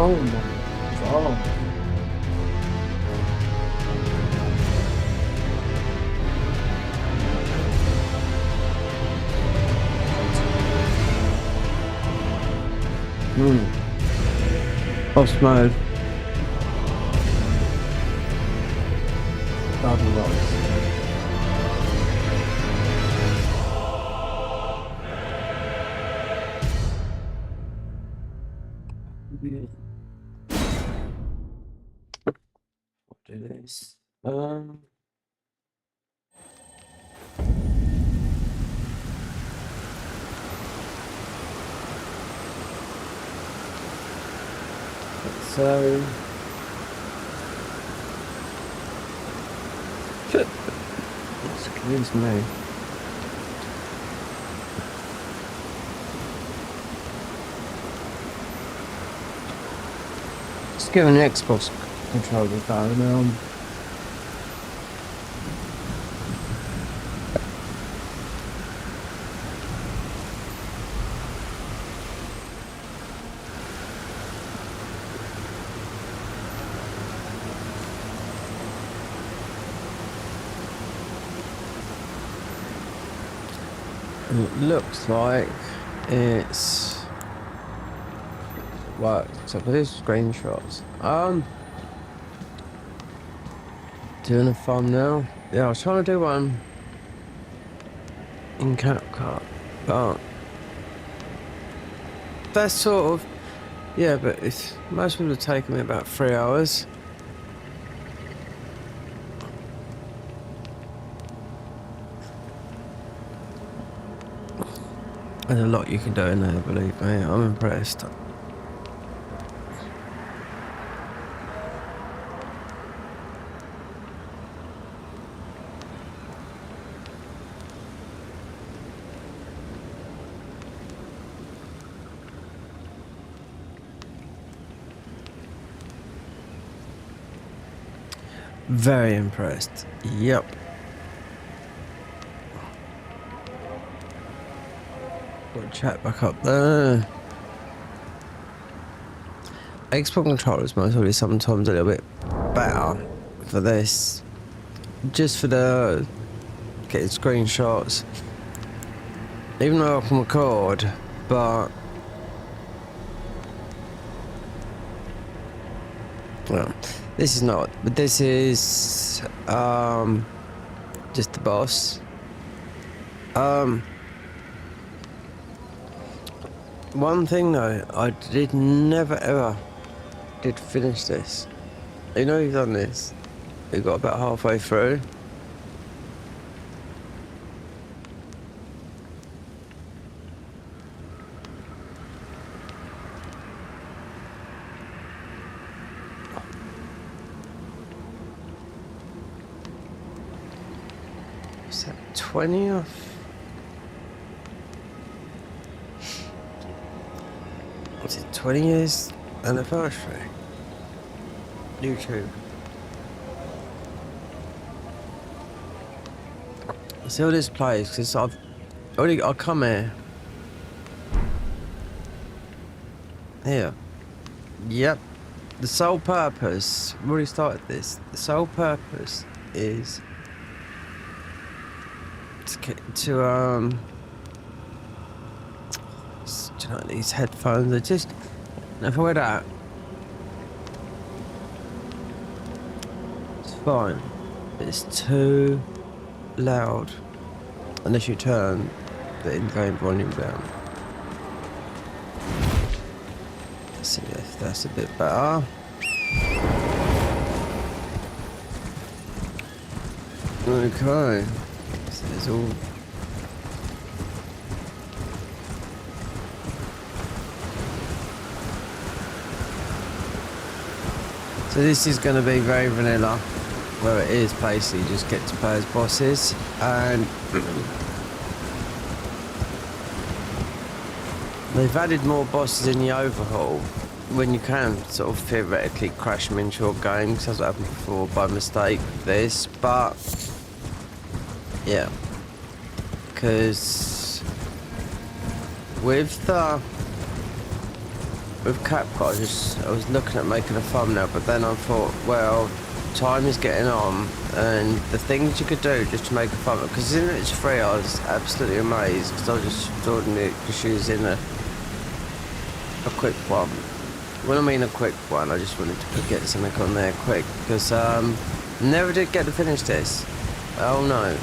Oh my god. Boss mode. Double rolls. Do this. So excuse me. Just give an Xbox controller go. It looks like it's worked. So for these screenshots, doing a thumbnail. Yeah, I was trying to do one in CapCut, but that's sort of but it's most people have taken me about 3 hours. There's a lot you can do in there, believe me. I'm impressed. Very impressed. Yep. Got chat back up there. Xbox controllers most probably sometimes a little bit better for this. Just for the getting screenshots. Even though I can record, but well, this is not, but this is just the boss. One thing though, I never ever did finish this. You know you've done this. You got about halfway through. Is that 20th? What's it, 20 years anniversary? YouTube. See how this plays, because I come here. Here. Yep. The sole purpose, we've already started this. The sole purpose is to do you know, these headphones are just, if I wear that, it's fine. It's too loud unless you turn the in-game volume down. Let's see if that's a bit better. Okay, so there's all. So this is going to be very vanilla, where it is basically just get to play as bosses, and they've added more bosses in the overhaul when you can sort of theoretically crash them into your game, because that's what happened before by mistake with this, but yeah, because with the with CapCut, I was looking at making a thumbnail, but then I thought, well, time is getting on, and the things you could do just to make a thumbnail, because in it's free, I was absolutely amazed, because I was just using a quick one. When I mean a quick one, I just wanted to get something on there quick, because never did get to finish this. Oh no.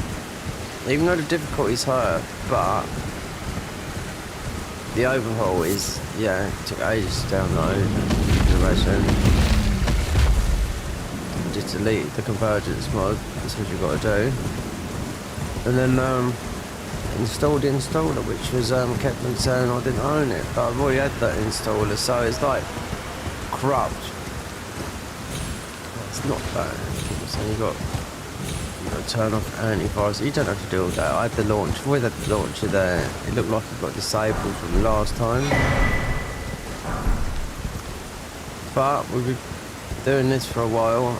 Even though the difficulty's higher, but the overhaul is, yeah, it took ages to download, you can imagine. Just delete the convergence mod, that's what you've got to do. And then installed the installer, which was kept on saying I didn't own it, but I've already had that installer, so it's like corrupt. It's not bad. So you got to turn off antivirus. You don't have to do all that. I had the launch. I've always had the launcher there. It looked like it got disabled from last time. But we've been doing this for a while.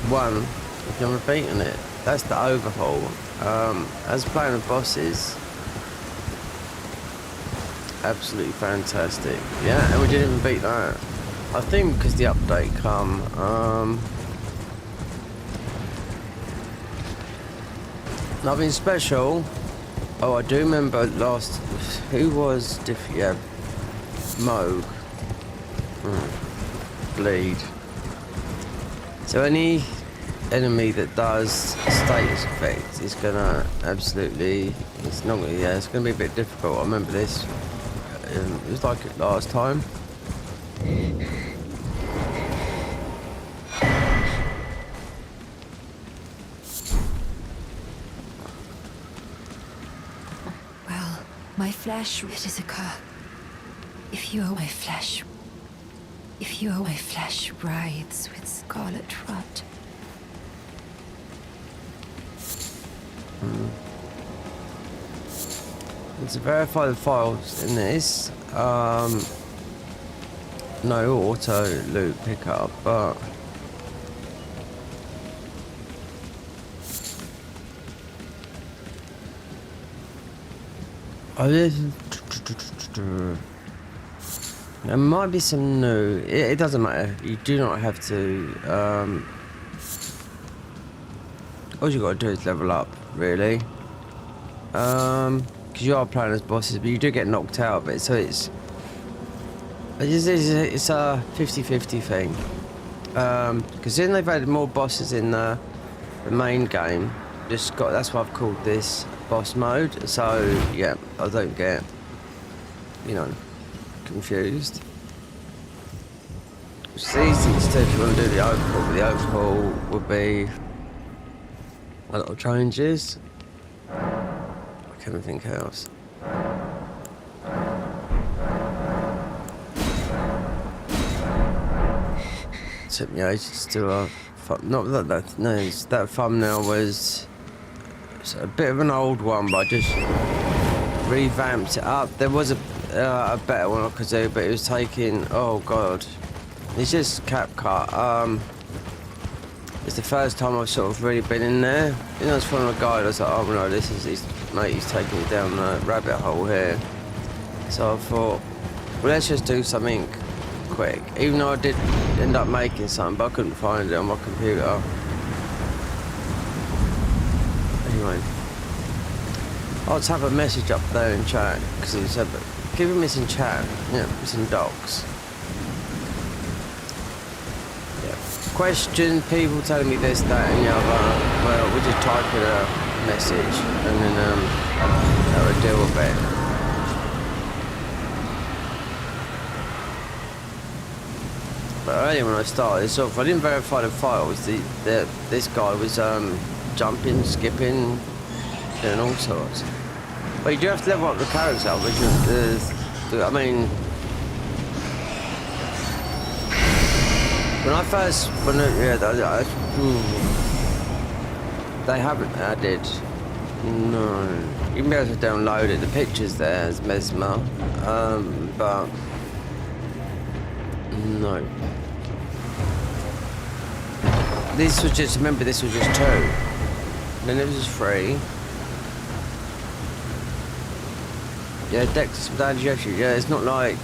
One, if I'm repeating it, that's the overhaul. As playing with bosses, absolutely fantastic. Yeah, and we didn't even beat that. I think because the update come. Nothing special. Oh, I do remember last. Who was yeah, Moog. Bleed. So any enemy that does status effect is gonna absolutely. It's not. Yeah, it's gonna be a bit difficult. I remember this. It was like it last time. My flesh, it is a curse. If you are my flesh, writhes with scarlet rot. To verify the files in this, no auto loop pickup, but there might be some new. It doesn't matter. You do not have to. All you got to do is level up, really. Because you are playing as bosses, but you do get knocked out of it. So it's a 50-50 thing. Because then they've added more bosses in the main game. That's why I've called this boss mode. So yeah, I don't get, confused. It's easy to do if you want to do the overhaul, but the overhaul would be a lot of changes. Like everything else. Took me ages to do not that no, that thumbnail was a bit of an old one, but I just revamped it up. There was a better one I could do, but it was taking, oh god, it's just CapCut. It's the first time I've sort of really been in there. It's from a guide. I was like, oh no, this is his mate. He's taking me down the rabbit hole here. So I thought, well, let's just do something quick. Even though I did end up making something, but I couldn't find it on my computer. Anyway, I'll type a message up there in chat because he said, give him this in chat. Yeah, it's in docs. Yeah. Question, people telling me this, that, and the other. Well, we just type in a message and then that would deal with it. But earlier when I started, I didn't verify the files. This guy was jumping, skipping, doing all sorts. But you do have to level up the character, which is, I mean, when I first, they haven't added, no. You can be able to download it. The pictures there as Mesmer, but no. This was just, remember, this was just 2. Then it was 3. Yeah, Dex damage actually. Yeah, it's not like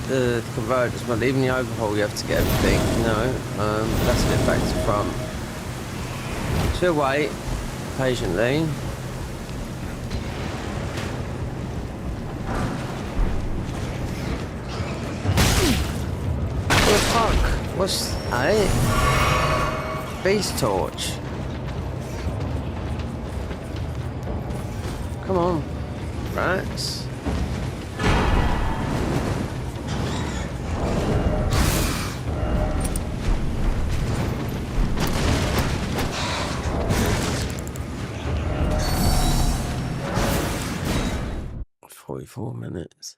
the convergence mod. Even the overhaul, you have to get everything. That's an effect from. So wait patiently. What the fuck? What's that? Beast torch. Come on, rats. "44 minutes.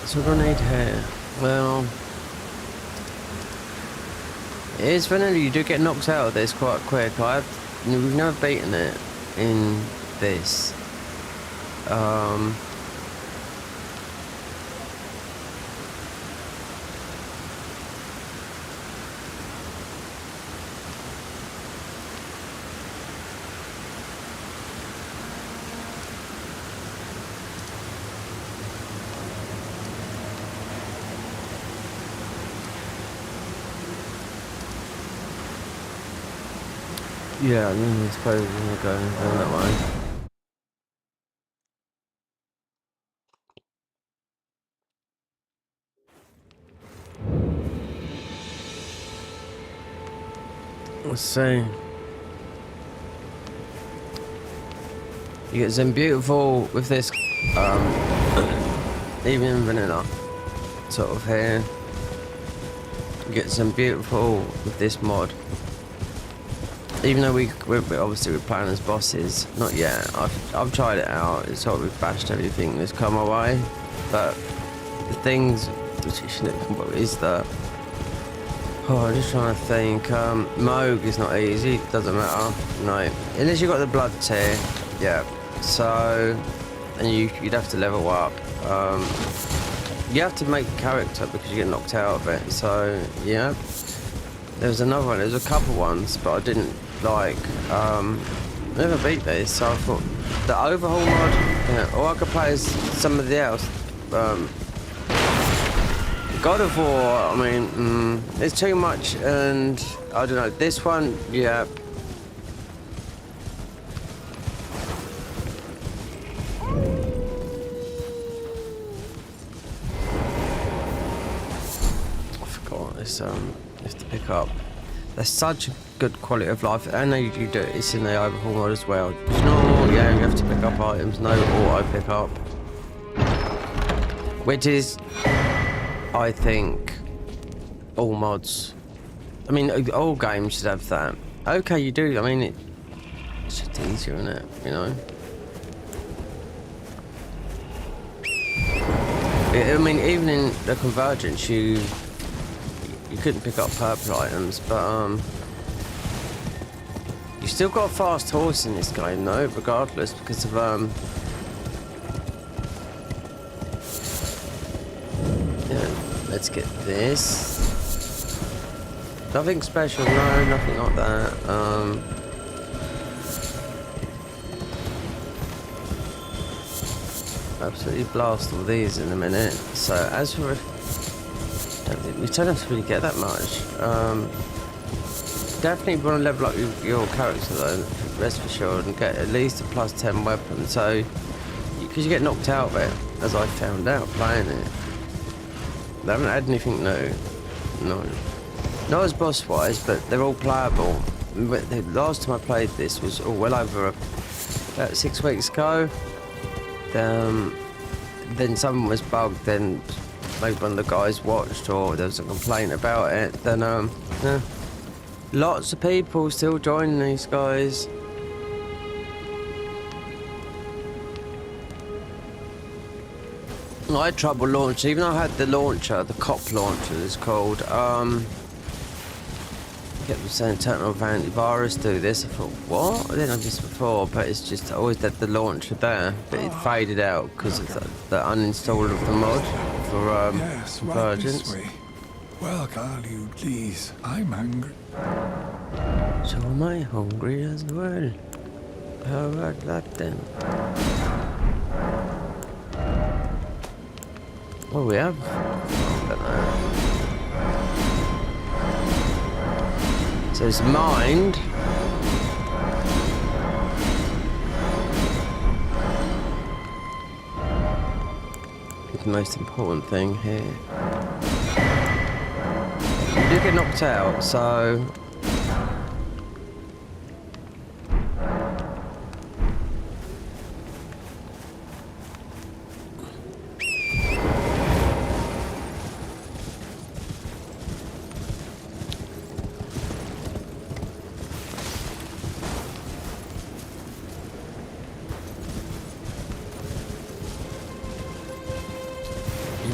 So we're gonna need here. Well, it is funny, you do get knocked out of this quite quick. We've never beaten it in this. Yeah, I suppose we're gonna go down that way. Let's see. You get some beautiful with this, even in vanilla, sort of here. You get some beautiful with this mod. Even though we're obviously playing as bosses, not yet. I've tried it out. It's sort of bashed everything that's come my way, but the things which is that. Oh, I'm just trying to think. Moog is not easy. Doesn't matter. No, unless you got the blood tier. Yeah. So, and you'd have to level up. You have to make a character because you get knocked out of it. So yeah. There's another one. There's a couple ones, but I didn't like. Never beat this, so I thought the overhaul mod. Yeah, or I could play as somebody else. God of War. I mean, it's too much, and I don't know. This one, yeah. I forgot. It's you have to pick up. There's such a good quality of life. I know you do it. It's in the overhaul mode as well. It's normal, yeah. You have to pick up items. No auto pick up, which is, I think, all mods. I mean, all games should have that. Okay, you do. I mean, it's just easier, isn't it? You know. I mean, even in the Convergence, you couldn't pick up purple items, but you still got a fast horse in this game, though, regardless, because of yeah. Let's get this. Nothing special, no, nothing like that. Absolutely blast all these in a minute. So as for we don't have to really get that much. Definitely want to level up your character though, rest for sure, and get at least a +10 weapon. So because you get knocked out of it, as I found out playing it. They haven't had anything new. No. Not as boss wise, but they're all playable. The last time I played this was well over about 6 weeks ago. Then something was bugged, then maybe one of the guys watched or there was a complaint about it, then yeah. Lots of people still joining these guys. I had trouble launching, even though I had the launcher, the cop launcher it's called. Kept saying turn off antivirus, do this. I thought, what? I didn't know this before, but it's just I always had the launcher there, but it faded out because of the uninstall of the mod for yes, right Convergence. this way. Well, Carl, you please. I'm hungry. So am I hungry as well. How about that then? What do we have? I don't know. So it's mind. The most important thing here. You do get knocked out, so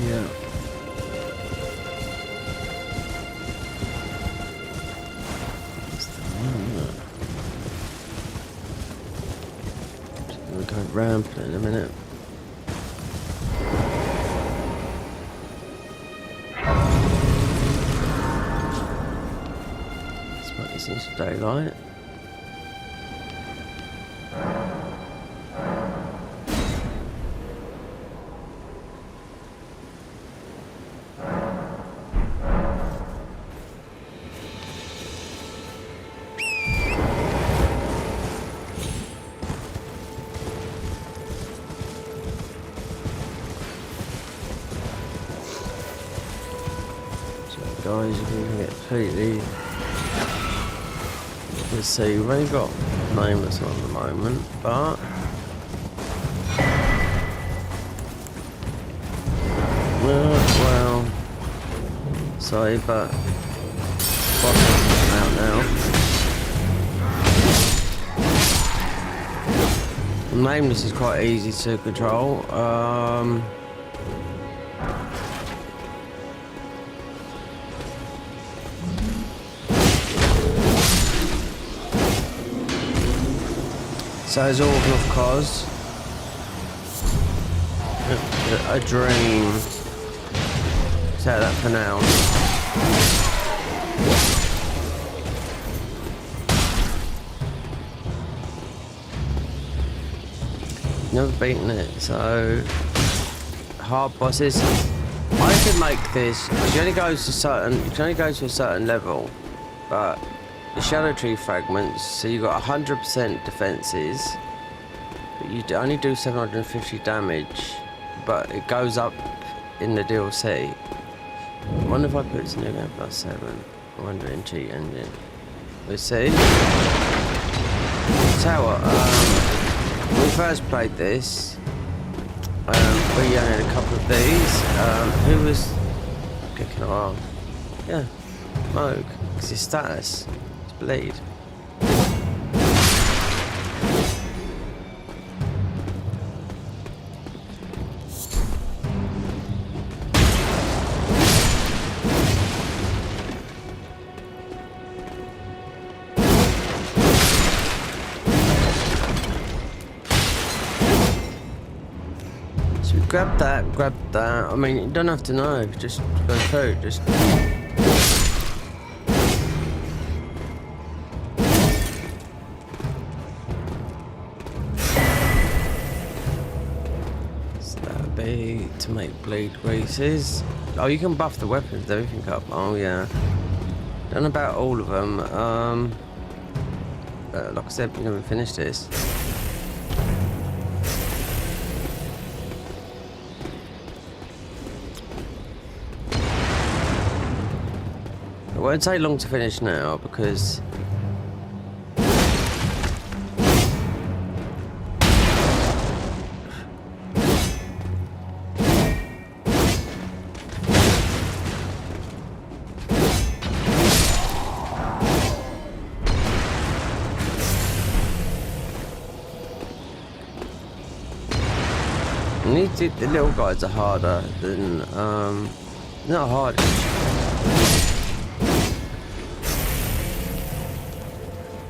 yeah. We'll go rampant in a minute. Smoke this into daylight. Guys, you can get completely. Let's see, we've only got nameless on the moment, but well, sorry, but out now. Nameless is quite easy to control. So is Organ of Cos. A dream. Say that for now. Never beaten it, so hard bosses. I could make this. You only goes to certain. You can only go to a certain level, but the Shadow Tree fragments. So you got 100% defenses, but you only do 750 damage. But it goes up in the DLC. I wonder if I put it in again +7. I wonder in cheat engine. Let's see. Tower. When we first played this, we only had a couple of these. Who was kicking our arm? Yeah, Moog. It's his status. It's bleed. Grab that. I mean, you don't have to know. Just go through. Just. So that'd be to make blade greases. Oh, you can buff the weapons, everything up. Oh yeah. Done about all of them. Like I said, we never finished this. It won't take long to finish now because the little guys are harder than not hard.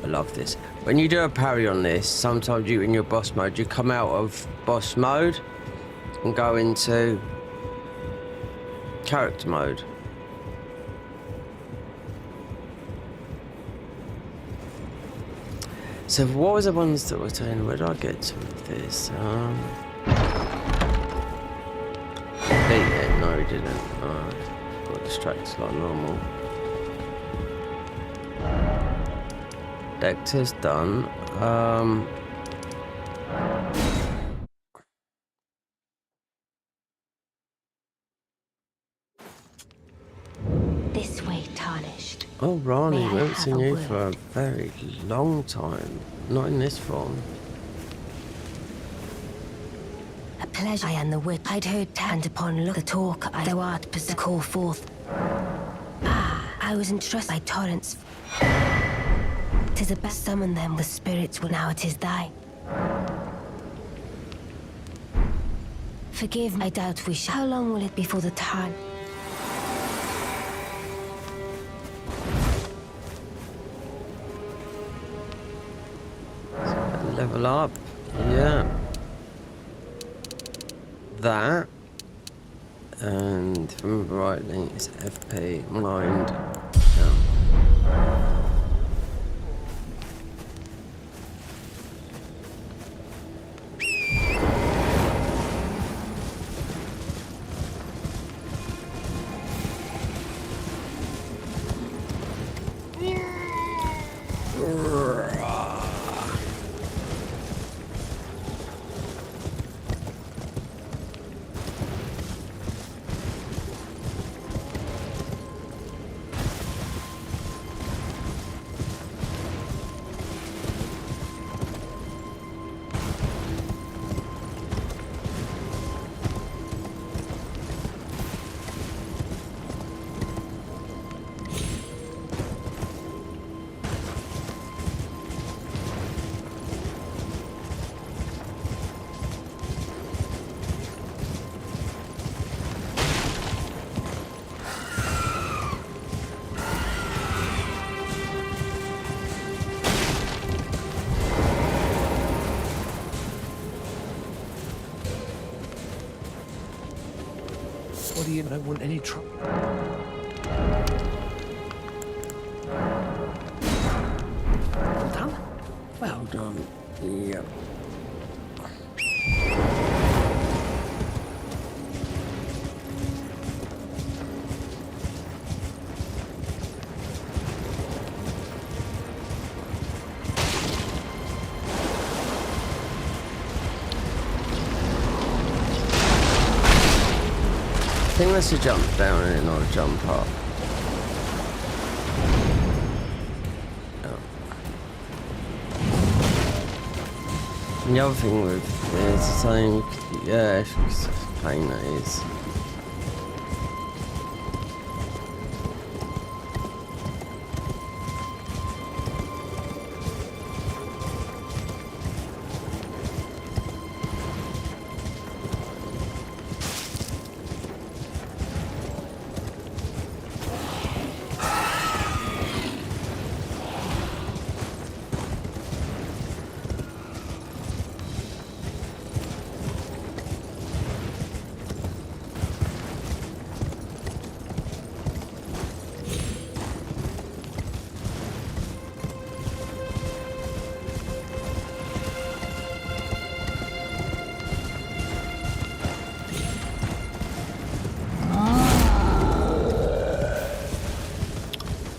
I love this. When you do a parry on this, sometimes you in your boss mode, you come out of boss mode and go into character mode. So what was the ones that were saying? Where did I get to with this? Beat it? No, we didn't. Got distracted like normal. Dector's done. This way, tarnished. Oh, Ronnie, May I we haven't have seen a you word? for a very long time. Not in this form. A pleasure I am the witch. I'd heard and upon look the talk thou art to call forth. I was entrusted by torrents. 'Tis the best summon them, the spirits will now it is thy. Forgive, I doubt we shall. How long will it be for the time? Level up. Yeah. That. And if I remember rightly, it's FP, mind, down. What do you? I don't want any trouble. Well done. Well done. Yep. I think that's a jump down and not a jump up. No. And the other thing with it's the same, yeah, it's plain that is.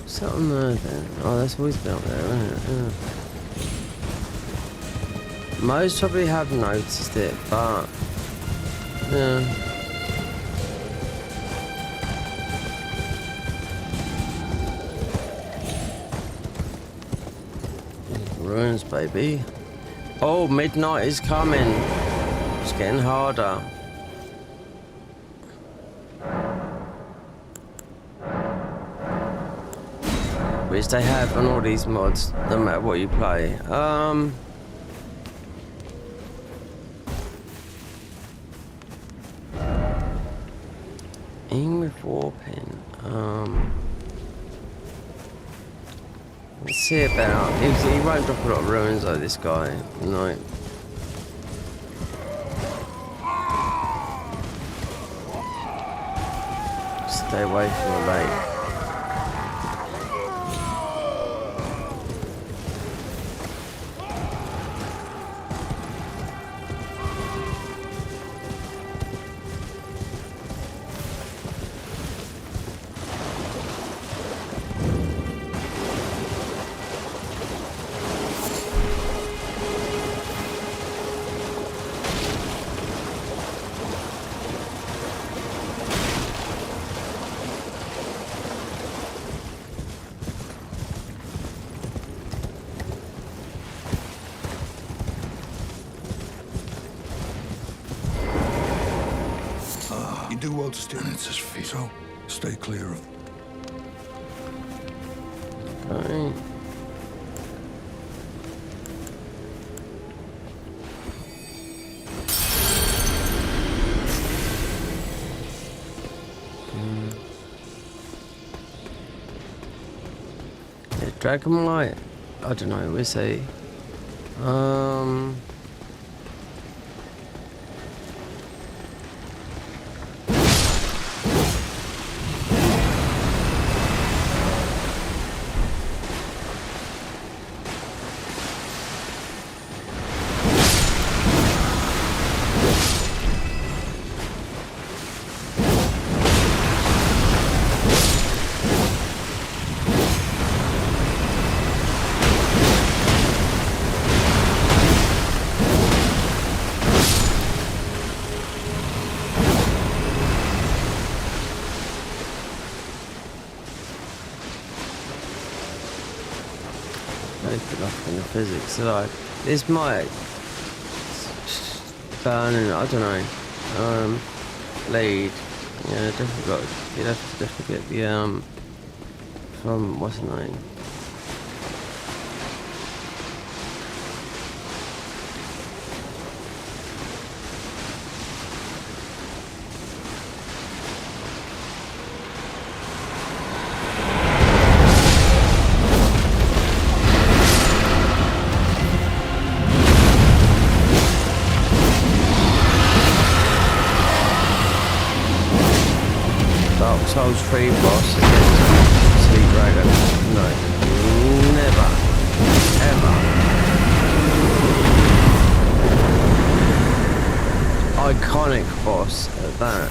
Something there then. Oh, that's always been up there, isn't it? Yeah. Most probably have noticed it, but yeah. Ruins, baby. Oh, midnight is coming. It's getting harder. Which they have on all these mods, no matter what you play. with warping. Let's see about. He won't drop a lot of ruins though. This guy, no. Stay away from the lake. You do well to steer. And it's his feet, so stay clear of. Okay. Yeah, Dragonlight. I don't know. We'll see. Enough in the physics, so like this might burn and I don't know, lead. Yeah, definitely got. You'd have to definitely get the from what's the name? Dark Souls 3 boss against Sea Dragon. No. Never. Ever. Iconic boss at that.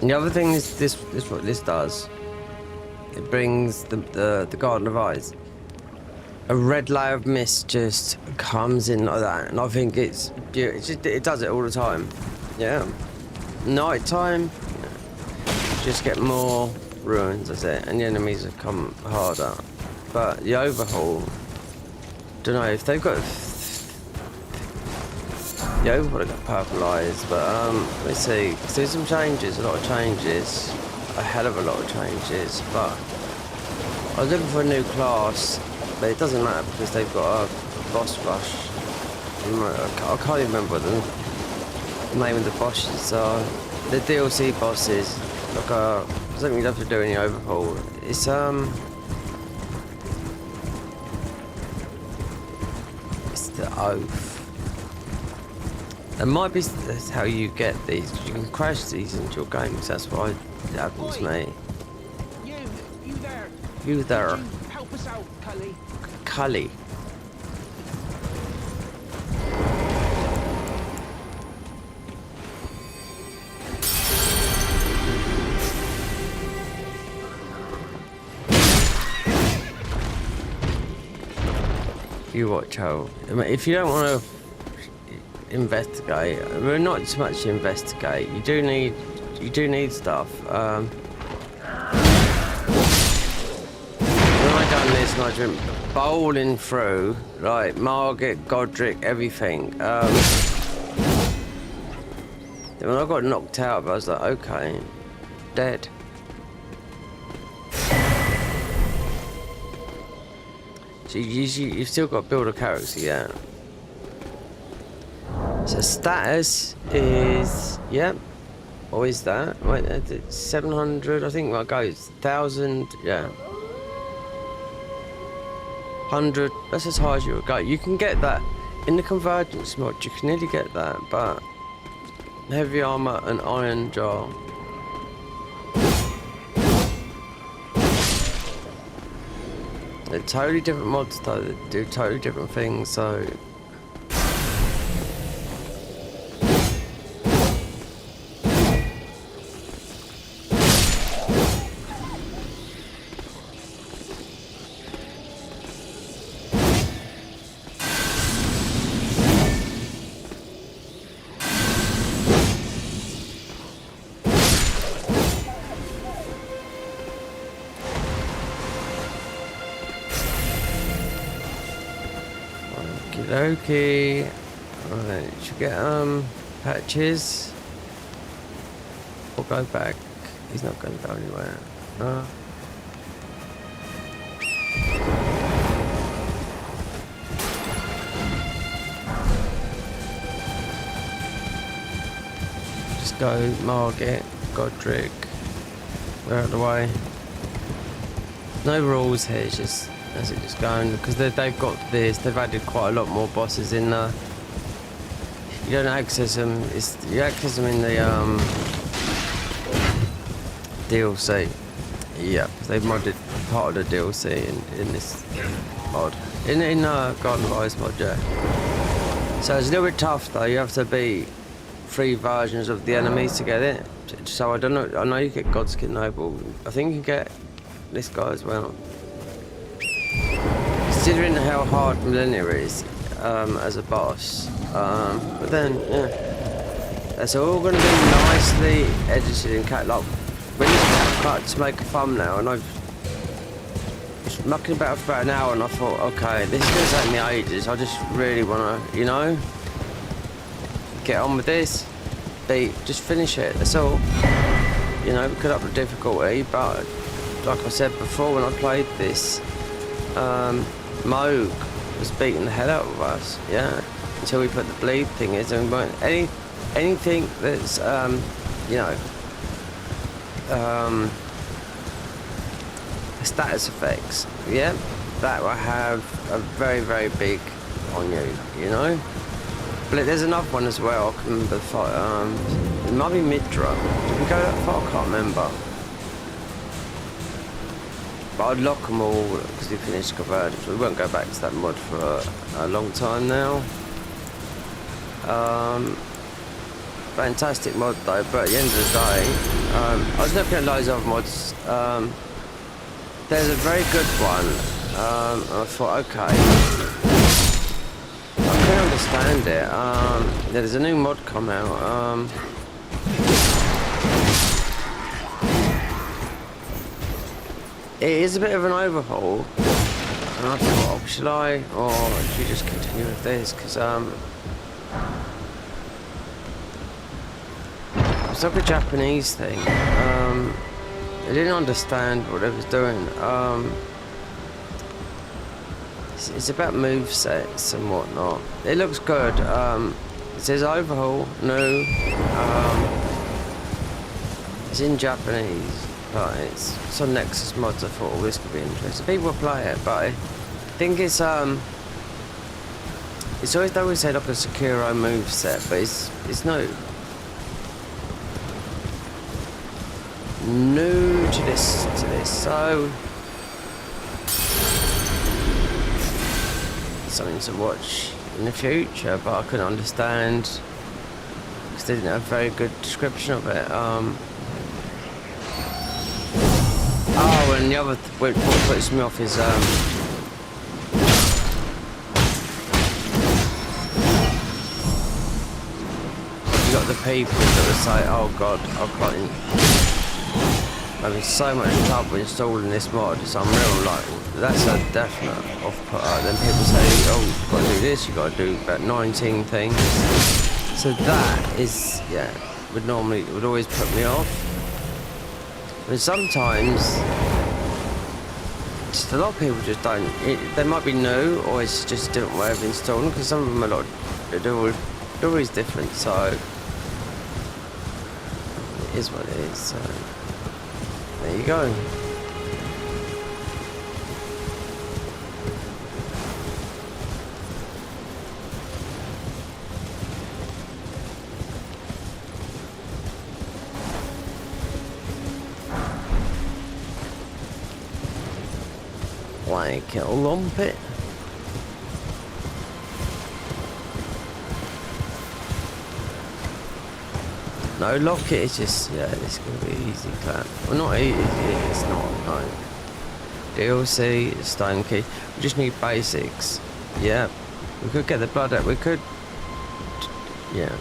And the other thing is this what this does. It brings the Garden of Eyes. A red layer of mist just comes in like that, and I think it's beautiful. It does it all the time. Yeah. Night time, just get more ruins, that's it, and the enemies have come harder. But the overhaul, don't know if they've got the overhaul. They've got purple eyes, but let's see. 'Cause there's some changes, a lot of changes, a hell of a lot of changes. But I was looking for a new class. But it doesn't matter because they've got a boss rush. I can't even remember what the name of the bosses are. The DLC bosses. Like something you'd have to do in the overhaul. It's it's the Oath. It might be that's how you get these. You can crash these into your games. That's why it happens to me. You there? You there? Could you help us out, Cully? Cully. You watch how. I mean, if you don't want to investigate, we're not so much investigate. You do need stuff. When I done this, and I went bowling through, like Margaret, Godric, everything. Then when I got knocked out, I was like, okay, dead. So you've still got to build a character, yeah. So status is, yep. What is that? Wait, 700, I think what goes, 1,000, yeah. 100, that's as high as you would go. You can get that in the convergence mod, you can nearly get that, but heavy armor and iron jar. They're totally different mods though, they do totally different things, so. Okay. Alright, should get patches. Or go back. He's not gonna go anywhere. Just go Margit, Godric. We're out of the way. No rules here, it's just as it just going because they've got this. They've added quite a lot more bosses in there. You don't access them. You access them in the DLC. Yeah, they've modded part of the DLC in this mod. In Garden of Ice mod, yeah. So it's a little bit tough though. You have to beat 3 versions of the enemies to get it. So I don't know. I know you get Godskin Noble. I think you get this guy as well. Considering how hard Millennia is as a boss, but then yeah, it's all going to be nicely edited and cut. Like when you cut to make a thumbnail, and I was mucking about for about an hour, and I thought, okay, this is going to take me ages. I just really want to, you know, get on with this. Just finish it. That's all. You know, we could up the difficulty, but like I said before, when I played this. Moog was beating the hell out of us, yeah. Until we put the bleed thing in, and we weren't anything that's you know, status effects, yeah, that will have a very, very big on you, you know. But there's another one as well. I can remember the fight. It might be Midra. Did we go that far? I can't remember. But I'd lock them all because we finished convergence. We won't go back to that mod for a long time now. Fantastic mod though, but at the end of the day, I was looking at loads of mods. There's a very good one. I thought, okay, I can understand it. There's a new mod come out. It is a bit of an overhaul, and I thought, oh, shall I, or should we just continue with this? Because it's like a Japanese thing. I didn't understand what it was doing. It's about move sets and whatnot. It looks good. It says overhaul, new. It's in Japanese. But it's on Nexus mods. I thought, oh, this could be interesting. People play it, but I think it's always, they always say like a Sekiro move set, but it's no new to this. So something to watch in the future, but I couldn't understand because they didn't have a very good description of it. Oh, and the other what puts me off is you got the people that would say, oh god, I'm having so much trouble installing this mod, it's unreal. Like, that's a definite off-putter. Then people say, oh, you've got to do this, you've got to do about 19 things. So that is, yeah, would always put me off. But sometimes, just a lot of people just don't. They might be new, or it's just a different way of installing. Because some of them are like, they do They're always different, so it is what it is. So there you go. Like a lump it. No, lock it, it's just, yeah, it's going to be easy clap. Well, not easy, it's not, no. DLC, stone key. We just need basics. Yeah, we could get the blood out, we could, yeah.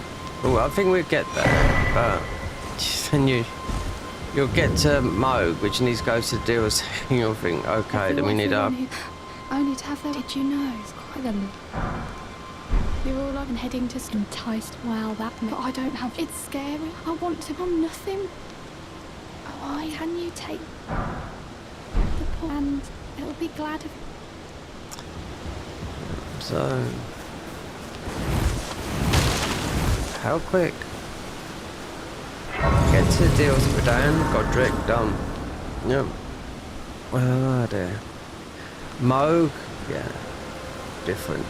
Well, I think we'd get there, but then you'll get to Moog, which needs to go to DLC, and you'll think, okay, then we need our... Only to have their... Did you know? It's quite them. You're all up and heading to enticed. Well, that... But I don't have... It's scary. I want to... I'm nothing. Why can you take... the poor... And it'll be glad of... So... How quick? Get to the deals with Dan, Godric, done. Yep. Oh dear. Moog, yeah. Different.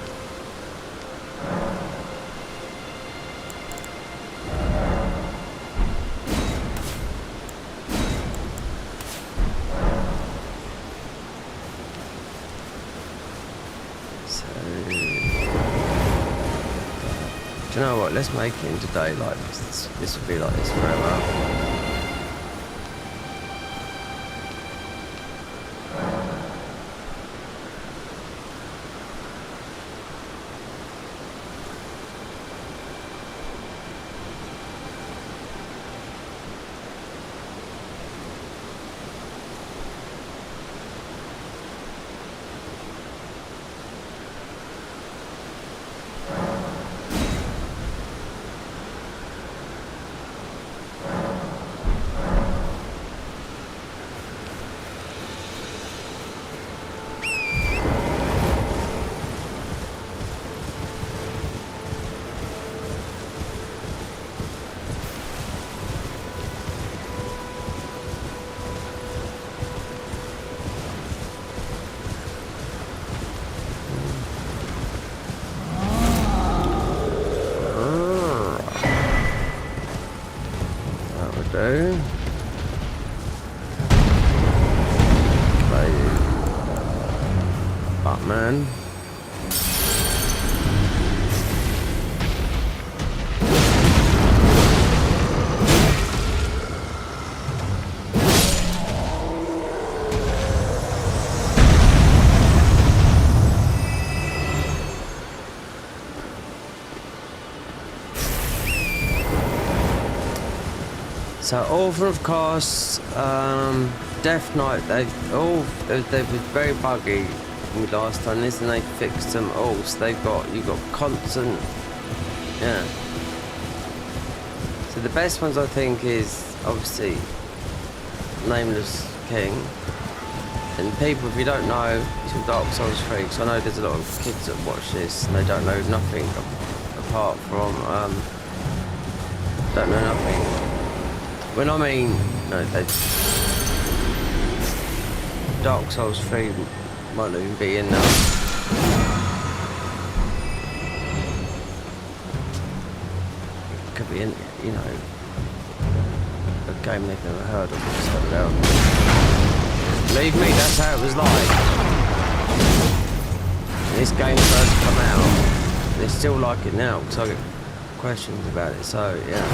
So, do you know what? Let's make it into daylight. This will be like this forever. do. Play Batman. So Author, of course, Death Knight, they've been very buggy last time this, and they fixed them all. So you've got constant, yeah. So the best ones I think is obviously Nameless King. And people, if you don't know, it's from Dark Souls 3, because I know there's a lot of kids that watch this and they don't know nothing apart from don't know nothing. When I mean, no, Dark Souls 3 might not even be in there. It could be in, you know, a game they've never heard of or stuff out. Believe me, that's how it was like. When this game first come out, they still like it now, because I get questions about it, so yeah.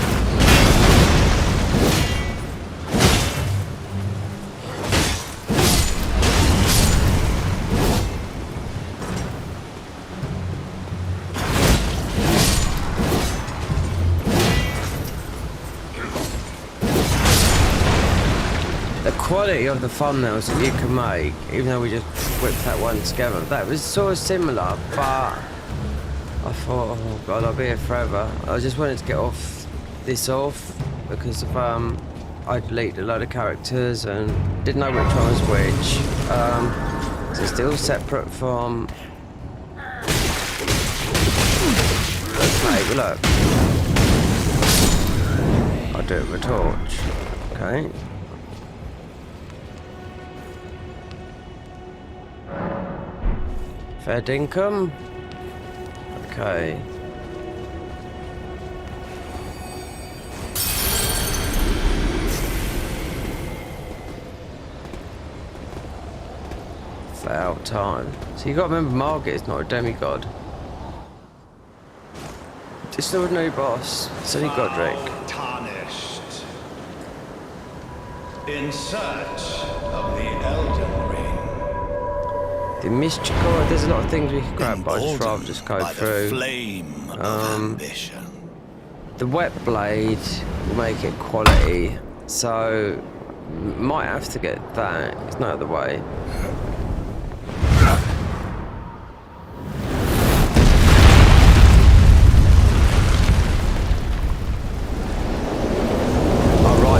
The quality of the thumbnails that you can make, even though we just whipped that one together, that was sort of similar, but I thought, oh god, I'll be here forever. I just wanted to get this off because of I deleted a load of characters and didn't know which one was which. So still separate from mate, look. I'll do it with a torch. Okay. Fair dinkum. Okay. Out time. So you got to remember, Margit is not a demigod. It's still a new boss. It's only Godric. Tarnished. In search of the Elden Ring. The Mystical. There's a lot of things we can grab, but I just rather just go by through. The flame of ambition. The wet blade will make it quality, so might have to get that. It's no other way.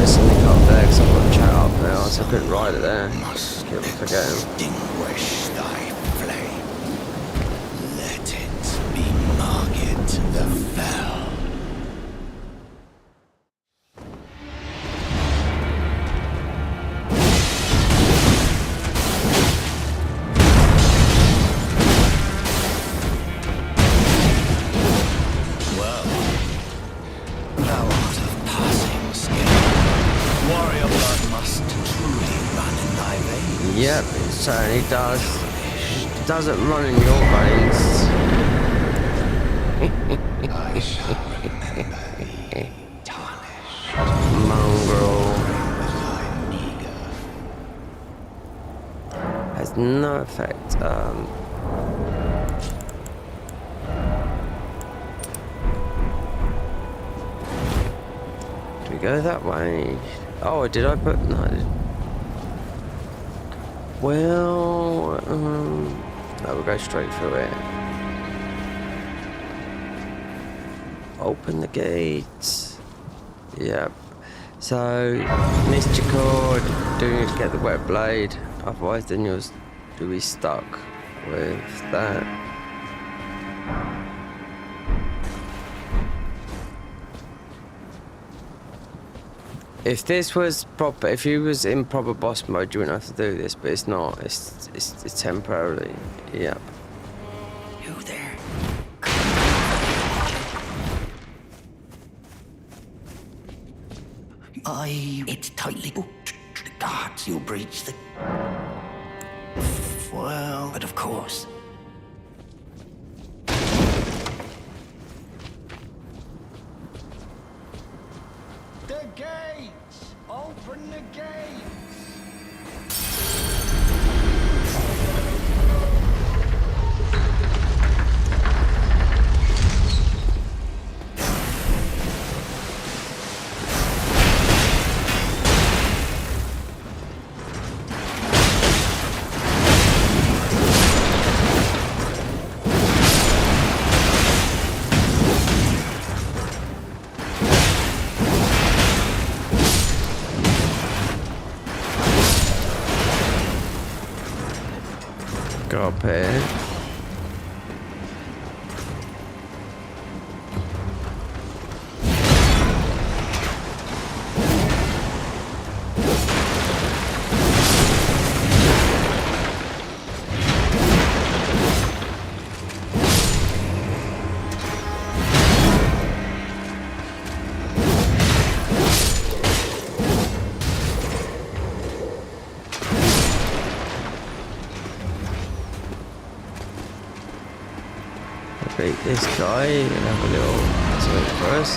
Something up there because I've got a chat up now, so I couldn't ride it there. Keep forgetting. Extinguish thy flame. Let it be Margit the Fell. Yep, it certainly does. It doesn't run in your veins. I shall remember thee, tarnished. Mongrel. Thy meager. Has no effect. Do we go that way? Oh, did I put... No, I didn't. Well, no, we'll go straight through it. Open the gates. Yep. So, Mystical, do need to get the wet blade. Otherwise, then you'll be stuck with that. If this was proper, if you was in proper boss mode, you wouldn't have to do this, but it's not. It's temporarily. Yep. You there? It's tightly booked. The guards, you'll breach the... Well, but of course. The gates! Open the gates! Go up here. Beat this guy and have a little swing for us.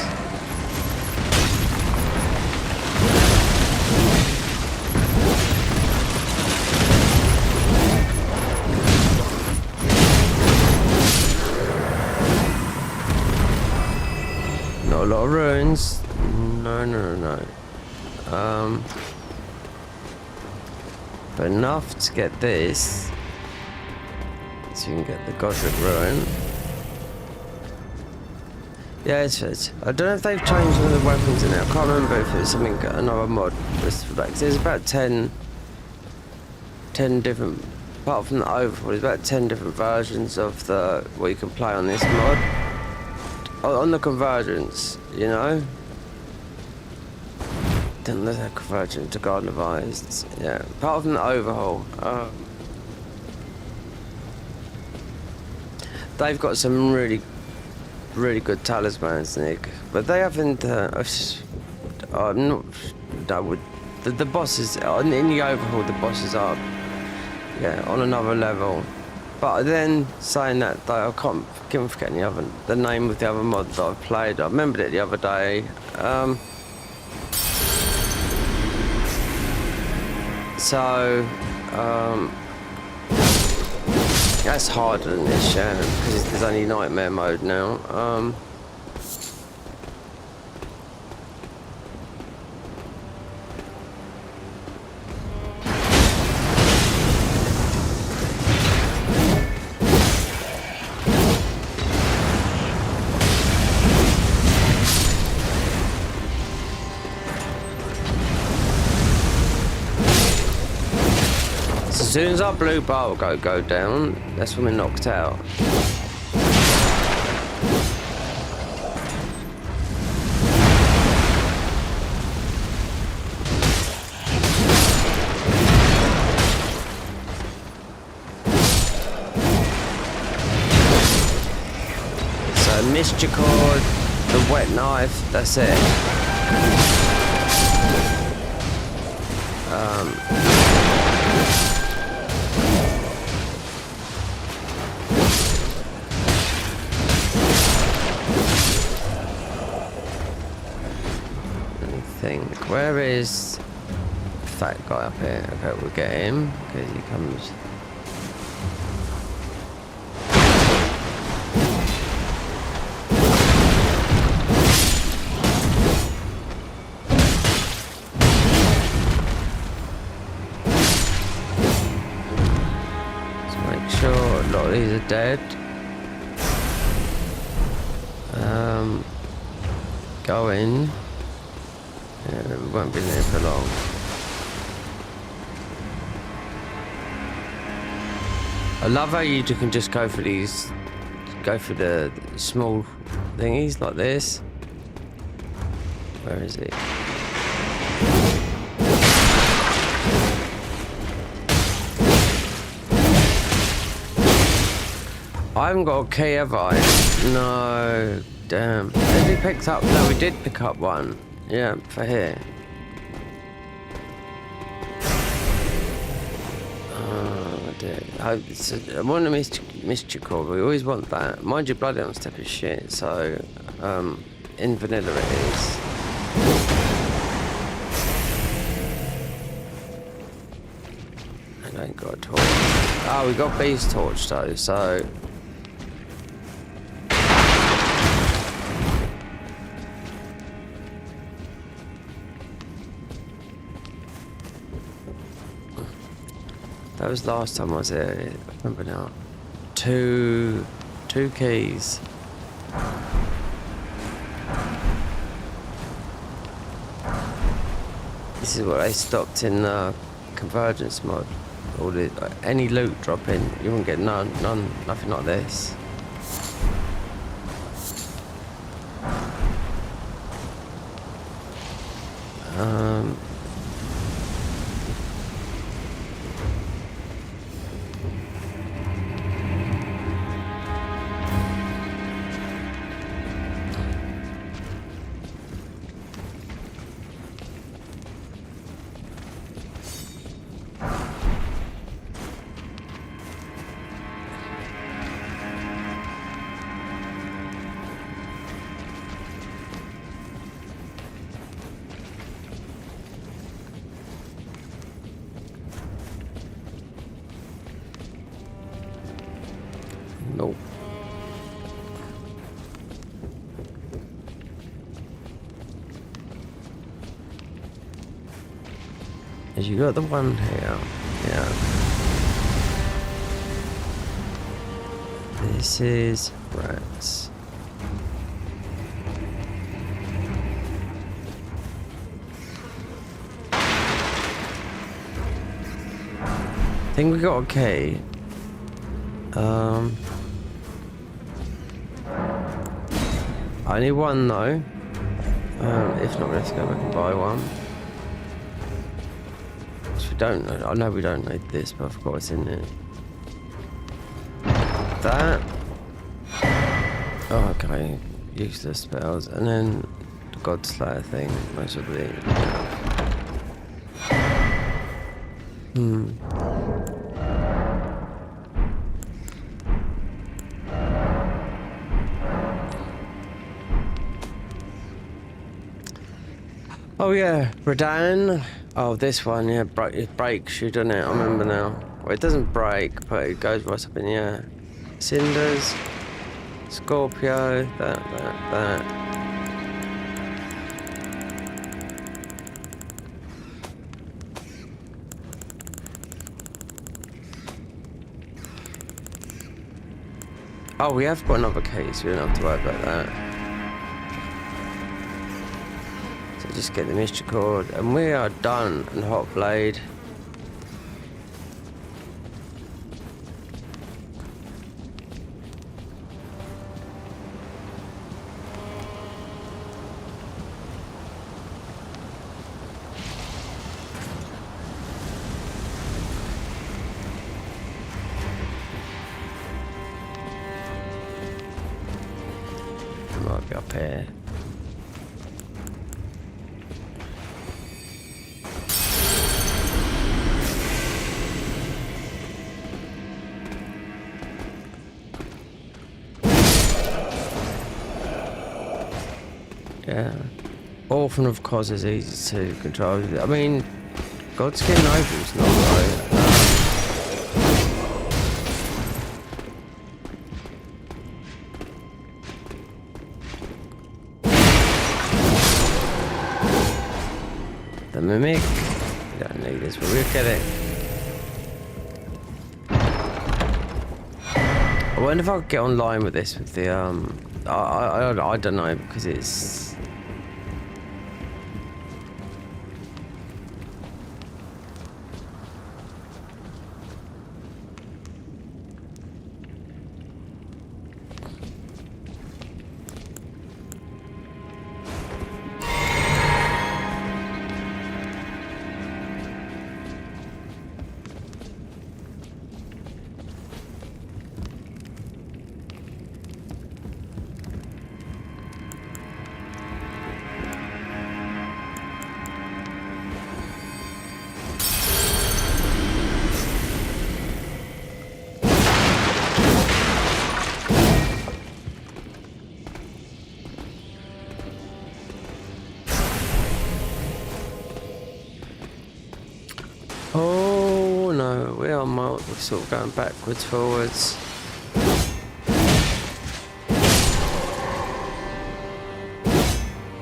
Not a lot of ruins. No. But enough to get this. So you can get the Godric ruin. Yeah, it's fit. I don't know if they've changed one of the weapons in there. I can't remember if it's something, another mod. There's about 10 different, apart from the overhaul, there's about 10 different versions of what you can play on this mod. on the convergence, you know. Didn't let that convergence to Garden of Eyes. Yeah, apart from the overhaul. They've got some really good talismans, Nick, but they haven't. Not. No, the bosses in the overhaul. The bosses are, yeah, on another level. But then saying that, though, I can't forget the name of the other mod that I've played. I remembered it the other day. That's harder than this, yeah, because there's only nightmare mode now. As soon as our blue bar will go down, that's when we're knocked out. So Mischief Cord, the wet knife, that's it. Where is the fat guy up here? Okay, we'll get him because he comes. Let's make sure a lot of these are dead. Go in. Yeah, we won't be there for long. I love how you can just go for the small thingies like this. Where is it? I haven't got a key, have I? No, damn. Have we picked up? No, we did pick up one. Yeah, for here. Oh dear. I want a Mischief Cord. We always want that. Mind you, bloody on step is shit. So, in vanilla it is. I ain't got a torch. Oh, we got Beast Torch though. So. That was last time I was here. I remember now. Two keys. This is what they stopped in the convergence mod. All the any loot drop in, you won't get nothing like this. Nope. As you got the one here, yeah. This is rats. I think we got a key. I need one though. If not, we have to go back and buy one. Which we don't know. I know we don't need this, but I forgot what's in it. That. Oh, okay. Useless spells. And then the God Slayer thing. Most of the. Oh yeah, Radan. Oh, this one, yeah, it breaks you, doesn't it? I remember now. Well, it doesn't break, but it goes right up in the air. Cinders, Scorpio, that. Oh, we have got another key, so we don't have to worry about that. Just get the mystery cord, and we are done. And hot blade. Might be up here. Yeah. Orphan of Cos is easy to control. I mean, Godskin Noble's not right. The Mimic. We don't need this, but we'll get it. I wonder if I could get online with this with the I don't know, because it's oh no, we are we're sort of going backwards, forwards.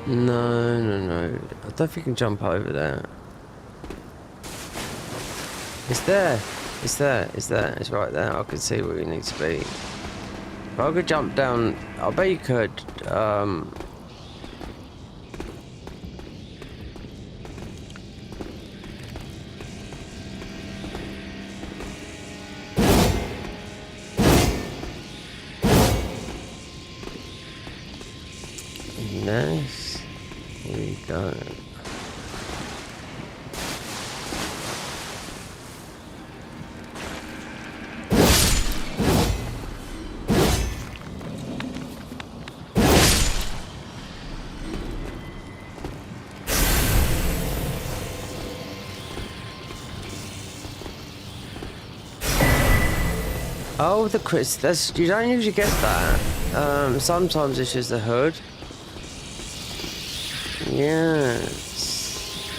No. I don't think you can jump over there. It's there. It's right there. I can see where we need to be. If I could jump down, I bet you could. Nice. Here we go. Oh, the crits. That's, you don't usually get that. Sometimes it's just the hood. Yes.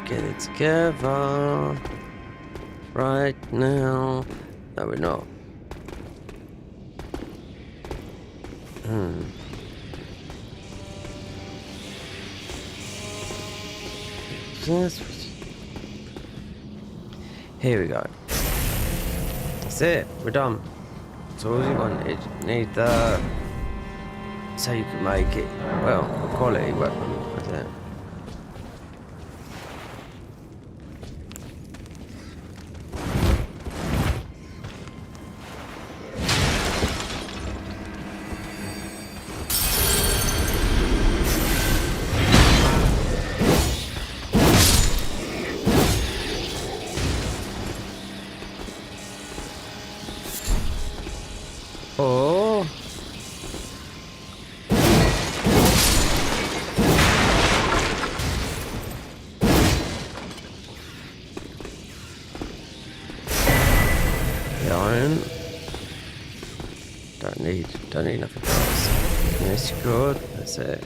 Get it together. Right now. No, we're not. Here we go. That's it. We're done. So all you wanted, need the... So you can make it, well, a quality weapon, was it? Oh. The iron. Don't need nothing else. Yes, good. That's it.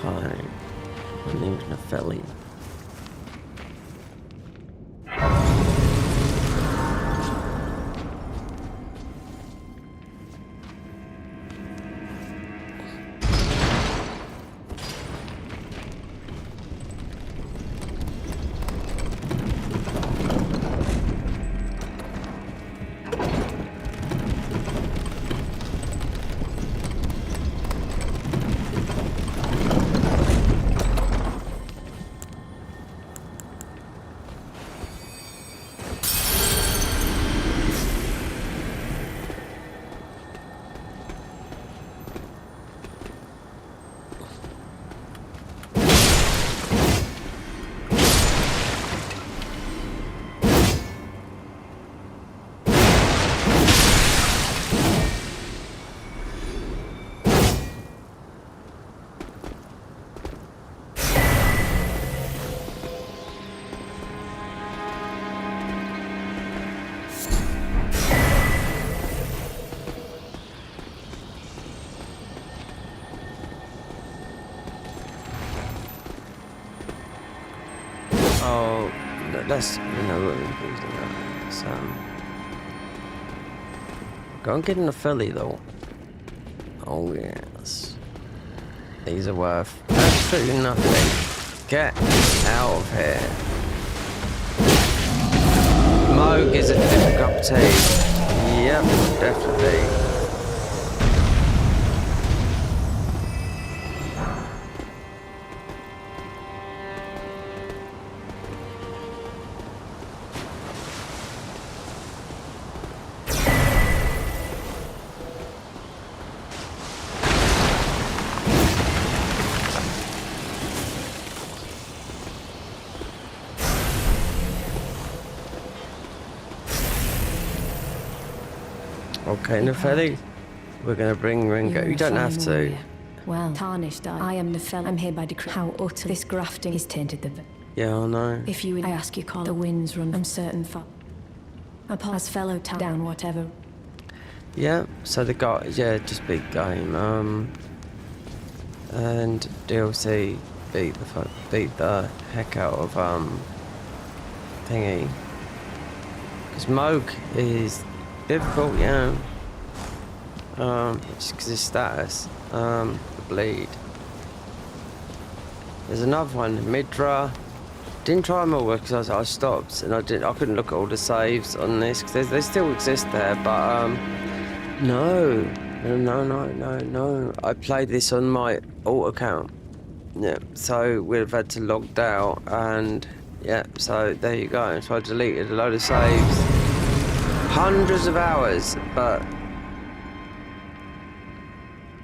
Fine. My name's Nepheli. Oh, that's, you know, what we're using that. It's, go and get in the Philly though. Oh yes. These are worth absolutely nothing. Get out of here. Moog is a different cup of tea. Yep, definitely. Okay, Nepheli, we're gonna bring Ringo. You don't have to. Well, tarnished, I am Nepheli. I'm here by decree. How utter this grafting is tainted the... Yeah, I know. If you... I ask you, call the winds run. I'm certain for... Upon as fellow town down, whatever. Yeah, so the guy, yeah, just big game. And DLC beat the heck out of thingy. Because Moog is difficult, yeah. Just because his status, the bleed. There's another one, Midra. Didn't try them all because I stopped and I couldn't look at all the saves on this because they still exist there, but no. I played this on my alt account. Yeah, so we'd have had to log out and yeah, so there you go. So I deleted a load of saves. hundreds of hours, but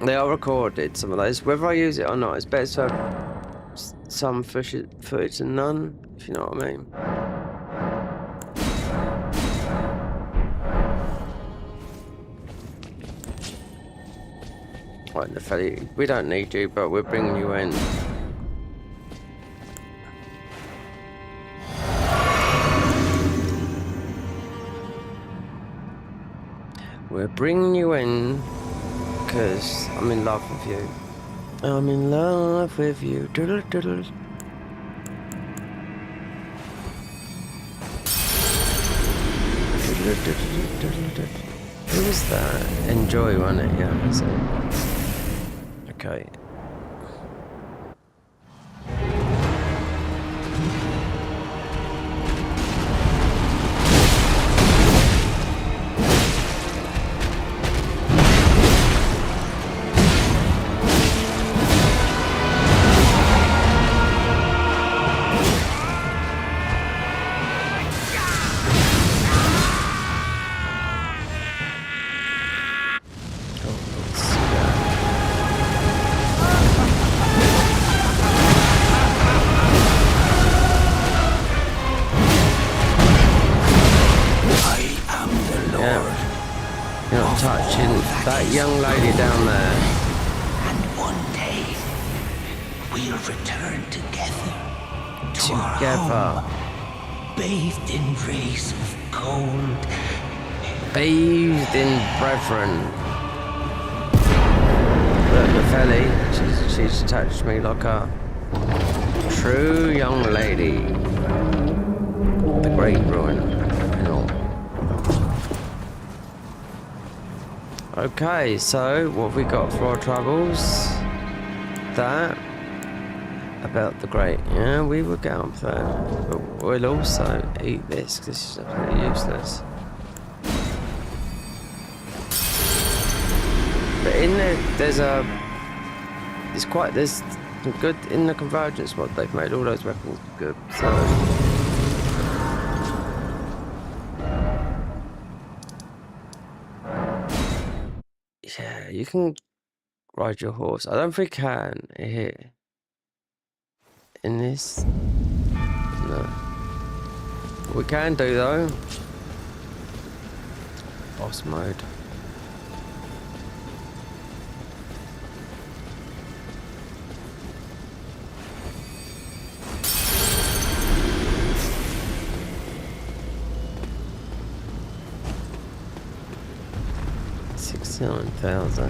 they are recorded, some of those. Whether I use it or not, it's better to have some footage than none, if you know what I mean. Right, Nepheli, we don't need you, but we're bringing you in. We're bringing you in because I'm in love with you. I'm in love with you. Doodle doodle. Who was that? Enjoy, wasn't it? Yeah. So. Okay. Touching that young lady down there. And one day, we'll return together to our home, bathed in rays of gold. Bathed in brethren. Look, Nepheli, she's touched me like a true young lady. The great ruin, you know. Okay, so what have we got for our troubles? That about the grate. Yeah, we will get up there. But we'll also eat this because this is absolutely useless. But in there, there's some good in the convergence mod. They've made all those weapons good. So. Yeah, you can ride your horse. I don't think you can here. In this? No. We can do though. Boss mode. $69,000.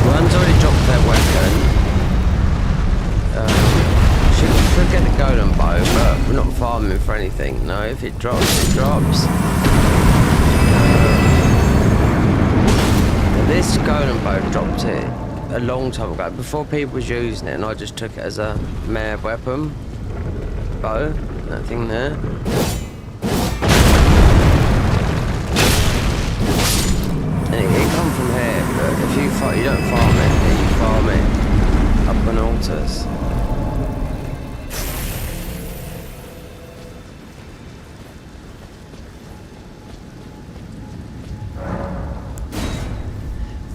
One's already dropped their weapon. Get the golden bow, but we're not farming for anything. No, if it drops, it drops. This golden bow dropped it a long time ago, before people was using it, and I just took it as a mere weapon. Bow, that thing there. And it come from here, but if you don't farm it, you farm it up on altars.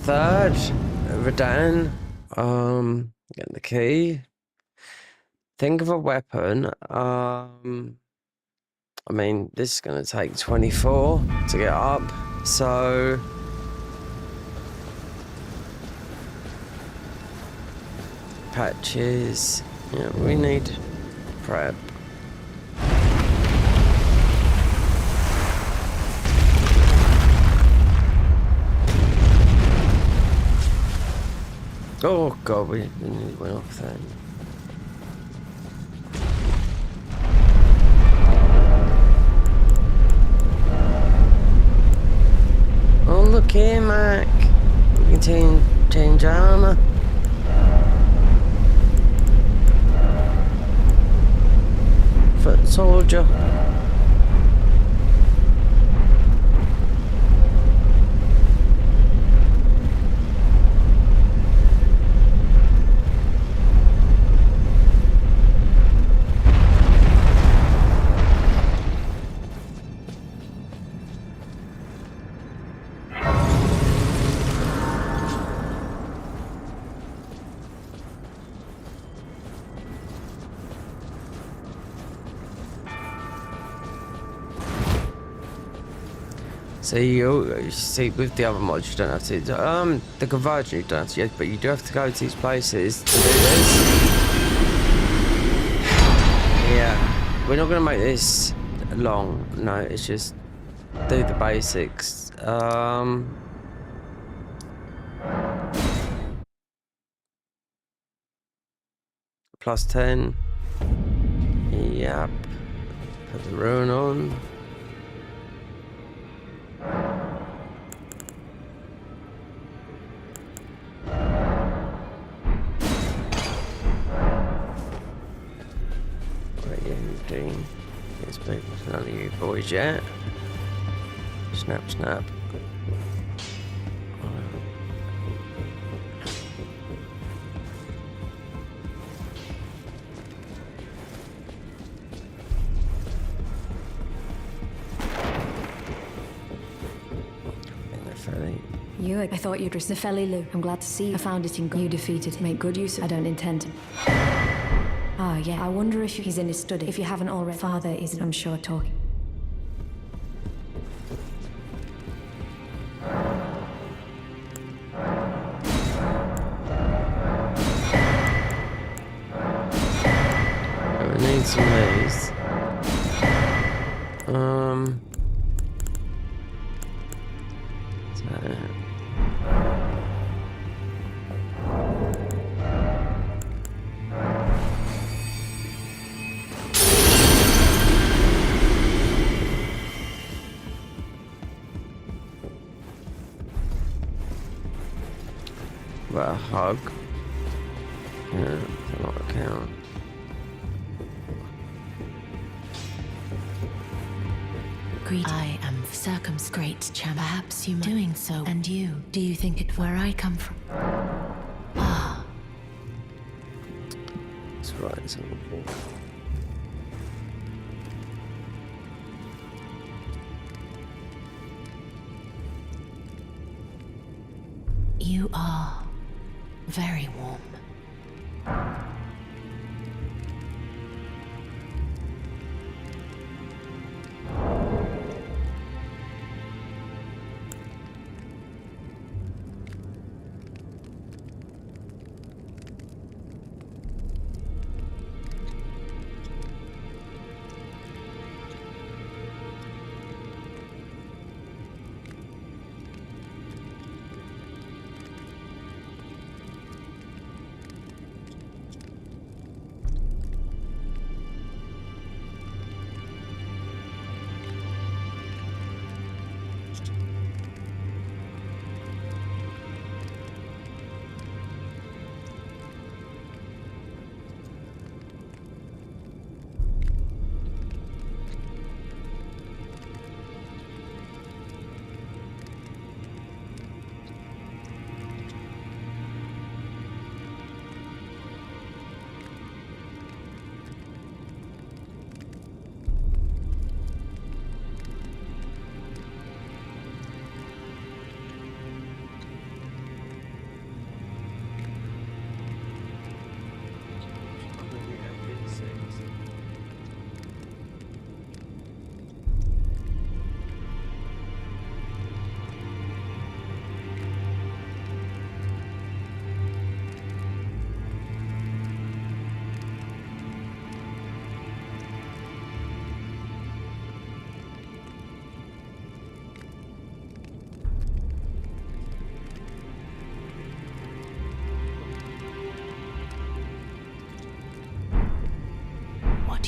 Third, Redan, get the key. Think of a weapon. I mean, this is going to take 24 to get up, so... Patches, yeah, we need prep. Oh god, we nearly went off then. Oh look here, Mac. We can change armor. soldier. See, with the other mods, you don't have to. The conversion, you don't have to yet, but you do have to go to these places to do this. Yeah, we're not gonna make this long. No, it's just do the basics. Plus 10. Yep. Put the rune on. Yes, but none of you boys yet. Snap, snap. I thought you'd receive Felly Lou. I'm glad to see you. I found it in you defeated. Make good use of. I don't intend to. Ah, yeah. I wonder if he's in his study. If you haven't already. Father isn't, I'm sure, talking. We need some of these. A hug. Yeah, that might count. I am circumscribed, Cham. Perhaps you doing so. And you, do you think it where I come from? Ah. That's right, it's You are very warm.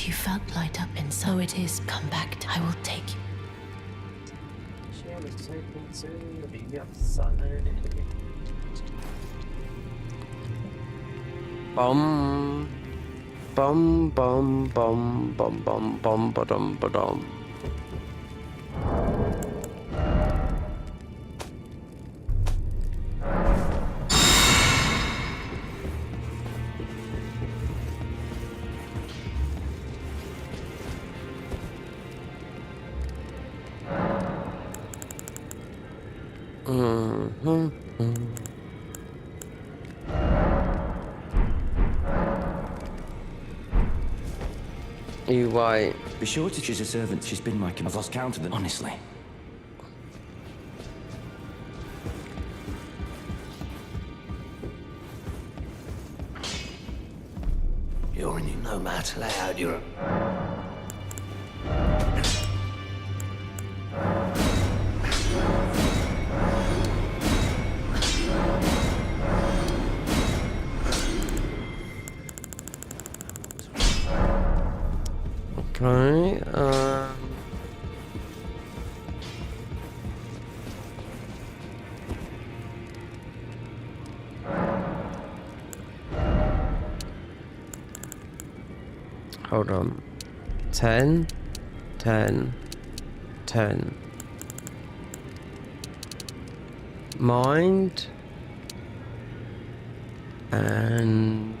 You felt light up, and so it is. Come back. I will take you. Bomb. Bum bum bum bum bum bum ba dum ba dum. You wait. The shortages of servants has been I've lost count of them, honestly. You're a new nomad. Lay out your... Okay, hold on. 10, 10, 10. Mind. And...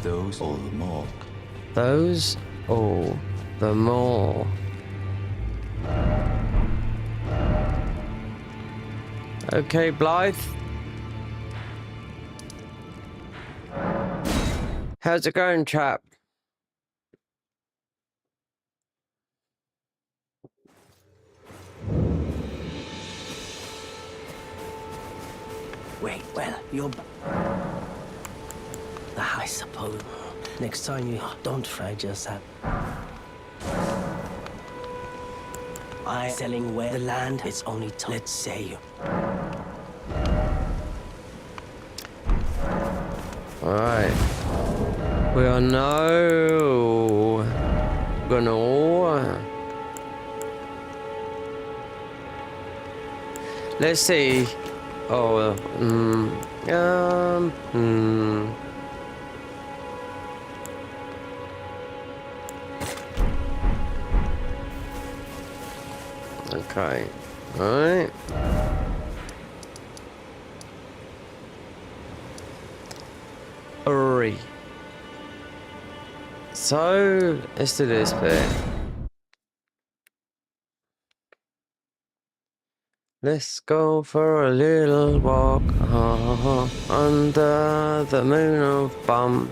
Those all the more. those all the more. Okay, Blythe. How's it going, chap? Wait, well, you're... I suppose. Next time you don't try just that. I'm selling where the land is only time. Let's say you. Alright. We are now gonna... Let's see. Oh, Okay. Alright. Hurry. So, let's do this bit. Let's go for a little walk under the moon of bum.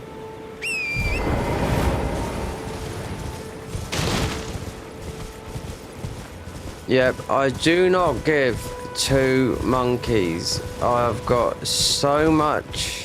Yep, I do not give two monkeys. I've got so much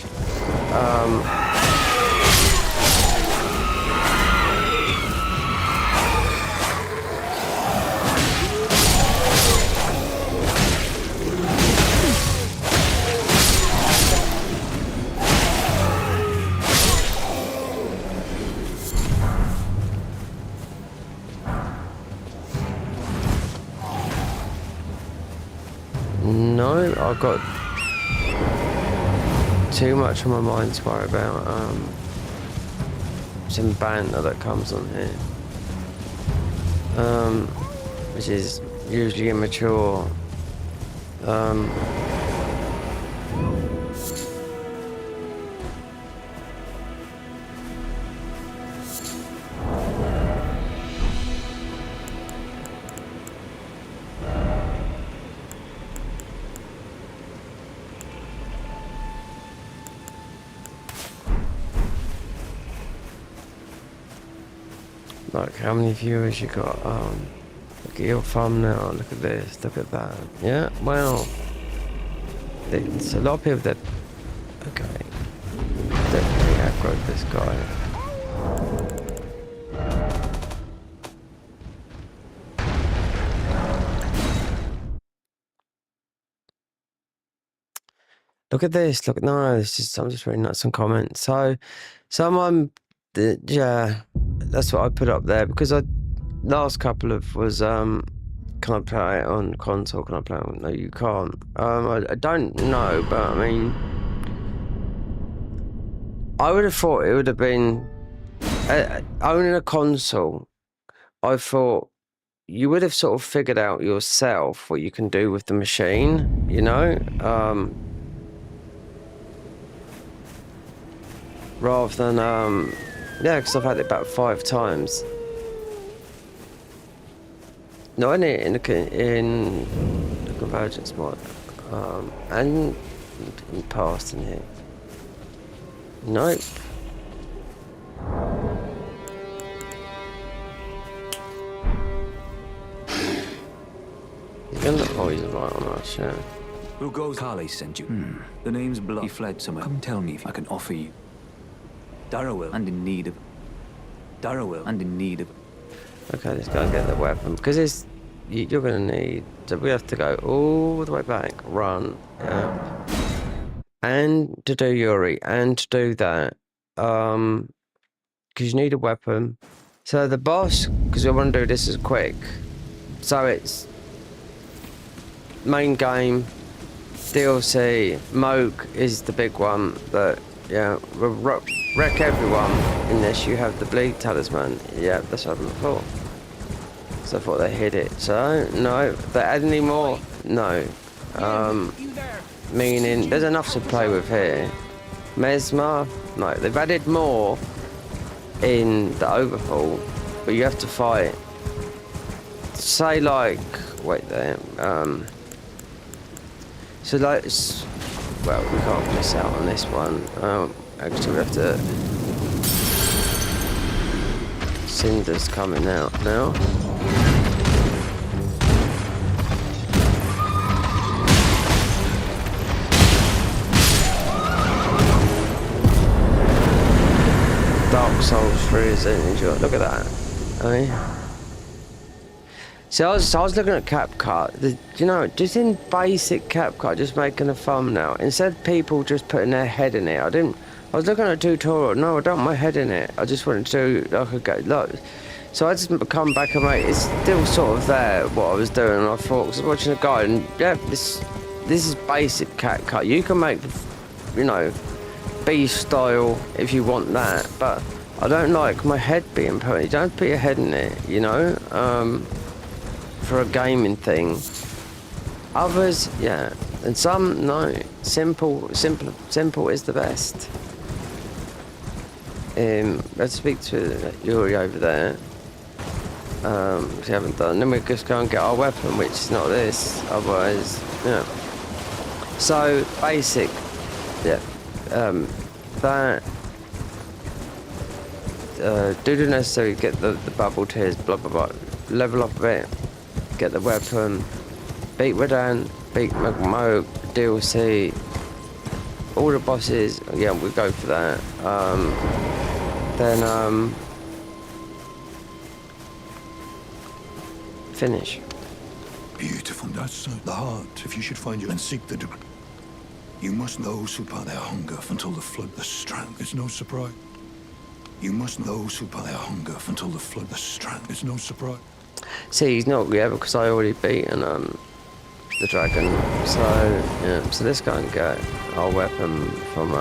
no, I've got too much on my mind to worry about. Some banter that comes on here, which is usually immature. Like, how many viewers you got? Look at your thumbnail, look at this, look at that. Yeah, well, it's a lot of people that, okay, definitely aggroed this guy. Look at this, look, no, it's just, I'm just reading out some comments. So, someone, yeah, that's what I put up there, because last couple of was, can I play it on console? Can I play it on? No, you can't. I don't know, but I mean, I would have thought it would have been owning a console. I thought you would have sort of figured out yourself what you can do with the machine, you know, rather than yeah, because I've had it about 5 times. No, in the Convergence mod, and in past in here. Nope. Oh, he's right on us, yeah. Who goes? Carly sent you. The name's Blood. He fled somewhere. Come tell me if I can offer you. Darrowell, and in need of. Darrowell, and in need of. Okay, let's go and get the weapon because it's you're gonna need. So we have to go all the way back, run, and to do Yuri, and to do that, because you need a weapon. So the boss, because we want to do this as quick. So it's main game, DLC, Moog is the big one, but yeah, wreck everyone unless you have the bleed talisman. Yeah, that's what I thought. So I thought they hid it. So no, they add any more? No. Meaning there's enough to play with here. Mesmer? No, they've added more in the overhaul, but you have to fight. Say like, wait there. So like, well, we can't miss out on this one. Actually, we have to. Cinder's coming out now. Dark Souls 3 is enjoy. Look at that. So I was looking at CapCut. You know, just in basic CapCut, just making a thumbnail. Instead of people just putting their head in it, I was looking at a tutorial. No, I don't want my head in it. I just wanted to do like look. So I just come back and make. It's still sort of there what I was doing. And I thought, cause I was watching a guy, and yeah, this is basic CapCut. You can make, you know, B style if you want that, but I don't like my head being put. You don't put your head in it, you know. For a gaming thing. Others, yeah, and some no. Simple is the best. Let's speak to Yuri over there. Which we haven't done. Then we just go and get our weapon, which is not this. Otherwise, yeah. So basic, yeah. That. Do the necessary. Get the bubble tears. Blah blah blah. Level up a bit. Get the weapon, beat Radan, beat Moog, DLC, all the bosses. Yeah, we go for that. Then finish. Beautiful. That's the heart. If you should find you and seek the degree, you must know who part their hunger until the flood the strand. It's no surprise. You must know who part their hunger until the flood the strand. It's no surprise. See, he's not yet because I already beaten the dragon. So yeah, so let's go and get our weapon from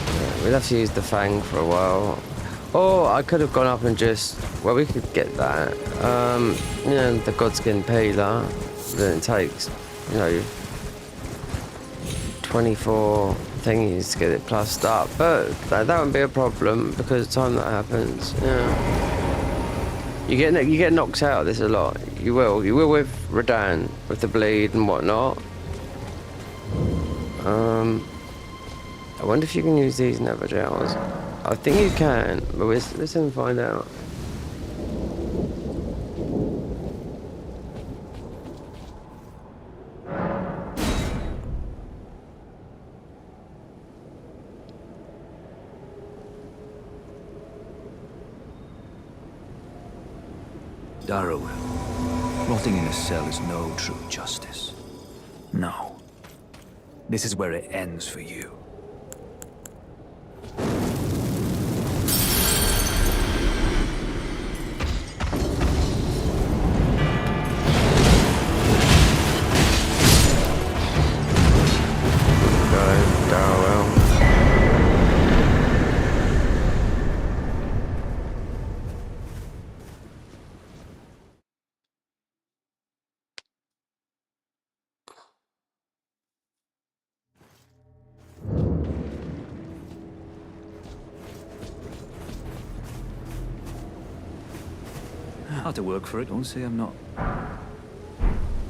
yeah, we'll have to use the fang for a while. Or I could have gone up and just we could get that. You know, the Godskin Peeler. Then it takes, you know, 24 thingies to get it plussed up, but that wouldn't be a problem because the time that happens, yeah. You get knocked out of this a lot. You will with Radan, with the bleed and whatnot. I wonder if you can use these nether gels. I think you can, but let's soon find out. Darrowell. Rotting in a cell is no true justice. No. This is where it ends for you. How to work for it. Don't say I'm not.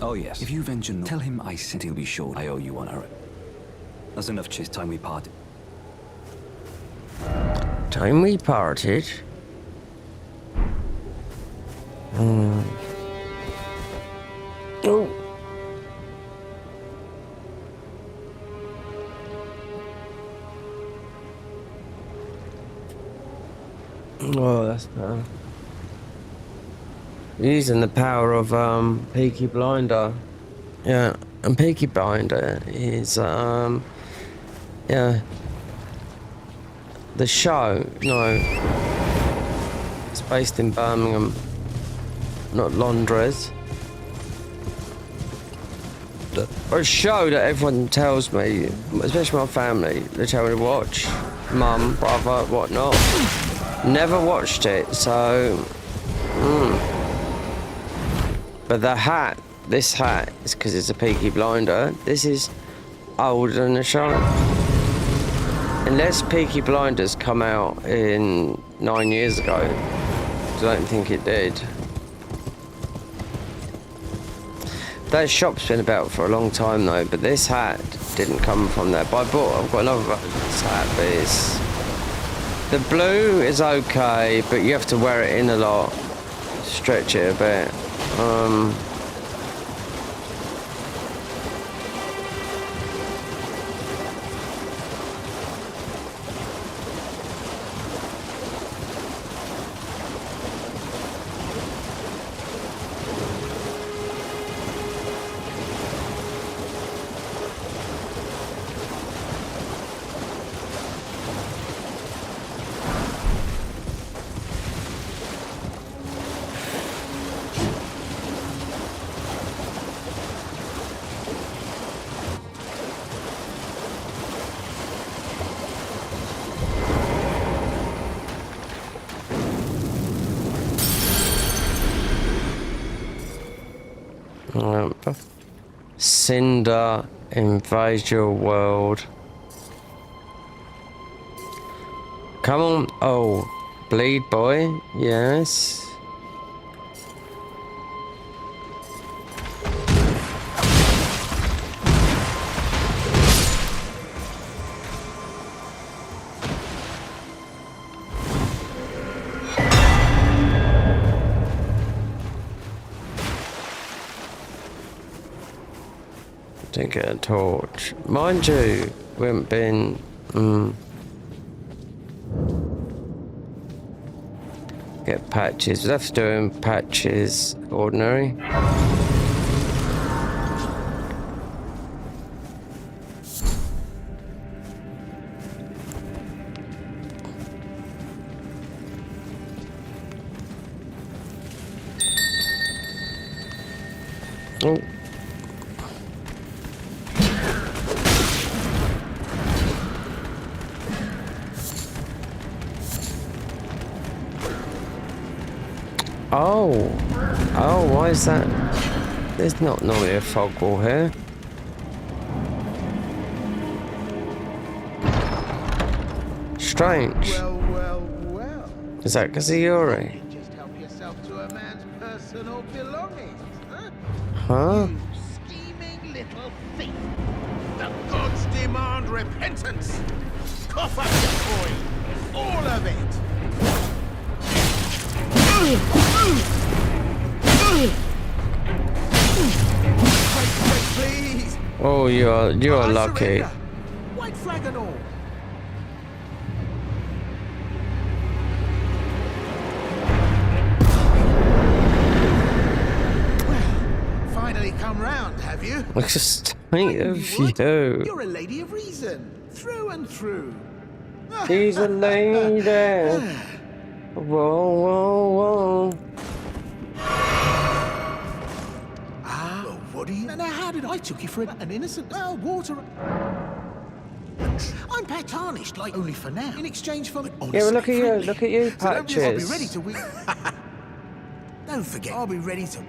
Oh, yes. If you venture north, tell him I said he'll be sure I owe you one, alright? That's enough chase time we parted. Time we parted. Oh. Oh, that's better. Using the power of Peaky Blinder. Yeah, and Peaky Blinder is yeah. The show, no, it's based in Birmingham, not Londres. A show that everyone tells me, especially my family, they tell me to watch. Mum, brother, whatnot. Never watched it, so. But the hat, this hat, is because it's a Peaky Blinder. This is older than the show. Unless Peaky Blinders come out in 9 years ago. I don't think it did. That shop's been about for a long time though, but this hat didn't come from there. But I've got another hat, but it's... The blue is okay, but you have to wear it in a lot. Stretch it a bit. Cinder, invade your world. Come on. Oh, bleed boy. Yes. Didn't get a torch. Mind you, we haven't been... Get patches. We'll have to do in patches ordinary. Oh. Oh, why is that? There's not normally a fog wall here. Strange. Well. Is that because of Yuri? Just help yourself to a man's personal belongings, huh? Huh? You scheming little thief. The gods demand repentance. Cough up your coin. All of it. Please. Oh, you are lucky. White flag and all. Well, finally come round, have you? Look just state of you. You're a lady of reason, through and through. She's a lady. Whoa. What do you... Now, how did I took you for an innocent... water... I'm tarnished, like, only for now. In exchange for... Yeah, well, look at you, Patches. So I'll be ready to win. Don't forget, I'll be ready to... Do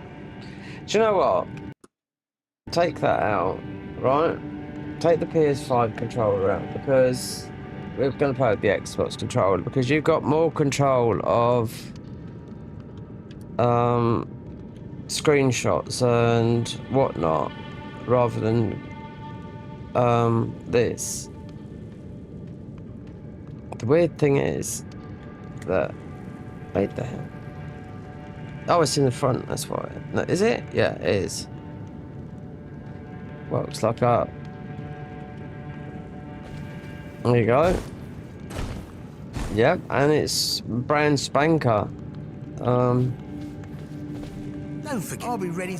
you know what? Take that out, right? Take the PS5 controller out, because we're going to play with the Xbox controller, because you've got more control of screenshots and whatnot rather than this. The weird thing is that, wait the hell. Oh, it's in the front, that's why. No, is it? Yeah, it is. Well, it's like that. There you go. Yep, and it's brand spanker. Don't forget, I'll be ready.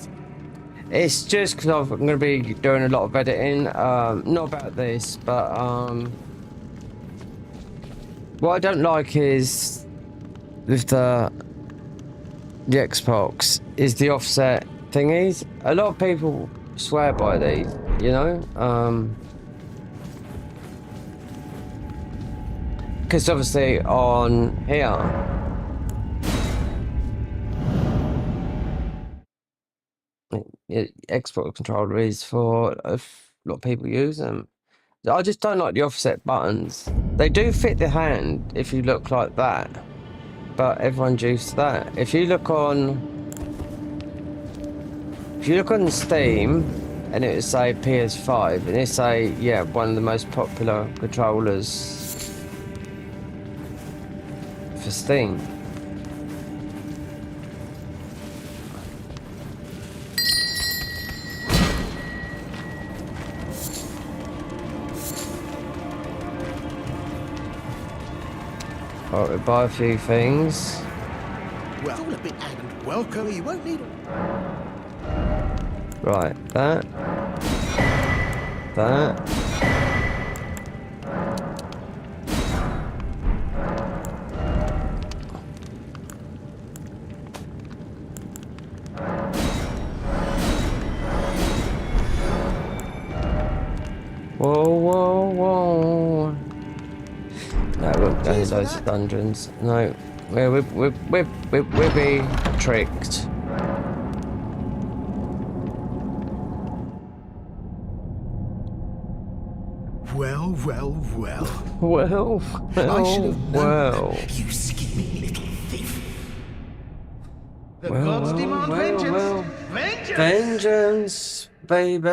It's just because I'm going to be doing a lot of editing. Not about this, but what I don't like is with the Xbox is the offset thingies. A lot of people swear by these, you know. Because obviously on here, Xbox controller is for a lot of people use them. I just don't like the offset buttons. They do fit the hand if you look like that, but everyone's used to that. If you look on Steam and it would say PS5 and it say, yeah, one of the most popular controllers for Steam. Right, we'll buy a few things. Well, it's all a bit and welcome. You won't need. Right, that. Whoa. No, we'll go into those dungeons. No, we'll be tricked. Well. I should have known. You scheming little thief. The gods demand vengeance. Vengeance, baby.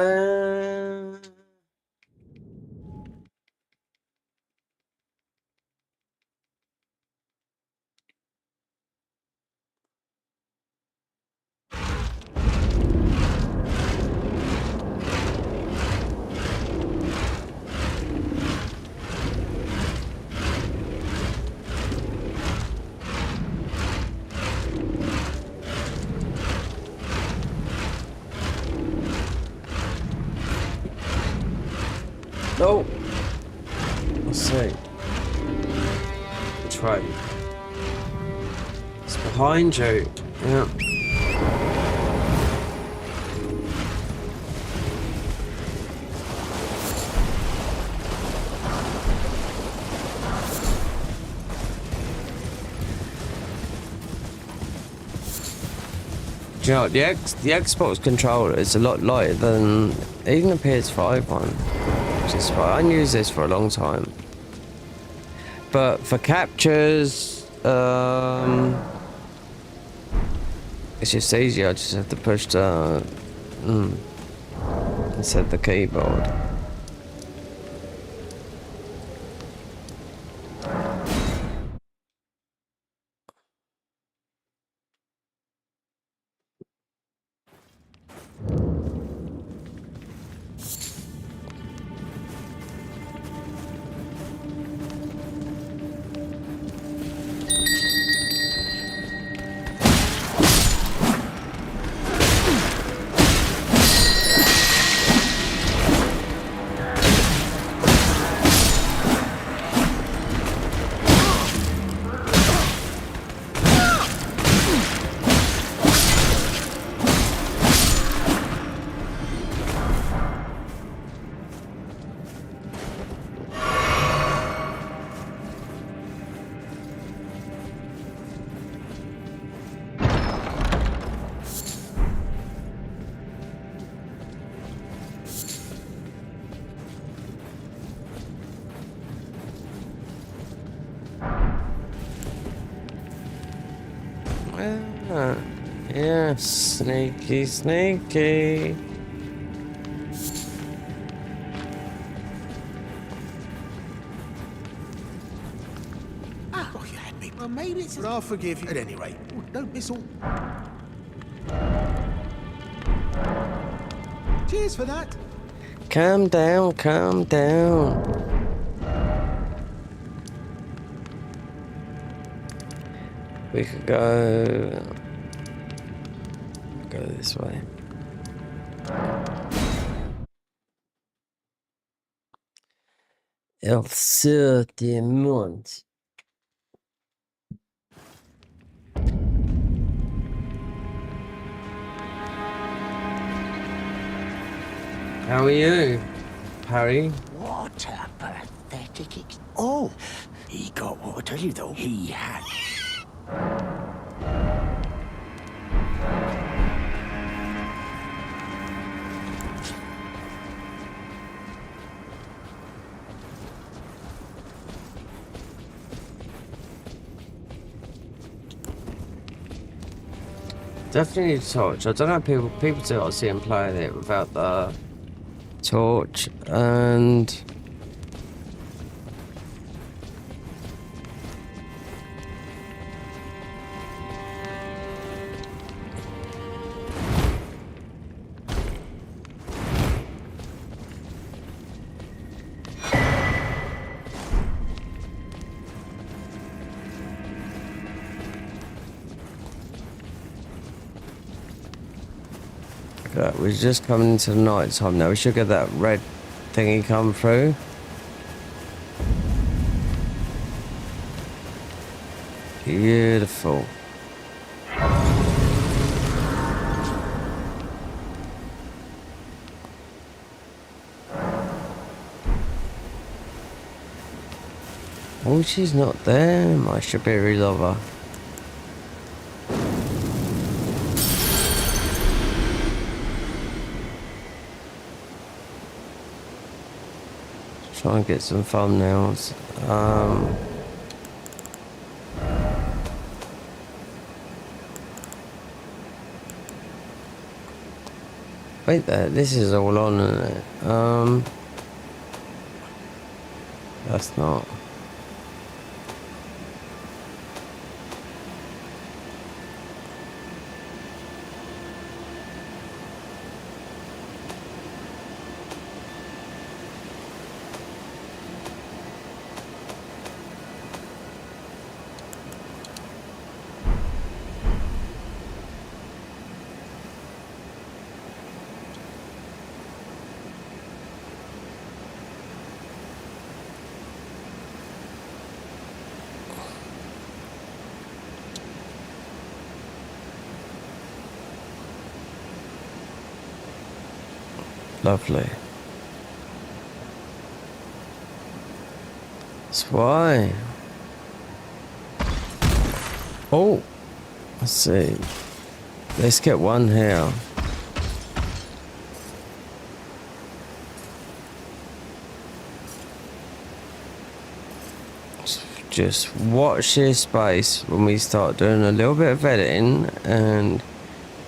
No. Let's see. Which way? It's behind you. Yeah. Do you know what, the Xbox controller is a lot lighter than even the PS5 one. Just I haven't used this for a long time, but for captures, it's just easier. I just have to push the instead of the keyboard. Yeah, sneaky, sneaky. Ah, oh, you had me. I made it. But I'll forgive you at any rate. Oh, don't miss all. Cheers for that. Calm down, calm down. We could go this way. El Sur de Mont. How are you, Harry? What a pathetic Oh, he got what I tell you though. He had. Definitely need a torch. I don't know how people do. I see him playing it without the torch and. We're just coming into the night time now. We should get that red thingy come through. Beautiful. Oh, she's not there, my strawberry lover. Try and get some thumbnails. Wait there, this is all on, isn't it? That's not. Lovely. That's why. Oh, let's see. Let's get one here. Just watch this space when we start doing a little bit of editing and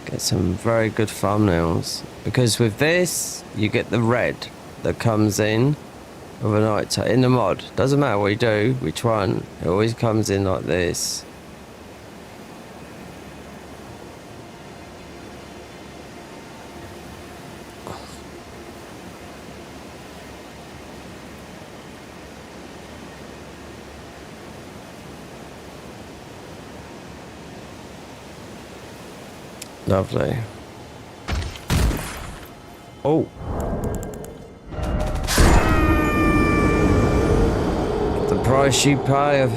get some very good thumbnails. Because with this, you get the red that comes in overnight in the mod. Doesn't matter what you do, which one, it always comes in like this. Lovely. Oh. The price you pay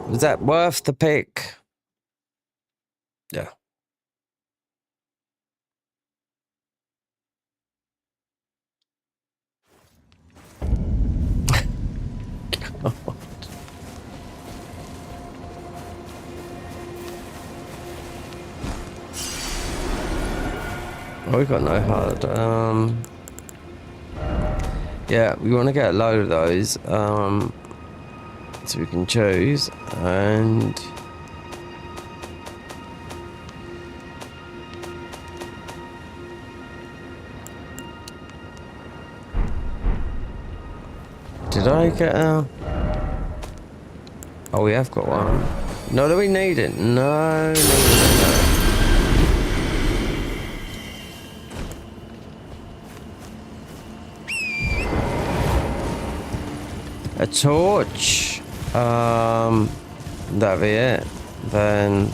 was that worth the pick? Yeah. Oh, we got no HUD. Yeah, we want to get a load of those. So we can choose and Did I get a... Oh, we have got one. No, do we need it? No, no, no, no. A torch. That'd be it. Then...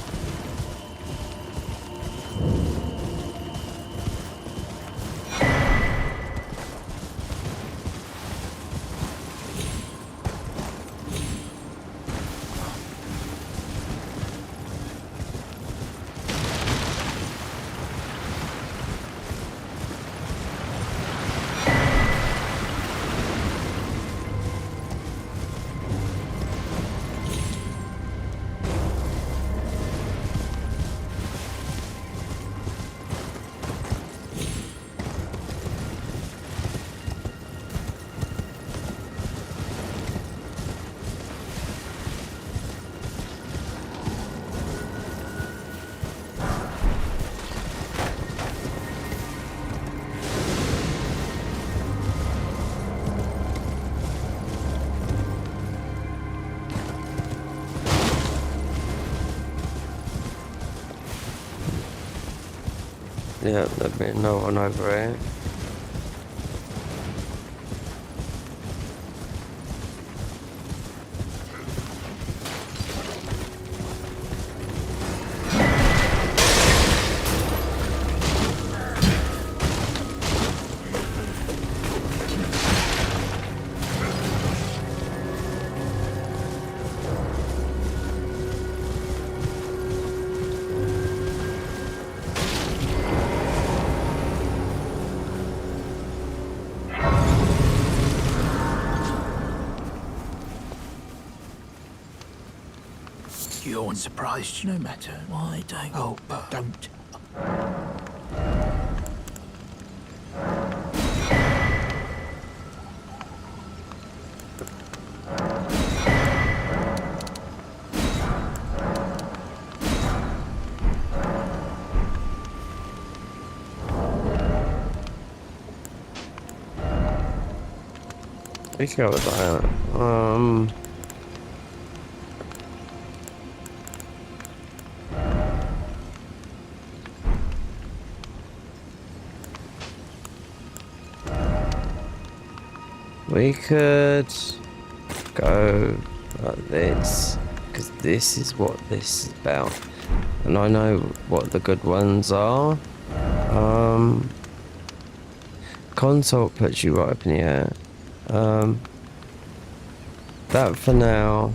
Yeah, there'd be no one over here. You're unsurprised, no matter why, don't. Oh, but don't. We can go with that. We could go like this, because this is what this is about. And I know what the good ones are. Consult puts you right up in the air. That for now.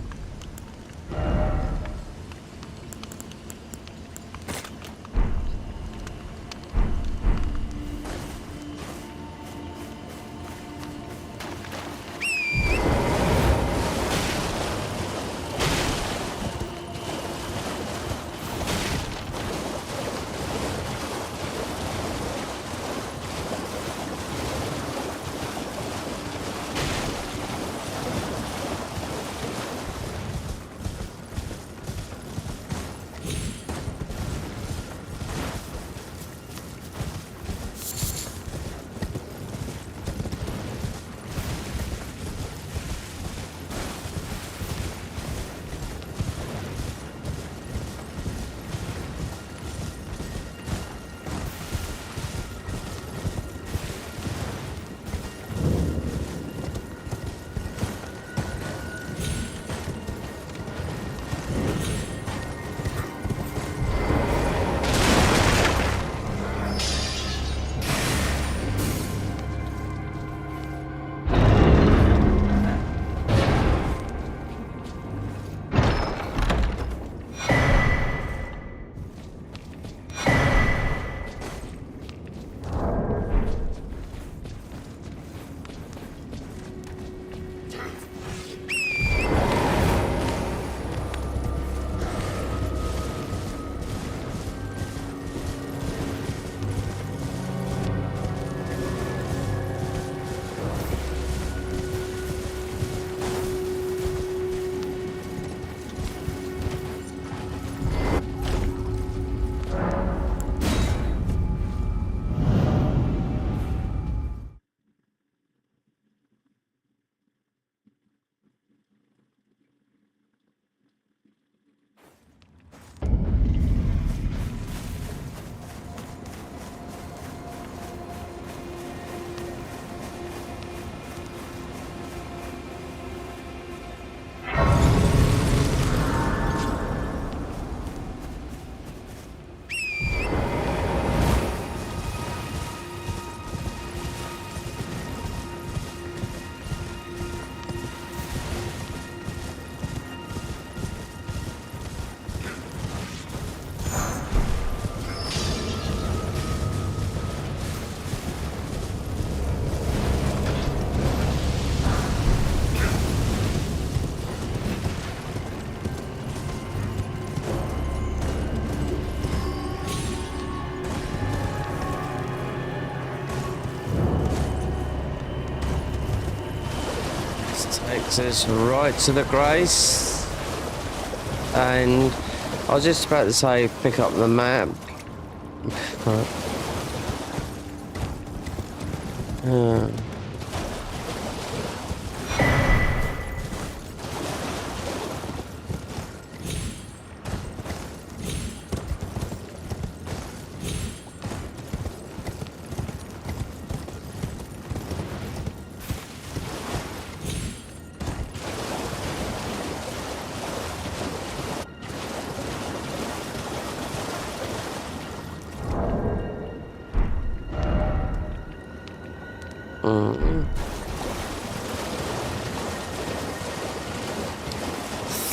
Takes us right to the Grace. And I was just about to say pick up the map. Right.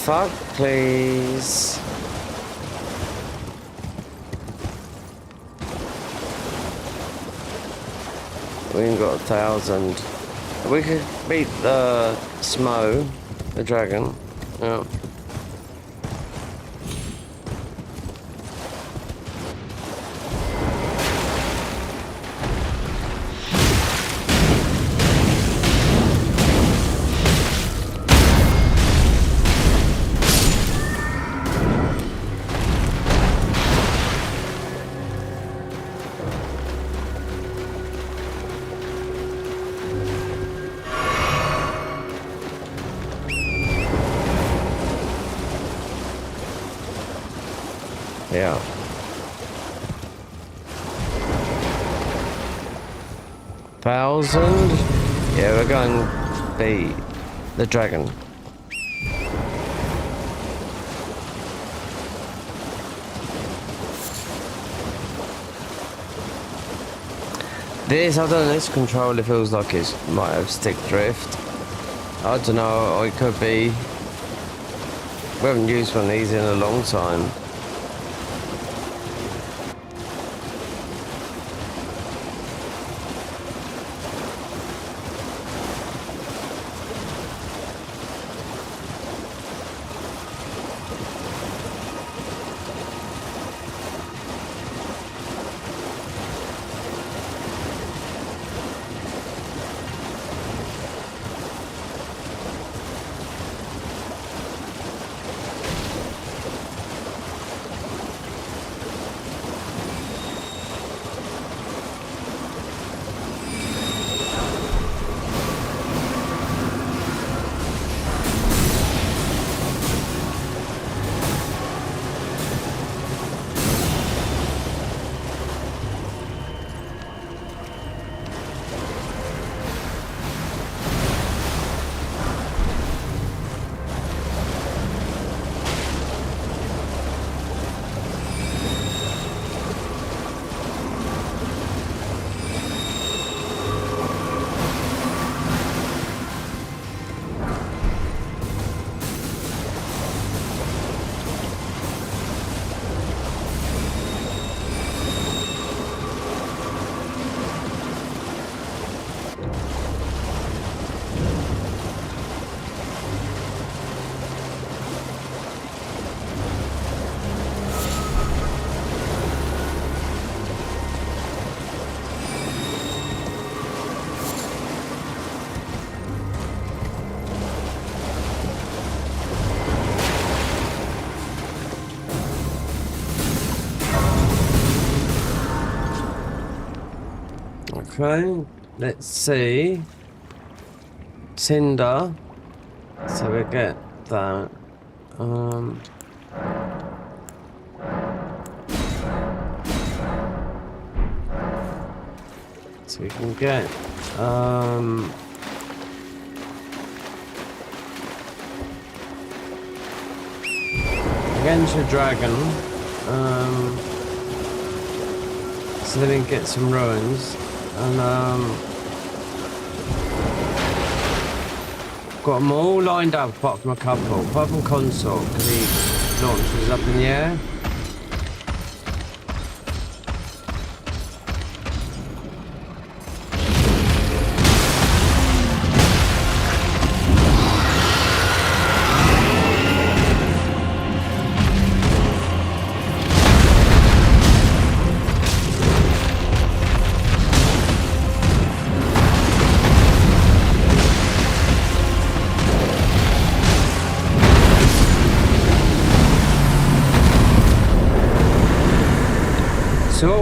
Fuck, please. We ain't got 1,000. We could beat the Smo, the dragon. Yeah. Yeah. Thousand? Yeah, we're going beat the dragon. This, I don't know, this controller feels like it might have stick drift. I don't know, or it could be. We haven't used one of these in a long time. Okay, let's see. Tinder. So we get that. So we can get against a dragon. So then we can get some ruins. And got them all lined up apart from a couple. Apart from Consort, because he launches up in the air.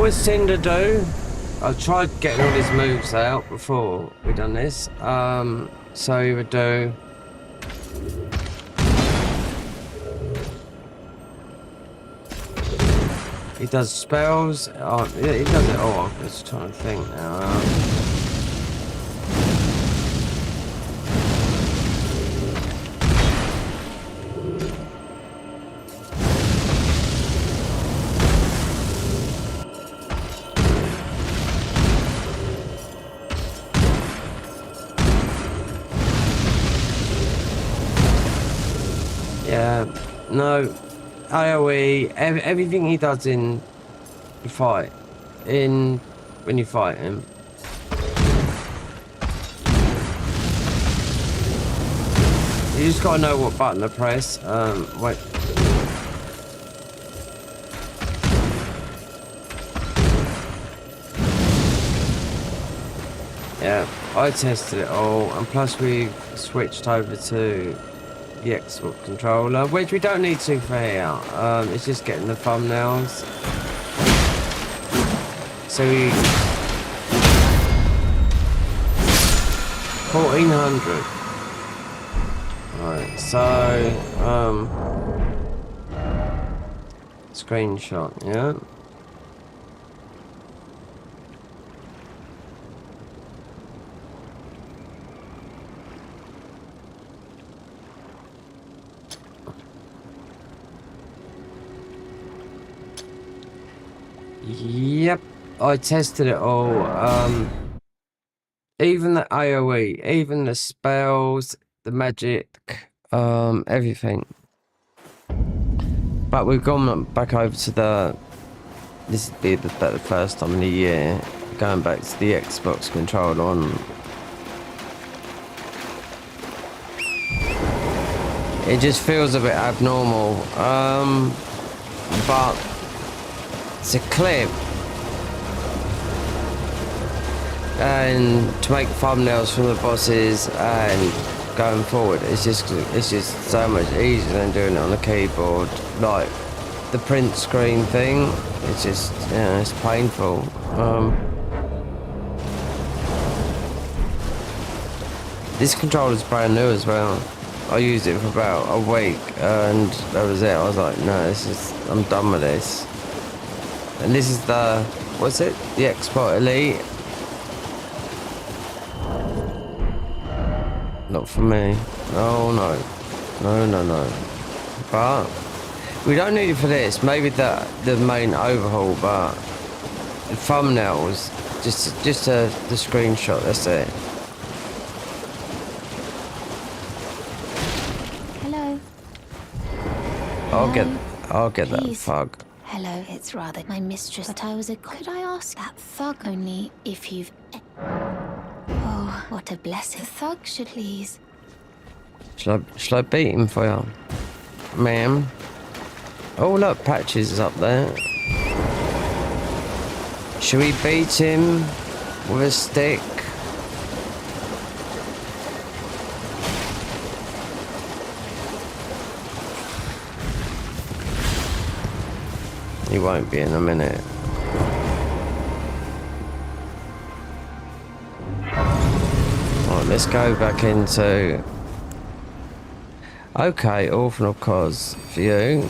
what was Cinder do? I tried getting all his moves out before we done this. So he would do. He does spells. Oh, he does it all. I'm just trying to think now. Yeah, no, AoE, everything he does in the fight, when you fight him. You just gotta know what button to press. Wait. Yeah, I tested it all, and plus we switched over to the Xbox controller, which we don't need to for here. It's just getting the thumbnails. So we 1400. Alright, so screenshot, yeah. Yep, I tested it all. Even the AoE, even the spells, the magic, everything. But we've gone back over to this would be the first time in a year going back to the Xbox controller on. It just feels a bit abnormal, but it's a clip, and to make thumbnails from the bosses and going forward, it's just so much easier than doing it on the keyboard. Like the print screen thing, it's just, you know, it's painful. This controller's brand new as well. I used it for about a week and that was it. I was like, no, I'm done with this. And this is the, what's it? The Xbox Elite. Not for me. No. But we don't need it for this. Maybe the main overhaul, but the thumbnails, just the screenshot. That's it. Hello. I'll get that Please. thug. Hello, it's rather my mistress, but I was a... Could I ask that thug only if you've... Oh, what a blessing. The thug should please. Shall I beat him for you? Ma'am? Oh look, Patches is up there. Should we beat him with a stick? He won't be in a minute. Alright, let's go back into... Okay, Orphan of Cos for you.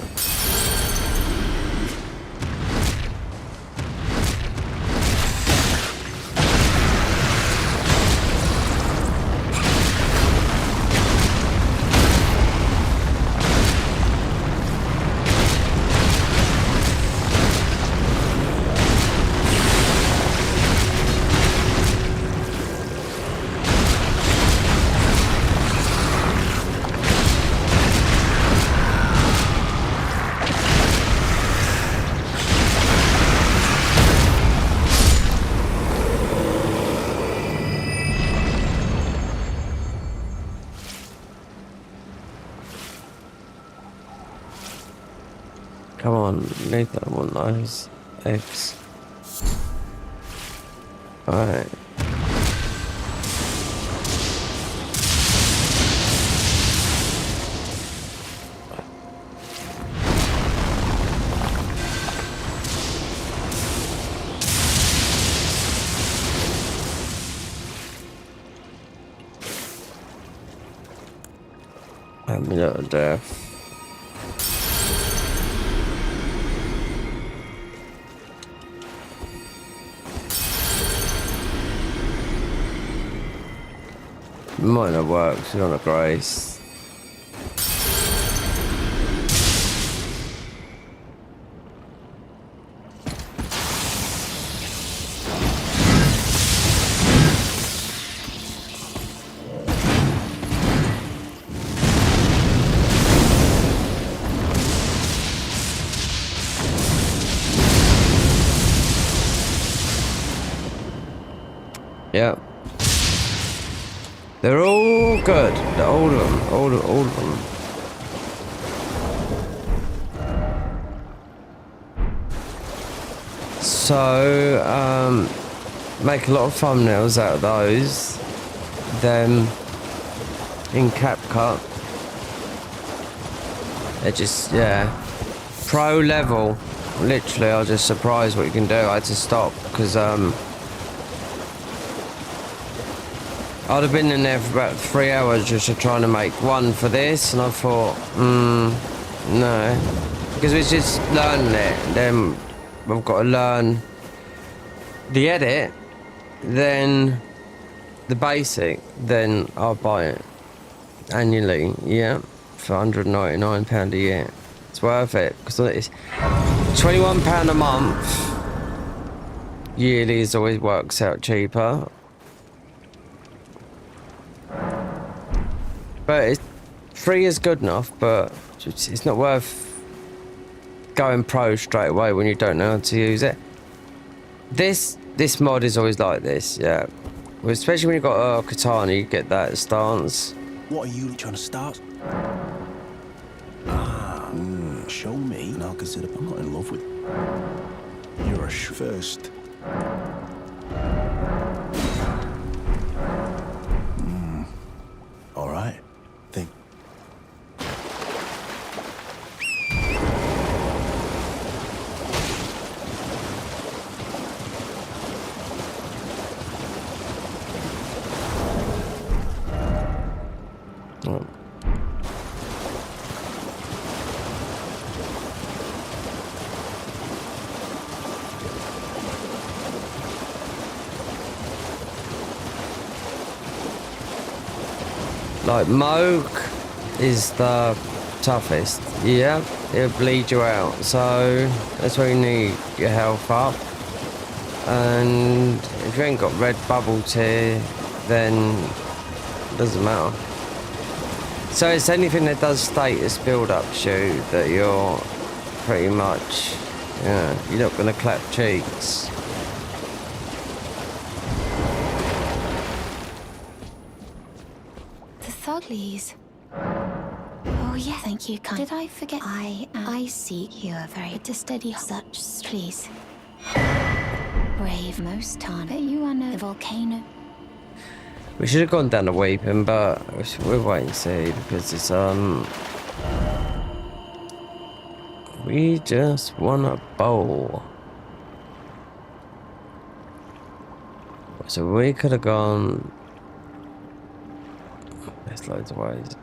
Come on, Nathan, I want those eggs. Alright. Let me little death. Might not work, she's on a grace. Yeah. They're all good. All of them. All of them. So, make a lot of thumbnails out of those. Them in CapCut. They're just, yeah. Pro level. Literally, I was just surprised what you can do. I had to stop because, I'd have been in there for about 3 hours just trying to make one for this, and I thought, no. Because we're just learning it, then we've got to learn the edit, then the basic, then I'll buy it annually, yeah, for £199 a year. It's worth it, because it's £21 a month. Yearly always works out cheaper. But it's free is good enough, but it's not worth going pro straight away when you don't know how to use it. This mod is always like this, yeah. Well, especially when you've got a katana, you get that stance. What are you trying to start? Show me, and I'll consider. I'm not in love with you. You're a first. All right. Think. Like Moke is the toughest, yeah, it'll bleed you out, so that's why you need your health up. And if you ain't got red bubble tier, then it doesn't matter. So it's anything that does status build up shoot that you're pretty much, yeah, you're not gonna clap cheeks. Please. Oh yeah, thank you, kind. Did I forget? I seek you are very to steady such, please. Brave most time. But you are no the volcano. We should have gone down to Weeping, but we'll wait and see because it's we just want a bowl. So we could have gone. There's loads of ways.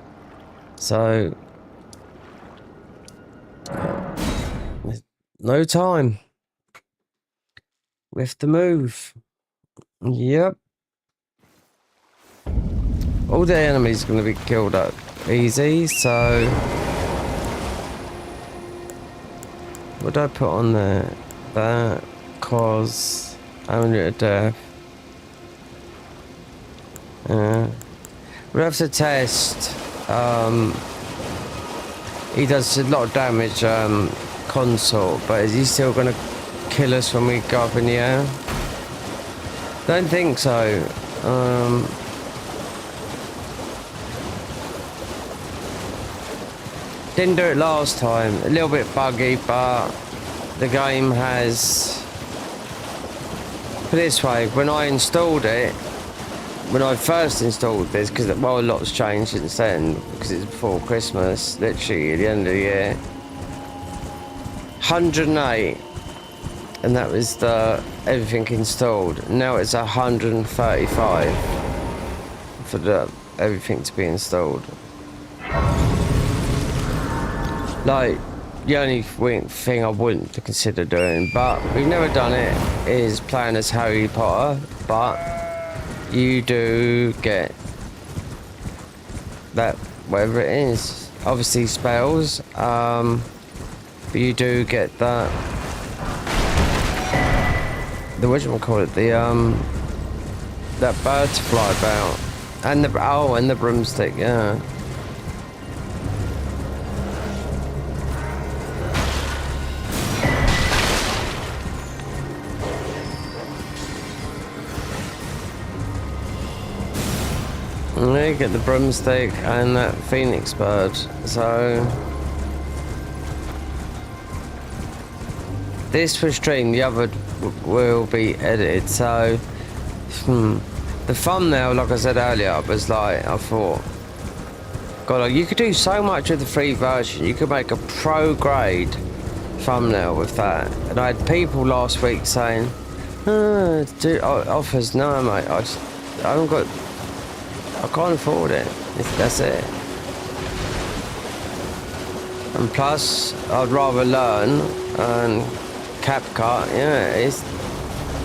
So, there's no time. We have to move. Yep. All the enemies are going to be killed up easy, so... What did I put on there? That cause only a death. We'll have to test. He does a lot of damage, consort, but is he still gonna kill us when we go up in the air? Don't think so. Didn't do it last time. A little bit buggy, but the game has. Put it this way, when I installed it. When I first installed this, because well, a lot's changed since then, because it's before Christmas, literally at the end of the year. 108, and that was the everything installed. Now it's 135 for the everything to be installed. Like, the only thing I wouldn't consider doing, but we've never done it, is playing as Harry Potter, but you do get that, whatever it is, obviously spells, but you do get that, the whatchamacallit, that bird to fly about, and the broomstick, yeah. You get the broomstick and that phoenix bird. So this for stream, the other will be edited. So the thumbnail, like I said earlier, was like, I thought, God, like, you could do so much with the free version. You could make a pro grade thumbnail with that. And I had people last week saying, offers, no mate, I haven't got, I can't afford it. That's it. And plus, I'd rather learn and CapCut. Yeah,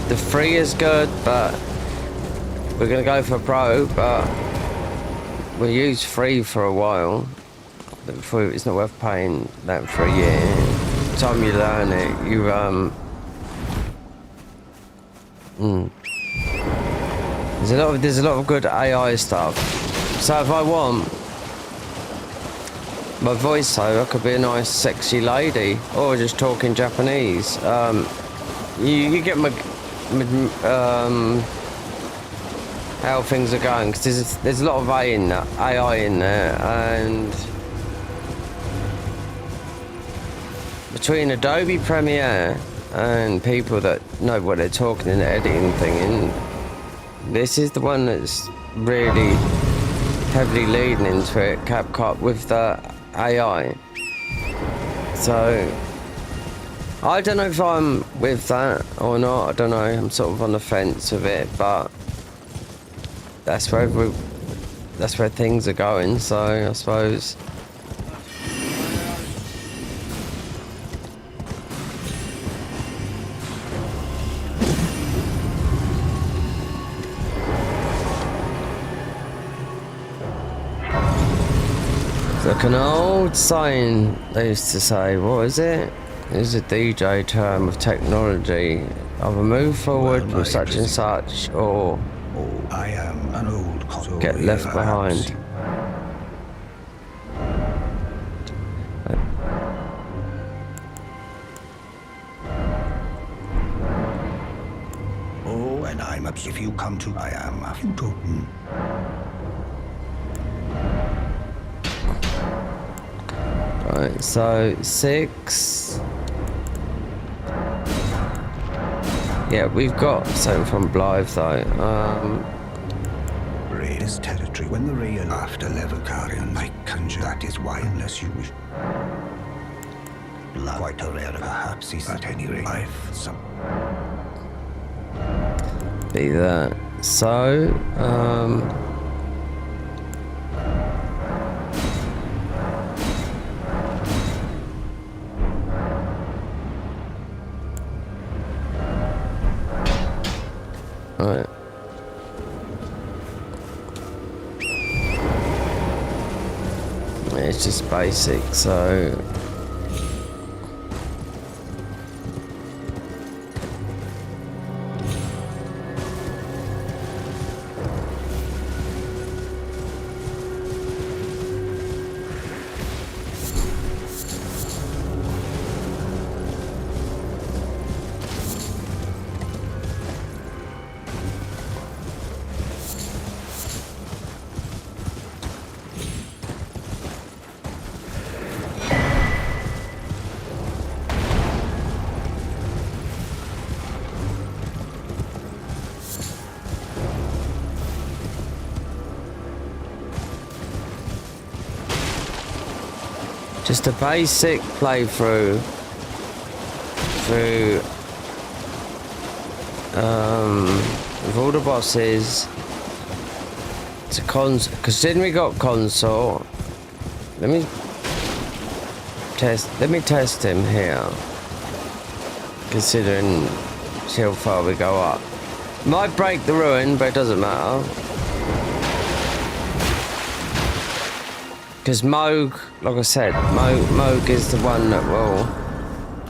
the free is good, but we're gonna go for pro. But we'll use free for a while. Before it's not worth paying that for a year. By the time you learn it, you There's a lot of good AI stuff. So if I want my voiceover, could be a nice sexy lady, or just talking Japanese. You get my how things are going, because there's a lot of AI in there, and between Adobe Premiere and people that know what they're talking and editing thing, this is the one that's really heavily leading into it, CapCut, with the AI. So I don't know if I'm with that or not. I don't know. I'm sort of on the fence with it, but that's where things are going. So I suppose. Like an old saying they used to say, what is it? It's a DJ term of technology. Either move forward with such and such, or I am an old console. Get left behind. Oh, and I'm up. If you come to, I am a totem. Right, so 6. Yeah, we've got something from Blythe though. Raiders territory. When the real after Leverkarian, I conjure that is why, unless you wish. Quite a rare, perhaps is at any rate. Some. Be that. So, right. It's just basic, so just a basic playthrough through with all the bosses to considering we got console. Let me test him here. Considering see how far we go up. Might break the ruin, but it doesn't matter. Because Moog, like I said, Moog is the one that will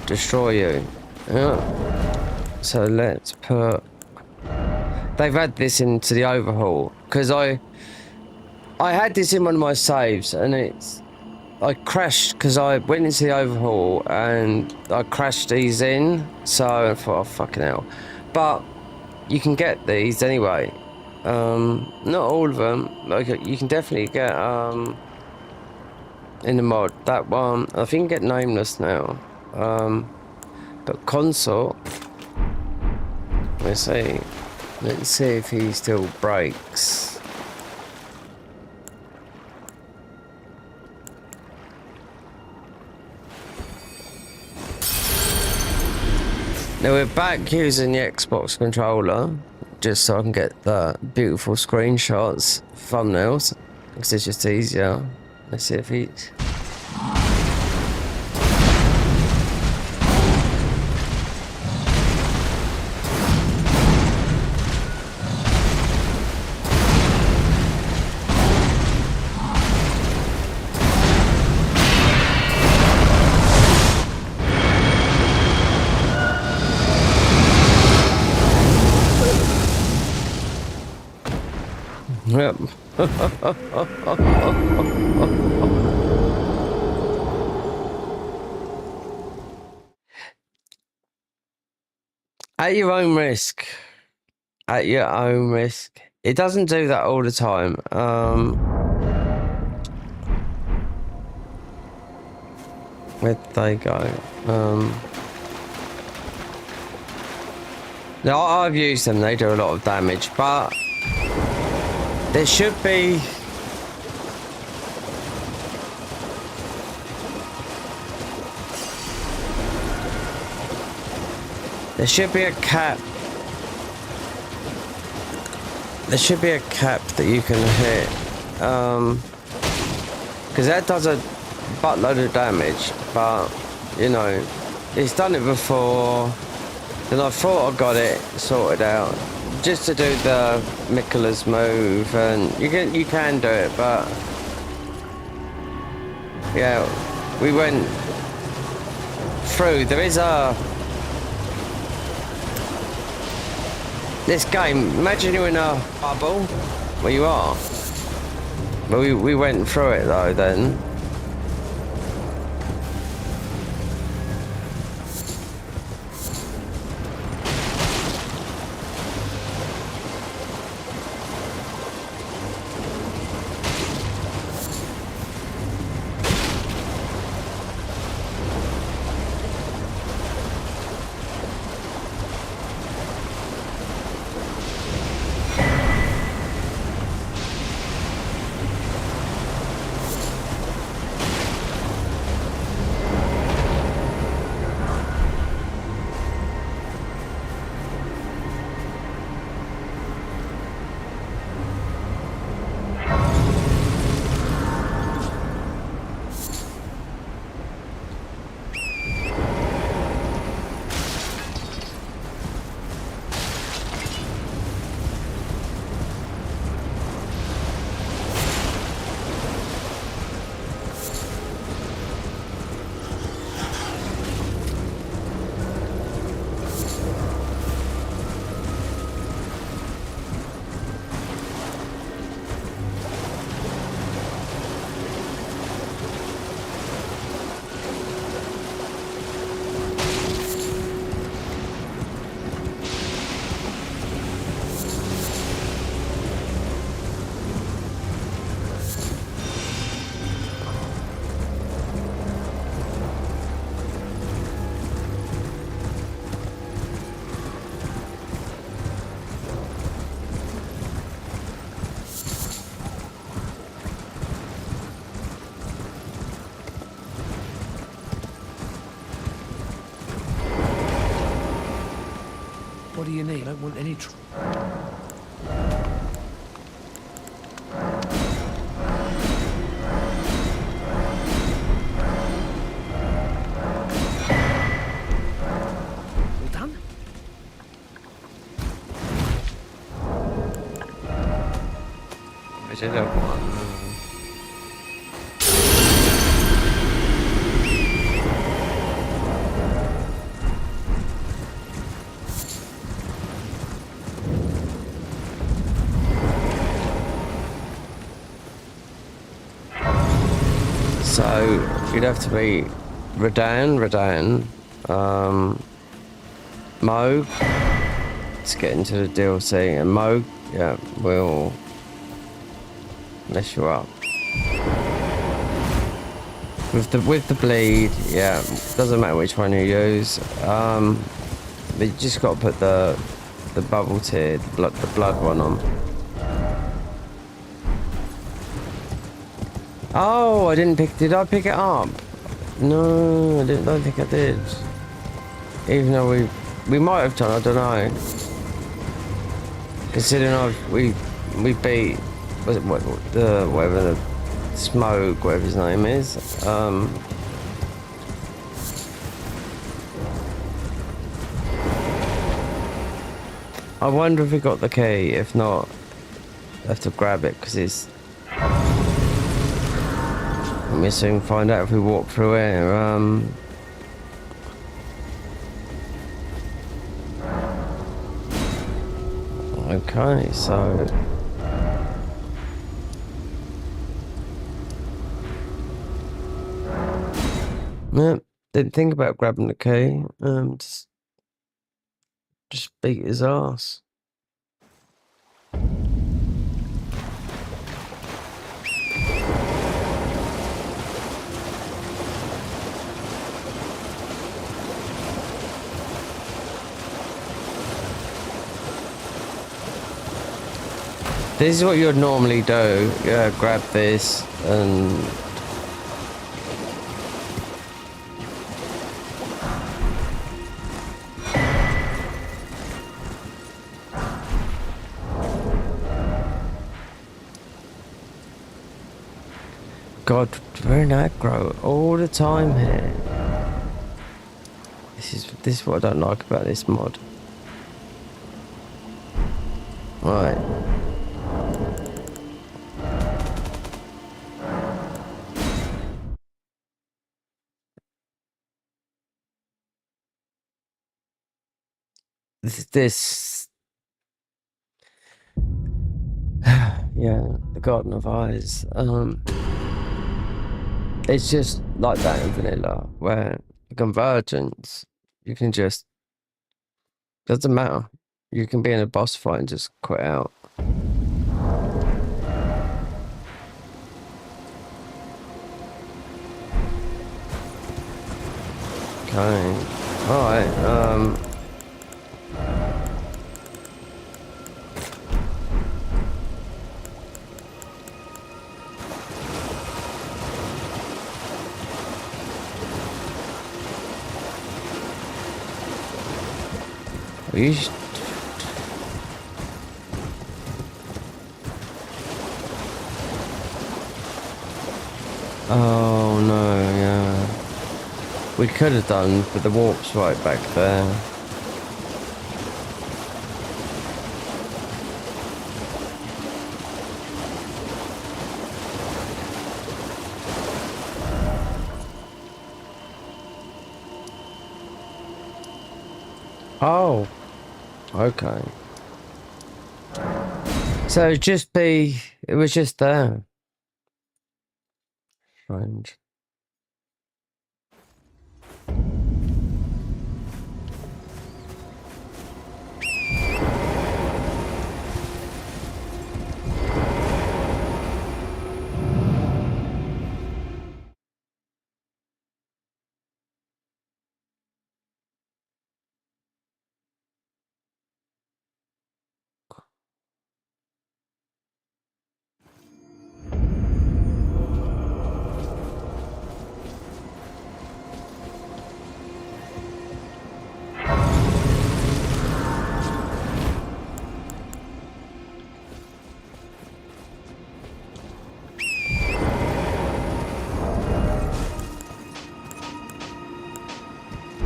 destroy you. Yeah. So let's put... They've had this into the overhaul. Because I had this in one of my saves and I crashed because I went into the overhaul and I crashed these in. So I thought, oh, fucking hell. But you can get these anyway. Not all of them. Like, you can definitely get... in the mod, that one, I think you can get nameless now. But consort, let's see if he still breaks. Now we're back using the Xbox controller, just so I can get the beautiful screenshots, thumbnails, because it's just easier. Let's see if he's... Yep. At your own risk. At your own risk. It doesn't do that all the time. Where'd they go? Now I've used them, they do a lot of damage, but there should be... There should be a cap. There should be a cap that you can hit. Because that does a buttload of damage, but, you know, it's done it before. And I thought I got it sorted out. Just to do the Mikola's move, and you can do it, but... Yeah, we went through. There is a... This game, imagine you're in a bubble where you are. But we went through it though then. What do you need? I don't want any trouble. did have one. So you'd have to be Radan, Mo to get into the DLC, and Mo, yeah, will mess you up with the bleed. Yeah, doesn't matter which one you use. But you just got to put the bubble tier, the blood one on. Oh, I didn't pick. Did I pick it up? No, I don't think I did. Even though we might have done, I don't know. Considering we beat whatever the smoke, whatever his name is. I wonder if we got the key. If not, I have to grab it because it's. We'll soon find out if we walk through here. Okay, so yeah, didn't think about grabbing the key. Just beat his ass. This is what you'd normally do. Yeah, grab this and God, we're in aggro all the time here. This is what I don't like about this mod. Right. This yeah, the Garden of Eyes. It's just like that in vanilla, where the convergence, you can just doesn't matter. You can be in a boss fight and just quit out. Okay. Alright, you oh no, yeah. We could have done, but the warp's right back there. Oh, okay. So it was just there. Strange.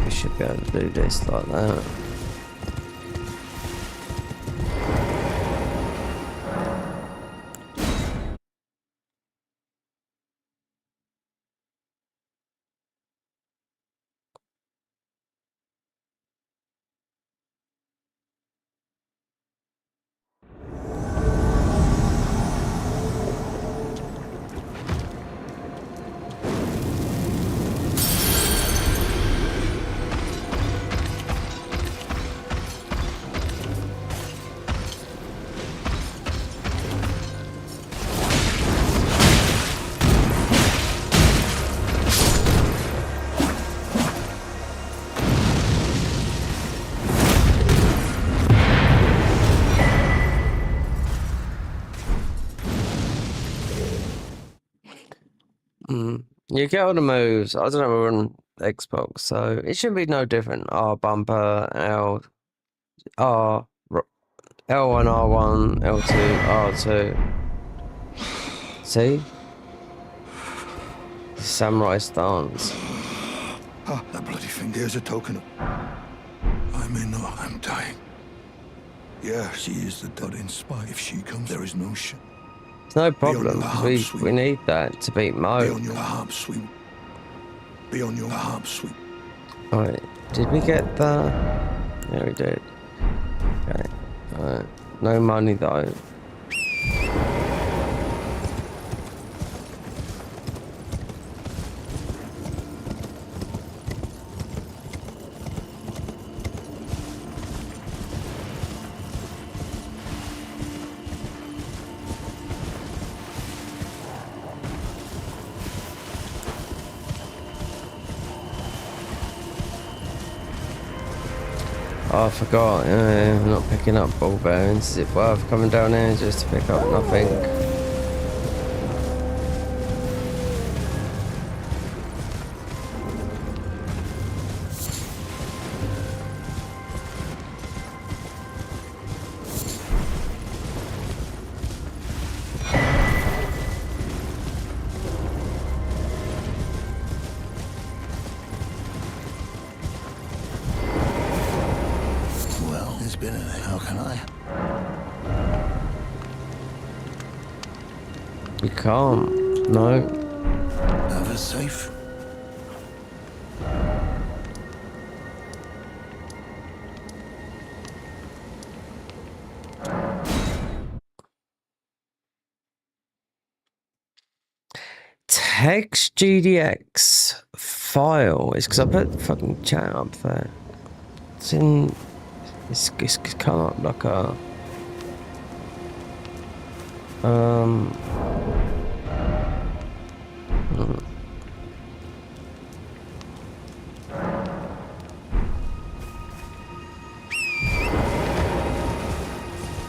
We should be able to do this like that. You get all the moves. I don't know, we're on Xbox, so it should be no different. R bumper, R, L1, R1, L2, R2. See? Samurai stance. Ah, that bloody thing there's a token of... I may not, I'm dying. Yeah, she is the dead in spite. If she comes, there is no shit. It's no problem, because we need that to beat Mo. Be on your harp, sweet. Be on your harp, sweet. Alright, did we get the... Yeah, we did. Okay, alright. No money though. Oh, I forgot. I'm not picking up ball bearings. Is it worth coming down here just to pick up nothing? How can I? You can't. No. Have a safe. Text GDX file is because I put fucking chat up there. It's in. It's come up like a.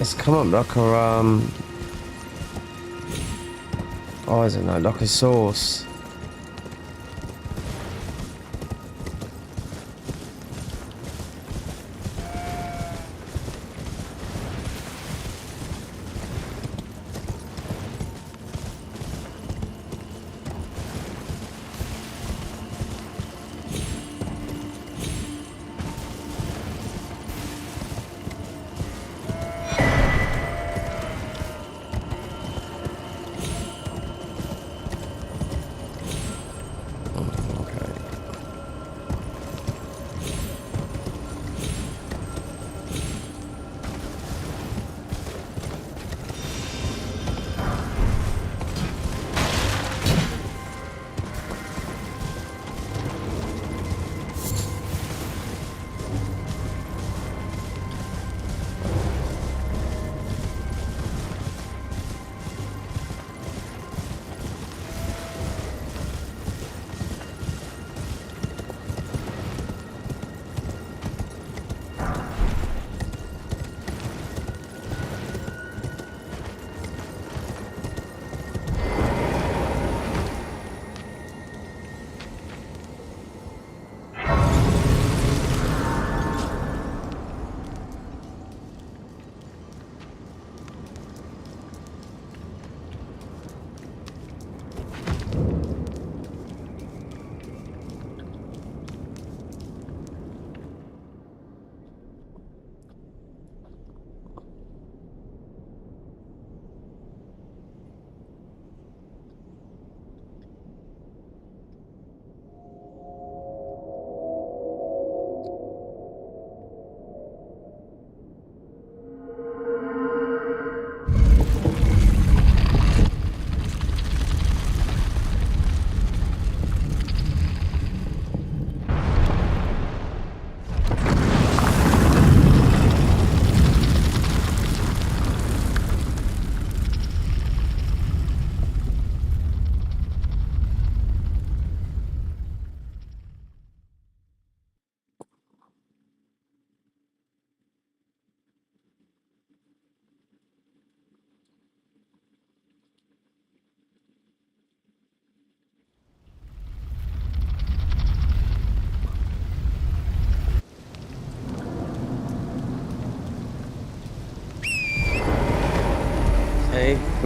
It's come up like a oh, I don't know, like a source.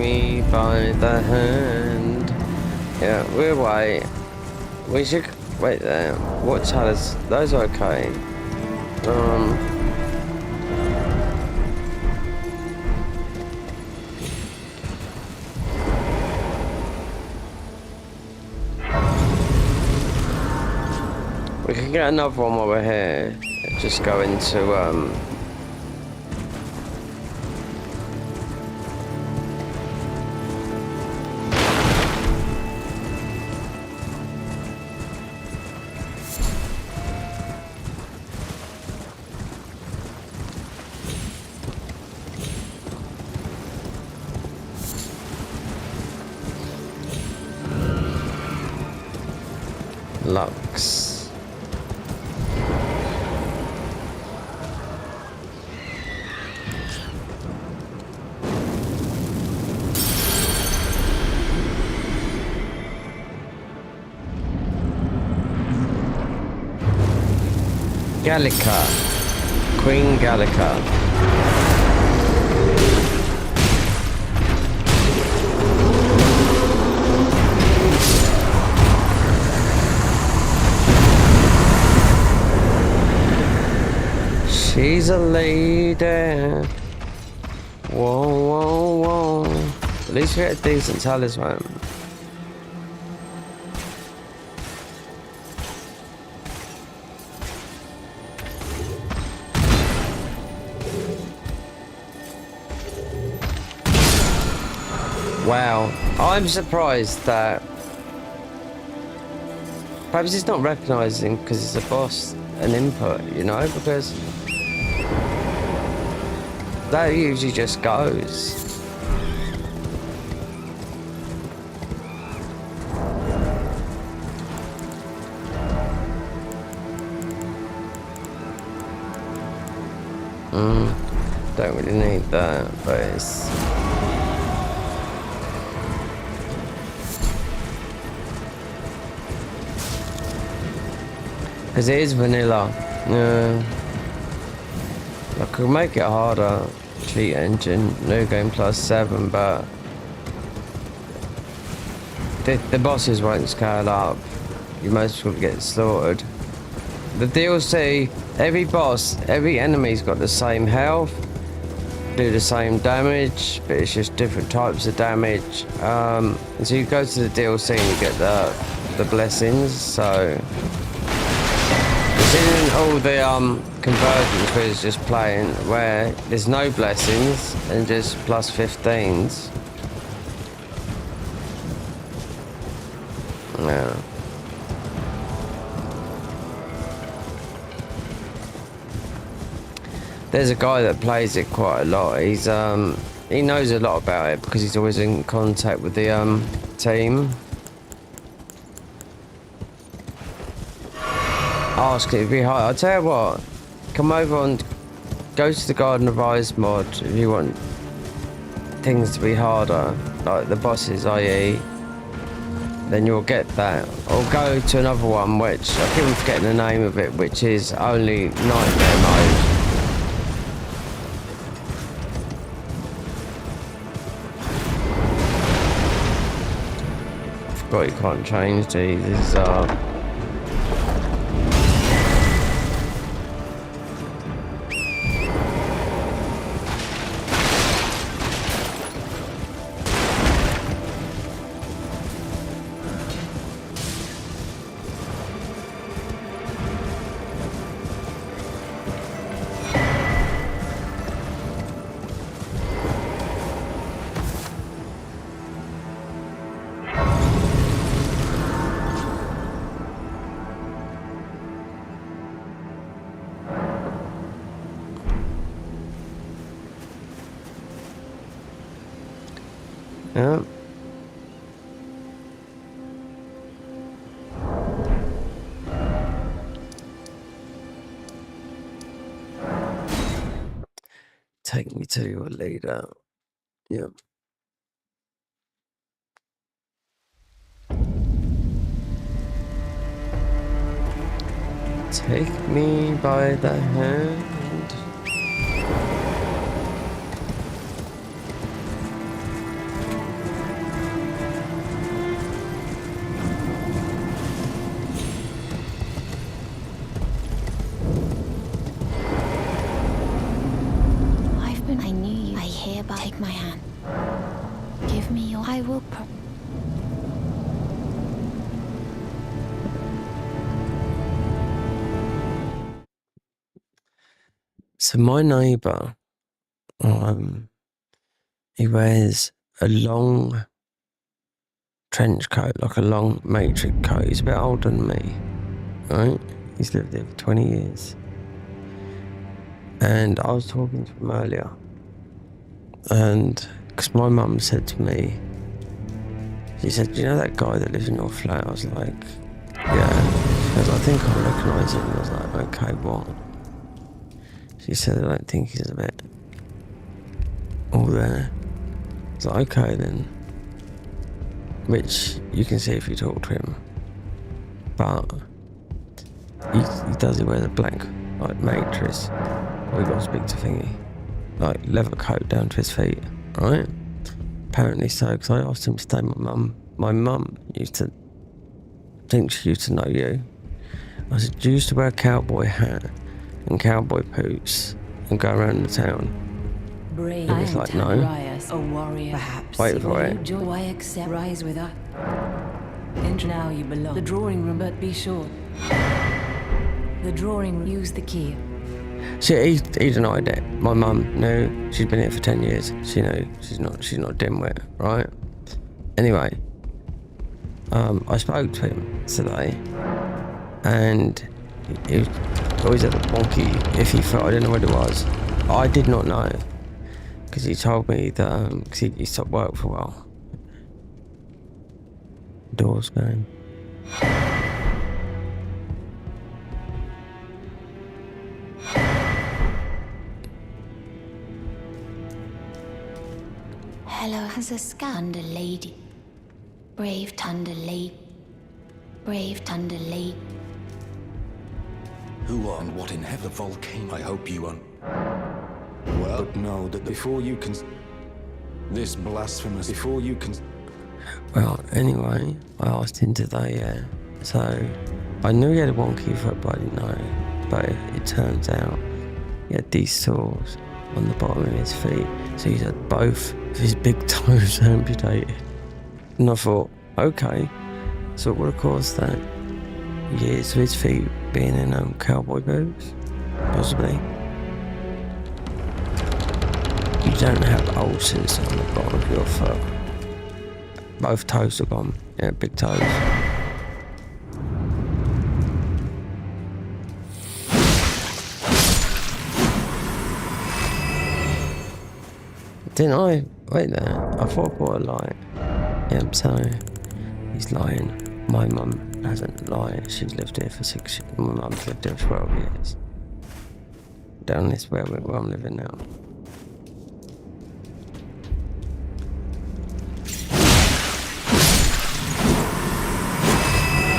me by the hand. Yeah, we'll wait. We should wait there. What chalice? Those are okay. We can get another one while we're here. Just go into Lux. Gallica. Queen Gallica. She's a lady. Whoa, whoa, whoa. At least we get a decent talisman. Wow, I'm surprised that perhaps it's not recognizing because it's a boss an input, you know, because that usually just goes. Don't really need that, but it's because it is vanilla. Yeah. I could make it harder. Cheat engine, new game plus 7, but the bosses won't scale up. You most will get slaughtered. The DLC, every boss, every enemy's got the same health, do the same damage, but it's just different types of damage. And so you go to the DLC and you get the blessings. So in all the conversions where it's just playing where there's no blessings and just plus 15s. Yeah. There's a guy that plays it quite a lot. He's he knows a lot about it because he's always in contact with the team. Ask it to be hard. I'll tell you what, come over and go to the Garden of Ice mod if you want things to be harder, like the bosses, i.e. then you'll get that. Or go to another one, which I keep on forgetting the name of it, which is only nightmare mode. I forgot you can't change these. This is yeah. Take me to your leader. Yep. Take me by the hand. Take my hand. Give me your... I will So my neighbour, he wears a long trench coat, like a long matrix coat. He's a bit older than me, right? He's lived there for 20 years. And I was talking to him earlier, and because my mum said to me, she said, "Do you know that guy that lives in your flat?" I was like, "Yeah." She goes, "I think I recognise him." I was like, "Okay, what?" She said, "I don't think he's a bit all there." I was like, "Okay then," which you can see if you talk to him, but he wears a black like matrix. We got to speak to thingy, like leather coat down to his feet, right? Apparently so, because I asked him to stay with my mum used to think she used to know you. I said, "Do you used to wear a cowboy hat and cowboy boots and go around the town?" Brave. He was like, "No." A warrior, perhaps. Wait for it. Why accept rise with us? And now you belong. The drawing room, but be sure. The drawing room, use the key. He denied it. My mum knew. She'd been here for 10 years. She knew. She's not a dimwit, right? Anyway, I spoke to him today, and he was always had a wonky, iffy foot. I didn't know what it was. I did not know, because he told me that because he stopped work for a while. Doors going. Hello has a Thunder lady. Brave Thunder lady. Brave Thunder lady. Who are and what in heaven? The volcano. I hope you won't. Well, but know that before you can... This blasphemous... Before you can... Well, anyway, I asked him today, yeah. So, I knew he had a wonky foot, but I didn't know. But it turns out he had these sores on the bottom of his feet. So he's had both of his big toes amputated. And I thought, okay, so it would have caused that. Years of his feet being in cowboy boots, possibly. You don't have ulcers on the bottom of your foot. Both toes are gone, yeah, big toes. Didn't I? Wait there, I thought I bought a light. Yeah, so he's lying. My mum hasn't lied. She's lived here for 6 years. My mum's lived here for 12 years. Down this way where I'm living now.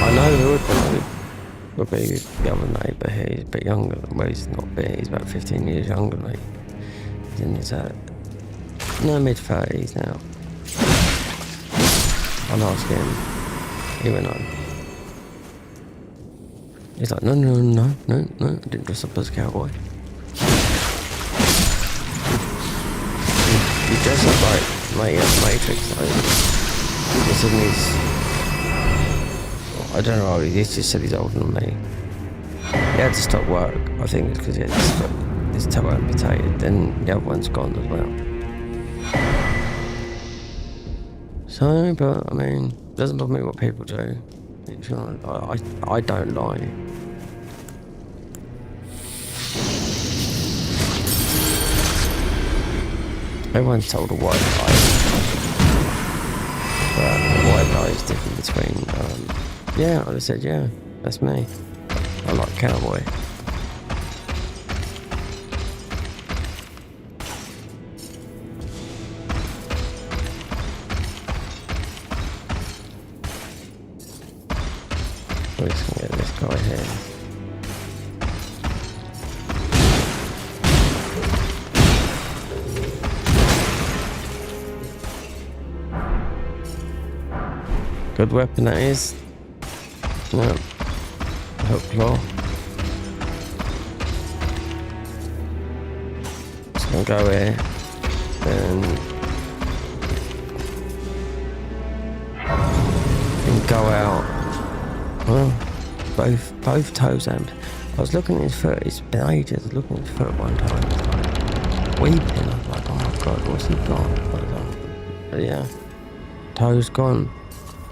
I know who would be the other neighbour here. He's a bit younger. Well, he's not big. He's about 15 years younger than me. He's in his mid-30s now. I'll ask him. He went on. He's like, no, I didn't dress up as a cowboy. He dressed up like my Matrix though. This isn't his... I don't know, he just said he's older than me. He had to stop work. I think it's because he had his toe amputated. Then the other one's gone as well. So, but I mean, it doesn't bother me what people do. I don't lie. Everyone's told a white lie. But the white lie is different between, yeah, I just said, yeah, that's me. I like cowboy. We're just gonna get this guy here. Good weapon that is. No. Hook claw. Just gonna go here. and go out. Well, both toes and I was looking at his foot. It's been ages. I was looking at his foot one time. Like, weeping. I was like, oh my god, what's he got? But yeah, toes gone.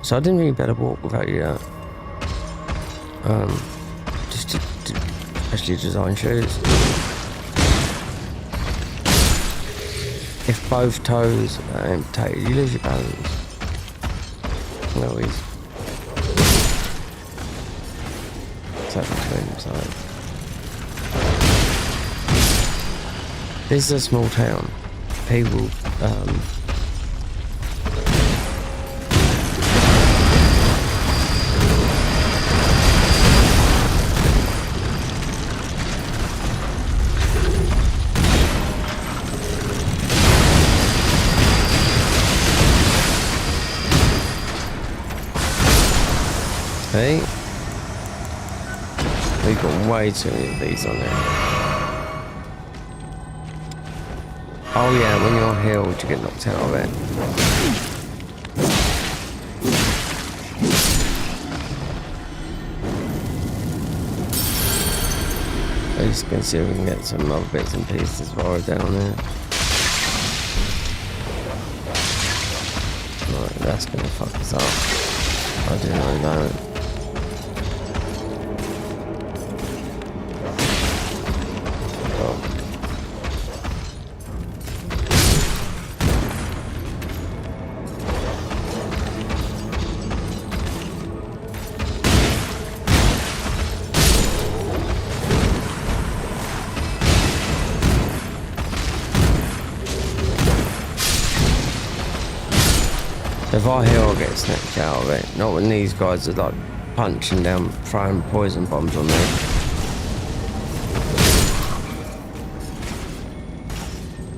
So I didn't really better walk without you. Just to especially design shoes. If both toes are amputated, you lose your balance. No, he's between so. This is a small town. People hey, we've got way too many of these on there. Oh yeah, when you're healed, you get knocked out of it. I'm just gonna see if we can get some other bits and pieces while we're down there. Right, that's gonna fuck us up. I didn't know that. If I heal, I'll get snatched out of it. Not when these guys are like punching down, throwing poison bombs on me.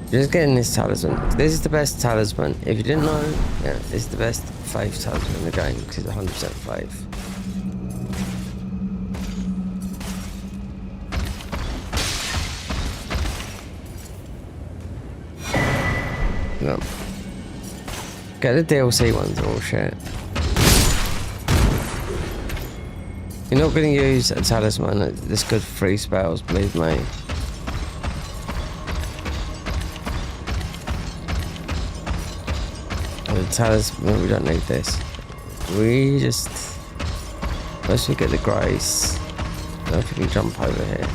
Just getting this talisman. This is the best talisman. If you didn't know, yeah, it's the best faith talisman in the game because it's 100% faith. No. Get the DLC ones, all shit. You're not going to use a talisman that's good for 3 spells, believe me. The talisman, we don't need this. We just... Once we get the grace, I don't know if we can jump over here.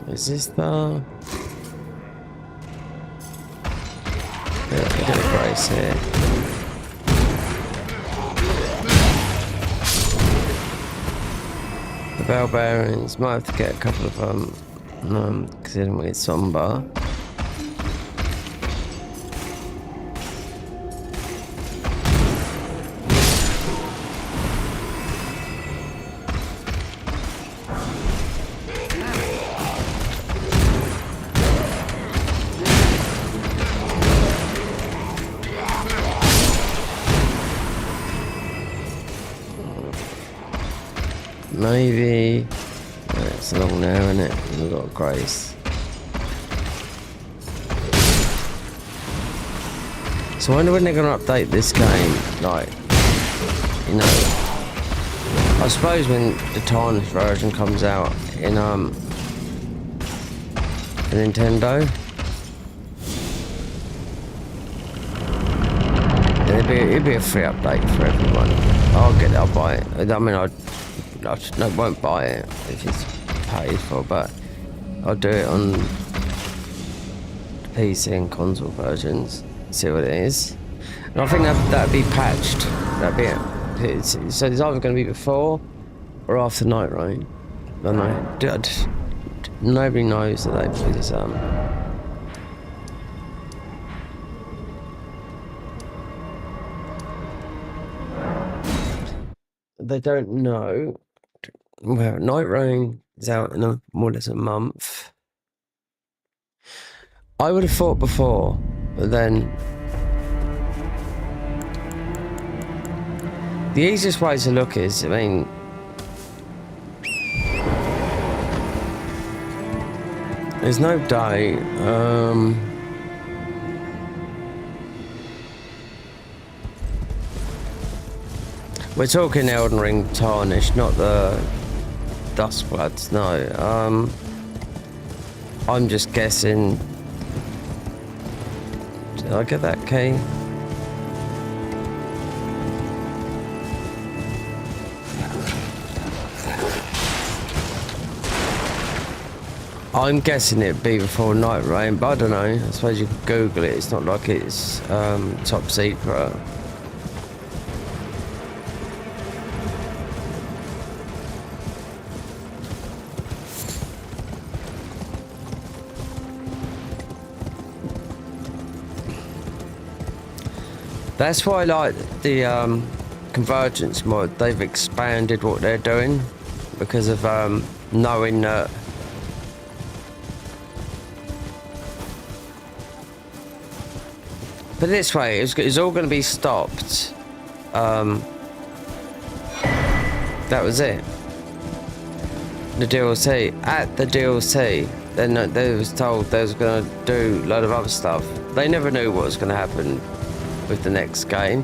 Is this the... Yeah, we get a grace here. The bell bearings, might have to get a couple of them, considering it's somber. Maybe it's along there, isn't it? We've got grace. So I wonder when they're going to update this game. Like, you know, I suppose when the tarnished version comes out in Nintendo, it'd be a free update for everyone. I'll get it. I'll buy it. I mean, I won't buy it if it's paid for, but I'll do it on the PC and console versions. See what it is. And I think that'd be patched. That'd be it. So it's either going to be before or after Night Rain. I don't know. Nobody knows that they put this They don't know. Well, Night Rain is out in more or less a month. I would have thought before, but then the easiest way to look is, I mean, there's no date. We're talking Elden Ring Tarnished, not the Duskbloods, no. I'm just guessing. Did I get that key? I'm guessing it'd be before Night Rain, but I don't know. I suppose you could Google it. It's not like it's top secret. That's why I like the Convergence mod. They've expanded what they're doing because of knowing that but this way, it's all going to be stopped. That was it. The DLC. At the DLC, then they was told they was going to do a lot of other stuff. They never knew what was going to happen with the next game.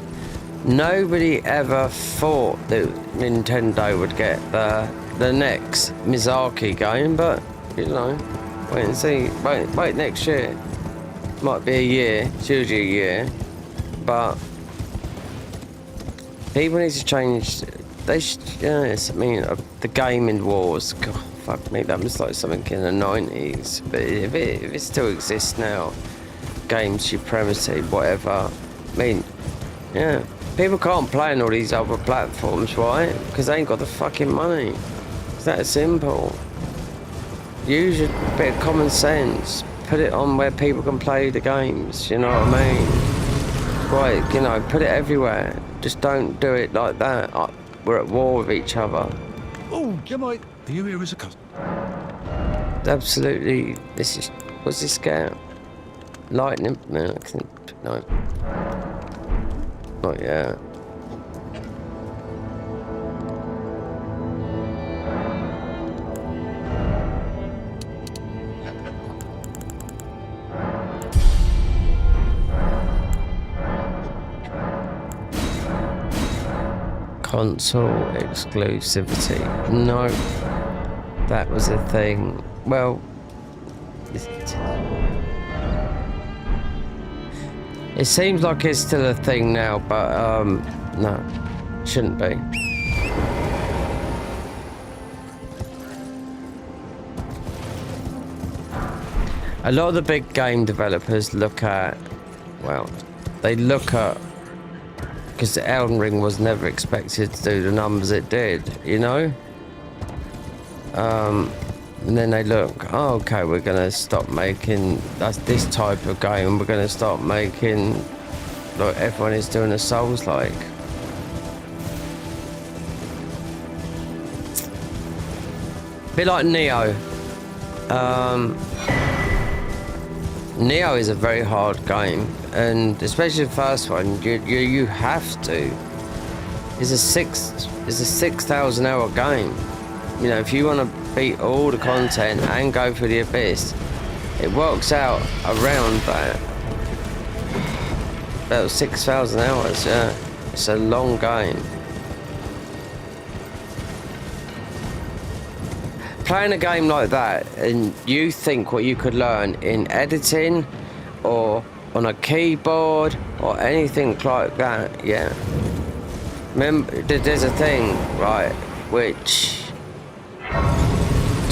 Nobody ever thought that Nintendo would get the next Miyazaki game, but you know, wait and see. Wait next year. Might be a year. It's usually a year, but people need to change. They should. Yes, I mean, the gaming wars. God, fuck me, that was like something in the 90s. But if it still exists now, game supremacy, whatever. I mean, yeah, people can't play on all these other platforms, right? Because they ain't got the fucking money. It's that simple. Use a bit of common sense. Put it on where people can play the games, you know what I mean? Right, you know, put it everywhere. Just don't do it like that. We're at war with each other. Oh, Jemite, are you here as a cousin? Absolutely. What's this scout? Lightning? No. Not yet. Console exclusivity. No. That was a thing. Well, it seems like it's still a thing now, but no, shouldn't be. A lot of the big game developers look at, well, they look at, because the Elden Ring was never expected to do the numbers it did, you know? And then they look, oh, okay, we're going to stop making this type of game. We're going to start making, like everyone is doing a Souls-like. Bit like Neo. Neo is a very hard game, and especially the first one, you have to. It's a 6,000 hour game. You know, if you want to beat all the content and go through the abyss, it works out around that. About 6,000 hours, yeah. It's a long game. Playing a game like that, and you think what you could learn in editing, or on a keyboard, or anything like that, yeah. Remember, there's a thing, right, which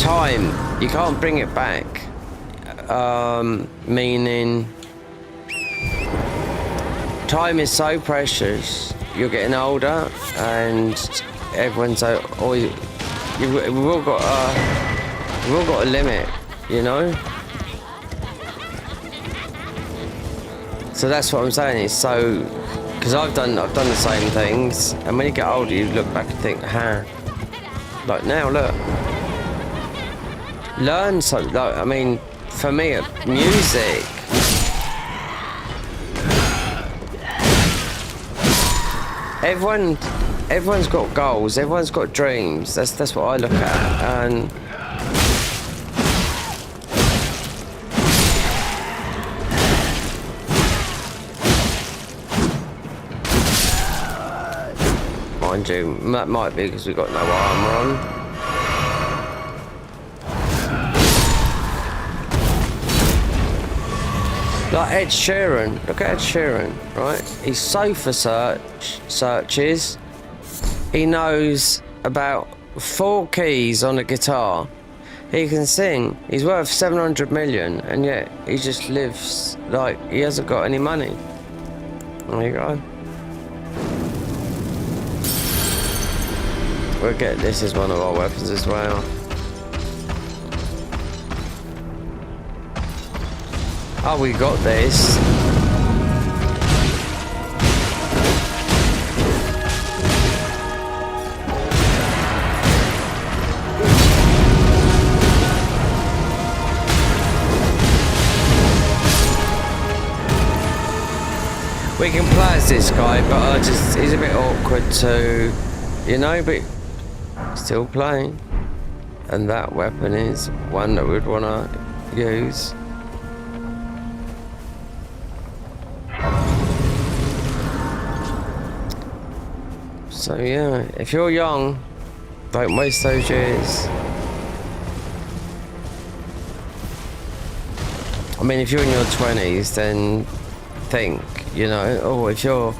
time, you can't bring it back. Meaning, time is so precious. You're getting older, and everyone's always. We've all got a limit, you know. So that's what I'm saying. It's so, because I've done the same things, and when you get older, you look back and think, like now, look, learn something. Like, I mean, for me, music. Everyone's got goals. Everyone's got dreams. That's what I look at, and. Mind you, that might be because we've got no armour on. Like Ed Sheeran, look at Ed Sheeran, right? His sofa searches. He knows about 4 keys on a guitar. He can sing. He's worth 700 million, and yet he just lives like he hasn't got any money. There you go. We'll get this as one of our weapons as well. Oh, we got this. We can play as this guy, but he's a bit awkward to, you know, but still playing. And that weapon is one that we'd want to use. So yeah, if you're young, don't waste those years. I mean, if you're in your 20s, then think, you know, oh, if you're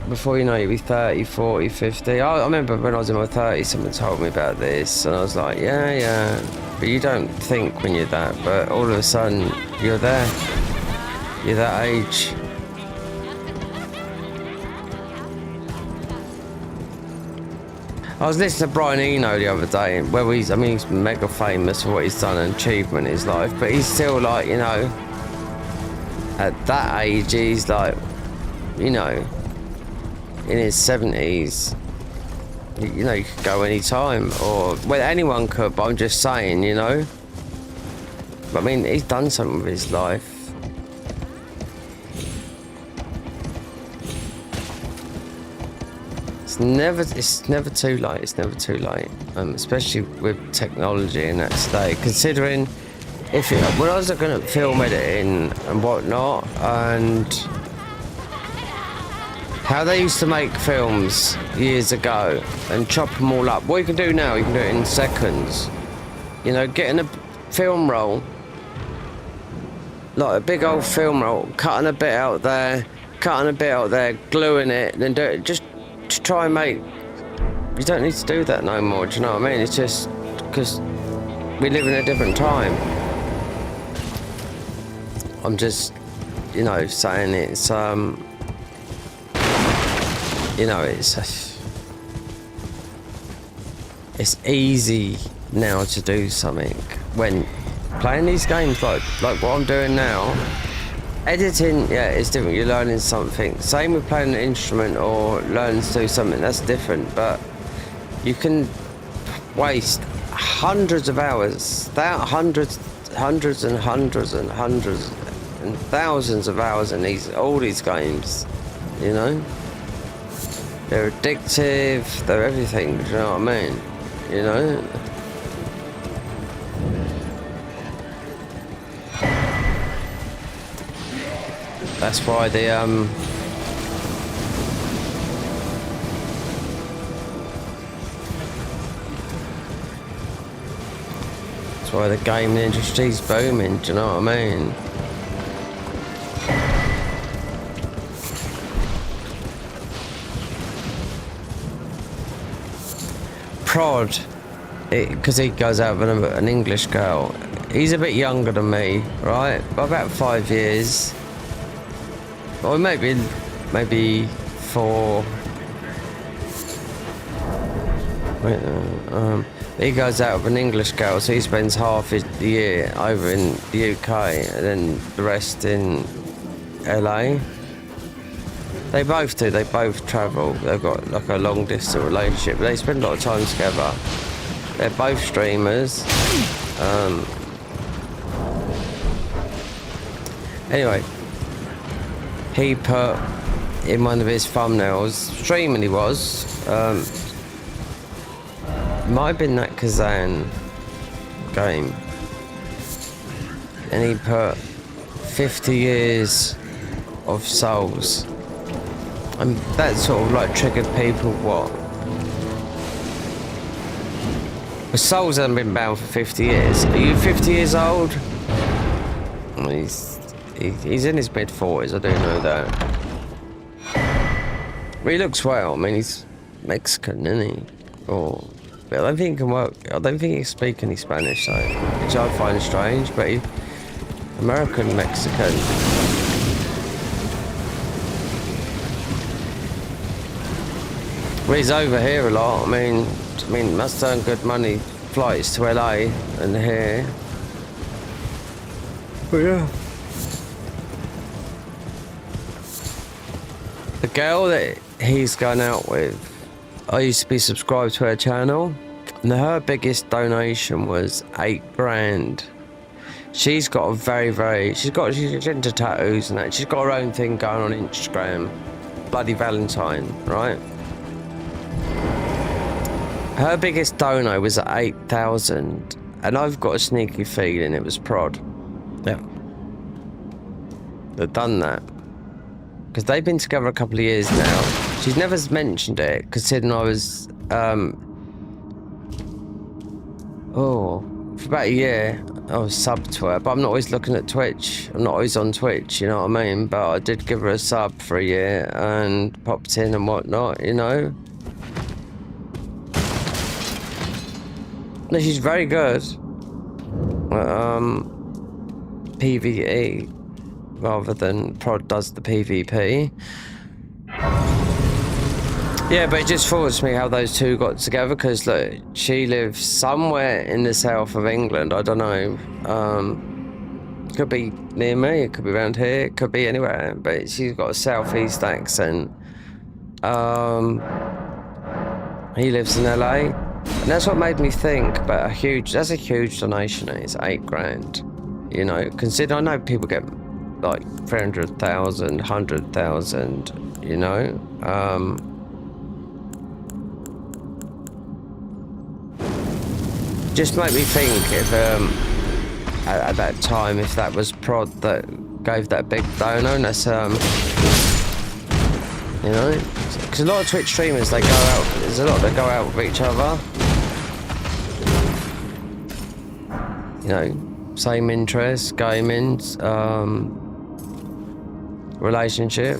before you know, you'll be 30, 40, 50. I remember when I was in my 30s, someone told me about this, and I was like, yeah. But you don't think when you're that, but all of a sudden, you're there. You're that age. I was listening to Brian Eno the other day, where he's mega famous for what he's done and achievement in his life, but he's still like, you know, at that age, he's like, you know, in his 70s, you know, you could go any time, or well, anyone could, but I'm just saying, you know. But I mean, he's done something with his life. It's never too late. It's never too late, especially with technology and that today. Considering, when I was looking at film editing and whatnot, and how they used to make films years ago and chop them all up. What you can do now, you can do it in seconds. You know, getting a film roll, like a big old film roll, cutting a bit out there, gluing it, then do it. Just to try and make. You don't need to do that no more. Do you know what I mean? It's just because we live in a different time. I'm just, you know, saying it's you know, it's easy now to do something when playing these games like what I'm doing now. Editing, yeah, it's different. You're learning something. Same with playing an instrument or learning to do something. That's different. But you can waste hundreds of hours, hundreds and thousands of hours in all these games. You know. They're addictive, they're everything, do you know what I mean? You know? That's why that's why the gaming industry's booming, do you know what I mean? Prod, because he goes out with an English girl. He's a bit younger than me, right? By about 5 years. Or maybe 4. He goes out with an English girl, so he spends half the year over in the UK and then the rest in LA. They both do, they both travel. They've got like a long distance relationship, but they spend a lot of time together. They're both streamers. Anyway, he put in one of his thumbnails, streaming he was, might have been that Kazan game, and he put 50 years of Souls, and that sort of like triggered people. What? But Souls hasn't been bound for 50 years. Are you 50 years old? He's in his mid-40s, I do know that. But he looks well. I mean, he's Mexican, isn't he? But I don't think he can work. I don't think he can speak any Spanish, though, which I find strange. But he's American Mexican. Well, he's over here a lot. I mean, must earn good money. Flights to LA and here. But yeah. The girl that he's gone out with, I used to be subscribed to her channel, and her biggest donation was $8,000. She's got a she's into tattoos and that. She's got her own thing going on Instagram, Bloody Valentine, right? Her biggest dono was at 8,000, and I've got a sneaky feeling it was Prod. Yeah, they've done that. Because they've been together a couple of years now. She's never mentioned it, considering I was, for about a year, I was subbed to her, but I'm not always looking at Twitch. I'm not always on Twitch, you know what I mean? But I did give her a sub for a year and popped in and whatnot, you know? No, she's very good. PvE. Rather than Prod does the PvP. Yeah, but it just thoughts me how those two got together, because look, she lives somewhere in the south of England, I don't know. Could be near me, it could be around here, it could be anywhere, but she's got a southeast accent. He lives in LA, and that's what made me think, but that's a huge donation, it's $8,000. You know, consider, I know people get like 300,000, 100,000, you know. Just make me think if at that time, if that was Prod that gave that big dono, and that's you know, because a lot of Twitch streamers, they go out. There's a lot that go out with each other. You know, same interests, gaming, relationship.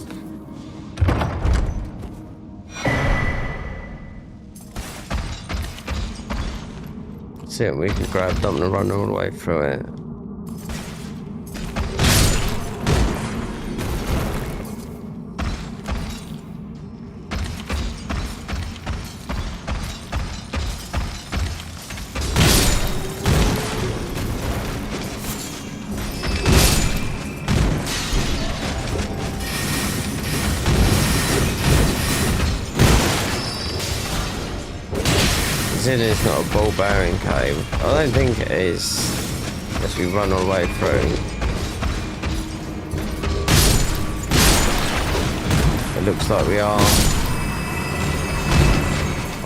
See if we can grab them and run all the way through it. It's not a ball bearing cave. I don't think it is. Unless we run all the way through. It looks like we are.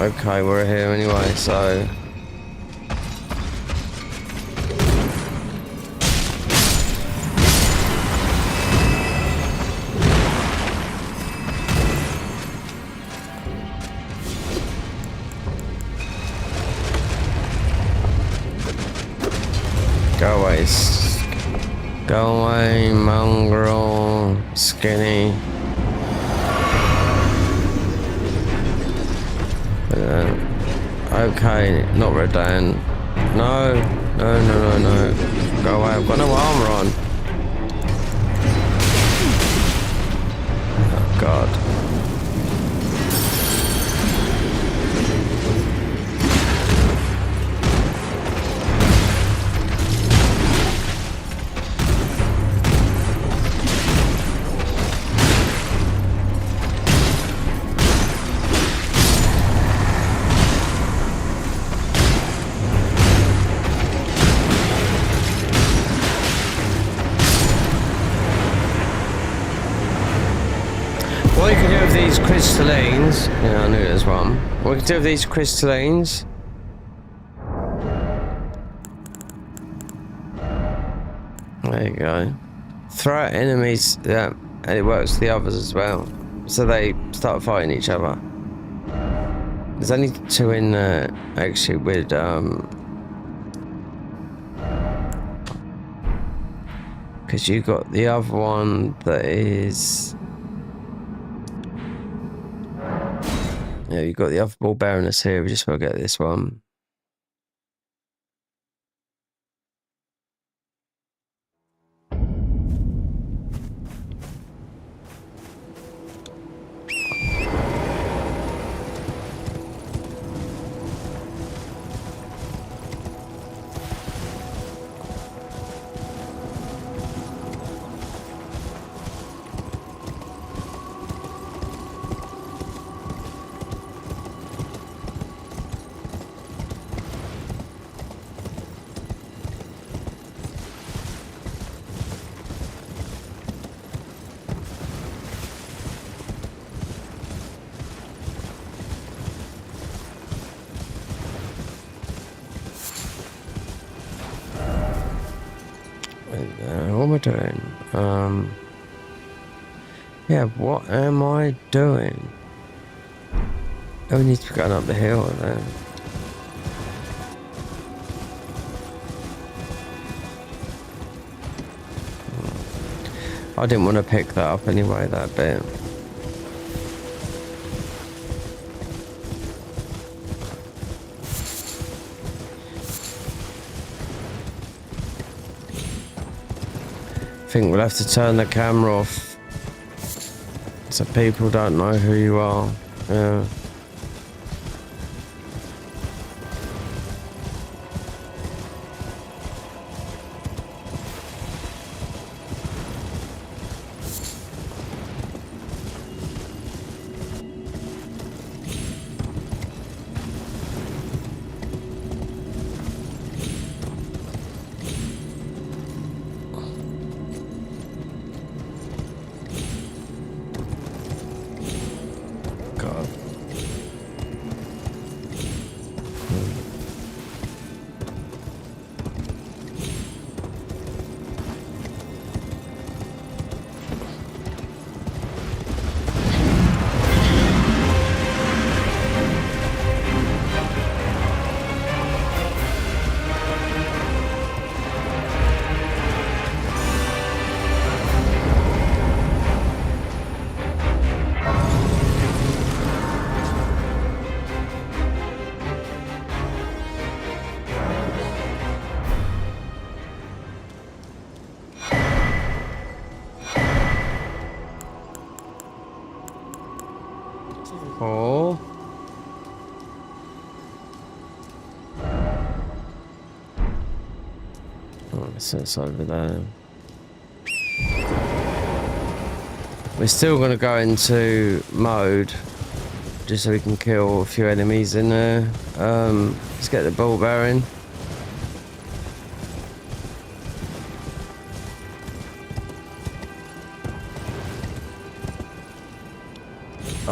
Okay, we're here anyway, so. Go away, mongrel, skinny. Okay, not Redan. No, no, no, no, no. Go away, I've got no armor on. Oh, God. What you can do with these crystallines, yeah, I knew there's one. What you can do with these crystallines, there you go. Throw at enemies, yeah, and it works for the others as well. So they start fighting each other. There's only 2 in there, actually, with, because you got the other one that is... Yeah, you got the other ball baroness here. We just got to get this one. What am I doing? Yeah, what am I doing? Oh, we need to be going up the hill then. I didn't want to pick that up anyway, that bit. I think we'll have to turn the camera off so people don't know who you are. Yeah. Oh. Oh, so it's over there. We're still going to go into mode just so we can kill a few enemies in there. Let's get the ball bearing.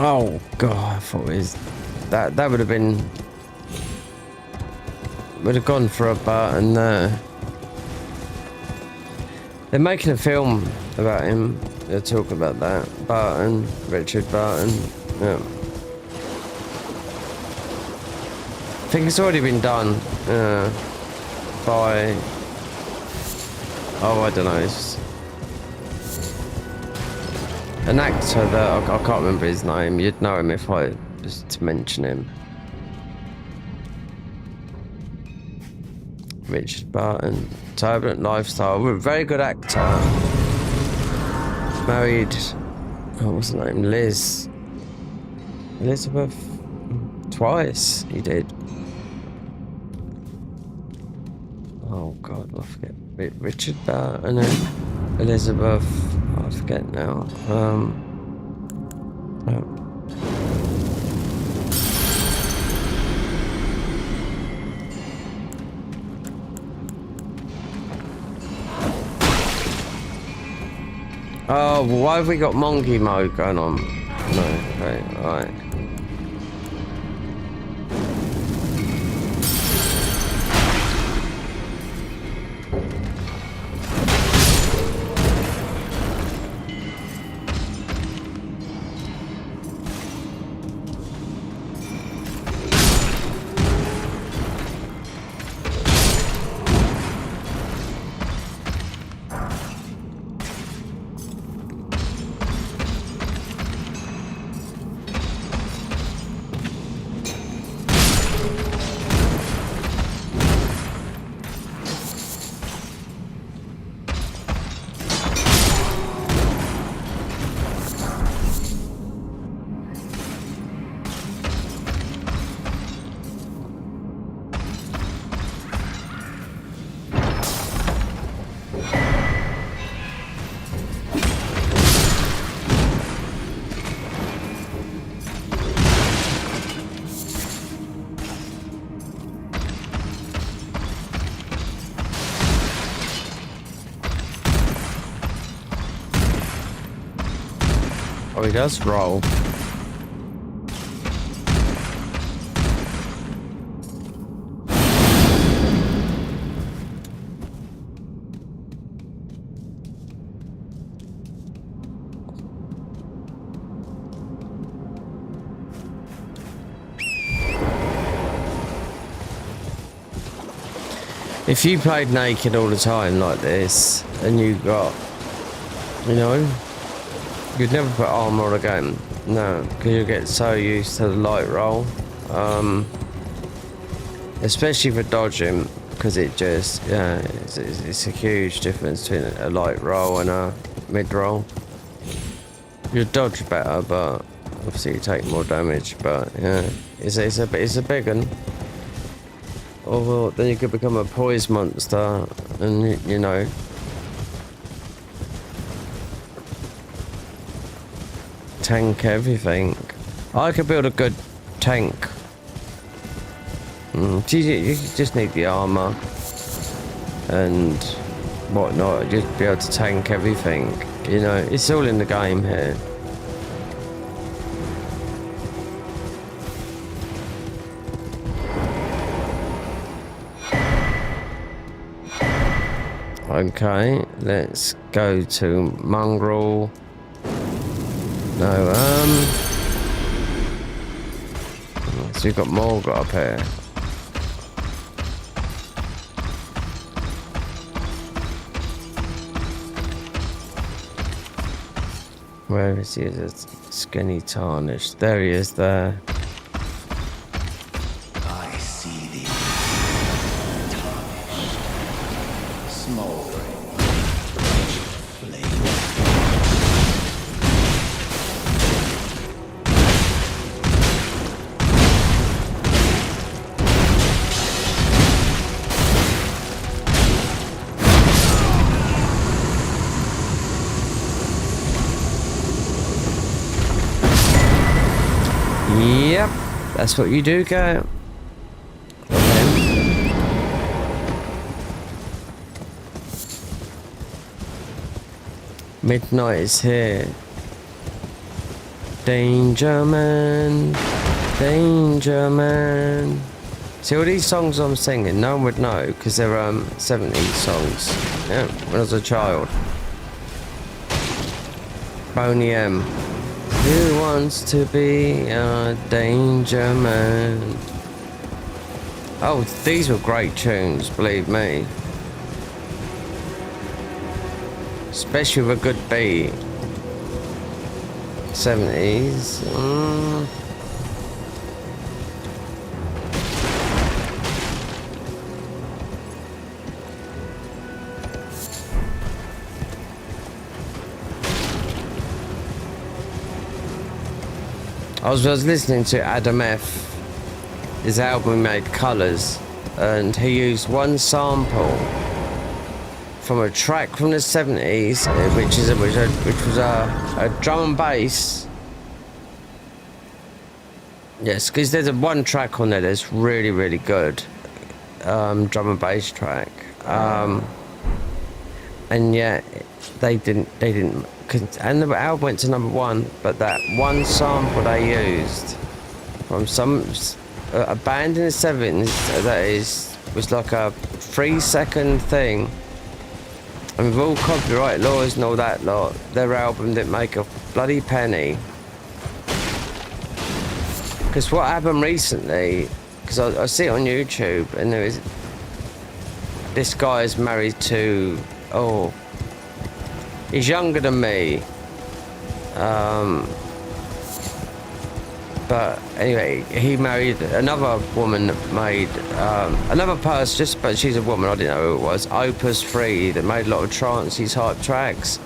Oh god, I thought it was that would have gone for a button there. They're making a film about him. They're talking about that. Barton, Richard Barton. Yeah. I think it's already been done by... Oh, I don't know. It's an actor that I can't remember his name. You'd know him if I just mention him. Richard Barton. Turbulent lifestyle. Very good actor. Married. Oh, what's her name? Liz. Elizabeth. Twice he did. Oh God, I forget. Richard Barton and Elizabeth. Oh, I forget now. Oh. Oh, well, why have we got monkey mode going on? No, okay, alright. Oh, he does roll. If you played naked all the time like this, and you got, you know, you'd never put armor on again. No, because you get so used to the light roll. Especially for dodging, because it just, yeah, it's a huge difference between a light roll and a mid roll. You dodge better, but obviously you take more damage. But yeah, it's a big one. Or well, then you could become a poise monster, and you know. Tank everything. I could build a good tank. You just need the armor and whatnot. Just be able to tank everything. You know, it's all in the game here. Okay, let's go to Mongrel. No, so we've got more got up here. Where is he? Is it skinny tarnished? There he is there. I see thee. Tarnished. Smoldering. Flame. Yep, that's what you do, go. Okay. Midnight is here. Danger man, danger man. See all these songs I'm singing, no one would know because they're 70s songs. Yeah, when I was a child. Boney M. Who wants to be a danger man? Oh, these were great tunes, believe me. Especially with a good beat. 70s. I was listening to Adam F. His album he made, Colours, and he used one sample from a track from the 70s, which was a drum and bass. Yes, because there's one track on there that's really, really good, drum and bass track, and yet they didn't, and the album went to #1, but that one sample they used from a band in the 70s was like a 3-second thing, and with all copyright laws and all that lot, their album didn't make a bloody penny. Because what happened recently, because I see it on YouTube, and there was this guy is married to, he's younger than me, but anyway, he married another woman that made another person, but she's a woman, I didn't know who it was, Opus 3, that made a lot of trancey type tracks,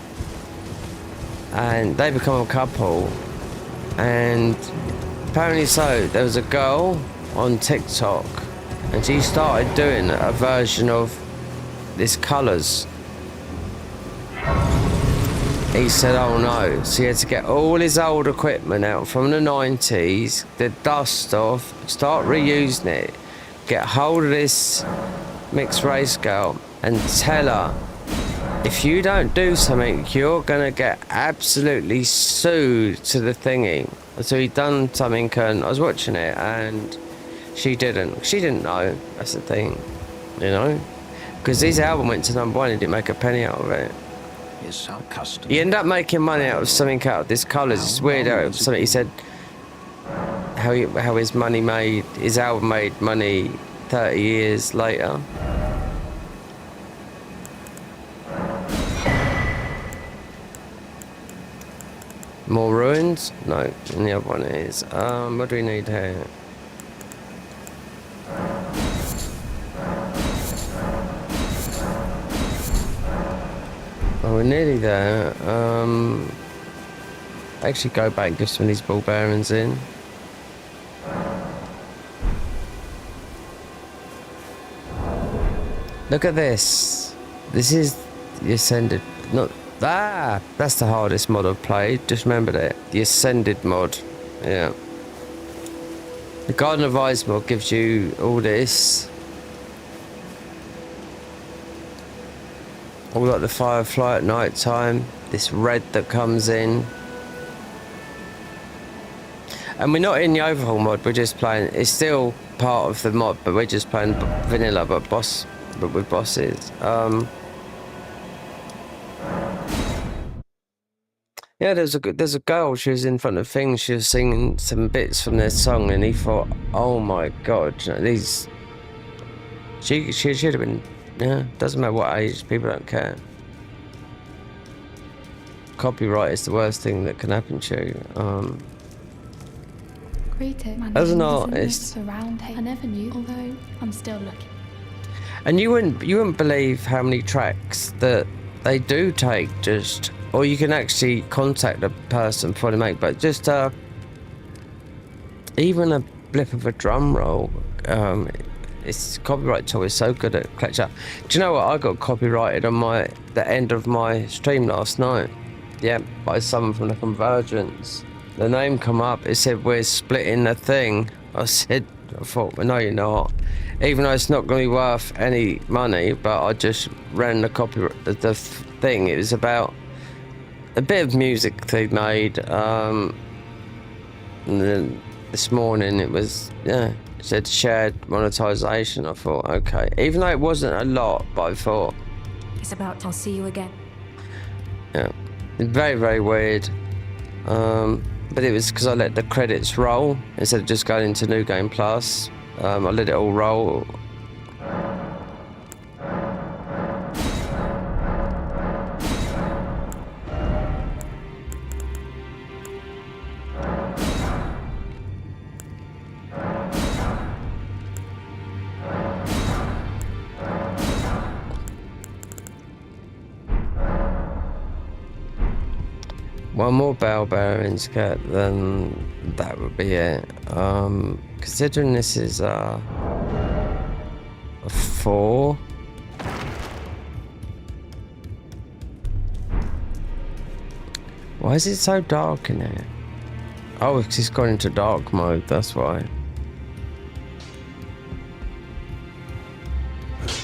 and they become a couple, and apparently there was a girl on TikTok, and she started doing a version of this Colours. He said, oh no, so he had to get all his old equipment out from the 90s, the dust off, start reusing it, get hold of this mixed race girl and tell her, if you don't do something, you're gonna get absolutely sued to the thingy. So he done something, and I was watching it, and she didn't know, that's the thing, you know, because his album went to #1, he didn't make a penny out of it. He ended up making money out of something, out of this Colours. It's weird how something he said, how his album made money 30 years later. More ruins? No, and the other one is. What do we need here? Oh, we're nearly there. Actually go back and give some of these ball bearings in. Look at this. This is the Ascended. That's the hardest mod I've played. Just remember that. The Ascended mod. Yeah. The Garden of Ice mod gives you all this. All like the Firefly at night time. This red that comes in. And we're not in the overhaul mod. We're just playing. It's still part of the mod, but we're just playing vanilla, but with bosses. Yeah, there's a girl, she was in front of things, she was singing some bits from their song, and he thought, oh my god, these, she should have been, yeah, doesn't matter what age, people don't care. Copyright is the worst thing that can happen to you. As an artist, I never knew, although I'm still looking. And you wouldn't believe how many tracks that they do take, just, or you can actually contact a person before they make, but just even a blip of a drum roll, it's copyright tool is so good at catch up. Do you know what? I got copyrighted on the end of my stream last night. Yeah, by someone from the Convergence. The name come up, it said we're splitting the thing. I thought, well, no you're not. Even though it's not going to be worth any money, but I just ran the the thing. It was about a bit of music they made, and then this morning it was, yeah, it said shared monetization. I thought, okay, even though it wasn't a lot, but I thought it's about, I'll see you again. Yeah, it's very, very weird. But it was because I let the credits roll instead of just going into New Game Plus. I let it all roll. one more bell bearing to get, then that would be it. Considering this is a 4. Why is it so dark in here? Oh, it's just gone into dark mode, that's why.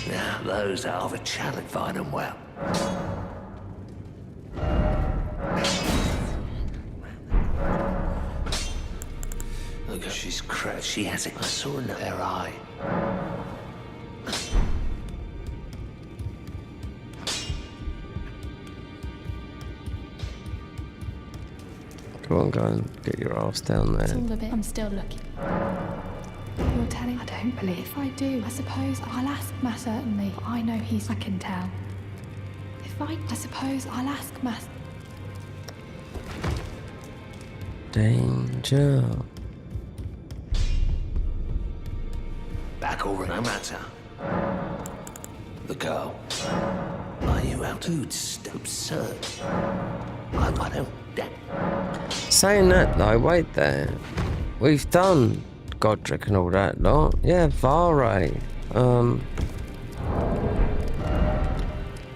Now, those are of a challenge, fine and well. Look, she's crazy. She has it. I saw in her eye. Come on, go and get your ass down there. It's all a bit. I'm still looking. You're telling. I don't believe. If I do, I suppose I'll ask Matt certainly. But I know he's. I can tell. If I suppose I'll ask Matt. Danger. Back over, no matter. The girl. Are you out to absurd? I don't. Saying that though, wait there. We've done Godric and all that lot. Yeah, Vare.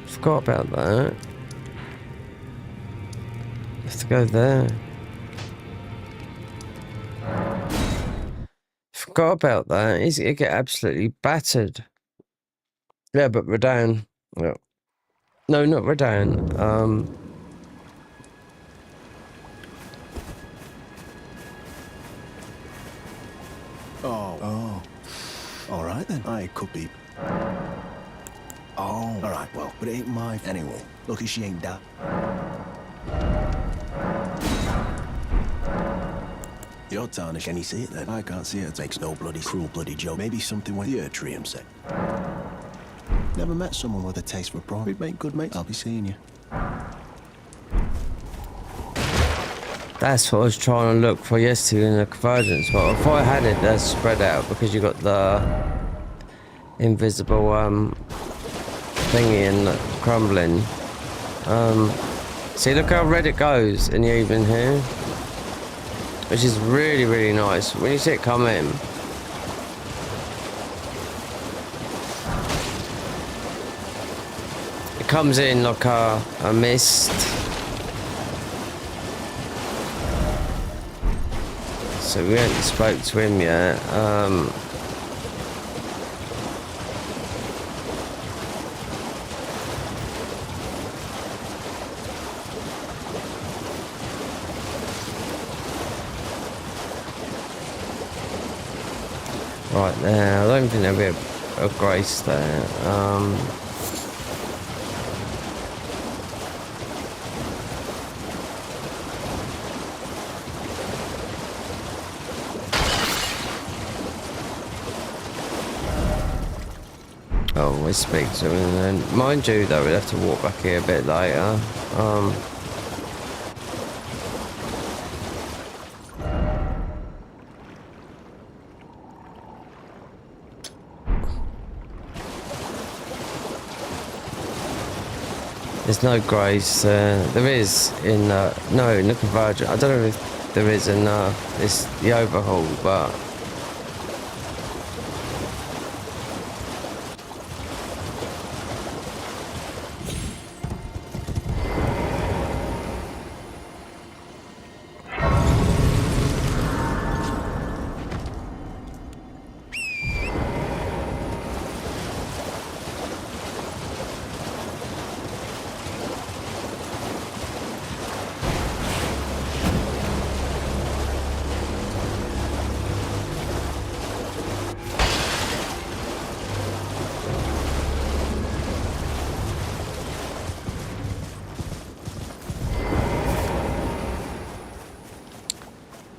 Forgot about that. Have to go there. Forgot about that. He's gonna get absolutely battered. Yeah, but Radan. No, not Radan. Oh. All right then. I could be. Oh. All right. Well, but it ain't my. Anyway, lucky she ain't that. You're tarnished. Can you see it then? I can't see it. It makes no bloody cruel bloody joke. Maybe something with the Ertrium said. Never met someone with a taste for prawn. We'd make good mates. I'll be seeing you. That's what I was trying to look for yesterday in the convergence. But if I had it, that's spread out because you got the invisible thingy and crumbling. See, look how red it goes in the evening here, which is really, really nice. When you see it come in, it comes in like a mist. So we haven't spoke to him yet. Right now, I don't think there'll be a grace there. Oh, we speak to him, and then, mind you, though, we'd have to walk back here a bit later. There's no grace there. There is in no, in the convergence. I don't know if there is in it's the overhaul, but.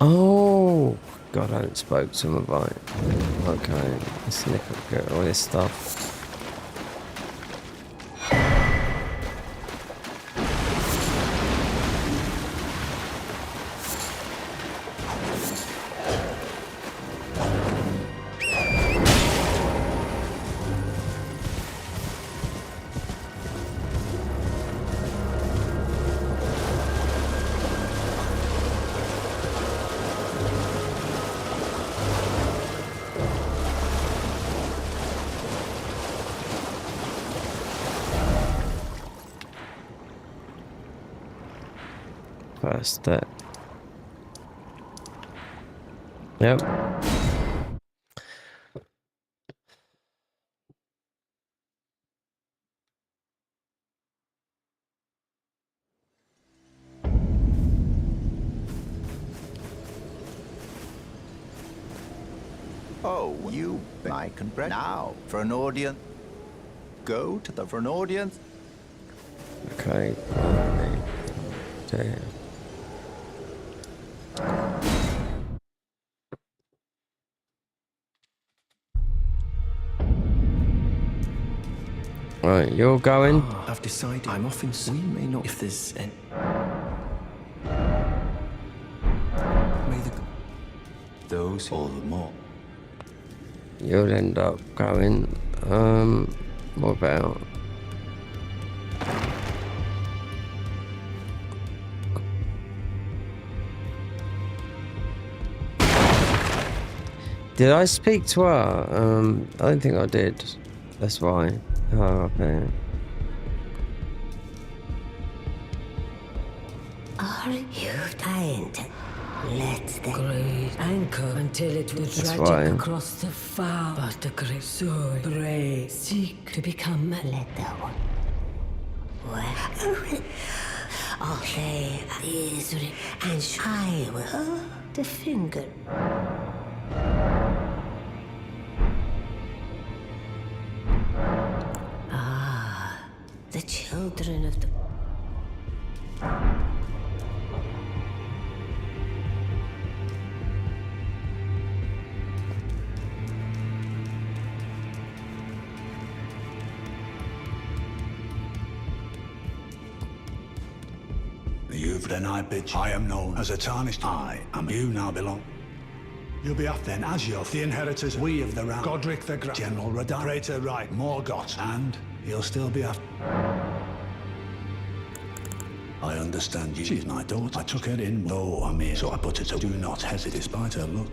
Oh, God, I haven't spoke to him about it. Okay, let's look at all this stuff. first step. Yep. Oh, you, I can now for an audience. Go to the for an audience. Okay. Damn. Right, you're going. I've decided I'm off in. We may not. If there's any. May the. Those all the more. You'll end up going. What about? Did I speak to her? I don't think I did. That's why. Oh, okay. Are you trying to let the great anchor until it will That's drag why. across the far, but the great soul pray seek to become a letter one. Well, I'll say is and I will the finger. The children of the... You've then I bitch. I am known as a tarnished. I am. You now belong. You'll be off then as you're the inheritors. We of the realm. Godric the Great. General Radar. Praetor Right. Morgoth. And you'll still be after. I understand you. She's my daughter. I took her in. No, I'm here. So I put her to. Do not hesitate despite her look.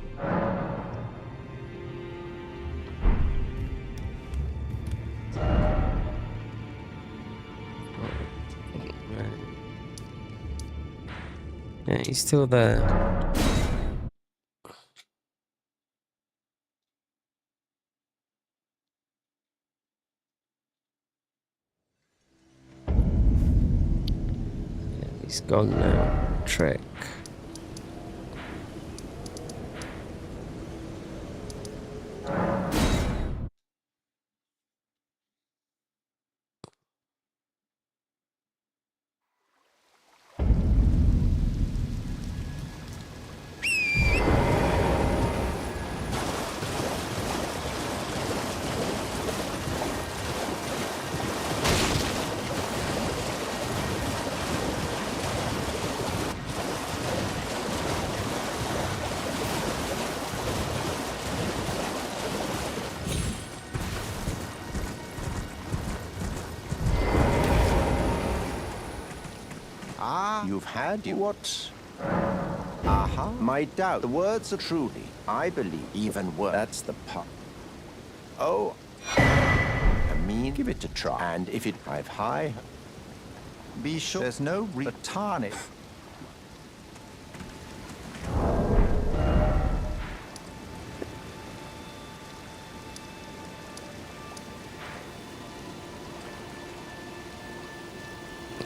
Yeah, he's still there. Yeah, he's gone now. Trick. You've had what? Aha. My doubt. The words are truly, I believe, even worse. That's the part. Oh. I mean, give it a try. And if it drive high, be sure there's no tarnish.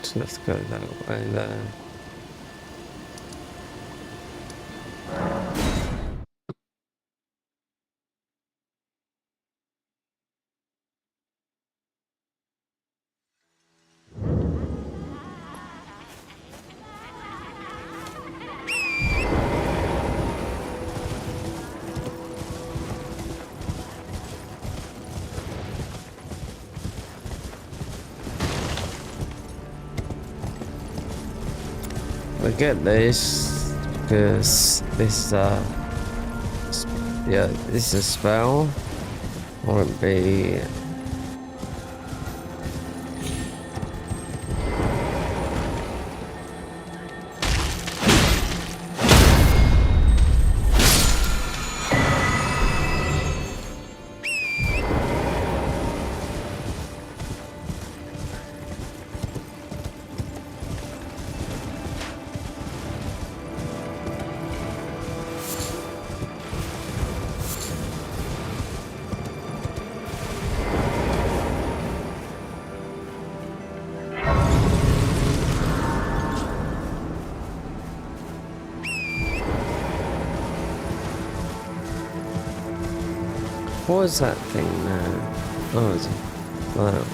So let's go that way there. I get this because this yeah, this is a spell. Won't be What was that thing now? Oh, it's wow.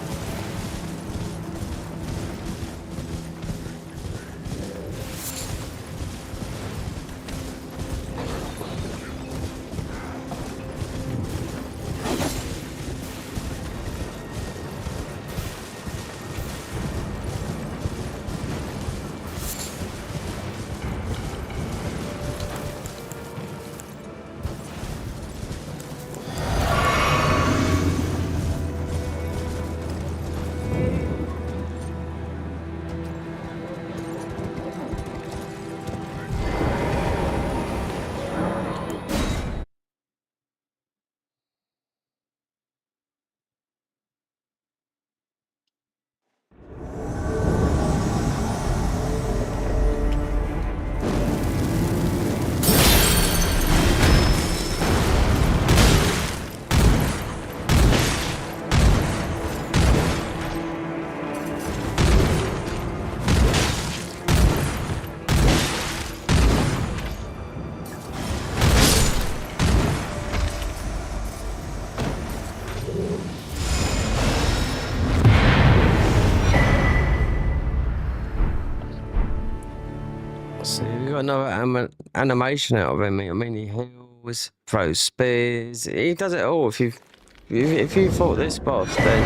So we got another animation out of him. I mean, he heals, throws spears. He does it all. If you fought this boss, then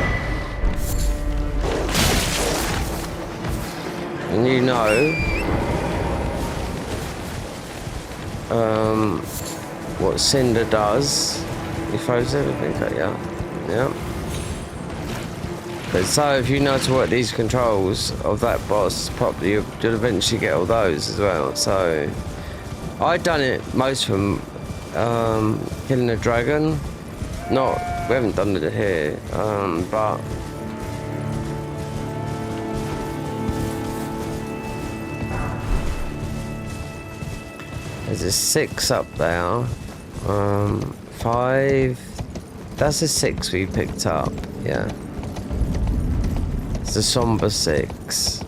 and you know what Cinder does. He throws everything at you. Yeah. But so if you know to work these controls of that boss properly, you'll eventually get all those as well. So I done it most from killing a dragon. We haven't done it here, but there's a 6 up there. 5. That's a 6 we picked up. Yeah. It's a somber 6.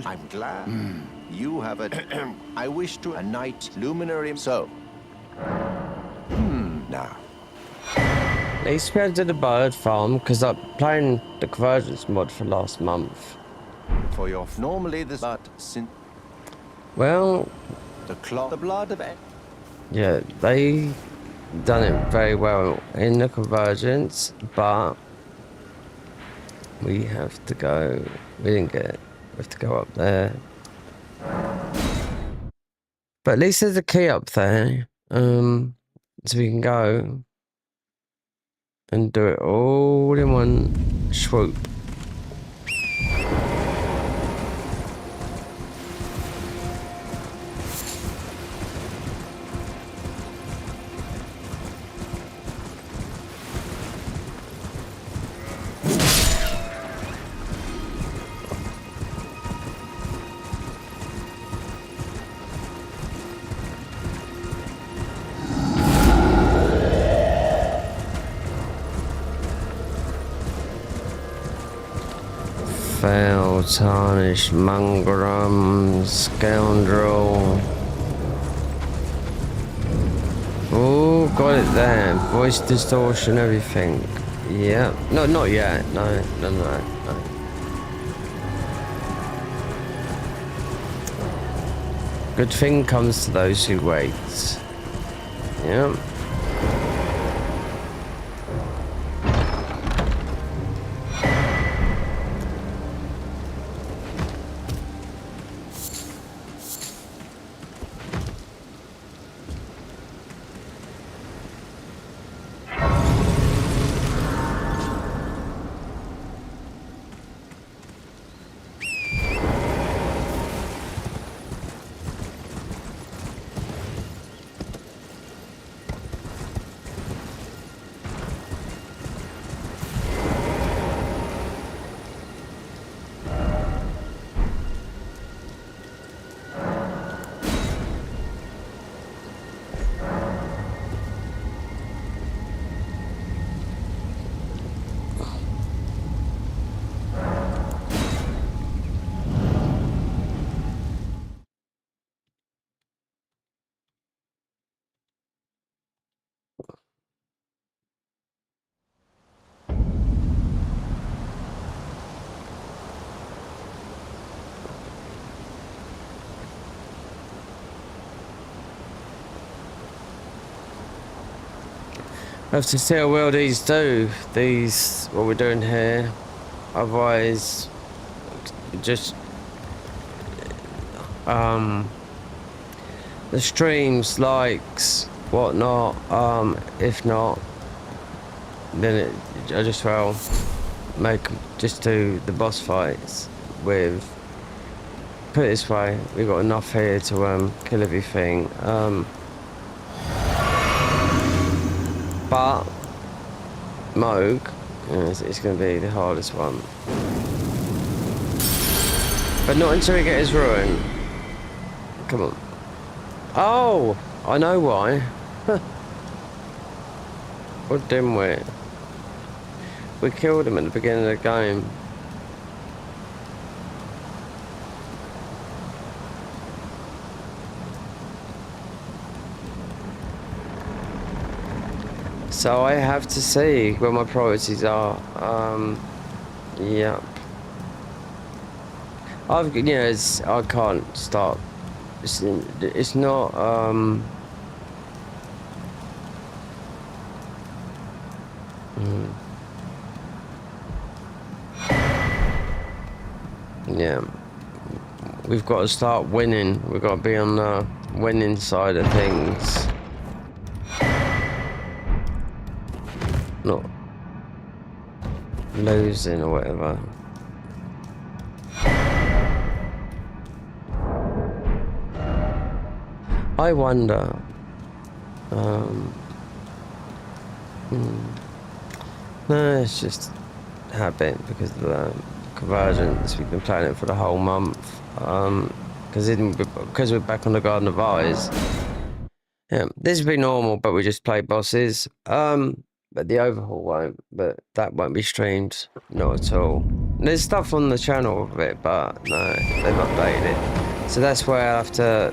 I'm glad. You have a... I wish to... A night luminary... So. Now. I used to be able to do the bird farm because I'm playing the convergence mod for last month. For your... Normally this... But since... Well... The blood of... Yeah, they done it very well in the convergence, but we have to go... We didn't get it. We have to go up there. But at least there's a key up there. So we can go and do it all in one swoop. Foul, tarnished, mongram, scoundrel. Oh, got it there. Voice distortion, everything. Yeah. No, not yet. No. Good thing comes to those who wait. Yeah. I have to see how well these do. These, what we're doing here. Otherwise, just the streams, likes, whatnot. If not, then I just well just do the boss fights with. Put it this way, we've got enough here to kill everything. But Moog, it's going to be the hardest one. But not until we get his ruin. Come on. Oh, I know why. What dimwit? We killed him at the beginning of the game. So I have to see where my priorities are. Yep. I can't stop. It's not, yeah. We've got to start winning. We've got to be on the winning side of things. Not losing or whatever. I wonder. No, it's just habit because of the convergence. We've been playing it for the whole month. Because we're back on the Garden of Eyes. Yeah, this would be normal, but we just play bosses. But the overhaul won't. But that won't be streamed, not at all. There's stuff on the channel of it, but no, they've updated it. So that's where I have to.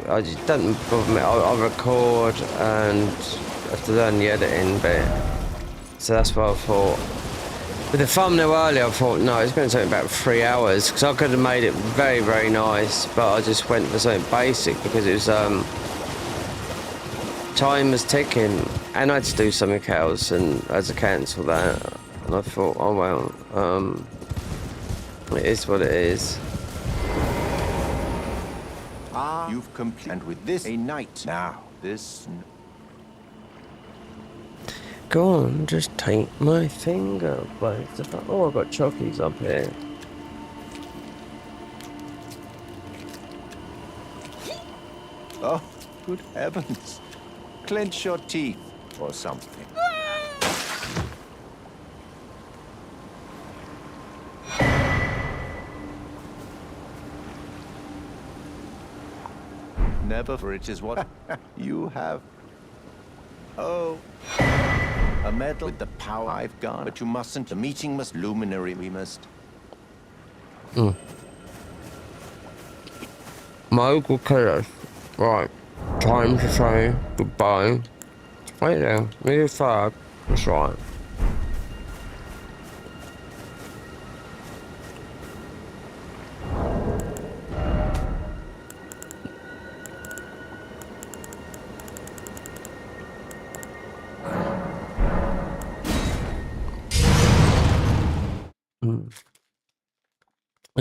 I just don't bother me. I'll record and have to learn the editing bit. So that's what I thought. With the thumbnail earlier, I thought no, it's going to take about 3 hours because I could have made it very, very nice, but I just went for something basic because it was time was ticking, and I had to do something else, and I had to cancel that. And I thought, oh well, it is what it is. You've completed, and with this a night now. This. Go on, just take my finger. Oh, I've got chockies up here. Oh, good heavens! Clench your teeth or something. Never, for it is what you have. Oh, a medal with the power I've got. But you mustn't. The meeting must luminary. We must. Moog will kill us. Right. Time to say goodbye. Wait there. Maybe fag. That's right.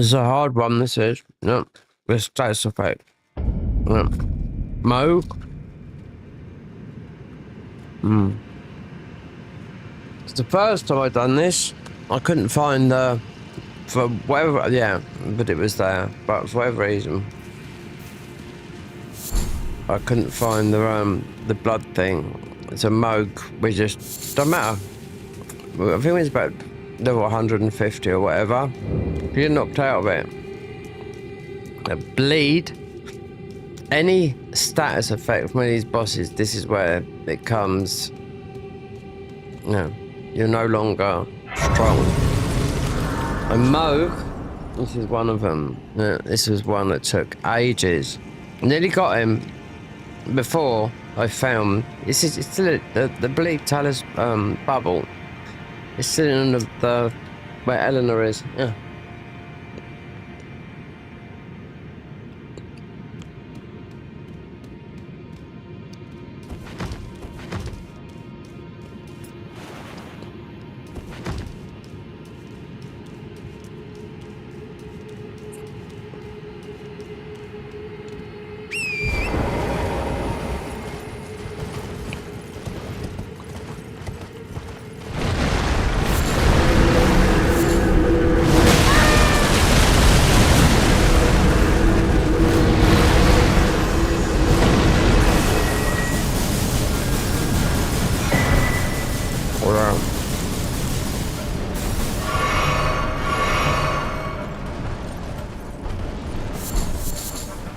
It's a hard one, this is. No, with status effect. No. Mo? It's the first time I've done this. I couldn't find for whatever, yeah, but it was there. But for whatever reason, I couldn't find the blood thing. It's a Moog. We just don't matter. I think it's about level 150 or whatever. If you get knocked out of it, a bleed. Any status effect from any of these bosses, this is where it comes. No, you're no longer strong. A Moog, this is one of them. Yeah, this was one that took ages. Nearly got him before I found. It's still the bleed talus bubble. It's sitting in the where Eleanor is. Yeah.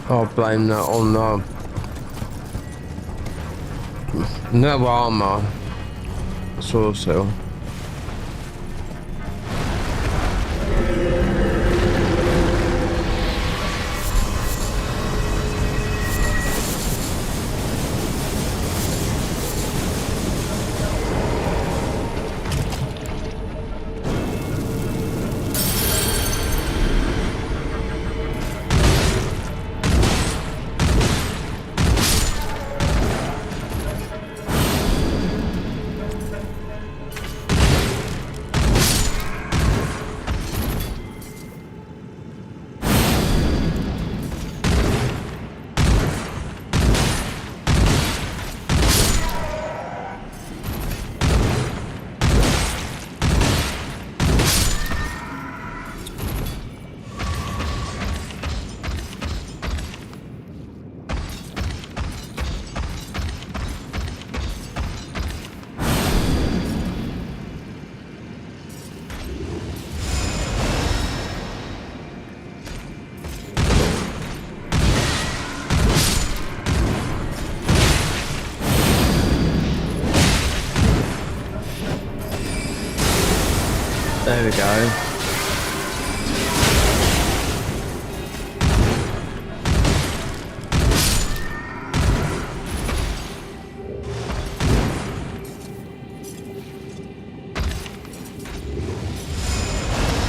I'll blame that on no armor. It's also there we go.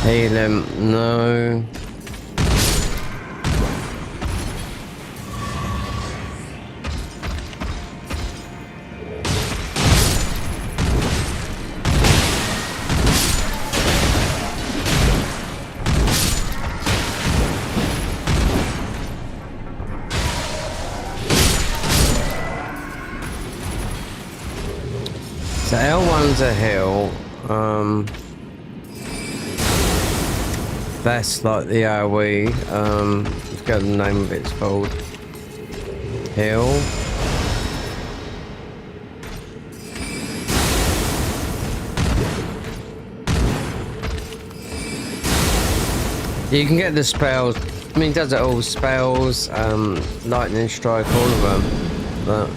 Heal him, no. So L1's a hill. That's like the AoE. I forget the name of it. It's called hill. You can get the spells. I mean, it does it all. Spells, lightning strike, all of them. But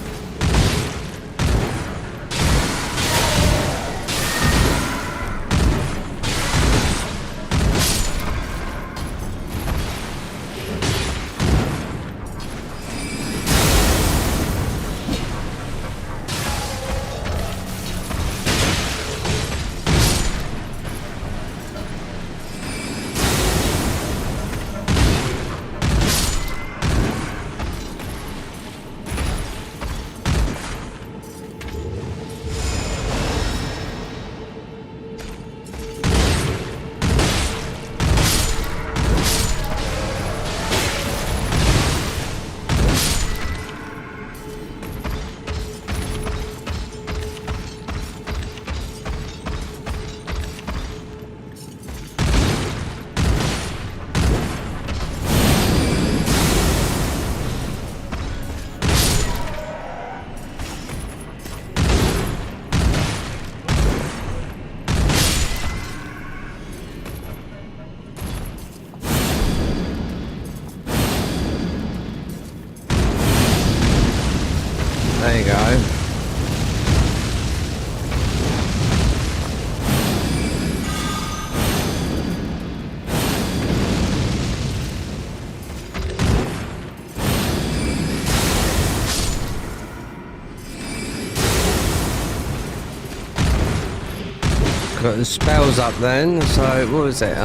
go. Got the spells up then, so what was it?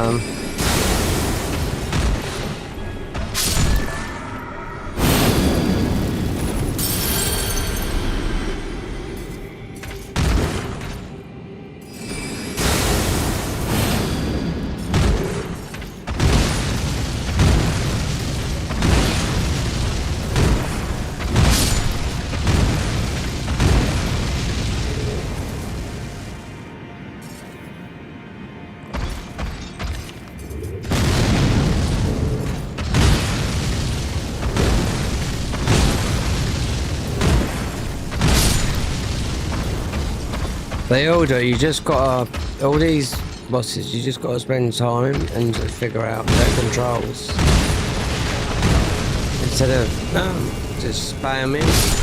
They all do, you just gotta, all these bosses, you just gotta spend time and just figure out their controls. Instead of just spamming.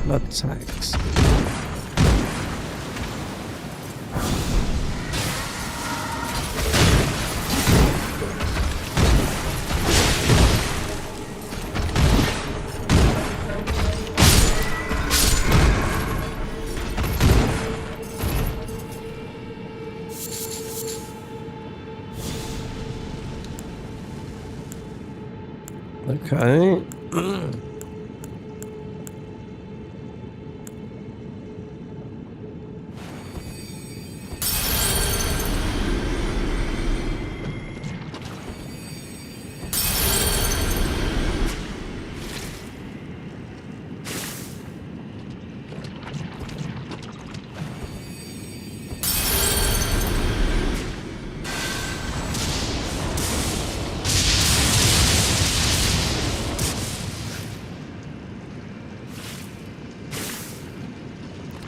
Blood tags. Okay.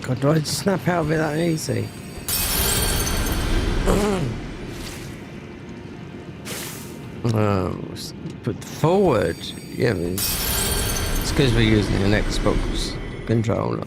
God, do I just snap out of it that easy? Put forward. Yeah, it's because we're using an Xbox controller.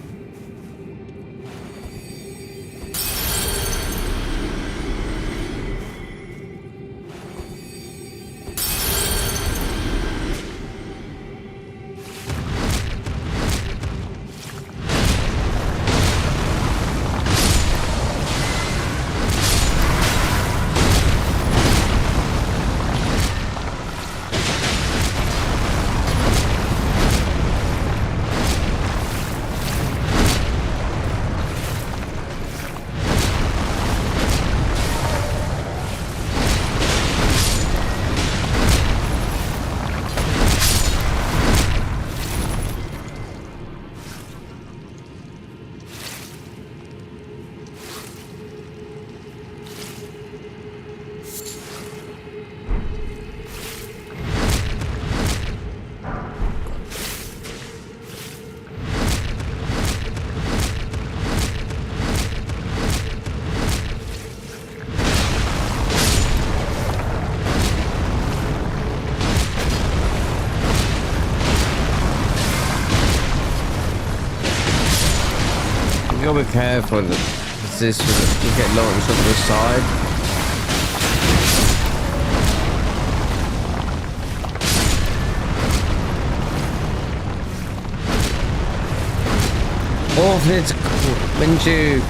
You gotta be careful because this you get launched off the side. Or if it's when you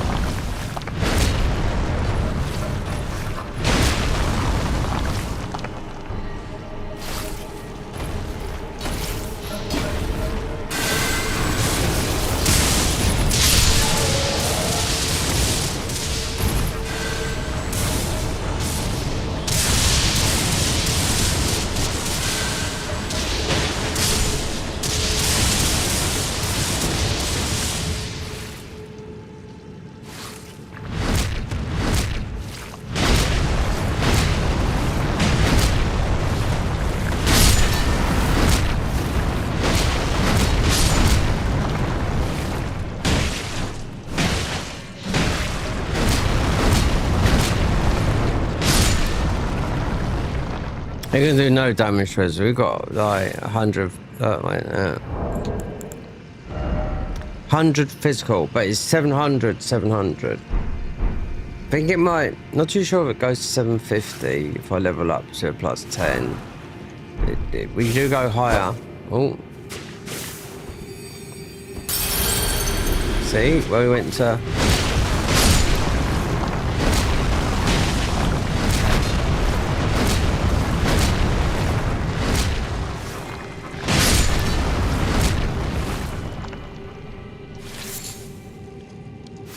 They're gonna do no damage to us. We've got like 100. 100 physical, but it's 700. I think it might. Not too sure if it goes to 750 if I level up to a plus 10. We do go higher. Oh. See where we went to.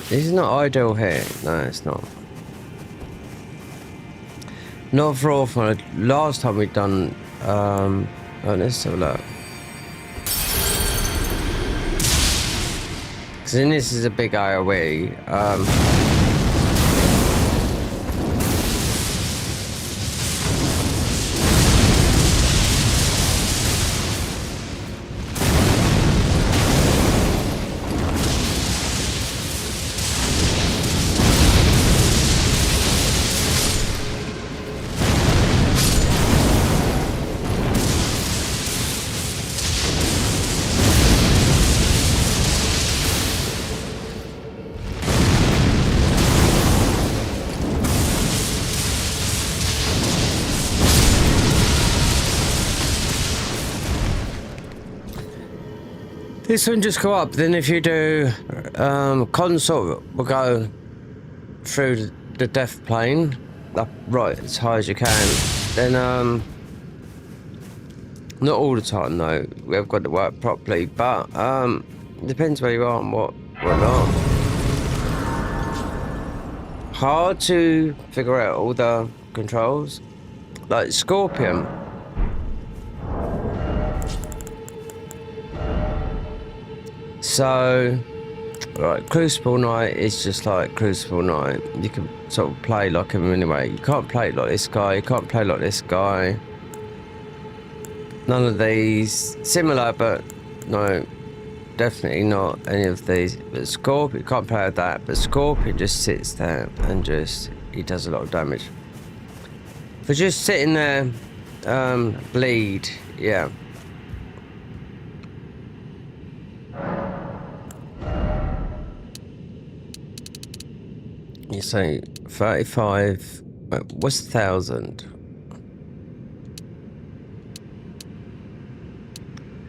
This is not ideal here. No, it's not. Not for all fun. Last time we'd done. Oh, let's have a look. Because this is a big AoE. This one just go up. Then if you do consort, will go through the death plane up right as high as you can. Then not all the time though. We've got to work properly, but depends where you are and what not. Hard to figure out all the controls, like Scorpion. So, right, Crucible Knight is just like Crucible Knight. You can sort of play like him anyway. You can't play like this guy, you can't play like this guy. None of these. Similar, but no, definitely not any of these. But Scorpion, you can't play with that, but Scorpion just sits there and just, he does a lot of damage. For just sitting there, bleed, yeah. You say 35. What's 1,000?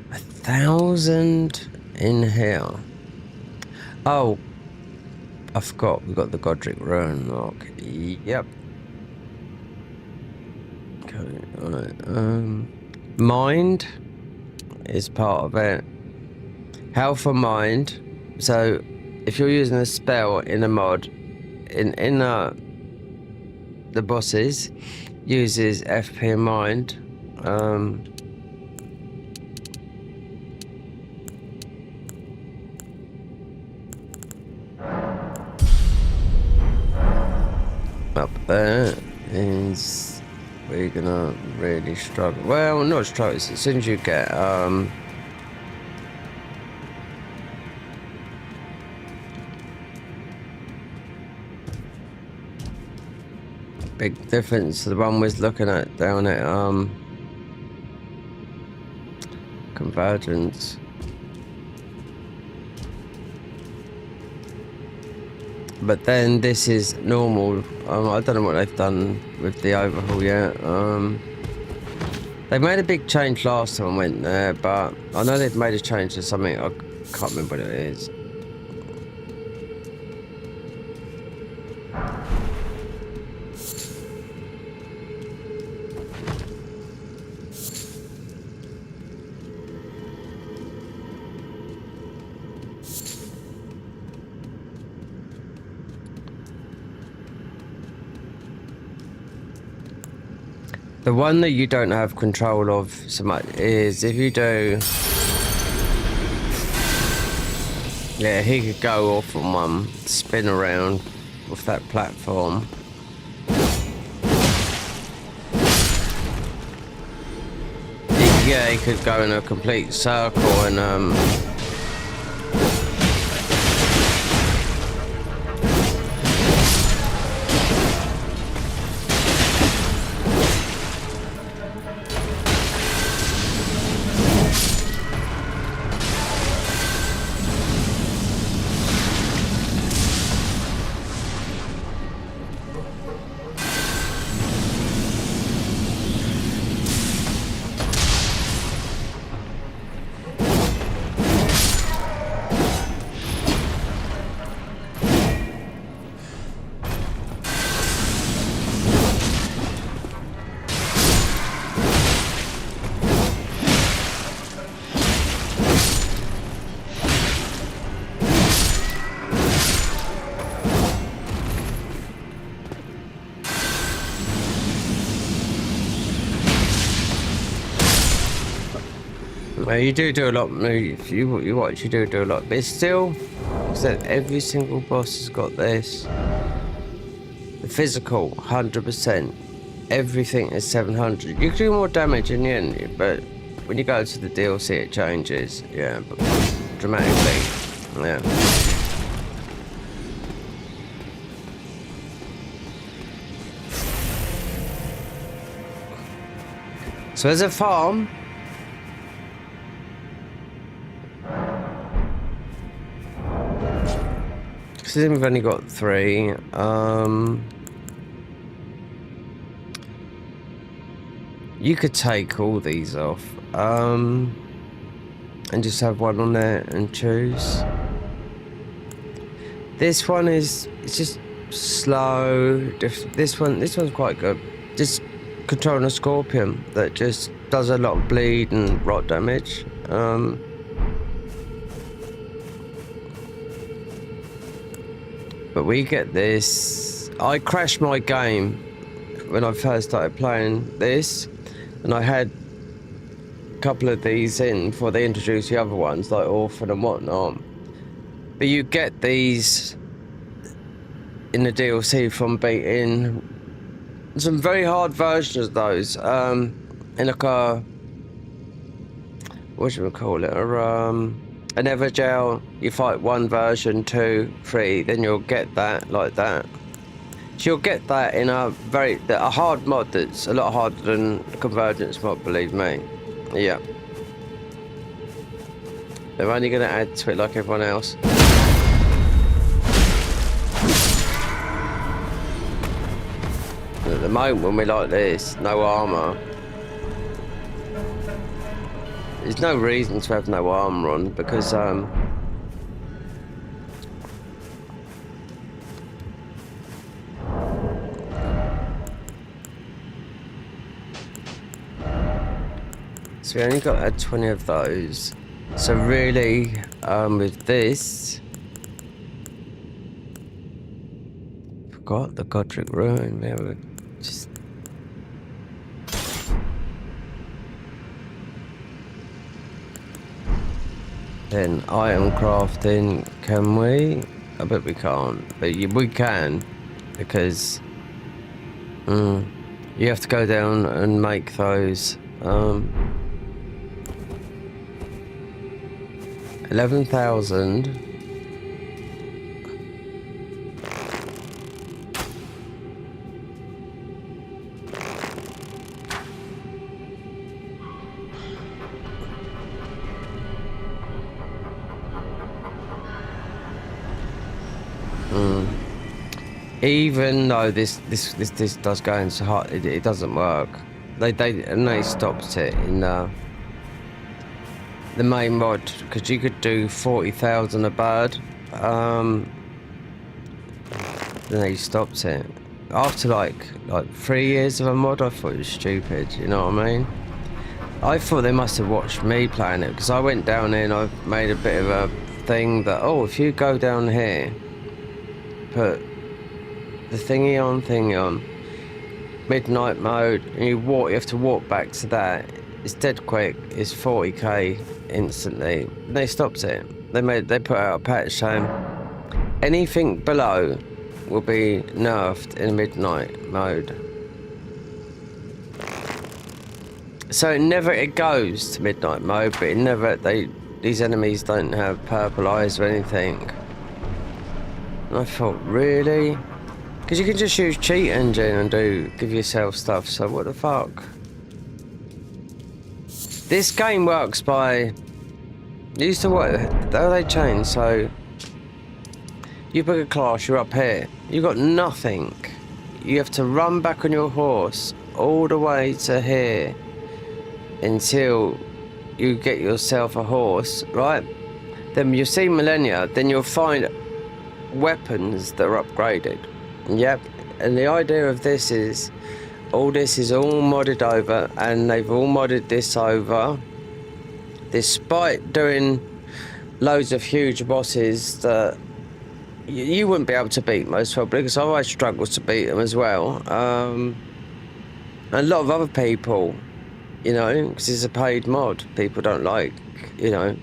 1,000 in here. Oh, I forgot. We got the Godric Ruin lock. Yep. Okay. Alright. Mind is part of it. Health and mind. So if you're using a spell in a mod. In the bosses uses FP and mind. Up there is where you're gonna really struggle. Well, not struggle. As soon as you get big difference to the one was looking at down at Convergence. But then this is normal. I don't know what they've done with the overhaul yet. They made a big change last time I went there, but I know they've made a change to something. I can't remember what it is. The one that you don't have control of so much is if you do... Yeah, he could go off on one, spin around with that platform. Yeah, he could go in a complete circle and Well, you do a lot. If you watch, you do a lot. But it's still, except every single boss has got this. The physical, 100%. Everything is 700. You can do more damage in the end, but when you go to the DLC, it changes. Yeah, but dramatically. Yeah. So there's a farm. So then we've only got 3. You could take all these off. And just have one on there and choose. This one it's just slow. This one's quite good. Just controlling a scorpion that just does a lot of bleed and rot damage. But we get this. I crashed my game when I first started playing this, and I had a couple of these in before they introduced the other ones, like Orphan and whatnot. But you get these in the DLC from beating some very hard versions of those. In like a, what should we call it? An Evergel, you fight 1 version, 2, 3, then you'll get that like that. So you'll get that in a hard mod that's a lot harder than the Convergence mod, believe me. Yeah. They're only going to add to it like everyone else. At the moment when we're like this, no armour. There's no reason to have no armour on because so we only got to add 20 of those. So really, with this, forgot the Godric Ruin. There we just. Then item crafting, can we? I bet we can't, but we can, because you have to go down and make those. 11,000. Even though this does go into hard, it doesn't work. They stopped it in the main mod, because you could do 40,000 a bird. Then they stopped it after like 3 years of a mod. I thought it was stupid. You know what I mean? I thought they must have watched me playing it, because I went down there and I made a bit of a thing that, oh, if you go down here, put the thingy on, midnight mode, and you have to walk back to that. It's dead quick. It's 40k instantly. They stopped it. They put out a patch saying anything below will be nerfed in midnight mode. So it goes to midnight mode, but these enemies don't have purple eyes or anything. And I thought, really? Because you can just use cheat engine and give yourself stuff, so what the fuck? This game works by, used to what, though they changed, so you pick a class, you're up here, you got nothing. You have to run back on your horse all the way to here until you get yourself a horse, right? Then you see millennia, then you'll find weapons that are upgraded. Yep, and the idea of this is all modded over, and they've all modded this over despite doing loads of huge bosses that you wouldn't be able to beat most probably, because I always struggled to beat them as well. A lot of other people you know, because it's a paid mod. People don't like, you know.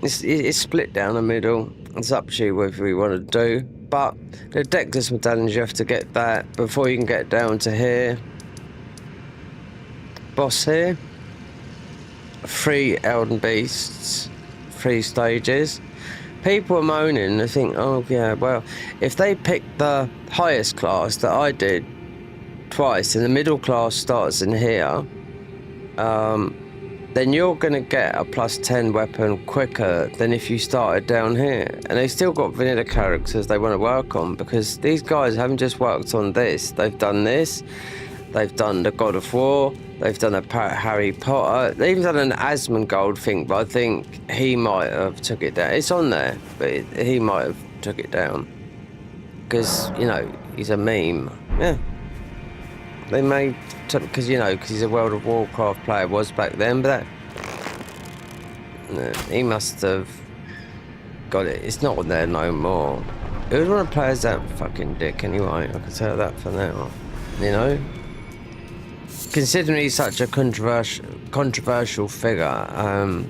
It's split down the middle. It's up to you whether you want to do. But the Dectus medallions, you have to get that before you can get down to here. Boss here. 3 Elden Beasts. 3 stages. People are moaning. They think, oh yeah, well, if they pick the highest class that I did twice, and the middle class starts in here, then you're going to get a +10 weapon quicker than if you started down here. And they've still got vanilla characters they want to work on, because these guys haven't just worked on this. They've done this, they've done the God of War, they've done a Harry Potter, they've even done an Asmongold thing, but I think he might have took it down. It's on there, but he might have took it down. Because, you know, he's a meme. Yeah. They made, because, you know, because he's a World of Warcraft player, was back then, but that, he must have got it. It's not on there no more. Who would want to play as that fucking dick anyway? I can tell that for now. You know? Considering he's such a controversial figure,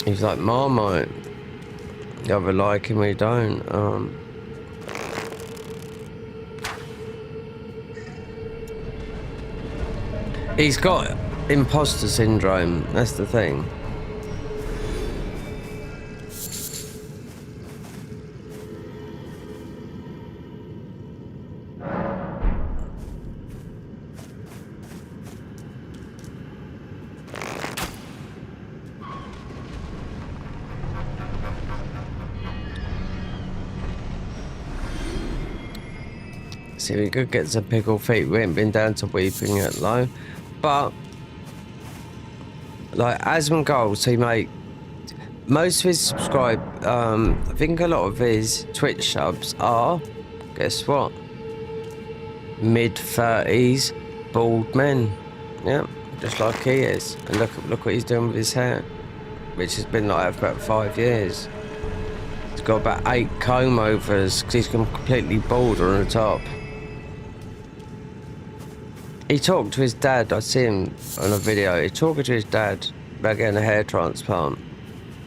he's like Marmite. You either like him or you don't. He's got imposter syndrome, that's the thing. See, we could get some pickle feet. We ain't been down to weeping at low. But, like, Asmongold, he made most of his I think a lot of his Twitch subs are, guess what? Mid-30s, bald men. Yeah, just like he is. And look what he's doing with his hair, which has been like that for about 5 years. He's got about 8 comb overs because he's completely bald on the top. He talked to his dad. I see him on a video. He's talking to his dad about getting a hair transplant.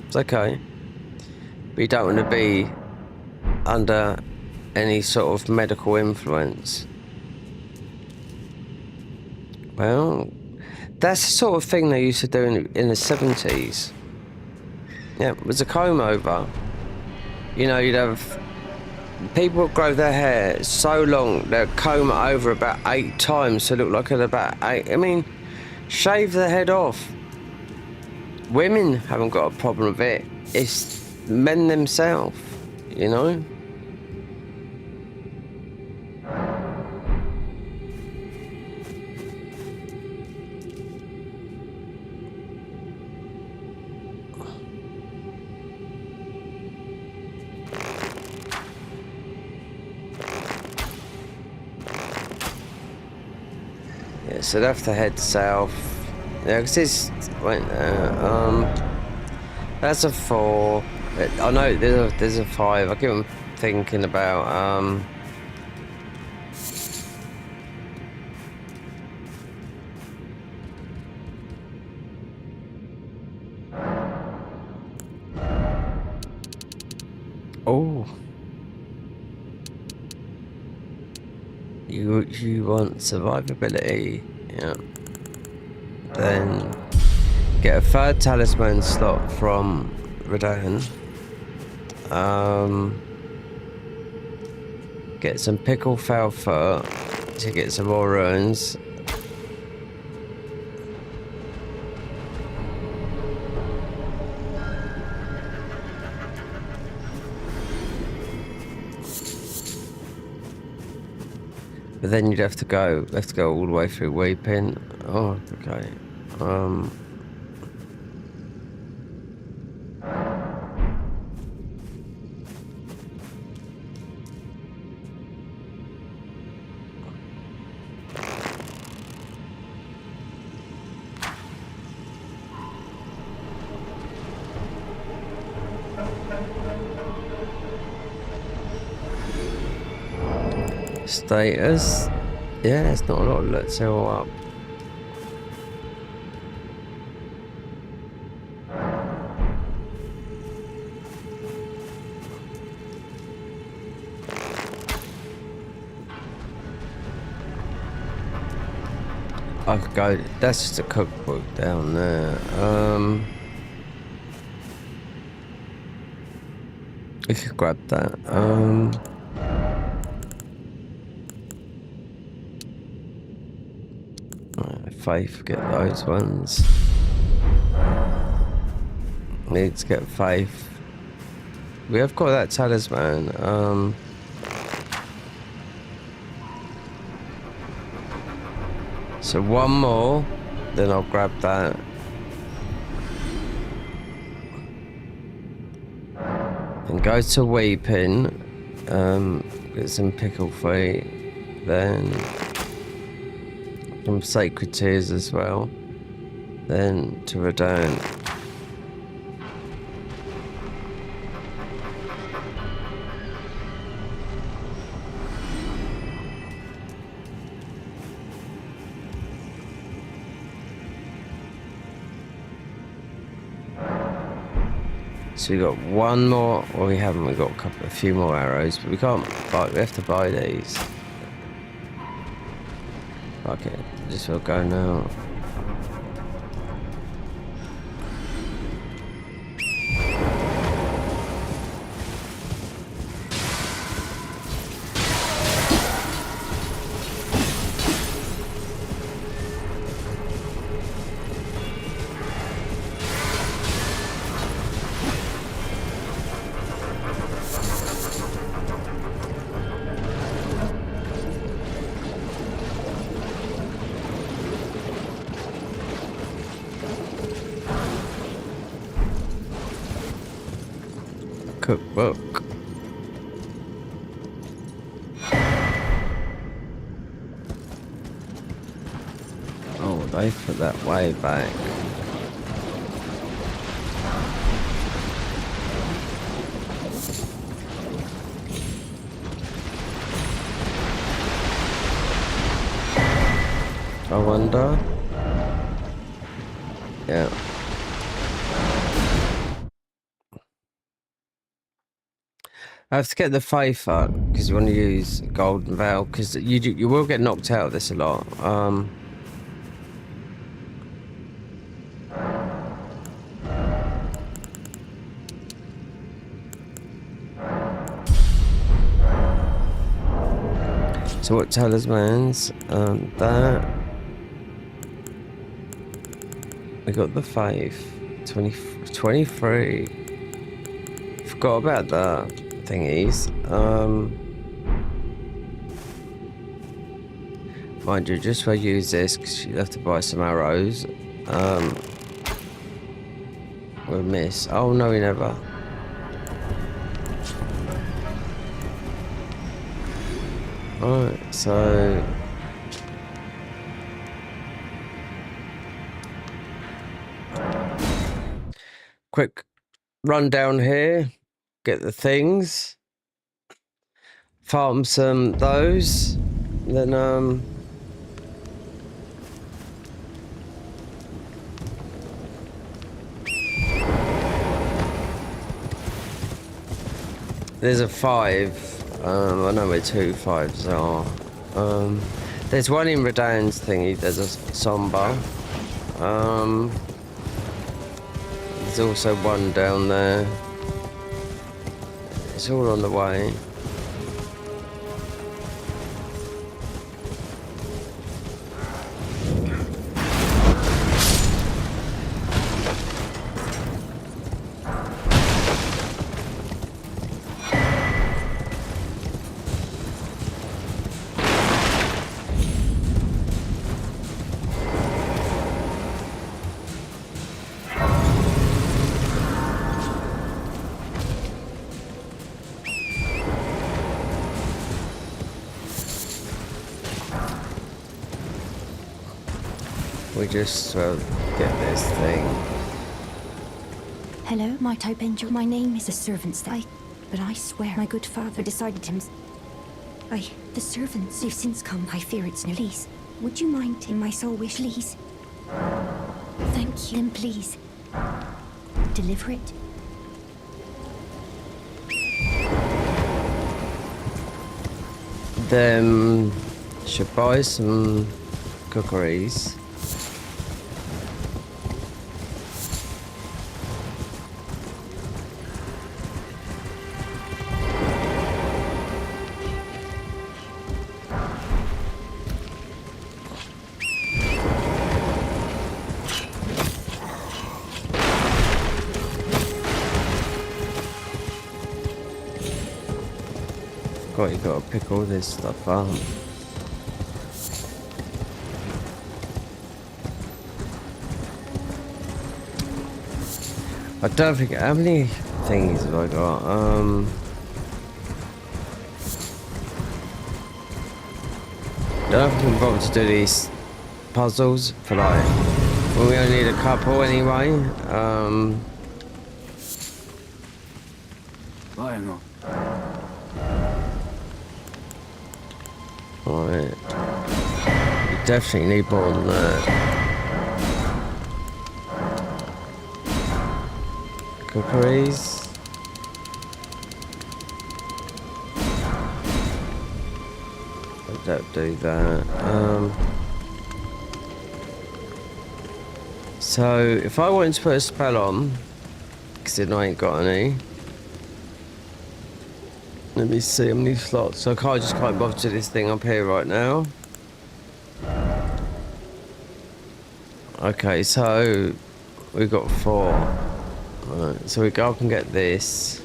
It's okay, but you don't want to be under any sort of medical influence. Well, that's the sort of thing they used to do in the 70s. Yeah, it was a comb over. You know, you'd have people grow their hair so long they'll comb it over about 8 times to look like at about 8. I mean, shave the head off. Women haven't got a problem with it. It's men themselves, you know. So I'd have to head south. Yeah, because it's wait that's a 4. I know there's a 5. I keep on thinking about oh, you want survivability. Yeah. Then get a 3rd talisman slot from Redan. Get some pickle foul foot to get some more runes. But then you'd have to go all the way through Weeping. Oh, okay. Status. Yeah, it's not a lot. Let's see all up. I could go. That's just a cookbook down there. We could grab that. Faith, get those ones. Need to get faith. We have got that talisman. So one more, then I'll grab that. And go to Weeping, get some pickle feet, then some sacred tears as well, then to Redound. So we got one more, or we haven't. We got a few more arrows, but we can't buy. We have to buy these. Okay, just will go now. Cookbook. Oh, they put that way back. I wonder. Yeah. I have to get the faith up because you want to use golden veil because you will get knocked out of this a lot. So what talismans? That we got the faith. 23. Forgot about that. Thingies. Mind you, just for use this because you have to buy some arrows. We'll miss. Oh no, we never. Alright, so quick run down here. Get the things, farm some those, then there's a 5. I know where 2 5s are. There's one in Redound's thingy. There's a somber. There's also one down there. It's all on the way. We just get this thing. Hello, my type angel. My name is a servant's day. But I swear my good father decided him. The servants have since come. I fear it's no. Please, would you mind taking my soul wish, please? Thank you. Then please, deliver it. Then should buy some cookeries. You gotta pick all this stuff up. I don't think, how many things have I got? Don't think I'm bothered to do these puzzles for like, well, we only need a couple anyway. Hang on. Right. You definitely need more than that. Cookeries. I don't do that. So if I wanted to put a spell on, because I ain't got any. Let me see how many slots. So I just can't bother to this thing up here right now. Okay, so we've got 4. Right, so we go up and get this.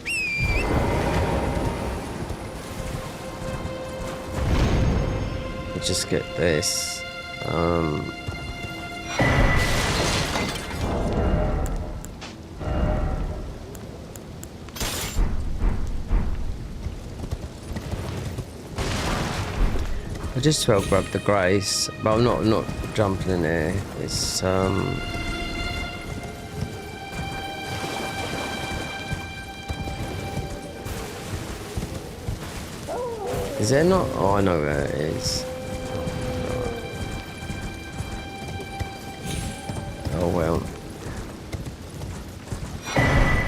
We just get this. I just well grab the grace, but I'm not jumping in there. It's is there not? Oh, I know where it is. Oh well.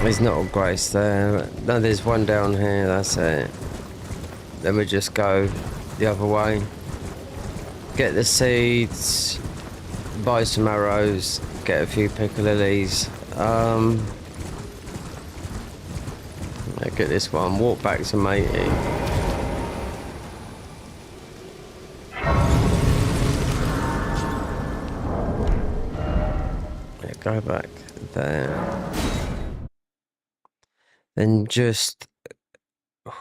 There's not a grace there. No, there's one down here. That's it. Then we just go the other way. Get the seeds, buy some arrows, get a few piccalillis. Get this one, walk back to matey. Yeah, go back there. Then just, oh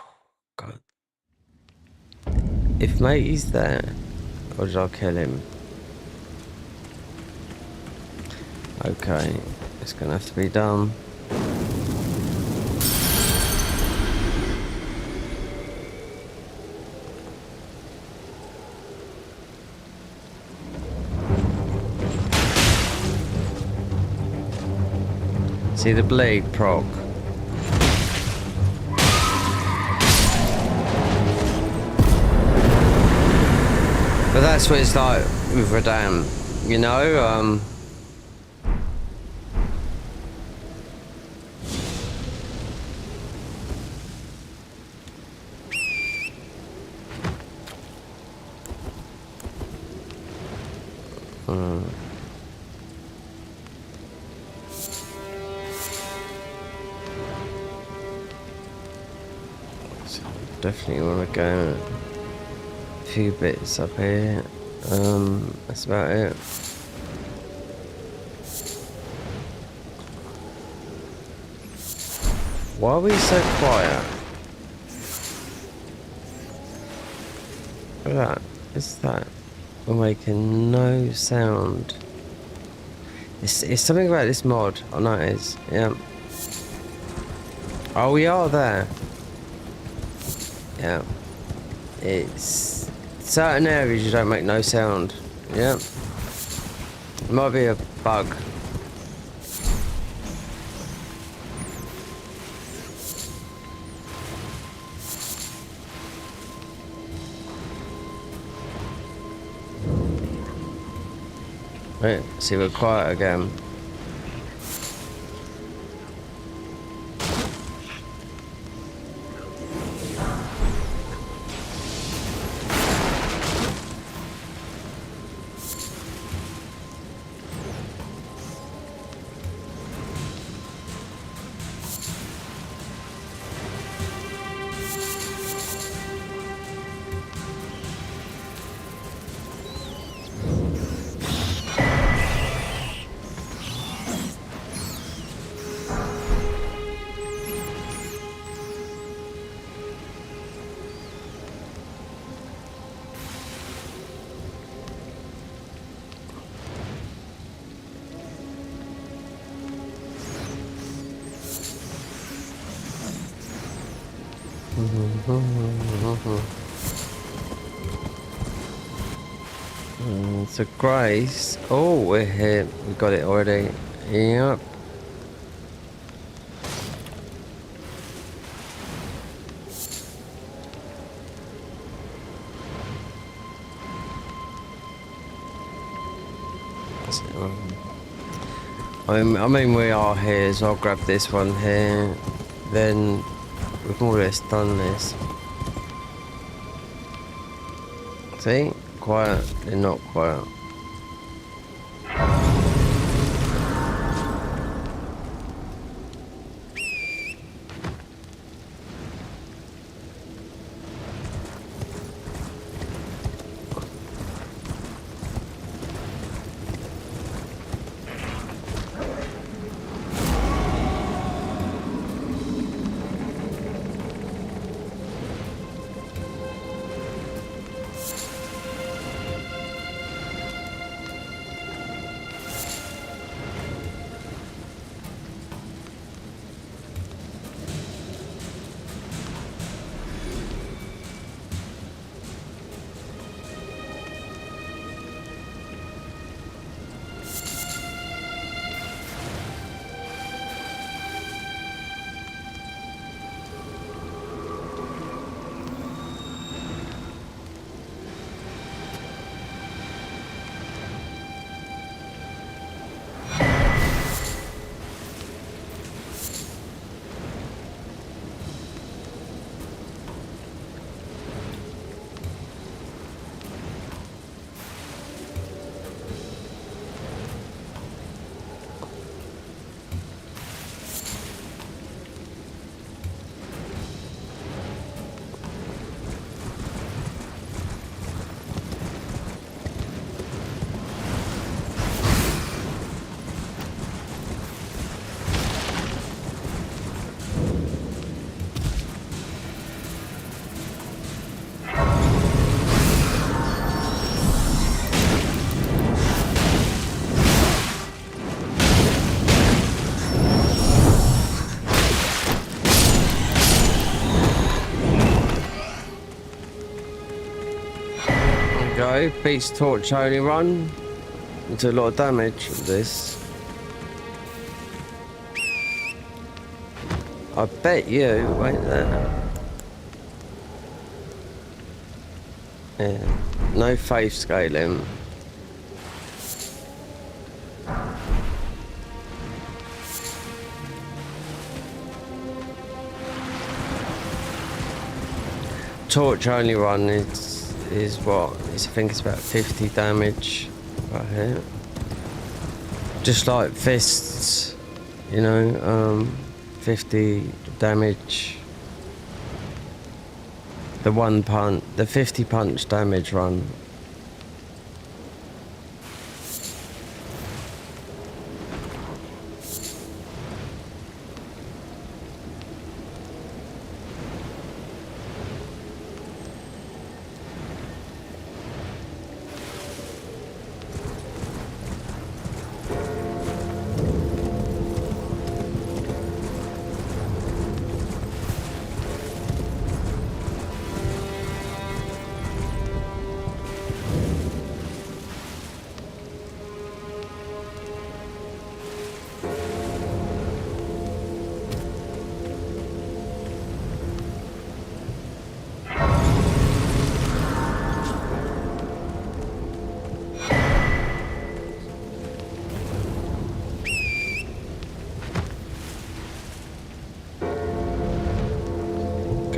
God. If matey's there, or did I kill him? Okay, it's gonna have to be done. See the blade proc. But that's what it's like with Radam, you know, definitely want to go a few bits up here. That's about it. Why are we so quiet? Look at that. What's that? We're making no sound. It's something about this mod. I know it is. Yeah. Oh, we are there. Yeah. It's certain areas you don't make no sound. Yeah. It might be a bug. Right, see, we're quiet again. So Grace, oh, we're here. We got it already. Yep. I mean, we are here, so I'll grab this one here. Then we've more or less done this. See? Quiet. They're not quiet. Go, beats torch only run. Do a lot of damage with this. I bet you, wait there. Yeah, no faith scaling. Torch only run is what? I think it's about 50 damage right here. Just like fists, you know, 50 damage. The one punch, the 50 punch damage run.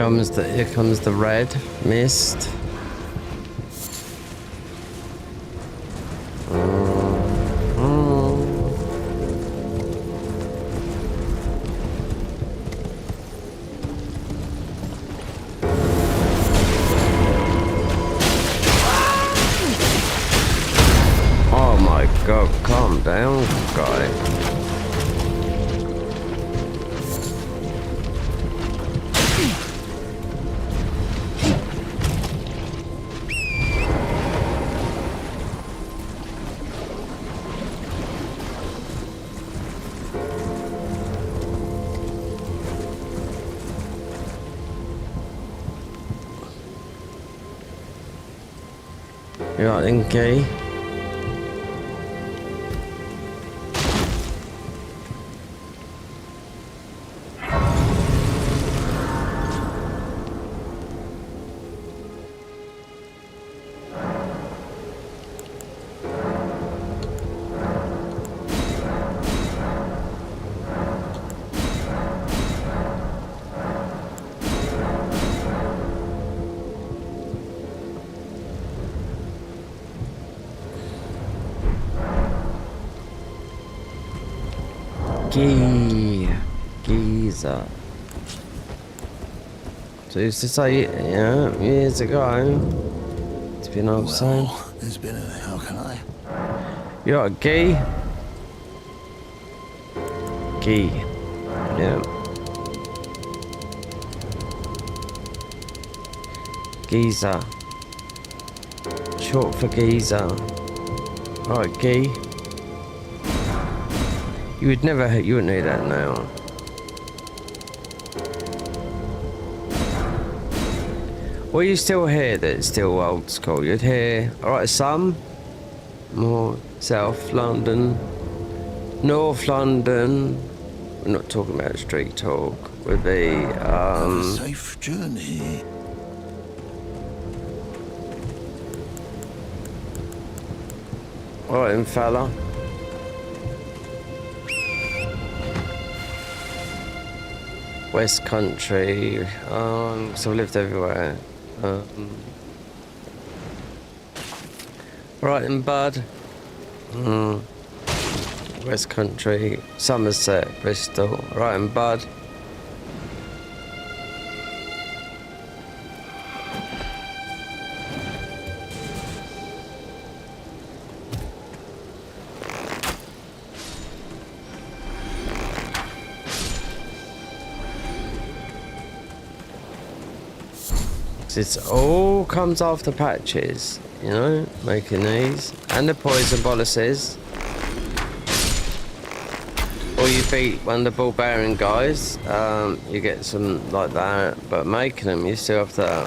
Here comes the red mist. Oh my god, calm down, guy. You right then, Key? Giza. So I used to say, yeah, years ago. It's been all the same. There's been a... How can I? You're a gay? Gay. Yeah. Giza. Short for Giza. Alright, gay. You wouldn't know that now. Well, you still hear that it's still old school. You'd hear, alright, some more South London, North London. We're not talking about street talk. Would be Have a safe journey. Alright then, fella. West Country, so I've lived everywhere. Right then, bud. West Country, Somerset, Bristol. Right then, bud. It all comes after patches, you know, making these. And the poison boluses. Or you beat one of the ball bearing guys, you get some like that. But making them, you still have to...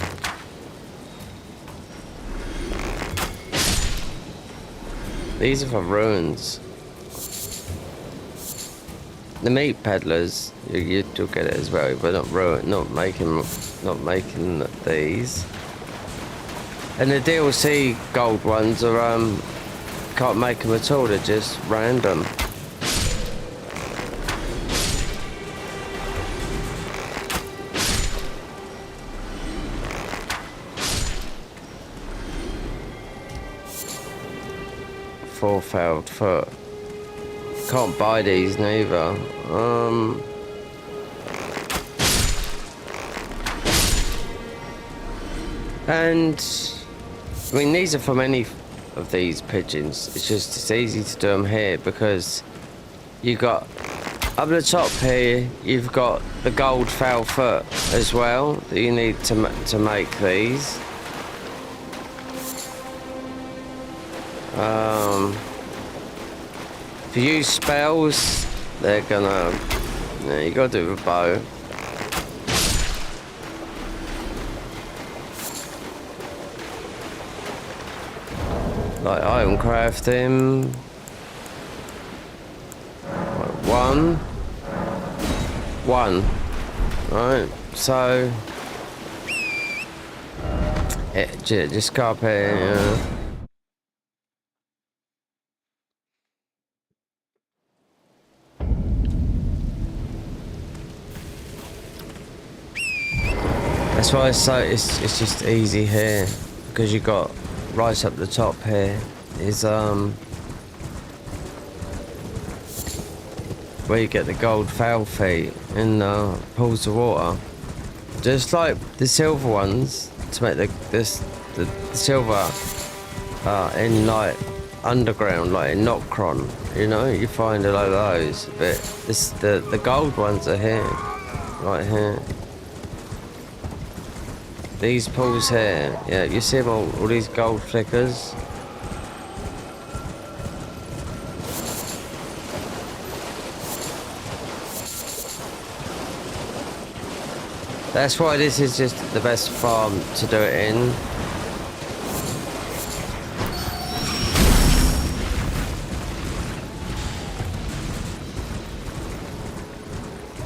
These are for ruins. The meat peddlers, you'll get it as well, but not making these. And the DLC gold ones are can't make them at all. They're just random. Four-fouled foot. Can't buy these neither. And I mean, these are from any of these pigeons. It's easy to do them here because you got up the top here. You've got the gold foul foot as well that you need to make these. If you use spells, they're gonna... Yeah, you gotta do it with a bow. Like item crafting. Like one. Right, so... just go up here, yeah. That's why it's just easy here, because you got right up the top here is where you get the gold foul feet in pools of water. Just like the silver ones, to make the silver in like underground, like in Nocron, you know, you find a lot of those. But the gold ones are here, right here. These pools here, yeah, you see them all these gold flickers. That's why this is just the best farm to do it in.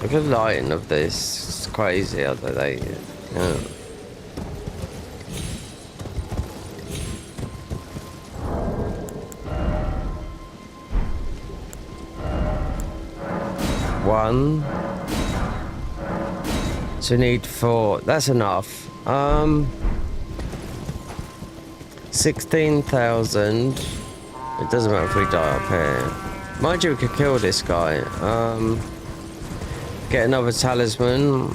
Look at the lighting of this. It's crazy how they, yeah. One. So we need 4. That's enough. 16,000. It doesn't matter if we die up here. Mind you, we could kill this guy. Get another talisman,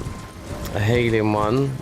a healing one.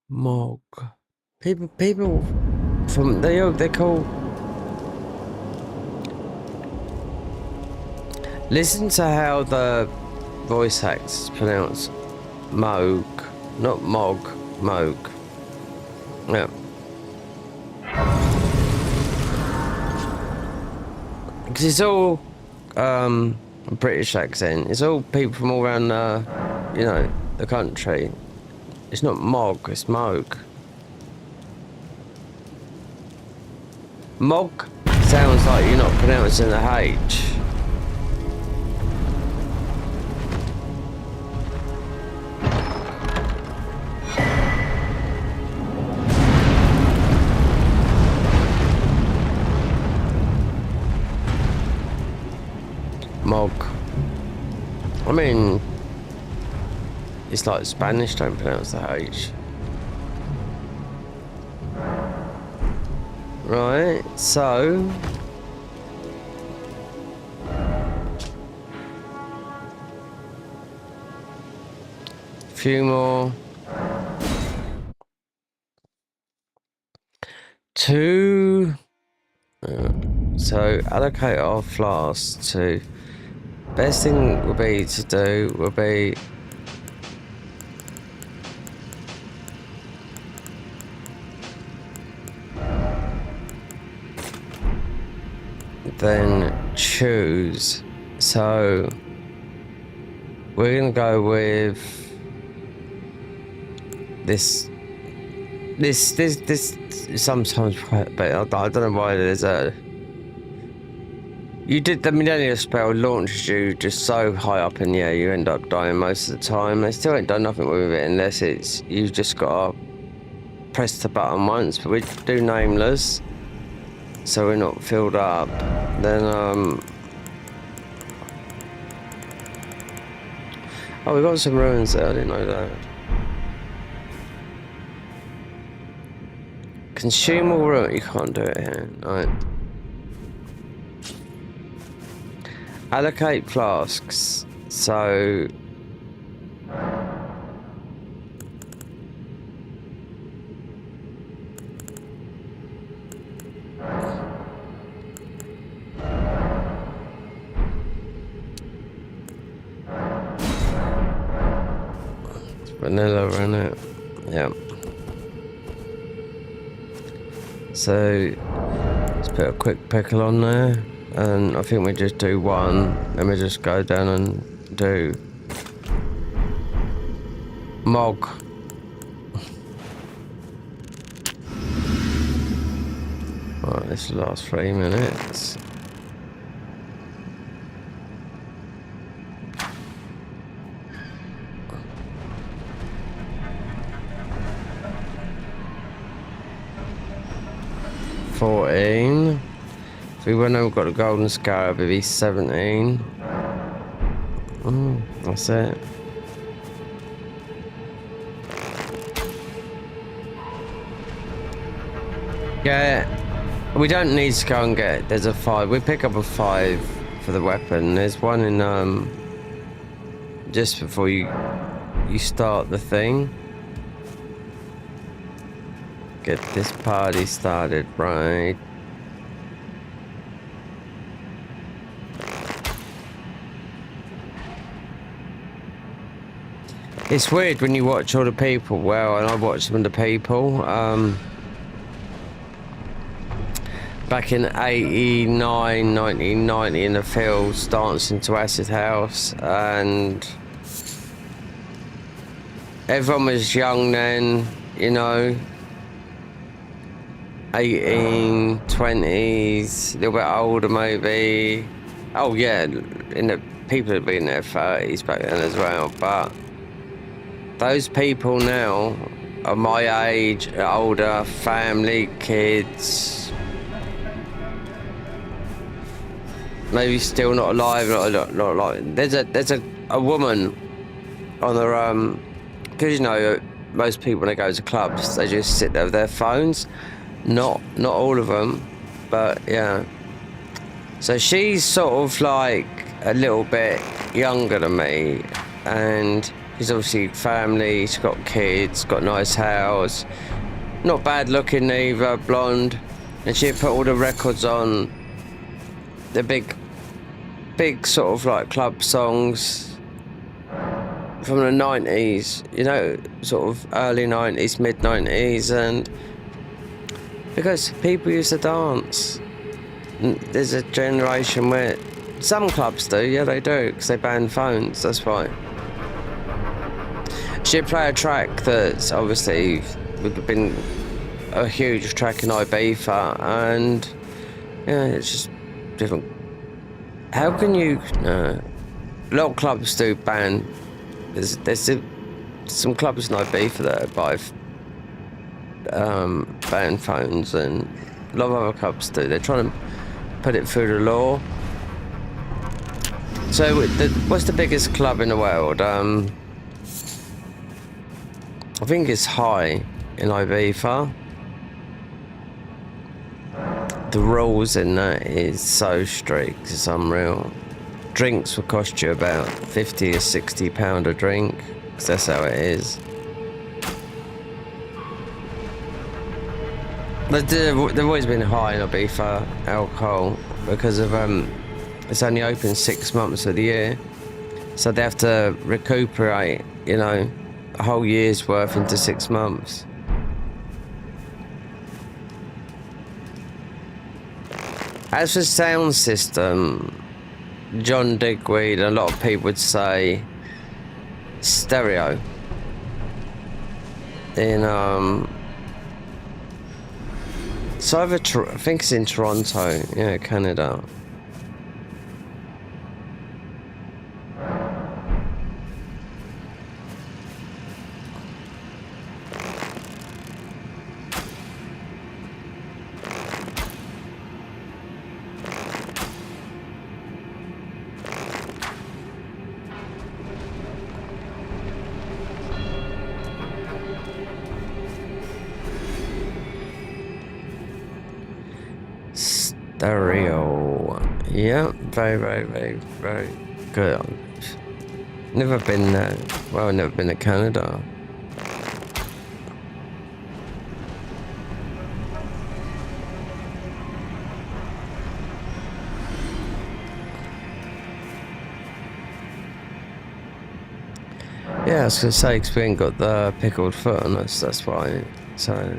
Mog. People from they're called. Listen to how the voice acts pronounce Moog, not Mog, Moog. Yeah. Because it's all British accent. It's all people from all around you know, the country. It's not Mog, it's Moog. Mog sounds like you're not pronouncing the H. Mog. I mean, it's like Spanish don't pronounce the H. Right, so few more. 2. So allocate our flasks to. Best thing would be to do would be then choose. So we're gonna go with this sometimes, but I don't know why there's a. You did the Millennium spell launches you just so high up in the air you end up dying most of the time. They still ain't done nothing with it unless it's you've just got to press the button once, but we do nameless. So we're not filled up. Then oh, we got some ruins there, I didn't know that. Consume all ruin, you can't do it here, right. Allocate flasks, so vanilla in it, yeah. So let's put a quick pickle on there, and I think we just do one, and we just go down and do Mog. Right, this last 3 minutes. $14. If we went over, got the golden scarab, it'd be 17. That's it. Yeah, we don't need to go and get. There's a 5. We pick up a 5 for the weapon. There's one in just before you start the thing. Get this party started, right? It's weird when you watch all the people. Well, and I watch some of the people. Back in 89, 1990 in the fields, dancing to Acid House, and everyone was young then, you know. 18, 20s, a little bit older maybe. Oh yeah, in the people had been in their 30s back then as well, but those people now are my age, older, family, kids, maybe still not alive, not alive. There's a woman on the because you know most people when they go to clubs they just sit there with their phones. Not all of them, but yeah. So she's sort of like a little bit younger than me, and she's obviously family, she's got kids, got a nice house, not bad looking either, blonde, and she put all the records on, the big sort of like club songs from the 90s, you know, sort of early 90s, mid 90s, and because people used to dance. There's a generation where some clubs do, yeah they do, because they ban phones, that's why. She'd play a track that's obviously would have been a huge track in Ibiza, and yeah, it's just different. How can you? A lot of clubs do ban. There's some clubs in Ibiza that buy ban phones, and a lot of other clubs do. They're trying to put it through the law. So, what's the biggest club in the world? I think it's High in Ibiza. The rules in that is so strict, it's unreal. Drinks will cost you about £50 or £60 a drink, because that's how it is. But they've always been high in Ibiza alcohol because of it's only open 6 months of the year, so they have to recuperate, you know, a whole year's worth into 6 months. As for sound system, John Digweed, a lot of people would say stereo. In it's either I think it's in Toronto, yeah, Canada. Stereo. Yeah, very good. Never been there. Well, never been to Canada. Yeah, I was gonna say, 'cause we ain't got the pickled foot on us, that's why. So.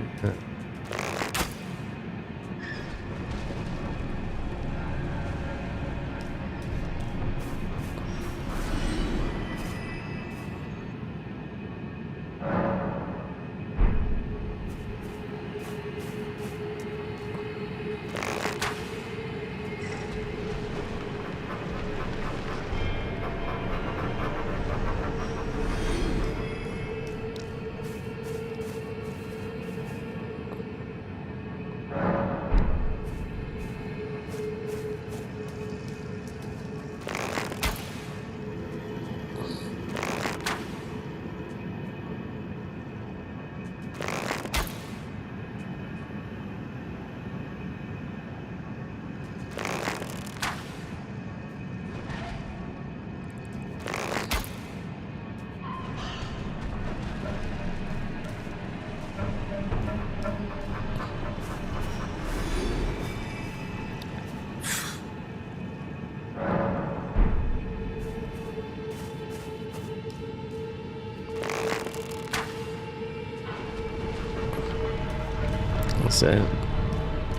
So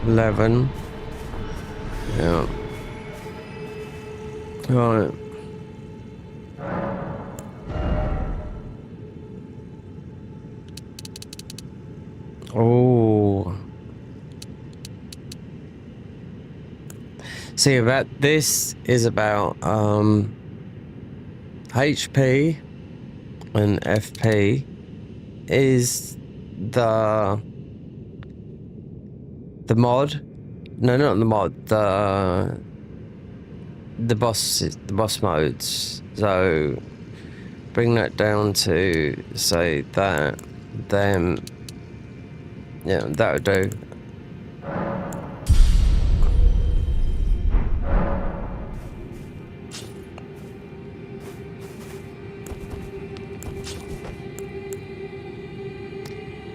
11. Yeah. Right. Oh. See, about this is about HP and FP is the mod. No, not the mod. The boss modes. So bring that down to say that, then yeah, that would do.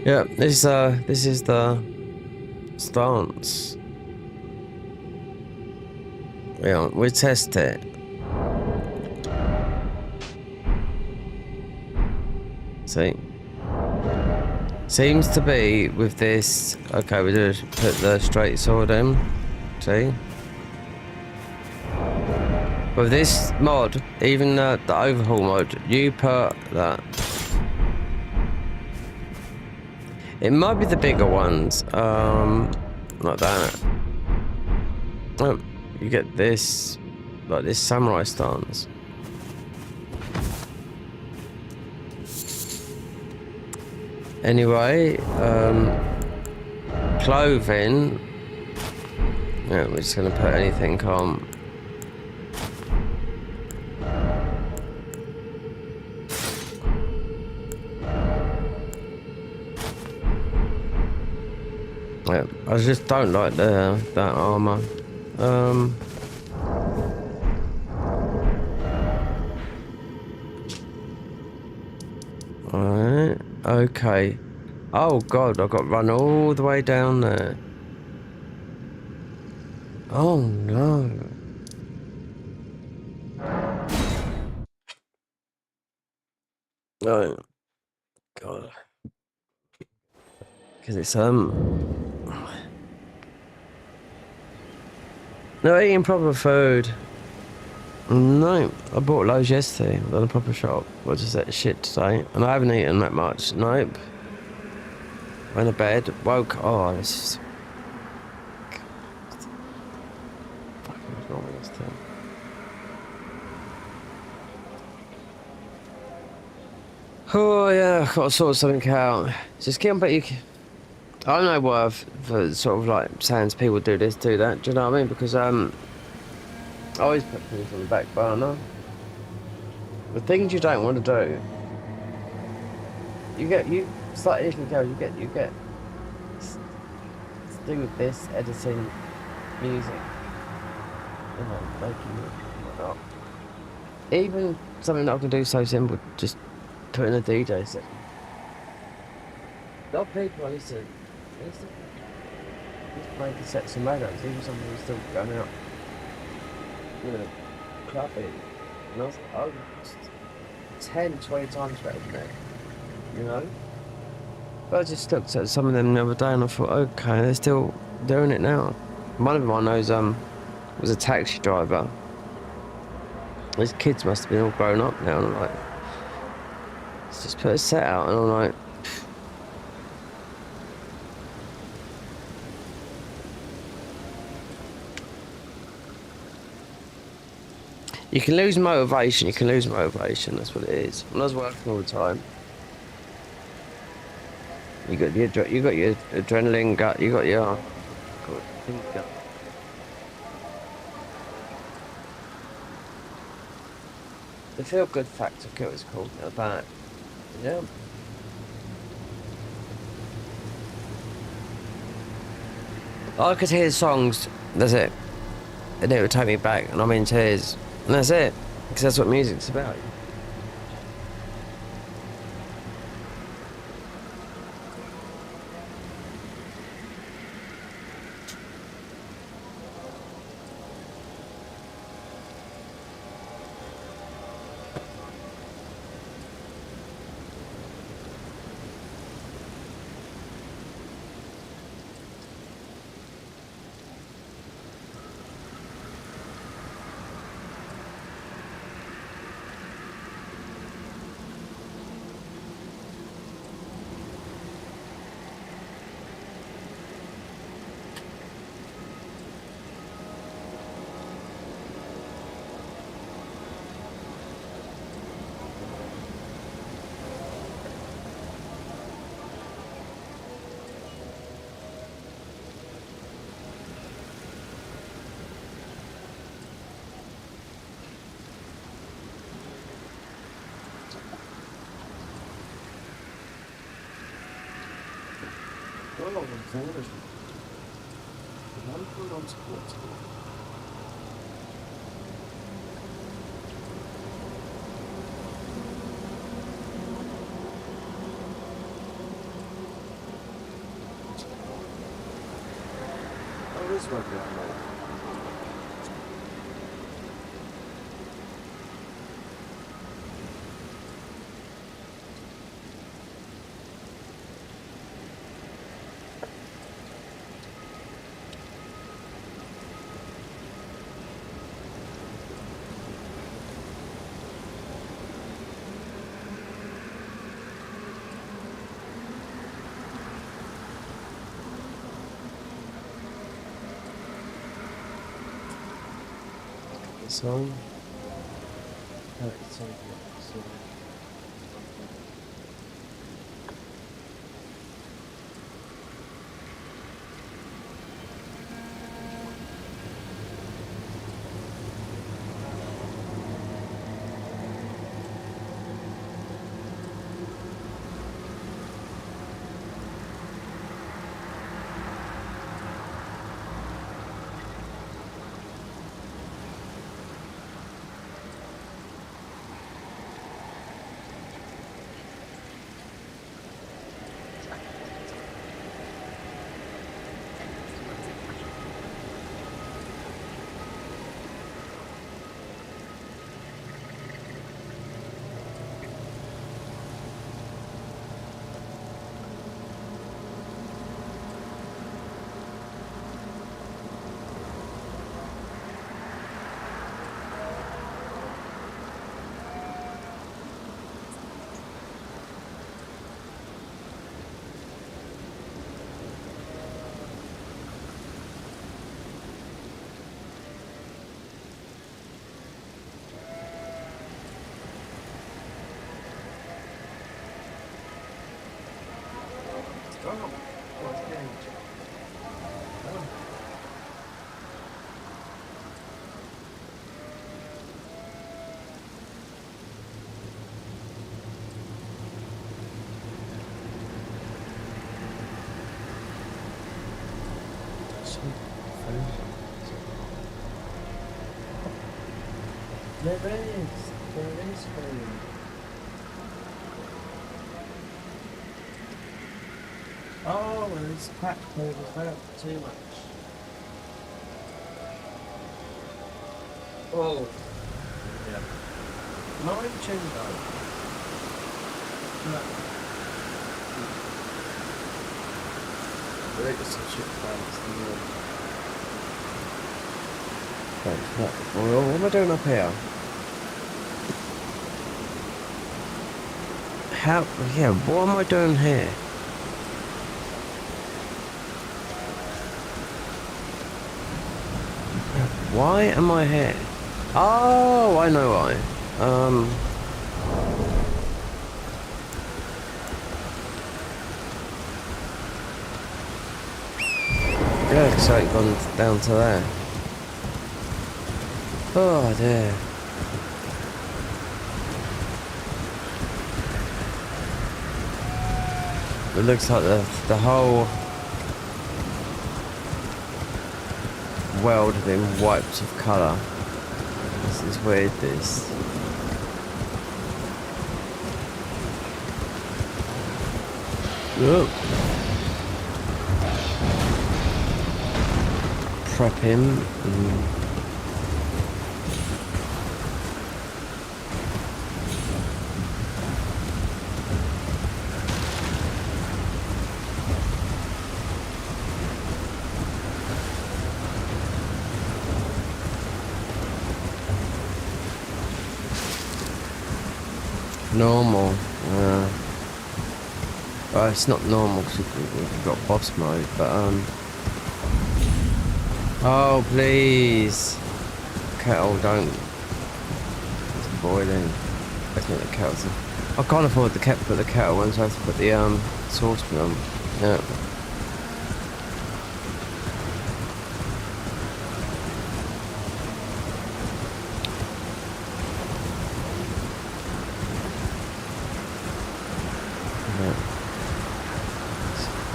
Yeah, this is the stance. Yeah, we test it. See, seems to be with this. Okay, we just put the straight sword in. See, with this mod, even the overhaul mode, you put that. It might be the bigger ones, like that. Oh, you get this, like this samurai stance. Anyway, clothing. Yeah, we're just gonna put anything on. Yeah, I just don't like that armor. Alright, okay. Oh god, I got to run all the way down there. Oh no. Oh god. Because it's no eating proper food. No, I bought loads yesterday at a proper shop. What is that shit today? And I haven't eaten that much. Nope. Went to bed, woke. Oh, this is. What's wrong with this thing? Oh yeah, I've got to sort something out. Just get on, but you. I don't know why for sort of like saying to people do this, do that. Do you know what I mean? Because I always put things on the back burner. The things you don't want to do, you start anything goes. You get to do with this editing, music, you know, making it, whatnot. Even something that I can do so simple, just put in a DJ set. A lot of people I used to make sets and radars, even something who's still going out, you know, clubbing. And I was like, oh, 10, 20 times better than that, you know? But I just looked at some of them the other day and I thought, okay, they're still doing it now. One of them I know was a taxi driver. His kids must have been all grown up now, and I'm like, let's just put a set out, and I'm like, you can lose motivation, that's what it is. When I was working all the time, you got your adrenaline gut, you got your gut. The feel good factor kit is called that. Yeah. I could hear songs, that's it. And it would take me back and I'm in tears. And that's it. Because that's what music's about. this might be unlocked. So, there is food. Oh, well, it's practical as well, too much. Oh, yeah. Mine chin though. No. But they got some shit plans. What am I doing up here? How? Yeah, what am I doing here? Why am I here? Oh, I know why. Yeah, because I've gone down to there. Oh dear. It looks like the whole world has been wiped of colour. This is weird, this. Whoa. Prep him. Normal. Well, it's not normal because we've got boss mode, but oh please, kettle, don't. It's boiling. I think the kettle's. I can't afford to put the kettle on, so I have to put the saucepan on. Yeah.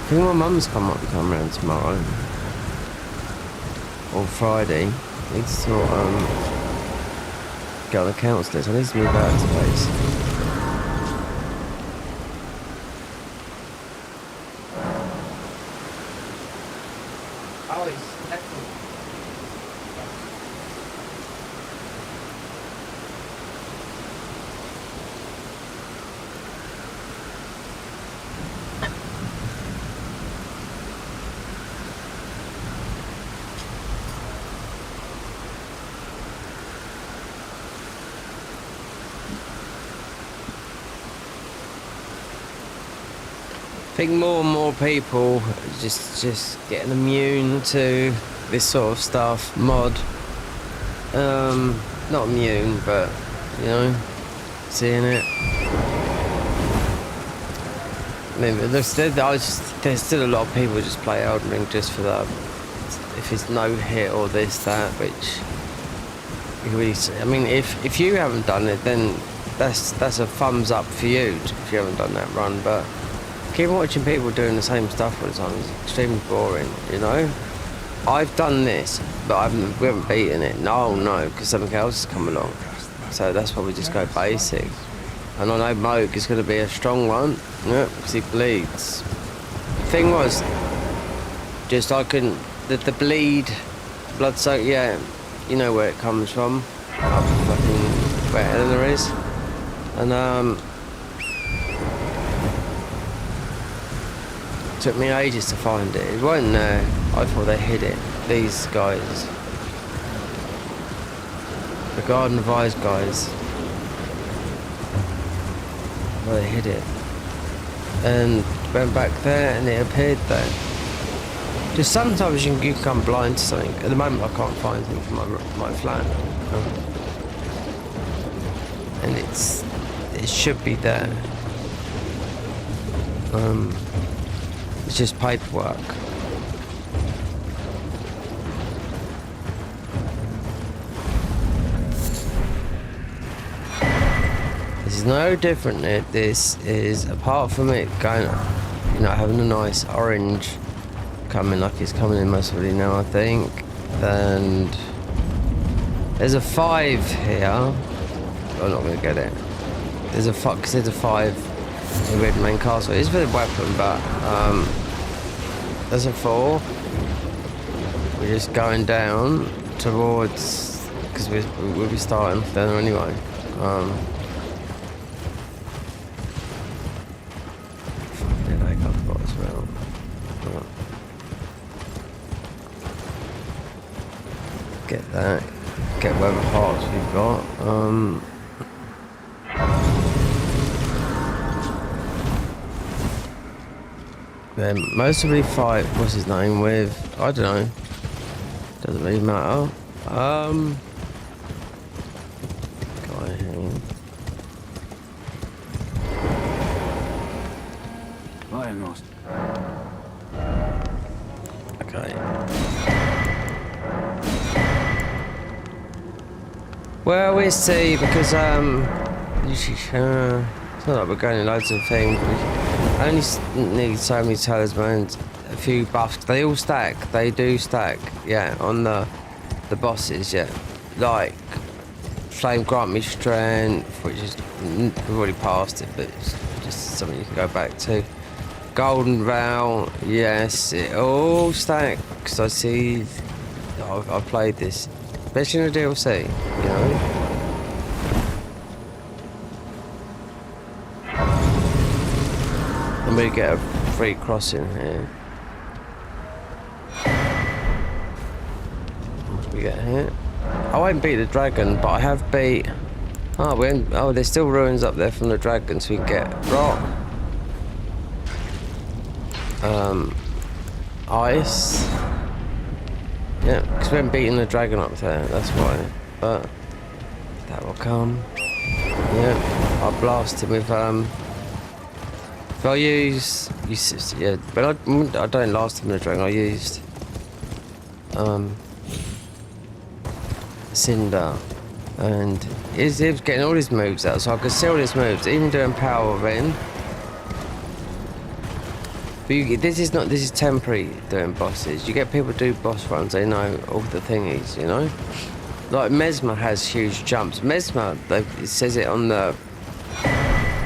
think my mum's come around tomorrow. Or Friday. I need to sort, get on the council list. I need to move out of this place. I think more and more people just getting immune to this sort of stuff. Mod. Not immune, but you know, seeing it. I mean, there's still a lot of people just play Elden Ring just for that. If it's no hit or this, that, which I mean, if you haven't done it, then that's a thumbs up for you if you haven't done that run. But keep watching people doing the same stuff all the time. It's extremely boring, you know. I've done this, but we haven't beaten it. No, because something else has come along. So that's why we just go basic. And I know Moog is going to be a strong one, yeah, because he bleeds. The thing was, just I couldn't, the blood soak, yeah, you know where it comes from, up fucking where Eleanor is. And took me ages to find it. It wasn't there. I thought they hid it. These guys. The Garden of Eyes guys. Well, they hid it. And went back there and it appeared there. Just sometimes you can come blind to something. At the moment I can't find anything from my flat. And it should be there. It's just paperwork. This is no different. This is, apart from it going, you know, having a nice orange coming, like it's coming in massively now, I think. And there's a 5 here. I'm not going to get it. There's a 5, because there's a 5 in Red Main Castle. It is for the weapon, but there's a 4. We're just going down towards, because we'll be starting there anyway. I've got as well. Get that. Get whatever hearts we've got. Then most of the fight, what's his name, with, I don't know, doesn't really matter. Guy here. Almost. Okay. Well, we'll see, because it's not like we're going in loads of things. I only need so many talismans, a few buffs. They all stack. They do stack. Yeah, on the bosses. Yeah, like Flame grant me strength, which is we've already passed it, but it's just something you can go back to. Golden Vow. Yes, it all stacks. I see. I've played this, especially in the DLC. You know. And we get a free crossing here. What do we get here? I won't beat the dragon, but I have beat. Oh, there's still ruins up there from the dragon, so we can get rock, ice. Yeah, because we haven't beaten the dragon up there. That's why. But that will come. Yeah, I'll blast him with If I use yeah, but I don't last him in the dragon. I used Cinder, and he was getting all his moves out, so I could see all his moves, even doing power in. this is temporary doing bosses. You get people do boss runs, they know all the thingies, you know? Like Mesmer has huge jumps. Mesmer, it says it on the...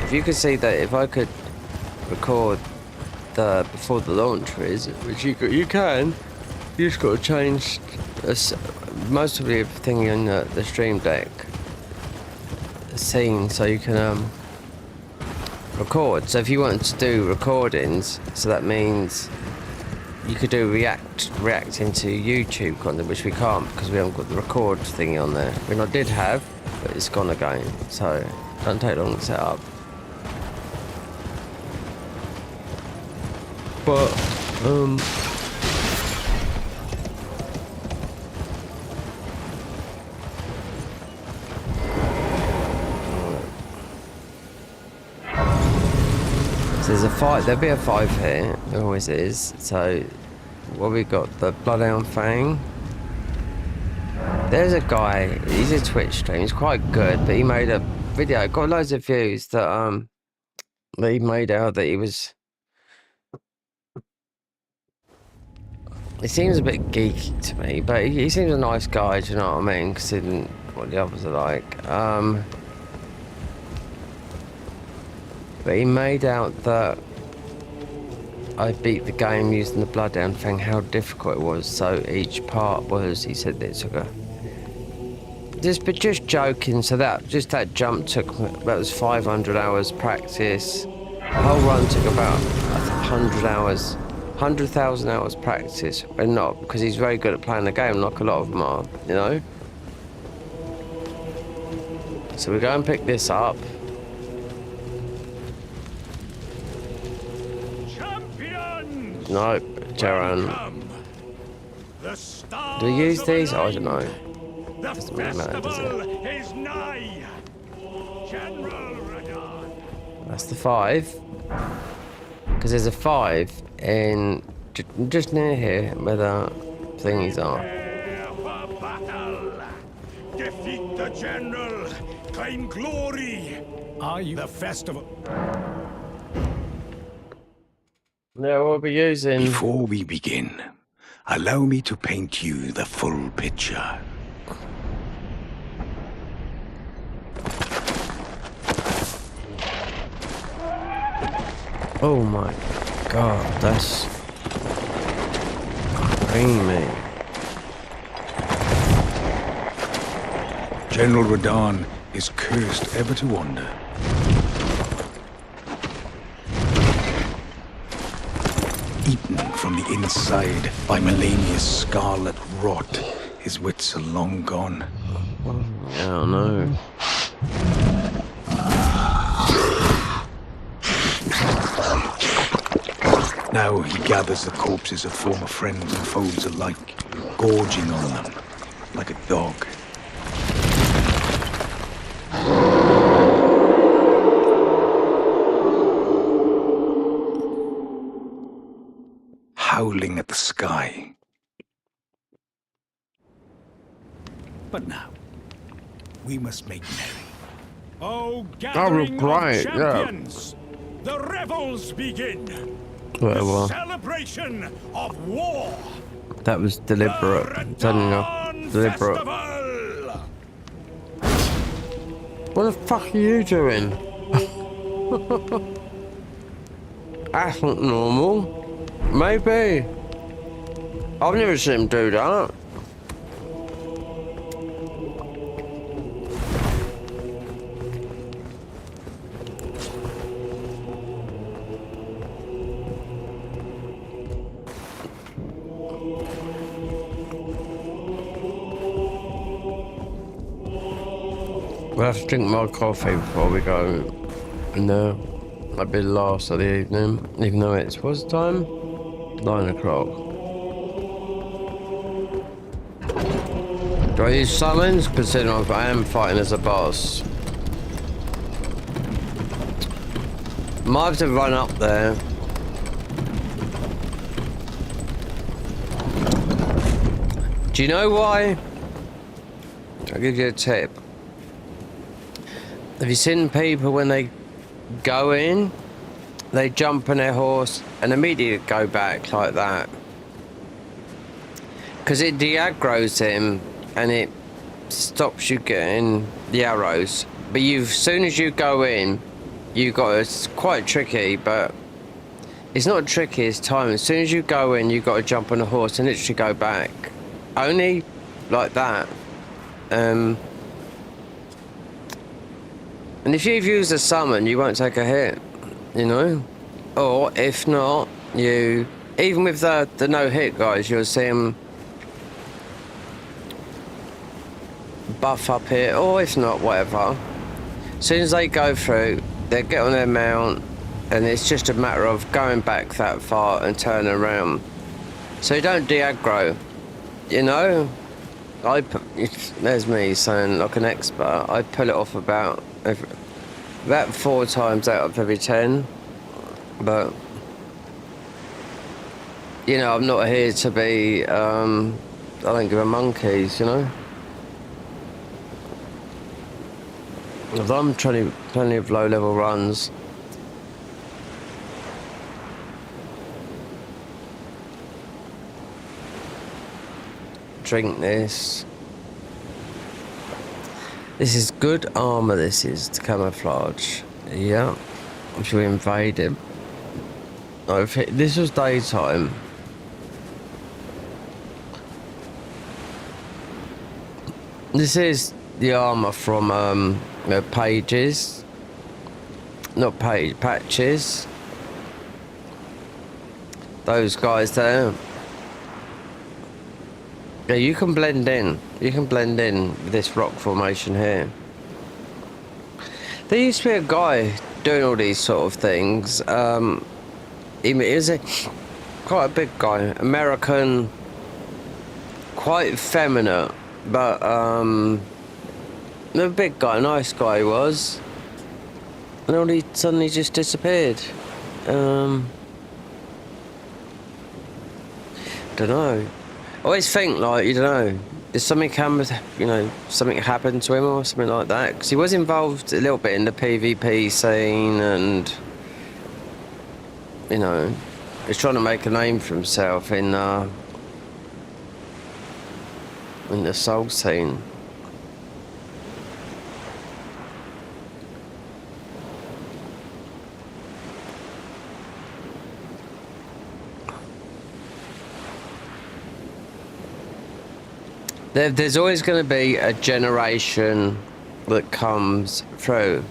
If you could see that, if I could record before the launch is, which you can, you just got to change most of the thingy on the stream deck scene so you can record. So if you want to do recordings, so that means you could do reacting to YouTube content, which we can't because we haven't got the record thingy on there. I mean, I did have, but it's gone again, so don't take long to set up. But so there's a 5, there'll be a 5 here, there always is. So what we got, the Bloodhound Fang. There's a guy, he's a Twitch stream, he's quite good, but he made a video, got loads of views that he made out that he was... He seems a bit geeky to me, but he seems a nice guy, do you know what I mean, considering what the others are like. But he made out that I beat the game using the Bloodhound Fang, how difficult it was. So each part was, he said that it took but just joking. So that jump took, that was 500 hours practice. The whole run took about 100 hours, 100,000 hours practice, but not because he's very good at playing the game, like a lot of them are, you know. So we go and pick this up. Nope, Jaron. Do we use these? Oh, I don't know. Doesn't really matter, does it? That's the 5. Because there's a 5 in just near here where the thingies are. Defeat the general, claim glory. Are you the festival? Yeah, we'll be using... Before we begin, allow me to paint you the full picture. Oh my god, that's... creamy. General Radahn is cursed ever to wander. Eaten from the inside by Melania's scarlet rot, his wits are long gone. I don't know. Now he gathers the corpses of former friends and foes alike, gorging on them like a dog. Howling at the sky. But now, we must make merry. Oh, gathering of champions! The revels begin! Well, Celebration of war! that was deliberate. Turning up deliberate. What the fuck are you doing? That's not normal. Maybe. I've never seen him do that. We'll have to drink more coffee before we go in there. Might be the last of the evening, even though it's, what's the time? 9 o'clock. Do I use summons? Considering I am fighting as a boss. Might have to run up there. Do you know why? I'll give you a tip. Have you seen people when they go in they jump on their horse and immediately go back like that. Because it de-aggroes him and it stops you getting the arrows. But as soon as you go in, it's quite tricky, but it's not tricky, it's time. As soon as you go in, you've got to jump on a horse and literally go back. Only like that. And if you've used a summon, you won't take a hit, you know? Or if not, even with the no hit guys, you'll see them buff up here, or if not, whatever. As soon as they go through, they get on their mount, and it's just a matter of going back that far and turning around. So you don't de-aggro, you know? There's me saying like an expert. I pull it off about 4 times out of every 10. But you know, I'm not here to be I don't give a monkeys, you know. I've done plenty of low level runs. Drink this. This is good armor, this is to camouflage. Yeah. If you invade him. This was daytime. This is the armor from pages. Not patches. Those guys there. Yeah, you can blend in. You can blend in with this rock formation here. There used to be a guy doing all these sort of things. He was quite a big guy, American, quite effeminate, but a big guy, nice guy he was. And all he suddenly just disappeared. Don't know. I always think, like, you don't know, is something something happened to him or something like that? Because he was involved a little bit in the PvP scene, and you know, he's trying to make a name for himself in the soul scene. There's always going to be a generation that comes through.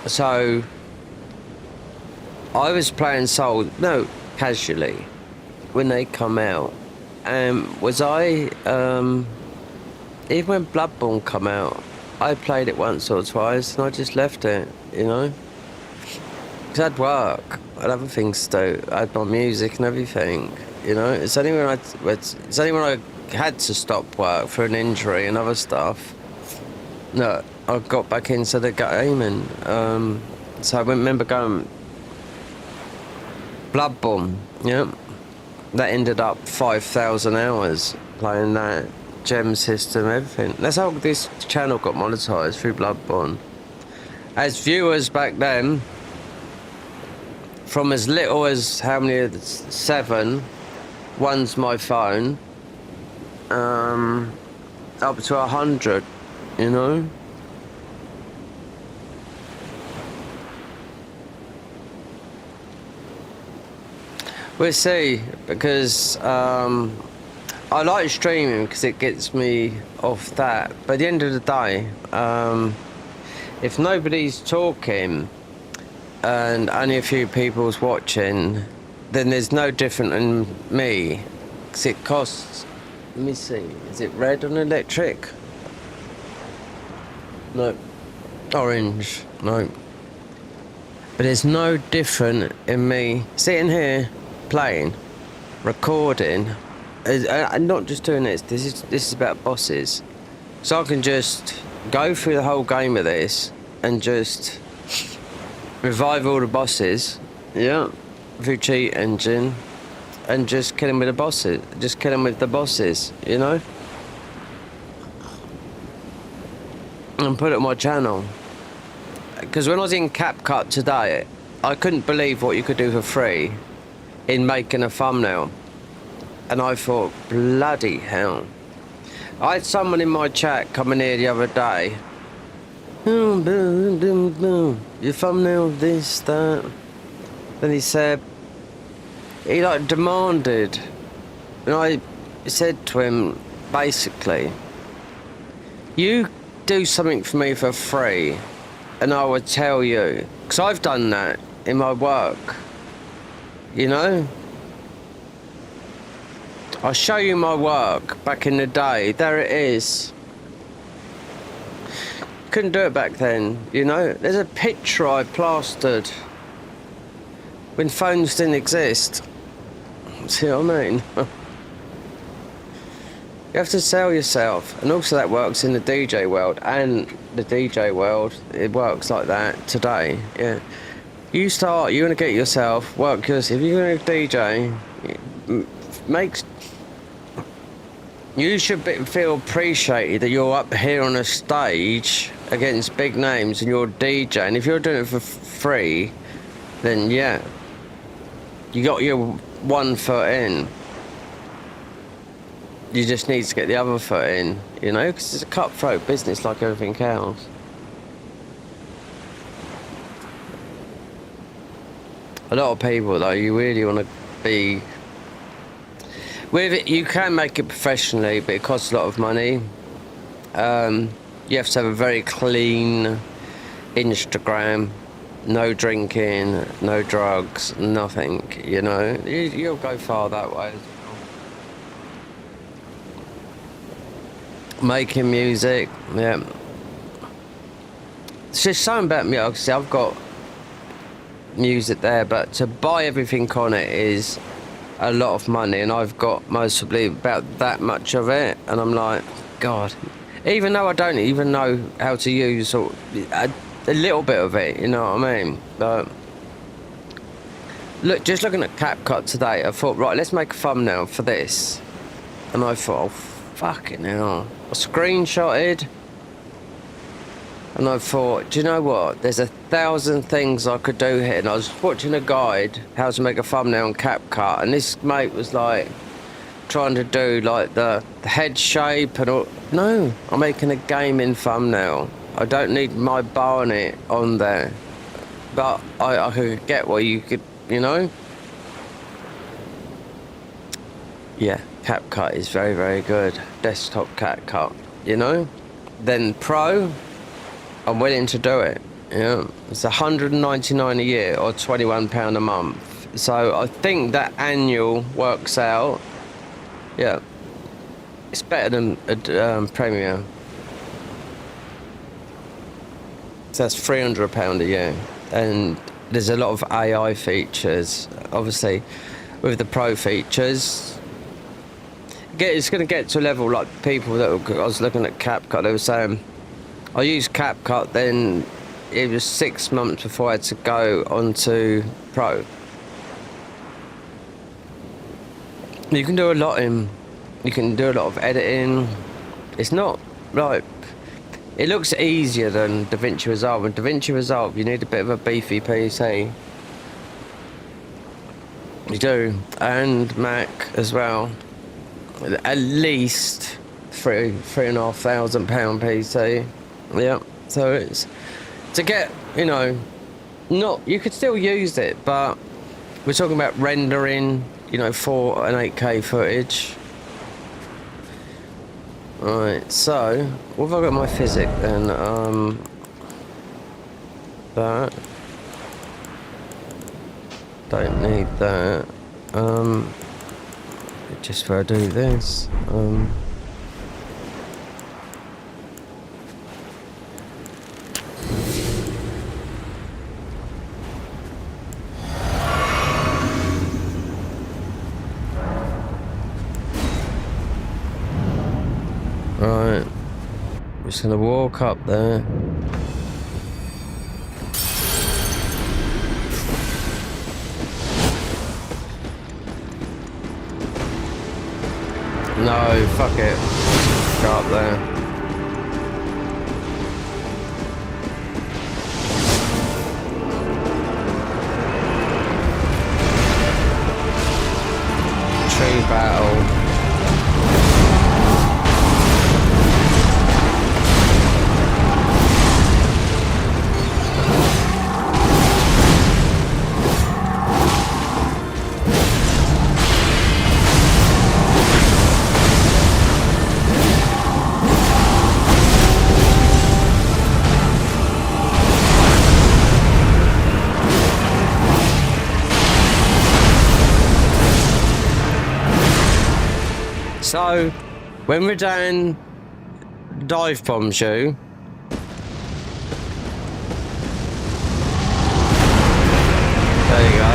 So I was playing Soul, casually, when they come out. Was I, even when Bloodborne come out, I played it once or twice and I just left it, you know? Because I'd work, I'd have other things to do, I had my music and everything, you know? It's only when I had to stop work for an injury and other stuff that I got back into the gaming. So I remember going Bloodborne, yeah. That ended up 5,000 hours playing that gem system, everything. That's how this channel got monetized, through Bloodborne. As viewers back then, from as little as 7, one's my phone, up to 100, you know. We'll see, because I like streaming because it gets me off that. But at the end of the day, if nobody's talking and only a few people's watching, then there's no different than me, because it costs. Let me see. Is it red on electric? No. Orange? No. But there's no different in me sitting here, playing, recording, and not just doing this. This is about bosses. So I can just go through the whole game of this and just revive all the bosses, yeah, through cheat engine, and just kill him with the bosses. Just kill him with the bosses, you know? And put it on my channel. Because when I was in CapCut today, I couldn't believe what you could do for free in making a thumbnail. And I thought, bloody hell. I had someone in my chat coming here the other day. Your thumbnail, this, that. Then he said, he like demanded. And I said to him, basically, you do something for me for free, and I would tell you. Because I've done that in my work, you know? I'll show you my work back in the day. There it is. Couldn't do it back then, you know? There's a picture I plastered when phones didn't exist. See what I mean? You have to sell yourself, and also that works in the DJ world, and the DJ world, it works like that today. Yeah, you start, you want to get yourself work, because if you're going to DJ, makes you should feel appreciated that you're up here on a stage against big names and you're DJ, and if you're doing it for free, then yeah, you got your 1 foot in. You just need to get the other foot in, you know, because it's a cutthroat business like everything else. A lot of people, though, you really want to be... With it, you can make it professionally, but it costs a lot of money. You have to have a very clean Instagram. No drinking, no drugs, nothing, you know. You'll go far that way. Making music, yeah. It's just something about me, obviously I've got music there, but to buy everything on it is a lot of money, and I've got mostly about that much of it, and I'm like, God, even though I don't even know how to use a little bit of it, you know what I mean? But look, just looking at CapCut today, I thought, right, let's make a thumbnail for this, and I thought, oh, fucking hell. I screenshotted, and I thought, do you know what? There's 1,000 things I could do here. And I was watching a guide how to make a thumbnail on CapCut, and this mate was like trying to do like the head shape and all. No, I'm making a gaming thumbnail. I don't need my Barnet on there, but I could get what you could, you know. Yeah, CapCut is very, very good. Desktop CapCut, you know. Then Pro, I'm willing to do it. Yeah, it's $199 a year or £21 a month. So I think that annual works out. Yeah, it's better than a Premier. So that's £300 a year, and there's a lot of AI features. Obviously, with the Pro features. It's going to get to a level like people that I was looking at CapCut, they were saying, I used CapCut, then it was 6 months before I had to go onto Pro. You can do a lot of editing. It's not like, it looks easier than DaVinci Resolve, and DaVinci Resolve, you need a bit of a beefy PC. You do, and Mac as well. At least £3,500 PC. Yeah, so it's to get, you know, not, you could still use it, but we're talking about rendering, you know, 4 and 8K footage. Alright, so what have I got in my physic then? That don't need that. Just for I do this, right, I'm just gonna walk up there. No, fuck it. Go up there. battle. So, when we're down dive bombs you, there you go.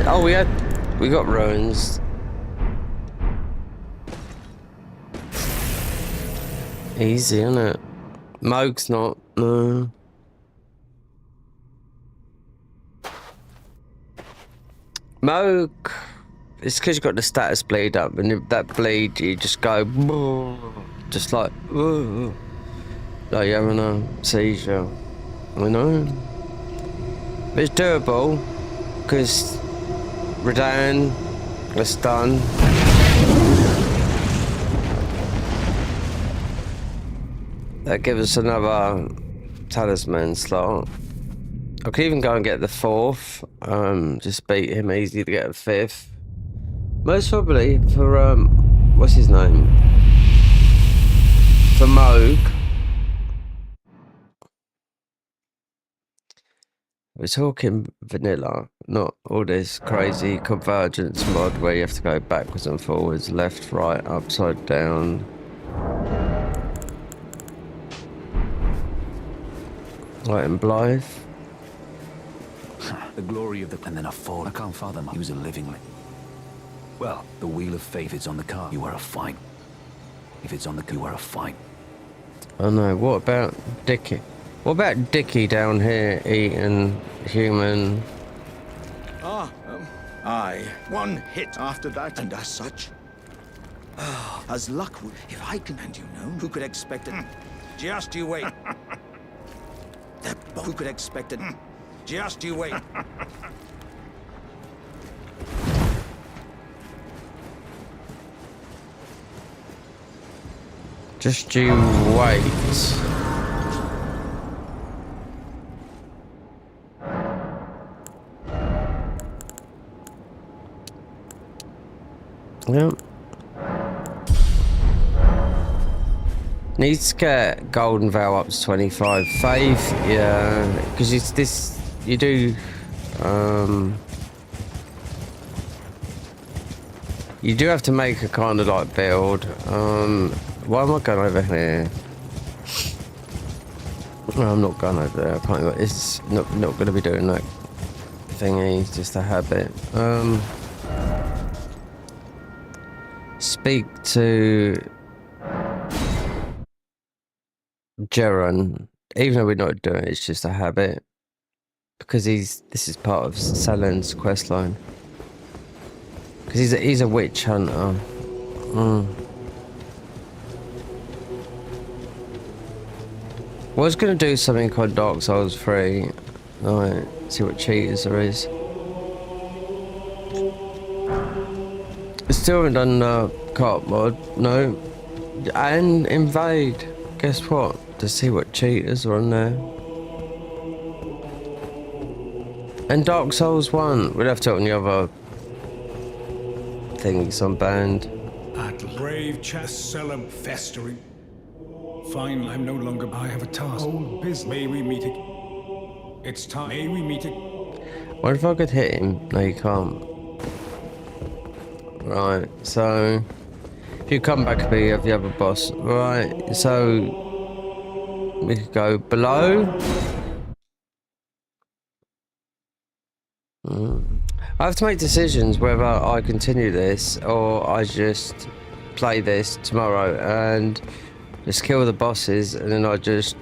Oh, we got ruins. Easy, isn't it? Moog's not, no. Moog, it's because you've got the status bleed up, and if that bleed, you just go, just like you're having a seizure, you know? But it's doable, because Redan, it's done. That gives us another talisman slot. I could even go and get the 4th. Just beat him easy to get a 5th. Most probably for what's his name? For Moog. We're talking vanilla, not all this crazy convergence mod where you have to go backwards and forwards, left, right, upside down. Right, and Blythe. The glory of the... And then a fall. I can't fathom. He was a living... Well, the wheel of fate, if it's on the card, you are a fight. If it's on the... You are a fight. Oh no, what about Dickie? What about Dickie down here eating human? Aye. One hit after that, and as such... as luck would... If I can... And you know, who could expect it? Just you wait. Who could expect it? Just you wait. Just you wait. Yep. Needs to get Golden Veil up to 25. Faith, yeah, because it's this. You do. You do have to make a kind of like build. Why am I going over here? No, I'm not going over there. I can't. It's not going to be doing that thingy. It's just a habit. Speak to Jeron, even though we're not doing it, it's just a habit. Because this is part of Salen's questline. Because he's a witch hunter. Was gonna do something called Dark Souls 3. Alright, see what cheaters there is. Still haven't done co-op mod, no. And invade. Guess what? To see what cheaters are on there. And Dark Souls 1. We'll have to open the other things on band. At brave seldom festering. Fine, I'm no longer. I have a task. Old business. May we meet it? It's time. May we meet it? What if I could hit him? No, you can't. Right, so if you come back and be the other boss, right? So we could go below. I have to make decisions whether I continue this or I just play this tomorrow and just kill the bosses, and then I just,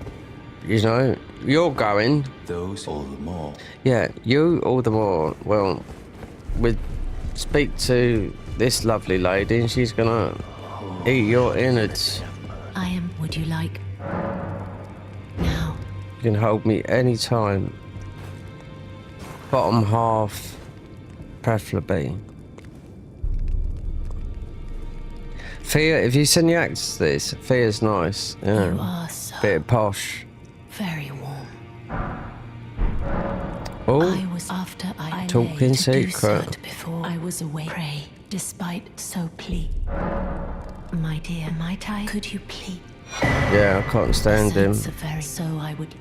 you know, you're going. Those all the more. Yeah, you all the more. Well, with speak to this lovely lady and she's gonna eat your innards. I am. Would you like? Now. You can hold me anytime. Bottom half, preferably. Thea, if you send your actors this, Thea's nice. Yeah. You are so bit posh. very warm. Oh, I was after I talking lay to do secret. so before I was away. Pray, despite so plead. My dear, might I? Could you please? Yeah, I can't stand him. So I would.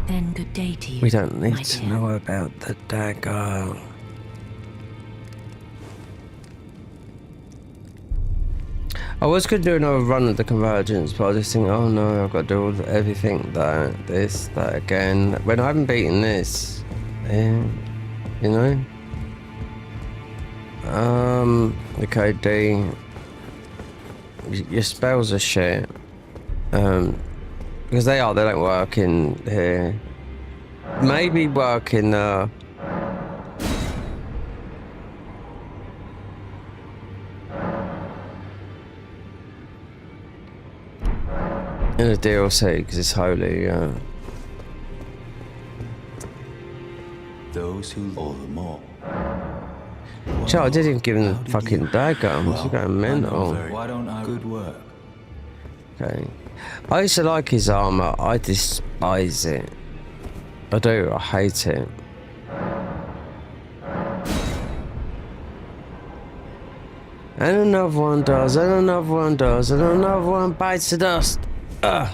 Then good day to you. We don't need my to dear. know about the dagger. I was going to do another run of the Convergence, but I just think, oh no, I've got to do everything, that again. When I haven't beaten this, you know? Okay, D. Your spells are shit. Because they don't work in here. Maybe work in in a DLC, because it's holy, Those who all the more. Child, I didn't give him the fucking dagger. I'm just going mental. Why don't I? Good work. Okay. I used to like his armor. I despise it. I do. I hate it. And another one does. And another one does. And another one bites the dust. Ugh.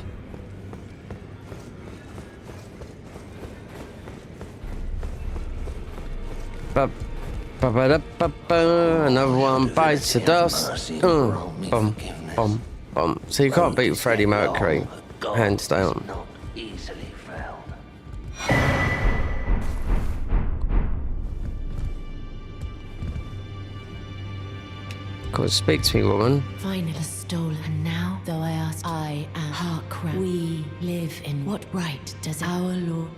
Another one bites the dust. Bum, bum, bum. So you can't beat Freddie Mercury, hands down. Come on, speak to me, woman. Finally stolen, and now, though I ask, I am Harkra. We live in what right does our Lord?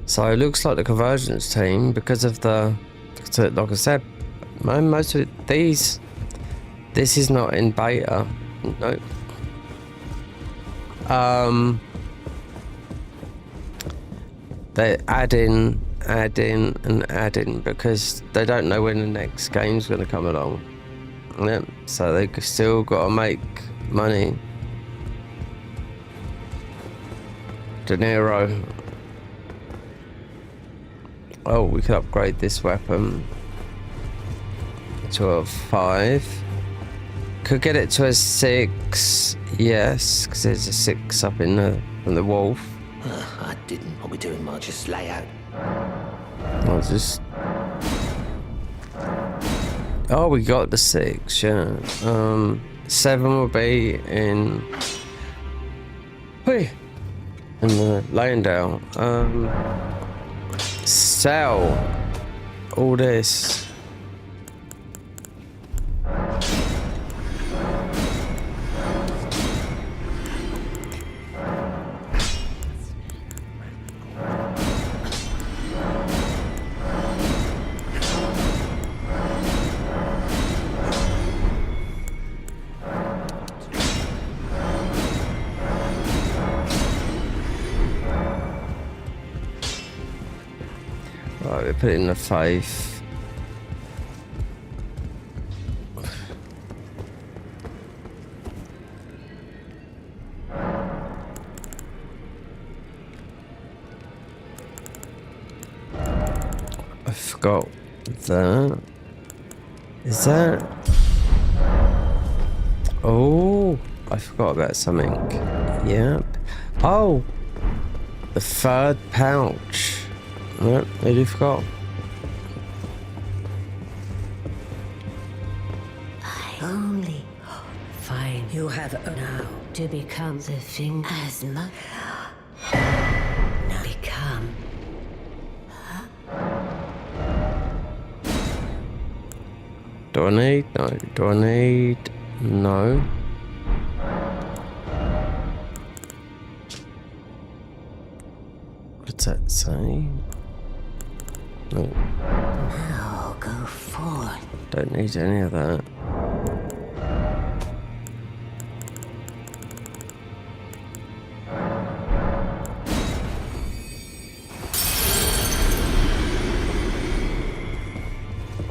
So it looks like the Convergence team, because of the, like I said, most of it, this is not in beta. No. They're adding and adding because they don't know when the next game's going to come along. Yep. So they still got to make money. De Niro. Oh, we can upgrade this weapon to a 5. Could get it to a 6. Yes, because there's a 6 up in the wolf. I didn't. What we doing, Mark? Just lay out. I'll just. Oh, we got the 6. Yeah. 7 will be in. Hey. In the laying down. Sell all this. Right, we put it in the 5. I forgot that. Is that? Oh, I forgot about something. Yep. Oh, the 3rd pouch. Yep, nearly forgot. Only fine. You have now to become the thing as much. Now become. Do I need? No. Do I need? No. What's that say? No. Now go forth. Don't need any of that.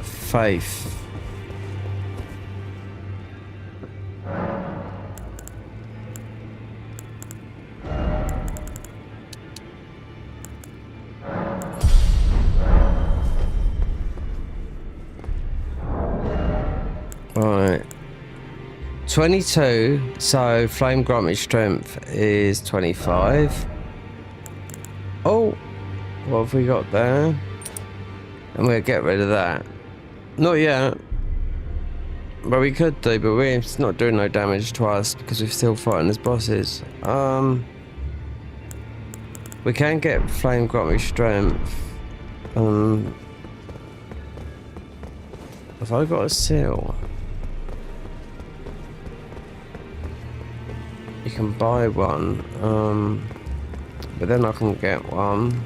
Faith. Right. 22, so flame grant me strength is 25. Oh, what have we got there? And we'll get rid of that. Not yet. But we could do, but it's not doing no damage to us because we're still fighting as bosses. We can get flame grant me strength. Have I got a seal? You can buy one, but then I can get one.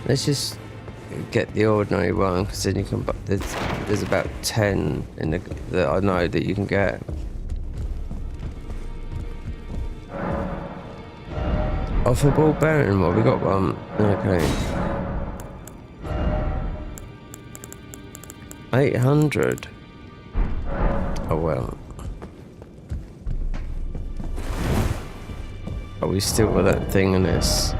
Let's just get the ordinary one, because then you can. There's about 10 in the that I know that you can get. Off a ball bearing, well, we got one. Okay. 800. Oh well. But we still got that thing in this.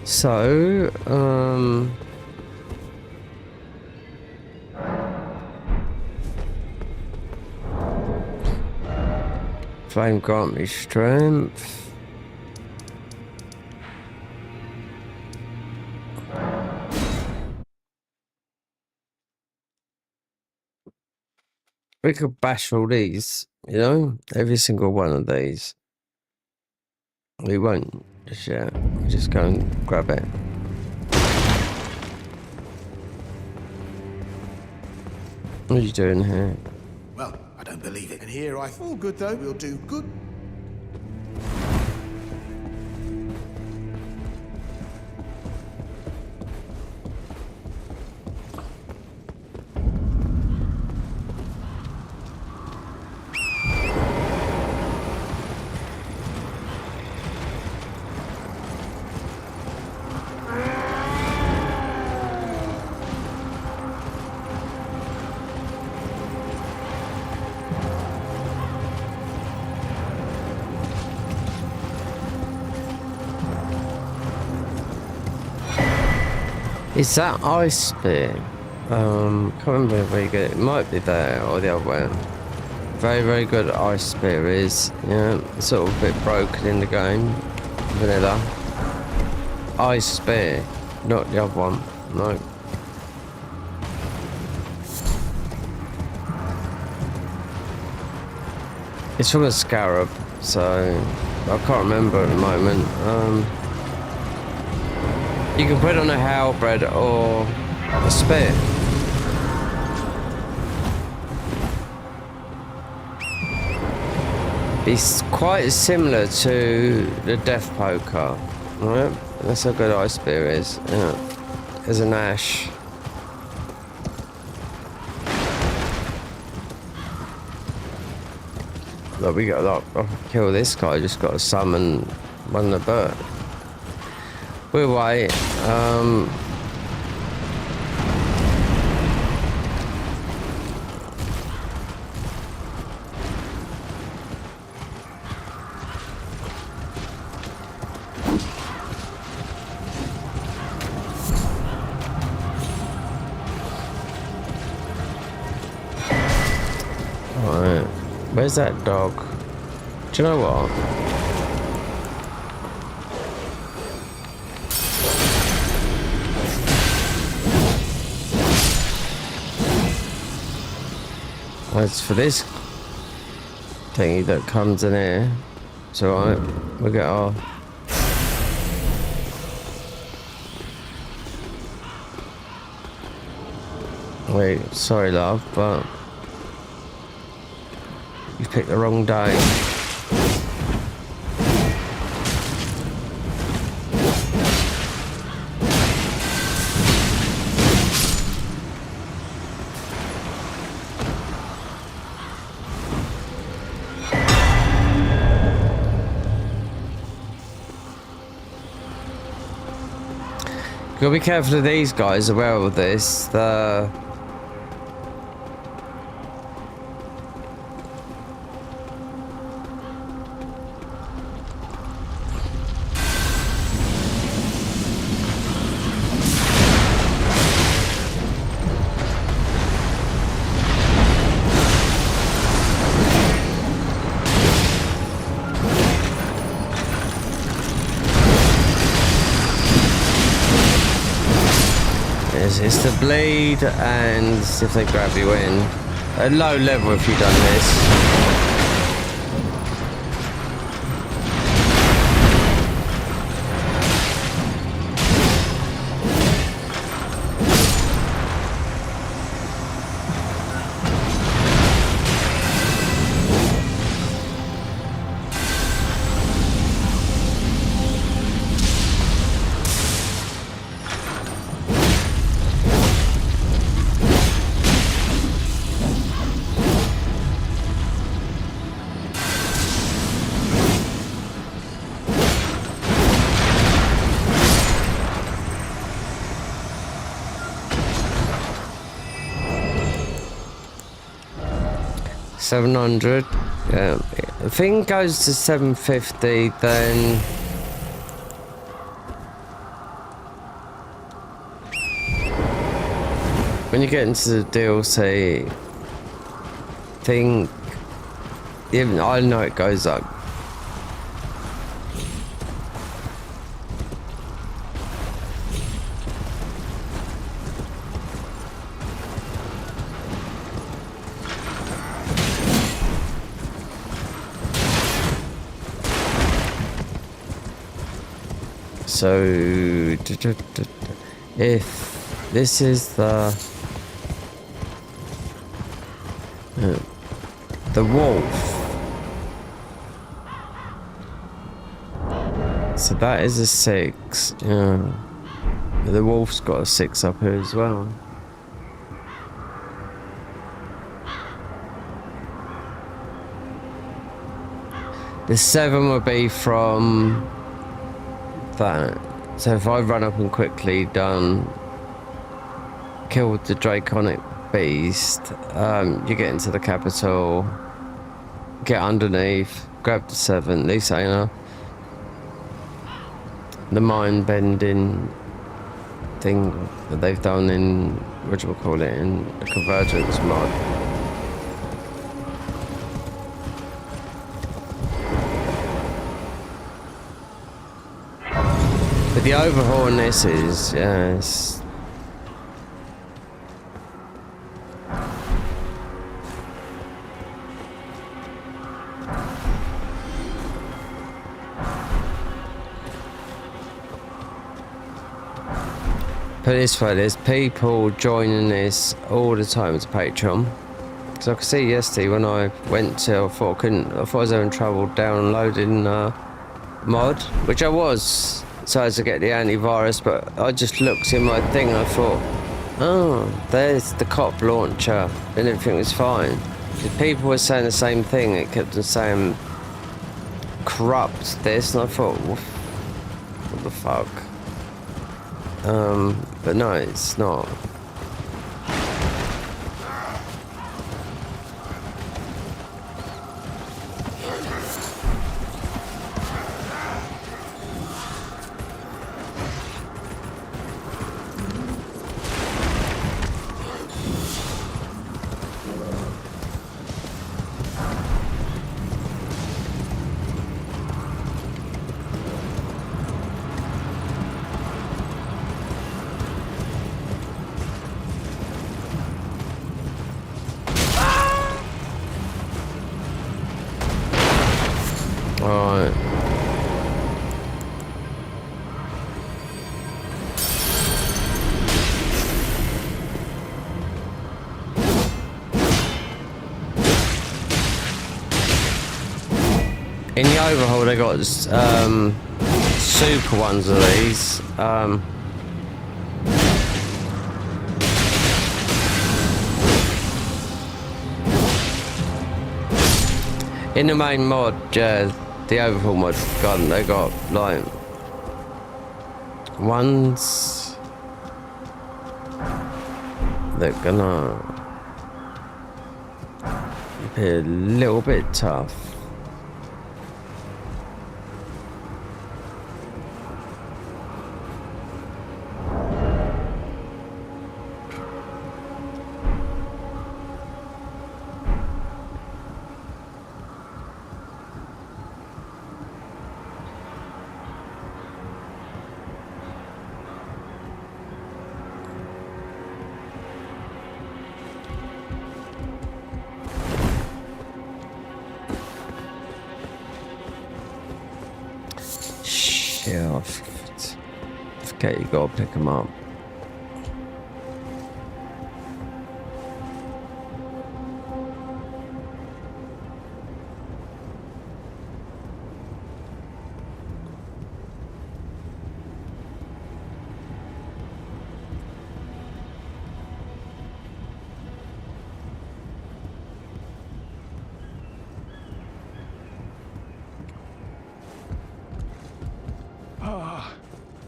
So, flame grant me strength. We could bash all these, you know, every single one of these. We won't just yet. We'll just go and grab it. What are you doing here? Well, I don't believe it. And here I... All good, though. We'll do good. Is that ice spear? Can't remember where you get it. It might be there or the other way. Very, very good ice spear is. Yeah, it's sort of a bit broken in the game. Vanilla. Ice spear, not the other one. No. It's from a scarab, so I can't remember at the moment. You can put it on a halberd or a spear. It's quite similar to the death poker, right? That's how good ice spear is. Yeah. There's an ash. Look, we got like, I can kill this guy. Just got to summon one of the bird. We'll wait. Alright. Where's that dog? Do you know what? As for this thingy that comes in here, it's alright. We'll get our... Wait, sorry love, but... picked the wrong day. Gotta be careful of these guys as well with this. It's the bleed and if they grab you in. At low level if you've done this. $700. Yeah. If the thing goes to 750, then when you get into the DLC, even I know it goes up. So, if this is the wolf, so that is a 6. Yeah, the wolf's got a 6 up here as well. The 7 would be from that. So if I run up and quickly killed the draconic beast, you get into the capital, get underneath, grab the 7, Lucena, the mind bending thing that they've done in, what do we call it, in the Convergence mod. But the overhaul on this is, yes. Put it this way, there's people joining this all the time to Patreon. Because I could see yesterday when I went to, I thought I was having trouble downloading mod, which I was. So as to get the antivirus, but I just looked in my thing and I thought, oh, there's the cop launcher, and everything was fine. The people were saying the same thing, it kept on saying corrupt this, and I thought, what the fuck? But no, it's not. In the overhaul, they got super ones of these. In the main mod, the overhaul mod, they got like ones that gonna be a little bit tough. Yeah, forget you gotta pick them up.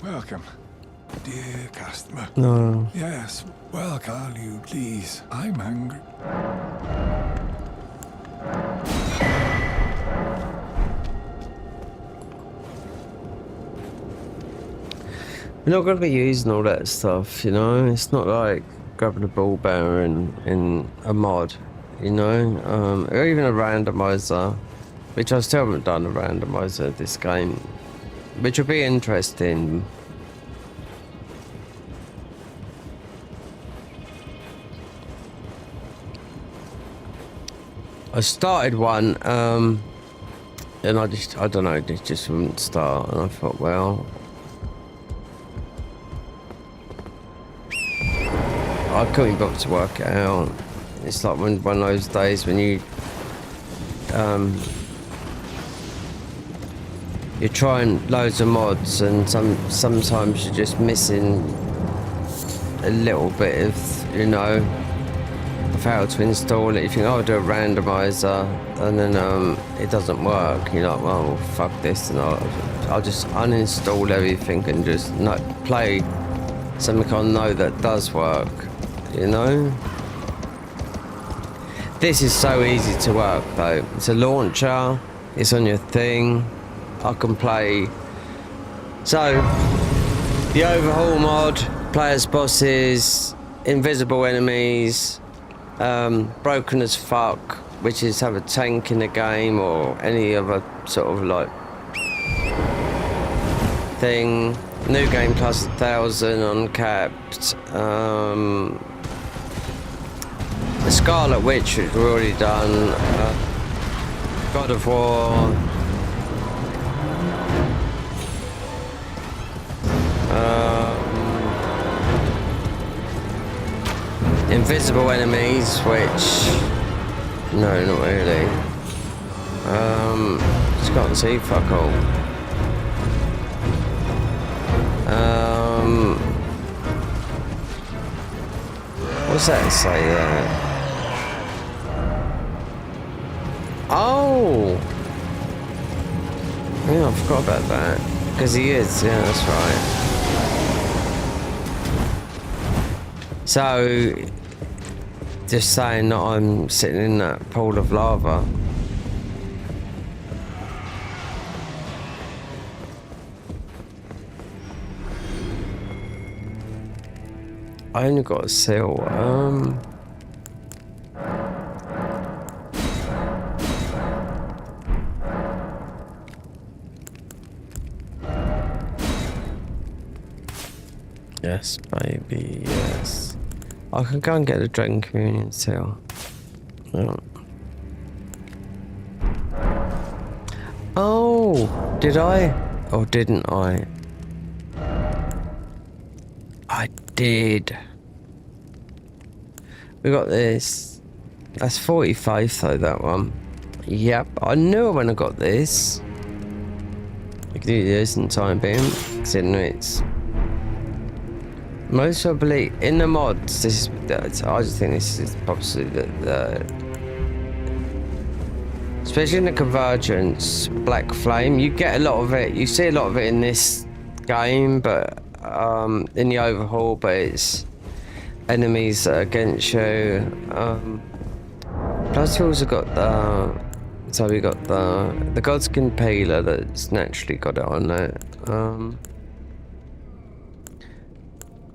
Welcome, dear customer. No. Yes, well, can you please? I'm hungry. We're not going to be using all that stuff, you know? It's not like grabbing a ball bearer in a mod, you know? Or even a randomizer, which I still haven't done a randomizer of this game, which will be interesting. I started one, and I don't know, it just wouldn't start, and I thought, well, I couldn't bother to work it out. It's like one of those days when you're trying loads of mods, and sometimes you're just missing a little bit of, you know, of how to install it. You think, oh, I'll do a randomizer, and then it doesn't work. You're like, well, fuck this, and I'll just uninstall everything and just play something I know that does work, you know? This is so easy to work though. It's a launcher, it's on your thing, I can play. So, the overhaul mod, players, bosses, invisible enemies, broken as fuck, which is have a tank in the game or any other sort of like thing. New game plus 1,000 uncapped. The Scarlet Witch, which we've already done. God of War. Invisible enemies, which no, not really. Just can't see fuck all. What's that say there? Oh! Yeah, I forgot about that. Because he is, yeah, that's right. So, just saying that I'm sitting in that pool of lava. I only got a seal. Yes, baby, yes. I can go and get the Dragon Communion seal. Yeah. Oh, did I? Or didn't I? I did. We got this. That's 45 though, that one. Yep, I knew when I got this. I could do this in time being, considering it's most probably in the mods. This is, I just think this is possibly the especially in the Convergence Black Flame. You get a lot of it. You see a lot of it in this game, but in the overhaul. But it's enemies that are against you. Plus, you also got the. So we got the Godskin Peeler that's naturally got it on it.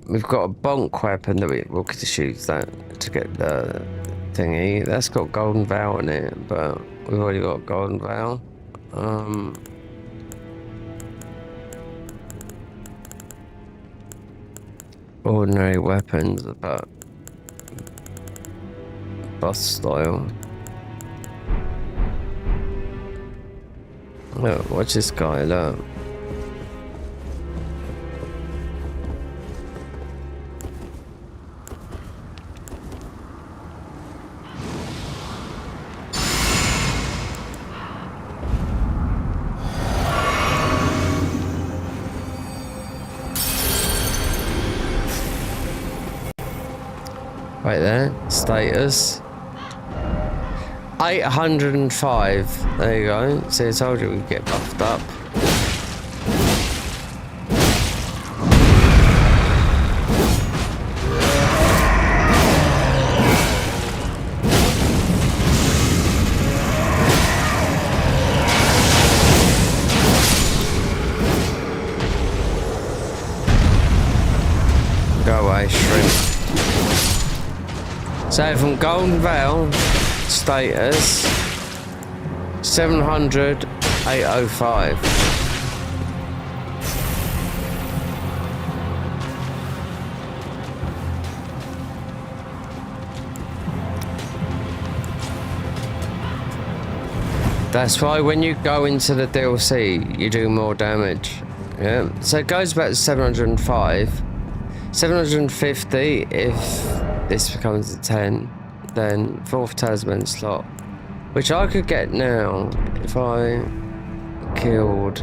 We've got a bonk weapon that we'll just use that to get the thingy. That's got Golden Vow in it, but we've already got Golden Vow. Ordinary weapons, but boss style. Look, watch this guy, look. Right there, status 805. There you go. See, I told you we'd get buffed up. Go away, shrimp. So from Golden Veil status 700 805. That's why when you go into the DLC you do more damage. Yeah, so it goes back to 705, 750 if this becomes a 10, then 4th Tasman slot, which I could get now if I killed.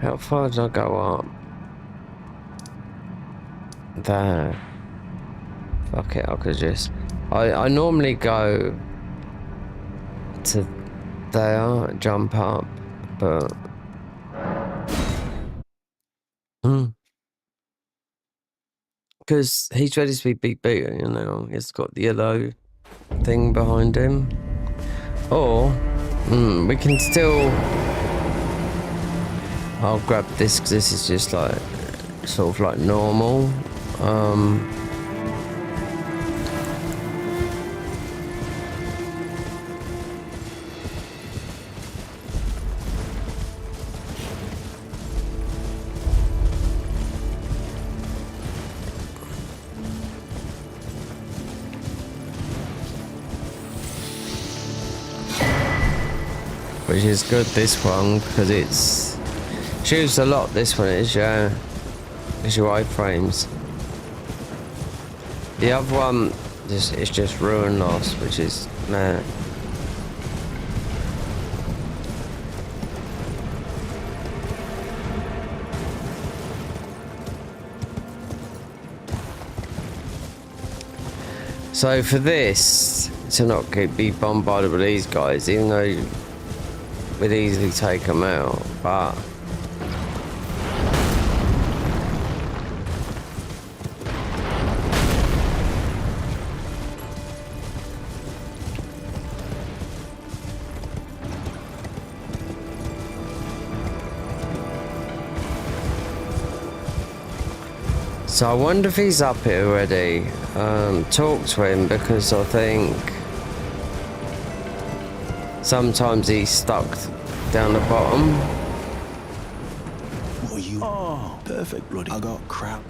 How far did I go up? There. Fuck it, I could just. I normally go to there, jump up, but. Because he's ready to be Big Booter, you know, he's got the yellow thing behind him. Or, we can still... I'll grab this because this is just like, sort of like normal. Which is good, this one, because it's shoots a lot. This one is, yeah, because your iframes. The other one is just ruin loss, which is meh. So for this to not be bombarded with these guys, even though we'd easily take them out, but so I wonder if he's up here already. Talk to him, because I think sometimes he's stuck down the bottom. What are you? Oh, perfect, bloody. I got crap.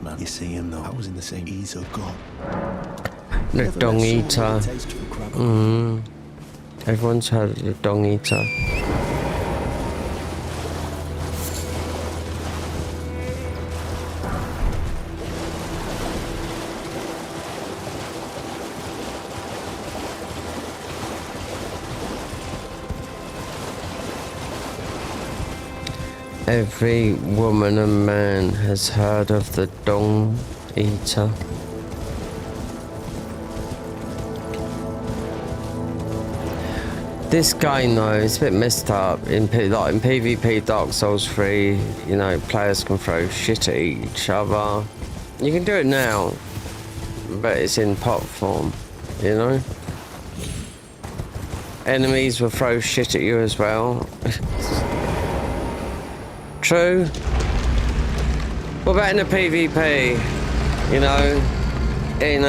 madman. You see him though. I was in the same. He's a god. The Never Dong met someone Eater. with a taste for crab. Everyone's heard of the Dong Eater. Every woman and man has heard of the Dong Eater. This game though, it's a bit messed up. In PvP Dark Souls 3, you know, players can throw shit at each other. You can do it now, but it's in pot form, you know? Enemies will throw shit at you as well. True. What about in the PvP? You know, in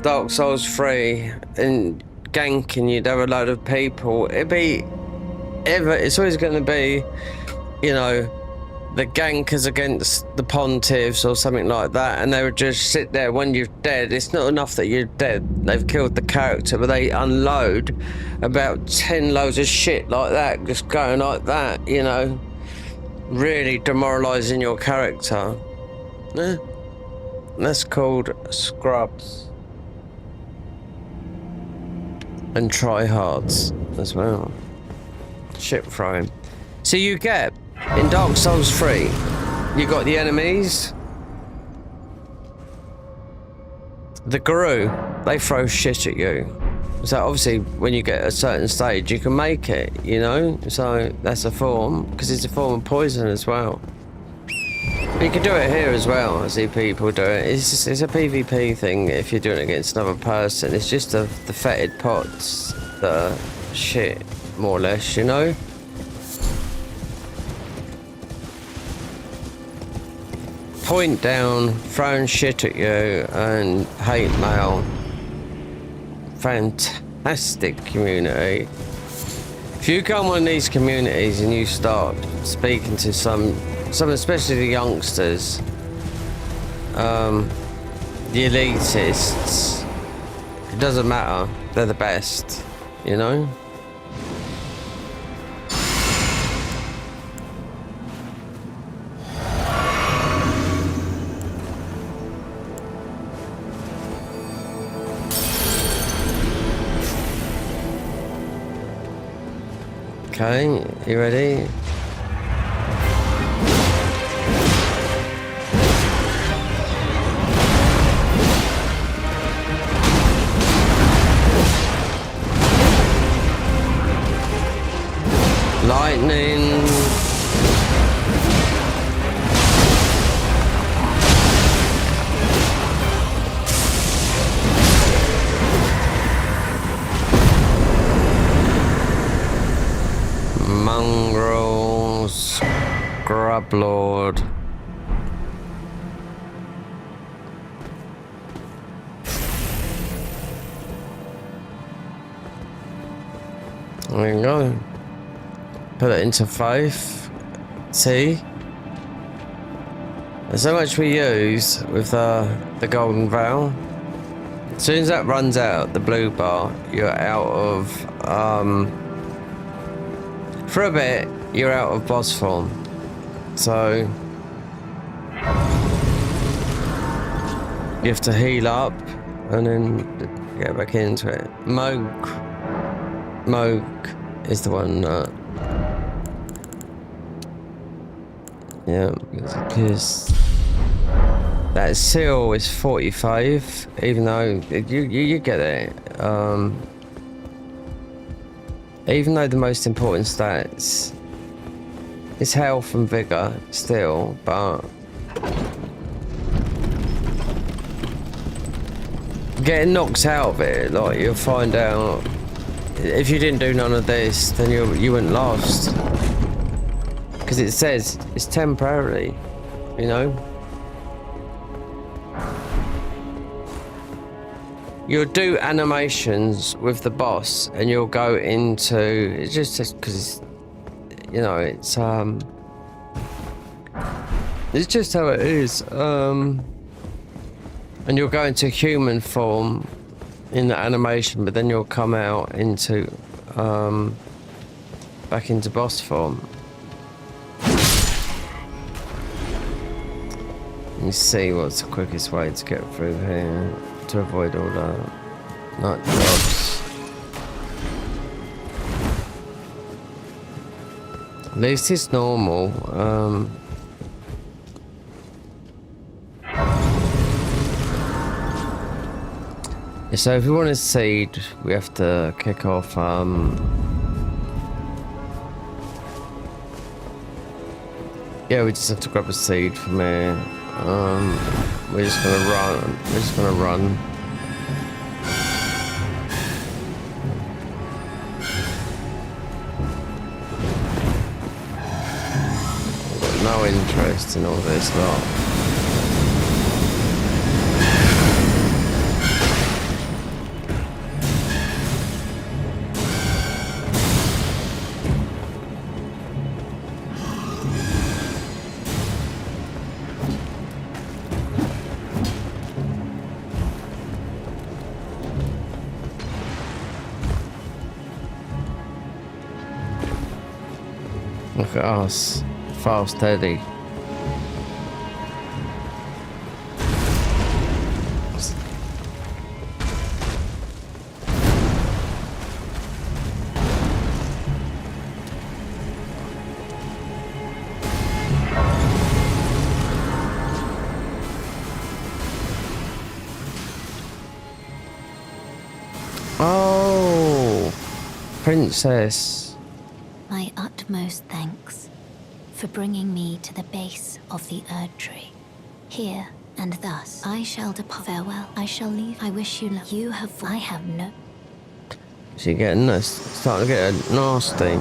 Dark Souls 3, and ganking, you'd have a load of people. It's always going to be, you know, the gankers against the pontiffs or something like that, and they would just sit there when you're dead. It's not enough that you're dead, they've killed the character, but they unload about 10 loads of shit like that, just going like that, you know, really demoralizing your character. Yeah. That's called scrubs. And tryhards as well. Shit throwing. So you get, in Dark Souls 3, you got the enemies. The Guru, they throw shit at you. So obviously when you get a certain stage, you can make it, you know? So that's a form, because it's a form of poison as well. But you can do it here as well. I see people do it. It's a PvP thing if you're doing it against another person. It's just the fetid pots, the shit, more or less, you know? Point down, throwing shit at you, and hate mail. Fantastic community. If you go on one of these communities and you start speaking to some especially the youngsters, the elitists, it doesn't matter, they're the best, you know? Okay, you ready? Lightning. Mongrel Scrub Lord. There you go. Put it into 5. T. There's so much we use with the golden veil. As soon as that runs out, the blue bar, you're out of for a bit, you're out of boss form. So you have to heal up and then get back into it. Moke is the one that because that seal is 45, even though you get it. Even though the most important stats is health and vigor still, but getting knocked out of it, like you'll find out if you didn't do none of this, then you wouldn't last. Because it says it's temporarily, you know. You'll do animations with the boss, and you'll go into it's just because you know it's It's just how it is. And you'll go into human form in the animation, but then you'll come out into back into boss form. Let me see what's the quickest way to get through here to avoid all the night jobs. At least it's normal. So if we want a seed, we have to kick off yeah, we just have to grab a seed from here. We're just gonna run. We're just gonna run. Got no interest in all this lot. Look at us, fast Eddie. Oh, princess. My utmost thanks for bringing me to the base of the Erd Tree. Here and thus I shall depart. Farewell. I shall leave. I wish you luck. You have. I have no. She's getting this. Starting to get nasty.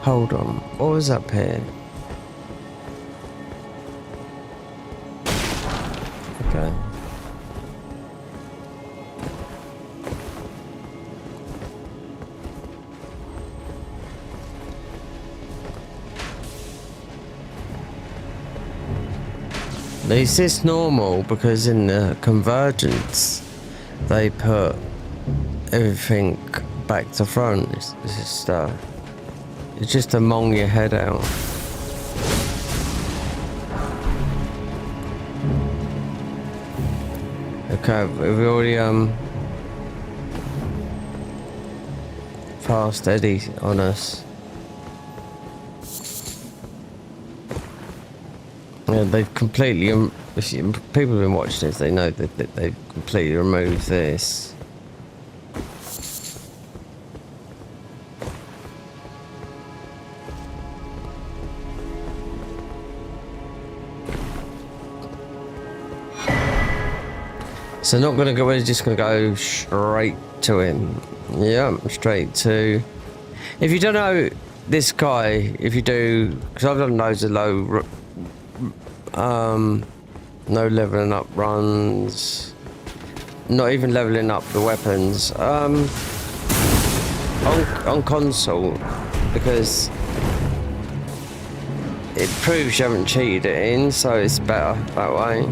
Hold on. What was up here? Okay. Is this normal? Because in the convergence, they put everything back to front. It's just to mong your head out. Okay, we've already fast Eddie on us. Yeah, they've completely, people have been watching this, they know that they've completely removed this. So not gonna go, we're just gonna go straight to him. Yeah, straight to, if you don't know this guy, if you do, because I've done loads of no leveling up runs, not even leveling up the weapons on console, because it proves you haven't cheated it in, so it's better that way.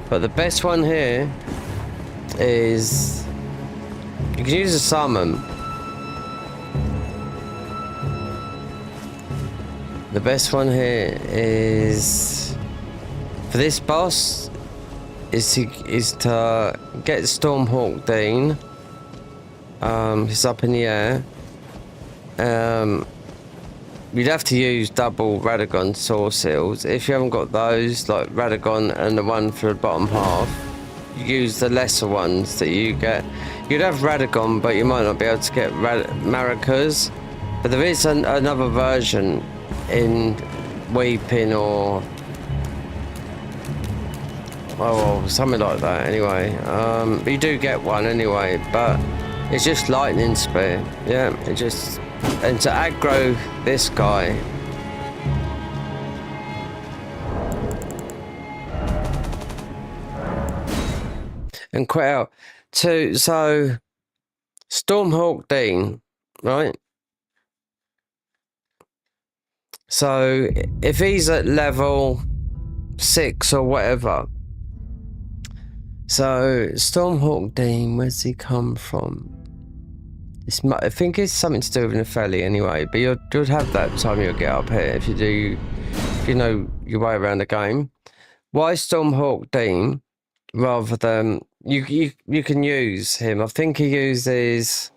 But the best one here is you can use a summon. The best one here is for this boss is to get Stormhawk Dean. He's up in the air. You'd have to use double Radagon Saw Seals. If you haven't got those, like Radagon and the one for the bottom half, you use the lesser ones that you get. You'd have Radagon, but you might not be able to get Maracas. But there is another version in Weeping or something like that anyway. But you do get one anyway, but it's just lightning spear. Yeah, it just, and to aggro this guy, and quit out. So Stormhawk Dean, right? So if he's at level 6 or whatever, so Stormhawk Dean, where's he come from? I think it's something to do with Nepheli anyway, but you'll have that time you'll get up here if you know your way around the game. Why Stormhawk Dean rather than you can use him? I think he uses,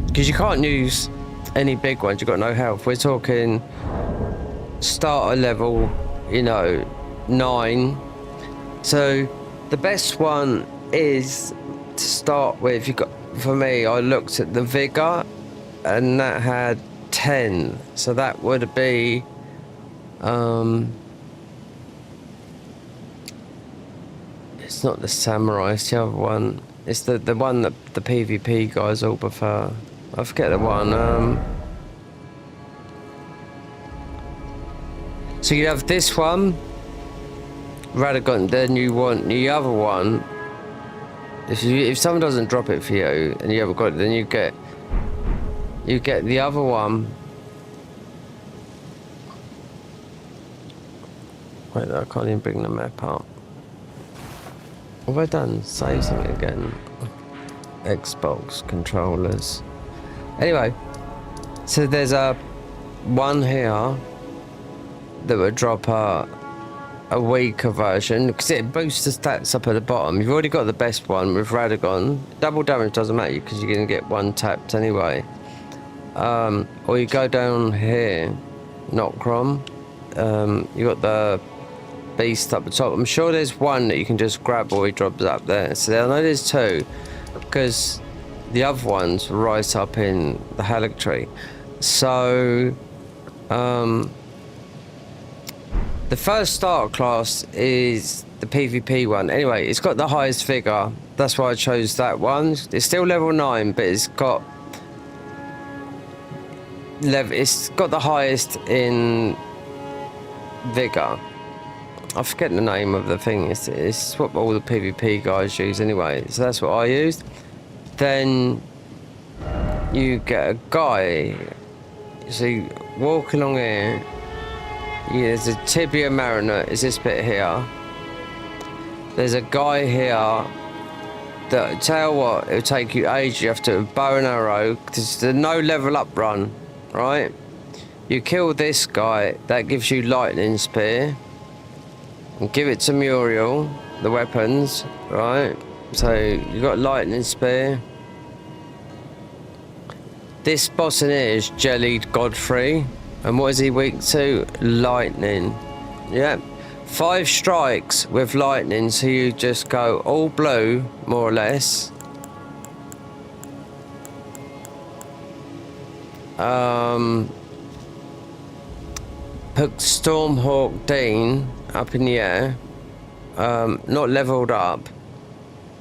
because you can't use any big ones. You've got no health. We're talking starter level, 9. So the best one is to start with. For me, I looked at the vigor, and that had 10. So that would be it's not the samurai, it's the other one. It's the one that the PvP guys all prefer. I forget the one. So you have this one, Radagon, then you want the other one. If someone doesn't drop it for you and you haven't got it, then you get the other one. Wait, I can't even bring the map up. What have I done? Save something again. Xbox controllers. Anyway, so there's a one here that would drop a weaker version, because it boosts the stats up at the bottom. You've already got the best one with Radagon. Double damage doesn't matter because you're going to get one tapped anyway. Or you go down here, Nocrom. You got the beast up the top. I'm sure there's one that you can just grab or he drops up there. So I know there's 2, because the other ones rise up in the Halleck tree. So the first starter class is the PvP one. Anyway, it's got the highest figure. That's why I chose that one. It's still level 9, but it's got the highest in vigor. I forget the name of the thing. It's what all the PvP guys use anyway. So that's what I used. Then you get a guy. So you walk along here. Yeah, there's a tibia mariner. Is this bit here? There's a guy here that, tell you what, it'll take you ages. You have to bow and arrow. There's a no level up run, right? You kill this guy, that gives you lightning spear. And give it to Muriel, the weapons, right? So you got lightning spear. This boss in here is Jellied Godfrey. And what is he weak to? Lightning. Yeah. 5 strikes with lightning, so you just go all blue, more or less. Put Stormhawk Dean up in the air. Not leveled up.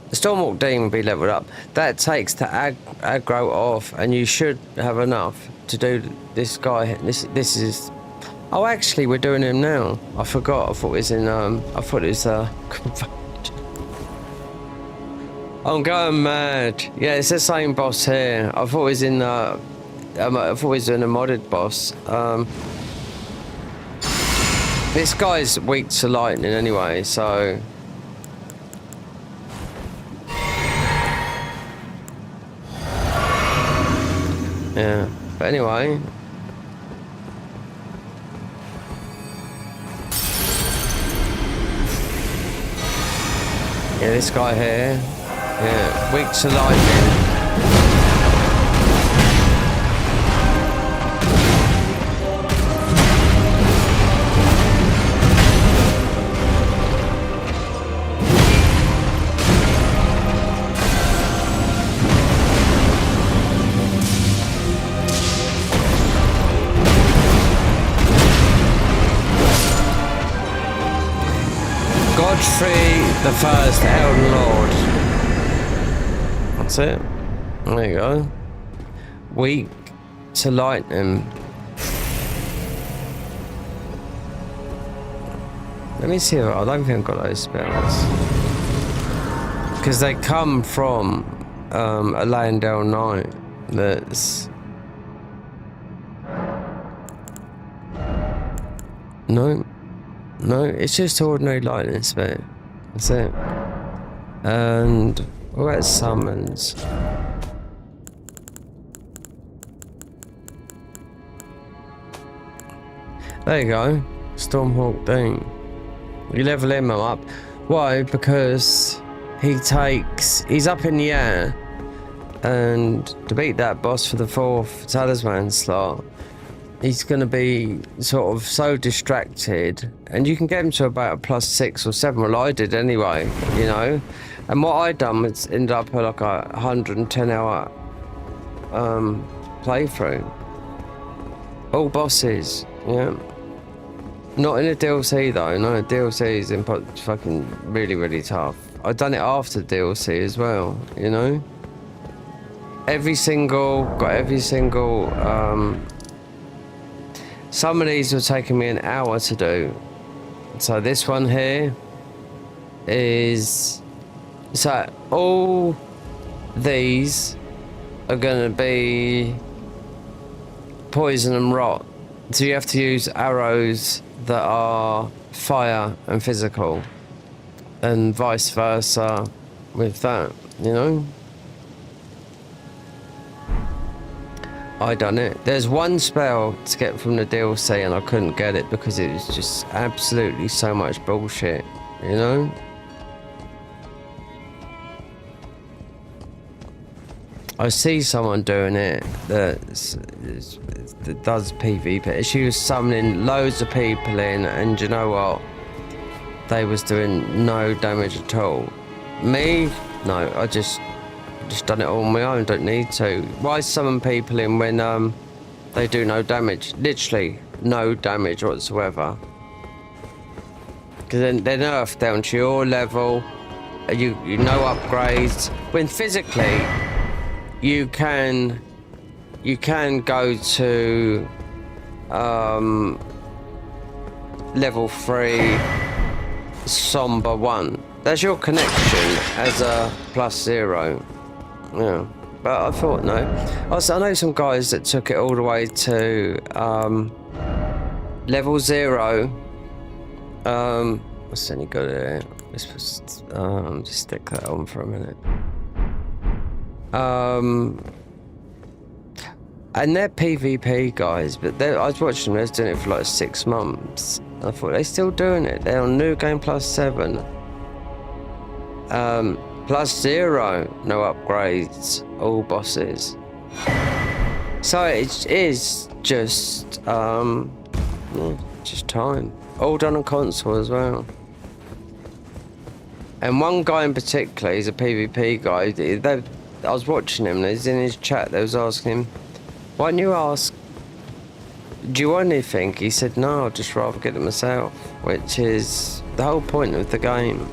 The Stormhawk Dean will be leveled up. That takes the aggro off, and you should have enough to do this guy. This is. Oh, actually, we're doing him now. I forgot. I thought it was in. I thought it was. I'm going mad. Yeah, it's the same boss here. I thought it was in. I thought it was in a modded boss. This guy's weak to lightning anyway, so. Yeah, but anyway. Yeah, this guy here. Yeah, weak to lightning. Godfrey the First, Elden Lord. That's it. There you go. Weak to lightning. Let me see. I don't think I've got those spells. Because they come from a Landell Knight that's... No, it's just ordinary lightning speed. That's it. And what about summons? There you go, Stormhawk Dean. You level him up. Why? Because he's up in the air, and to beat that boss for the 4th talisman slot, he's going to be sort of so distracted, and you can get him to about a +6 or 7. Well, I did anyway, you know. And what I done was ended up at like a 110-hour playthrough. All bosses, yeah. Not in a DLC though. No, DLC is fucking really tough. I've done it after DLC as well, you know. Got every single. Some of these were taking me an hour to do. So this one here is... So all these are going to be poison and rot. So you have to use arrows that are fire and physical, and vice versa with that, you know. I done it. There's one spell to get from the DLC and I couldn't get it because it was just absolutely so much bullshit, you know. I see someone doing it that does PvP. She was summoning loads of people in, and you know what? They was doing no damage at all. Me? No, I just done it all on my own. Don't need to. Why summon people in when they do no damage? Literally no damage whatsoever. Because then they're nerfed down to your level. You no upgrades. When physically you can go to level 3 Somber 1. That's your connection as a +0. Yeah, but I thought no. Also, I know some guys that took it all the way to level 0. What's any good at it? Just stick that on for a minute. And they're PvP guys, but I was watching them, they was doing it for like 6 months. I thought, they're still doing it. They're on New Game +7. +0, no upgrades, all bosses. So it is just time. All done on console as well. And one guy in particular, he's a PvP guy. I was watching him, he's in his chat, they was asking him, why don't you ask, do you want anything? He said, no, I'd just rather get it myself, which is the whole point of the game.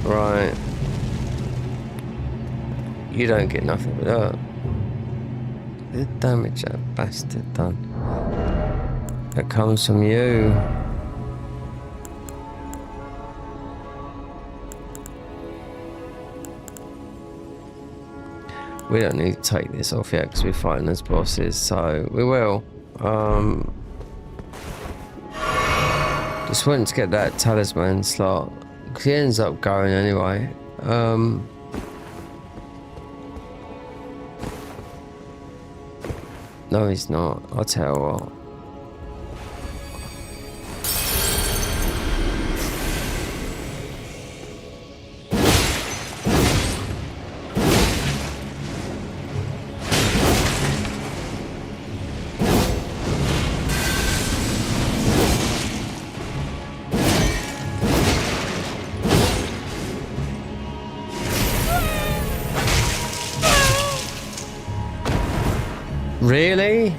Right. You don't get nothing with that. The damage that bastard done. That comes from you. We don't need to take this off yet because we're fighting as bosses, so we will. Just wanted to get that talisman slot because he ends up going anyway. No, he's not. I'll tell you what. Really?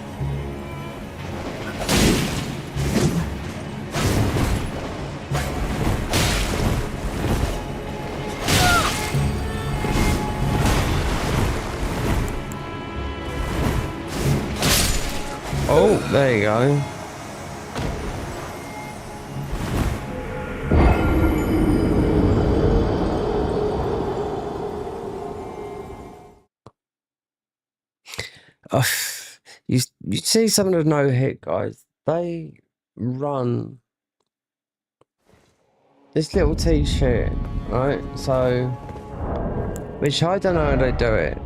Oh, there you go. Uh, you see some of the no-hit guys, they run this little t-shirt, right? So, which I don't know how they do it.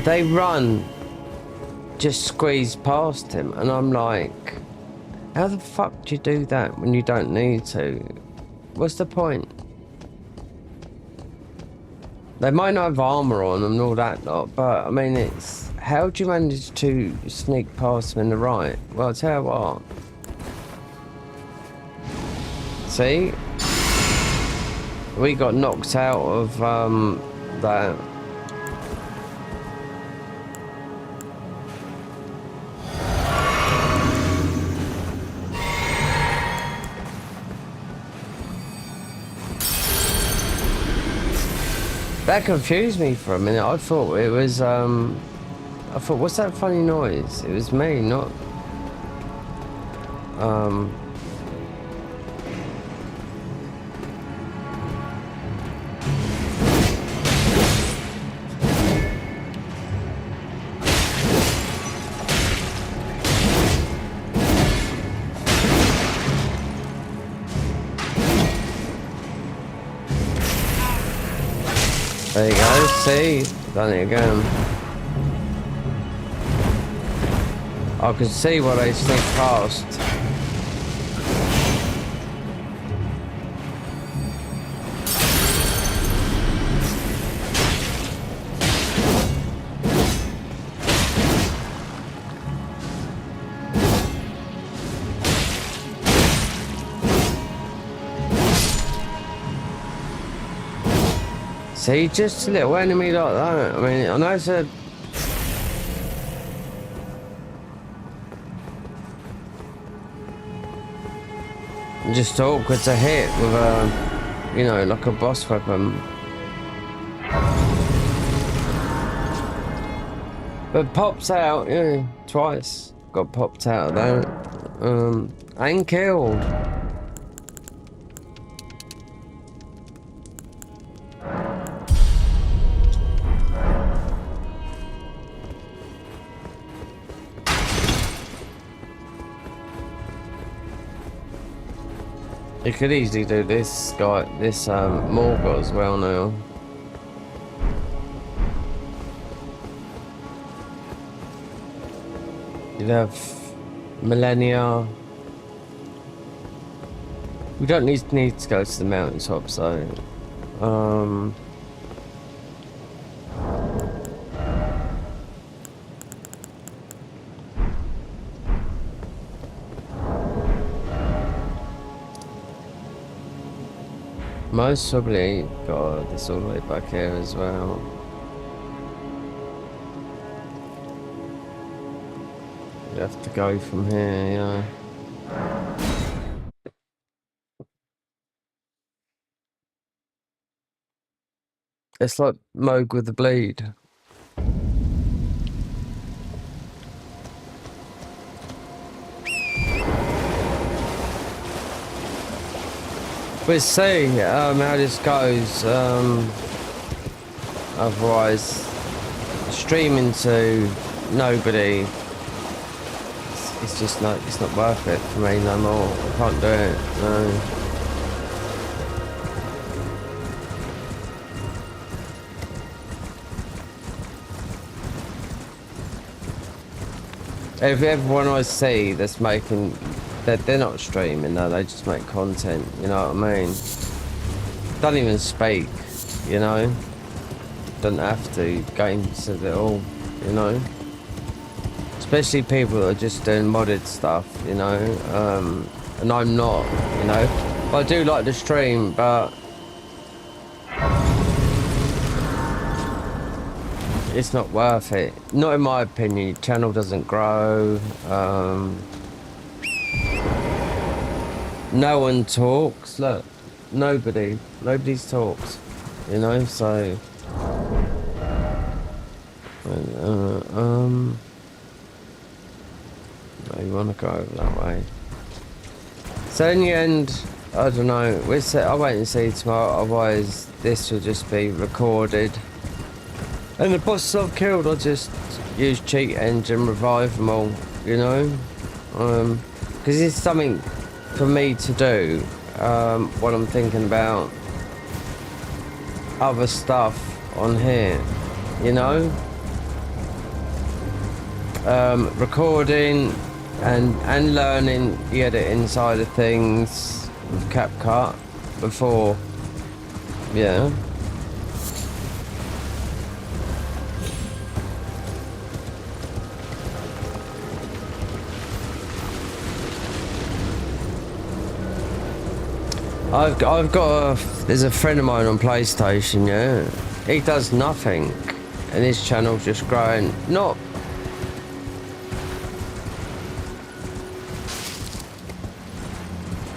They run, just squeeze past him, and I'm like, how the fuck do you do that when you don't need to? What's the point? They might not have armor on and all that lot, but I mean, it's how do you manage to sneak past them in the right? Well, I'll tell you what. See, we got knocked out of that. That confused me for a minute. I thought it was, I thought, what's that funny noise? It was me, not, there you go, see? Done it again. I can see what they sneak past. See, just a little enemy like that. I mean, I know it's a... just awkward to hit with a, you know, like a boss weapon. But pops out, yeah, twice. Got popped out of that. And killed. You could easily do this guy, this Morgul as well now. You'd have Millennia. We don't need to go to the mountaintop, so most probably, God, this all the way back here as well. You have to go from here, yeah. It's like Moog with the bleed. We'll see how this goes. Otherwise, streaming to nobody, it's just not. It's not worth it for me no more. I can't do it. No. Everyone I see that's making, they're not streaming, no, they just make content, you know what I mean? Don't even speak, you know? Don't have to, games says it all, you know? Especially people that are just doing modded stuff, you know? And I'm not, you know? But I do like the stream, but it's not worth it. Not in my opinion. Your channel doesn't grow. No one talks. Look, nobody's talks. you know, so... no, you want to go over that way. So in the end, I don't know, I'll wait and see tomorrow, otherwise this will just be recorded. And the bosses I've killed, I'll just use cheat engine, revive them all, you know? Because it's something for me to do, what I'm thinking about other stuff on here, you know? Recording and learning the editing side of things with CapCut before, yeah. I've got there's a friend of mine on PlayStation, yeah. He does nothing, and his channel's just growing. Not.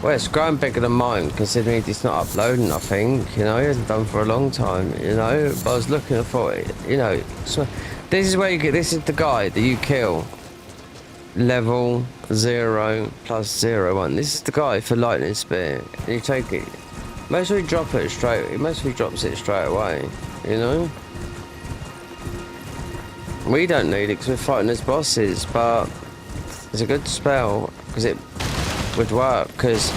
Well, it's growing bigger than mine, considering he's not uploading nothing, you know, he hasn't done for a long time, you know, but I was looking for it, you know, so this is where you get, this is the guy that you kill, level 0 plus 0 1, this is the guy for lightning spear, and you take it, most of he drops it straight away, you know, we don't need it because we're fighting as bosses, but it's a good spell, because it would work, because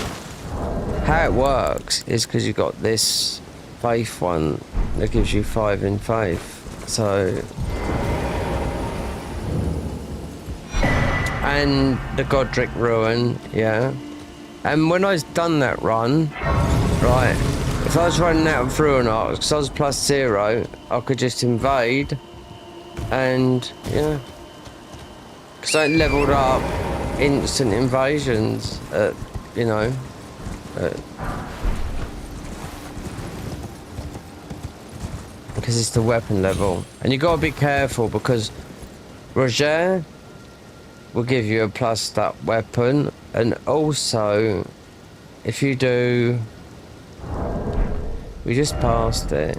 how it works is because you got this faith one that gives you 5 in faith, so, and the Godric Ruin, yeah, and when I've done that run, right, if I was running out of Ruin Arcs, because I was plus 0, I could just invade, and yeah, because I leveled up instant invasions, you know, because it's the weapon level, and you gotta be careful because Roger will give you a plussed up weapon, and also if you do, we just passed it,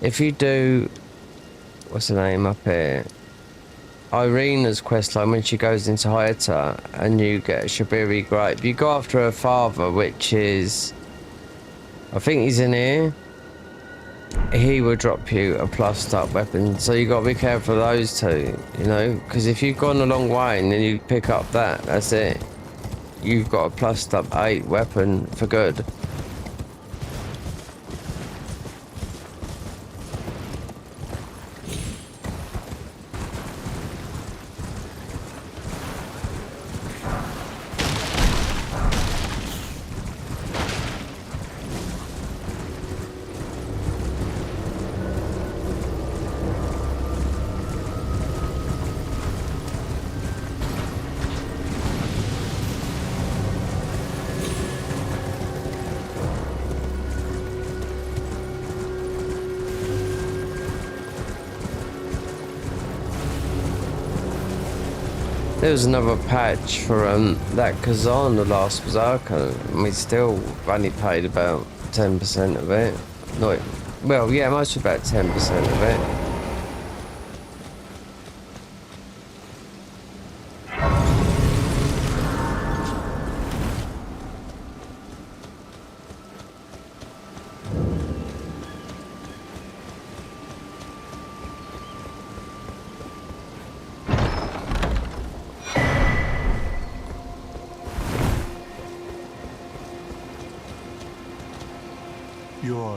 if you do, what's the name up here, Irina's questline when she goes into Hyeta and you get a Shabiri Grape. You go after her father, which is, I think he's in here. He will drop you a plussed up weapon, so you got to be careful of those two, you know, because if you've gone a long way and then you pick up that's it. You've got a plussed up 8 weapon for good. There was another patch for that Kazan, the last Berserker, and we still only paid about 10% of it. No, well, yeah, most about 10% of it.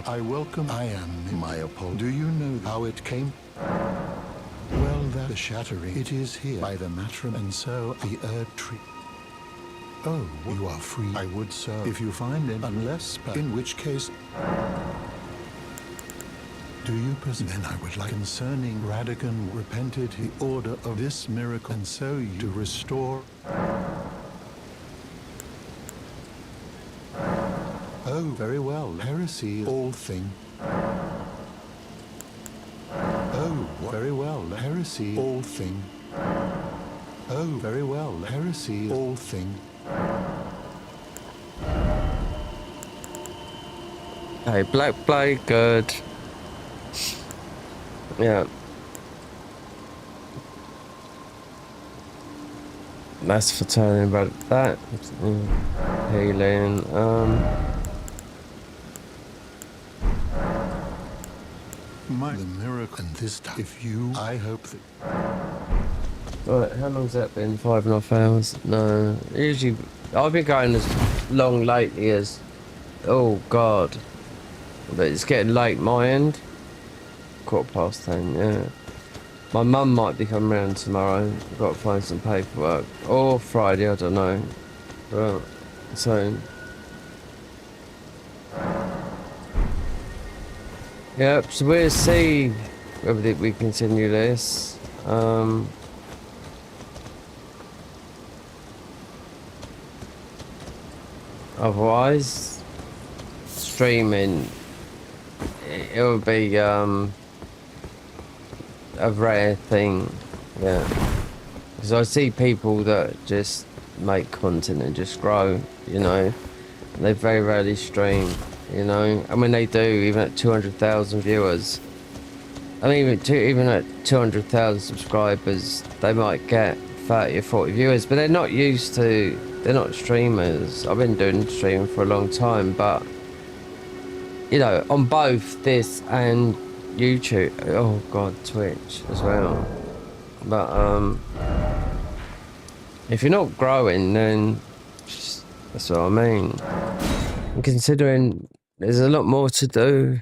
I welcome. I am my apology. Do you know how it came? Well, that the shattering. It is here by the matron, and so the Erd tree. Oh, you are free. I would so if you find it, unless, in which case. Do you possess? Then I would like concerning Radagon repented the order of this miracle, and so you to restore. Oh, very well. Heresy, all thing. Oh, very well. Heresy, all thing. Oh, very well. Heresy, all thing. Okay, black blade, good. Yeah. That's for turning about that. Healing. The miracle and this time, if you, I hope that. Right, how long's that been? 5.5 hours? No. Usually, I've been going as long lately as. Oh, God. But it's getting late my end. 10:15, yeah. My mum might be coming round tomorrow. I've got to find some paperwork. Or Friday, I don't know. But, so. Yep, so we'll see whether we continue this. Otherwise, streaming, it will be a rare thing, yeah. Because I see people that just make content and just grow, you know. They very rarely stream, you know. And when they do, even at 200,000 viewers, I mean, even at 200,000 subscribers, they might get 30 or 40 viewers, but they're not used to. They're not streamers. I've been doing streaming for a long time, but you know, on both this and YouTube, oh god, Twitch as well. But if you're not growing, then that's what I mean. And considering there's a lot more to do,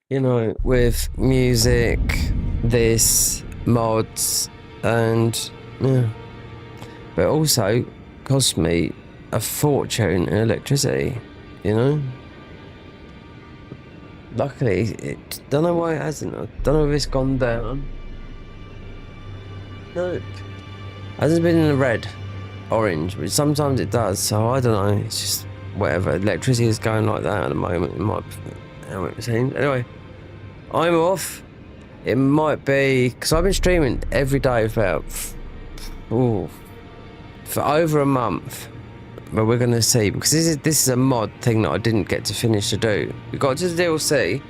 you know, with music, this, mods, and yeah, but also cost me a fortune in electricity, you know. Luckily, it don't know why it hasn't. I don't know if it's gone down. No, hasn't been in the red, orange, but sometimes it does. So I don't know. It's just whatever. Electricity is going like that at the moment. It might, how it seems. Anyway, I'm off. It might be because I've been streaming every day for about for over a month. But we're gonna see, because this is a mod thing that I didn't get to finish to do. We got to the DLC,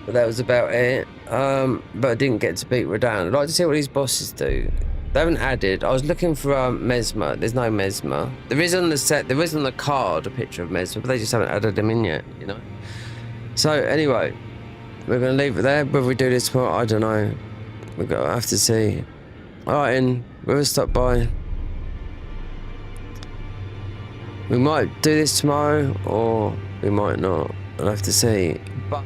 but that was about it. But I didn't get to beat Radahn. I'd like to see what these bosses do. They haven't added. I was looking for Mesmer. There's no Mesmer. There is on the set. There is on the card a picture of Mesmer, but they just haven't added him in yet. You know. So anyway, we're gonna leave it there. Whether we do this tomorrow, I don't know. We're gonna have to see. All right, and we'll stop by. We might do this tomorrow, or we might not. I'll have to see. But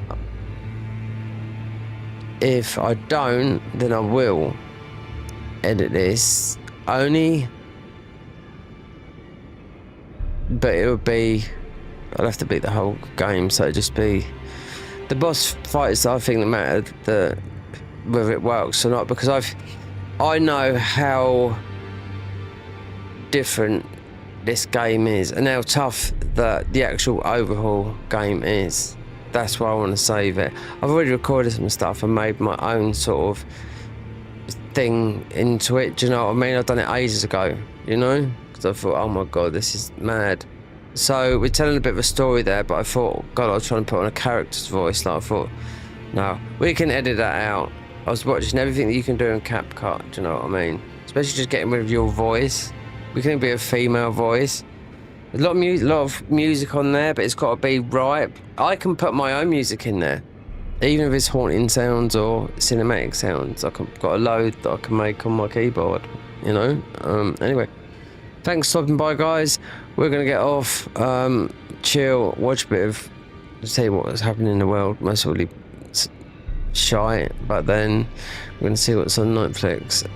if I don't, then I will edit this. Only, but it'll be. I'll have to beat the whole game, so it'll just be the boss fights that I think that matter. Whether it works or not, because I know how different this game is and how tough the actual overhaul game is. That's why I want to save it. I've already recorded some stuff and made my own sort of thing into it. Do you know what I mean? I've done it ages ago, you know, because I thought, oh my god, this is mad. So we're telling a bit of a story there, but I thought, god, I was trying to put on a character's voice. Like I thought, no, we can edit that out. I was watching everything that you can do in CapCut. Do you know what I mean? Especially just getting rid of your voice. We can be a female voice. There's a lot of music on there, but it's got to be right. I can put my own music in there, even if it's haunting sounds or cinematic sounds. I've got a load that I can make on my keyboard, you know. Anyway, thanks for stopping by, guys. We're gonna get off, chill, watch a bit of, see what's happening in the world. Most probably shite, but then we're gonna see what's on Netflix.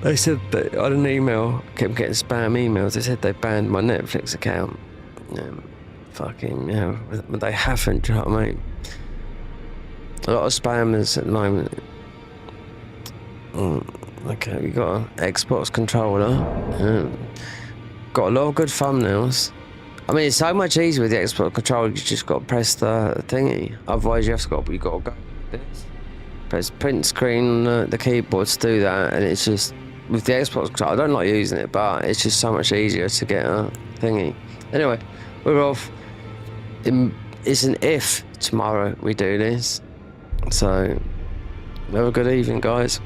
They said that I had an email, kept getting spam emails. They said they banned my Netflix account. Fucking, you know, but they haven't, do you know what I mean? A lot of spammers at the moment. Okay, we got an Xbox controller. Got a lot of good thumbnails. I mean, it's so much easier with the Xbox controller. You just got to press the thingy. Otherwise, you got to go like this. Press print screen on the keyboard to do that, and it's just with the Xbox controller. I don't like using it, but it's just so much easier to get a thingy. Anyway, we're off. It's an if tomorrow we do this. So, have a good evening, guys.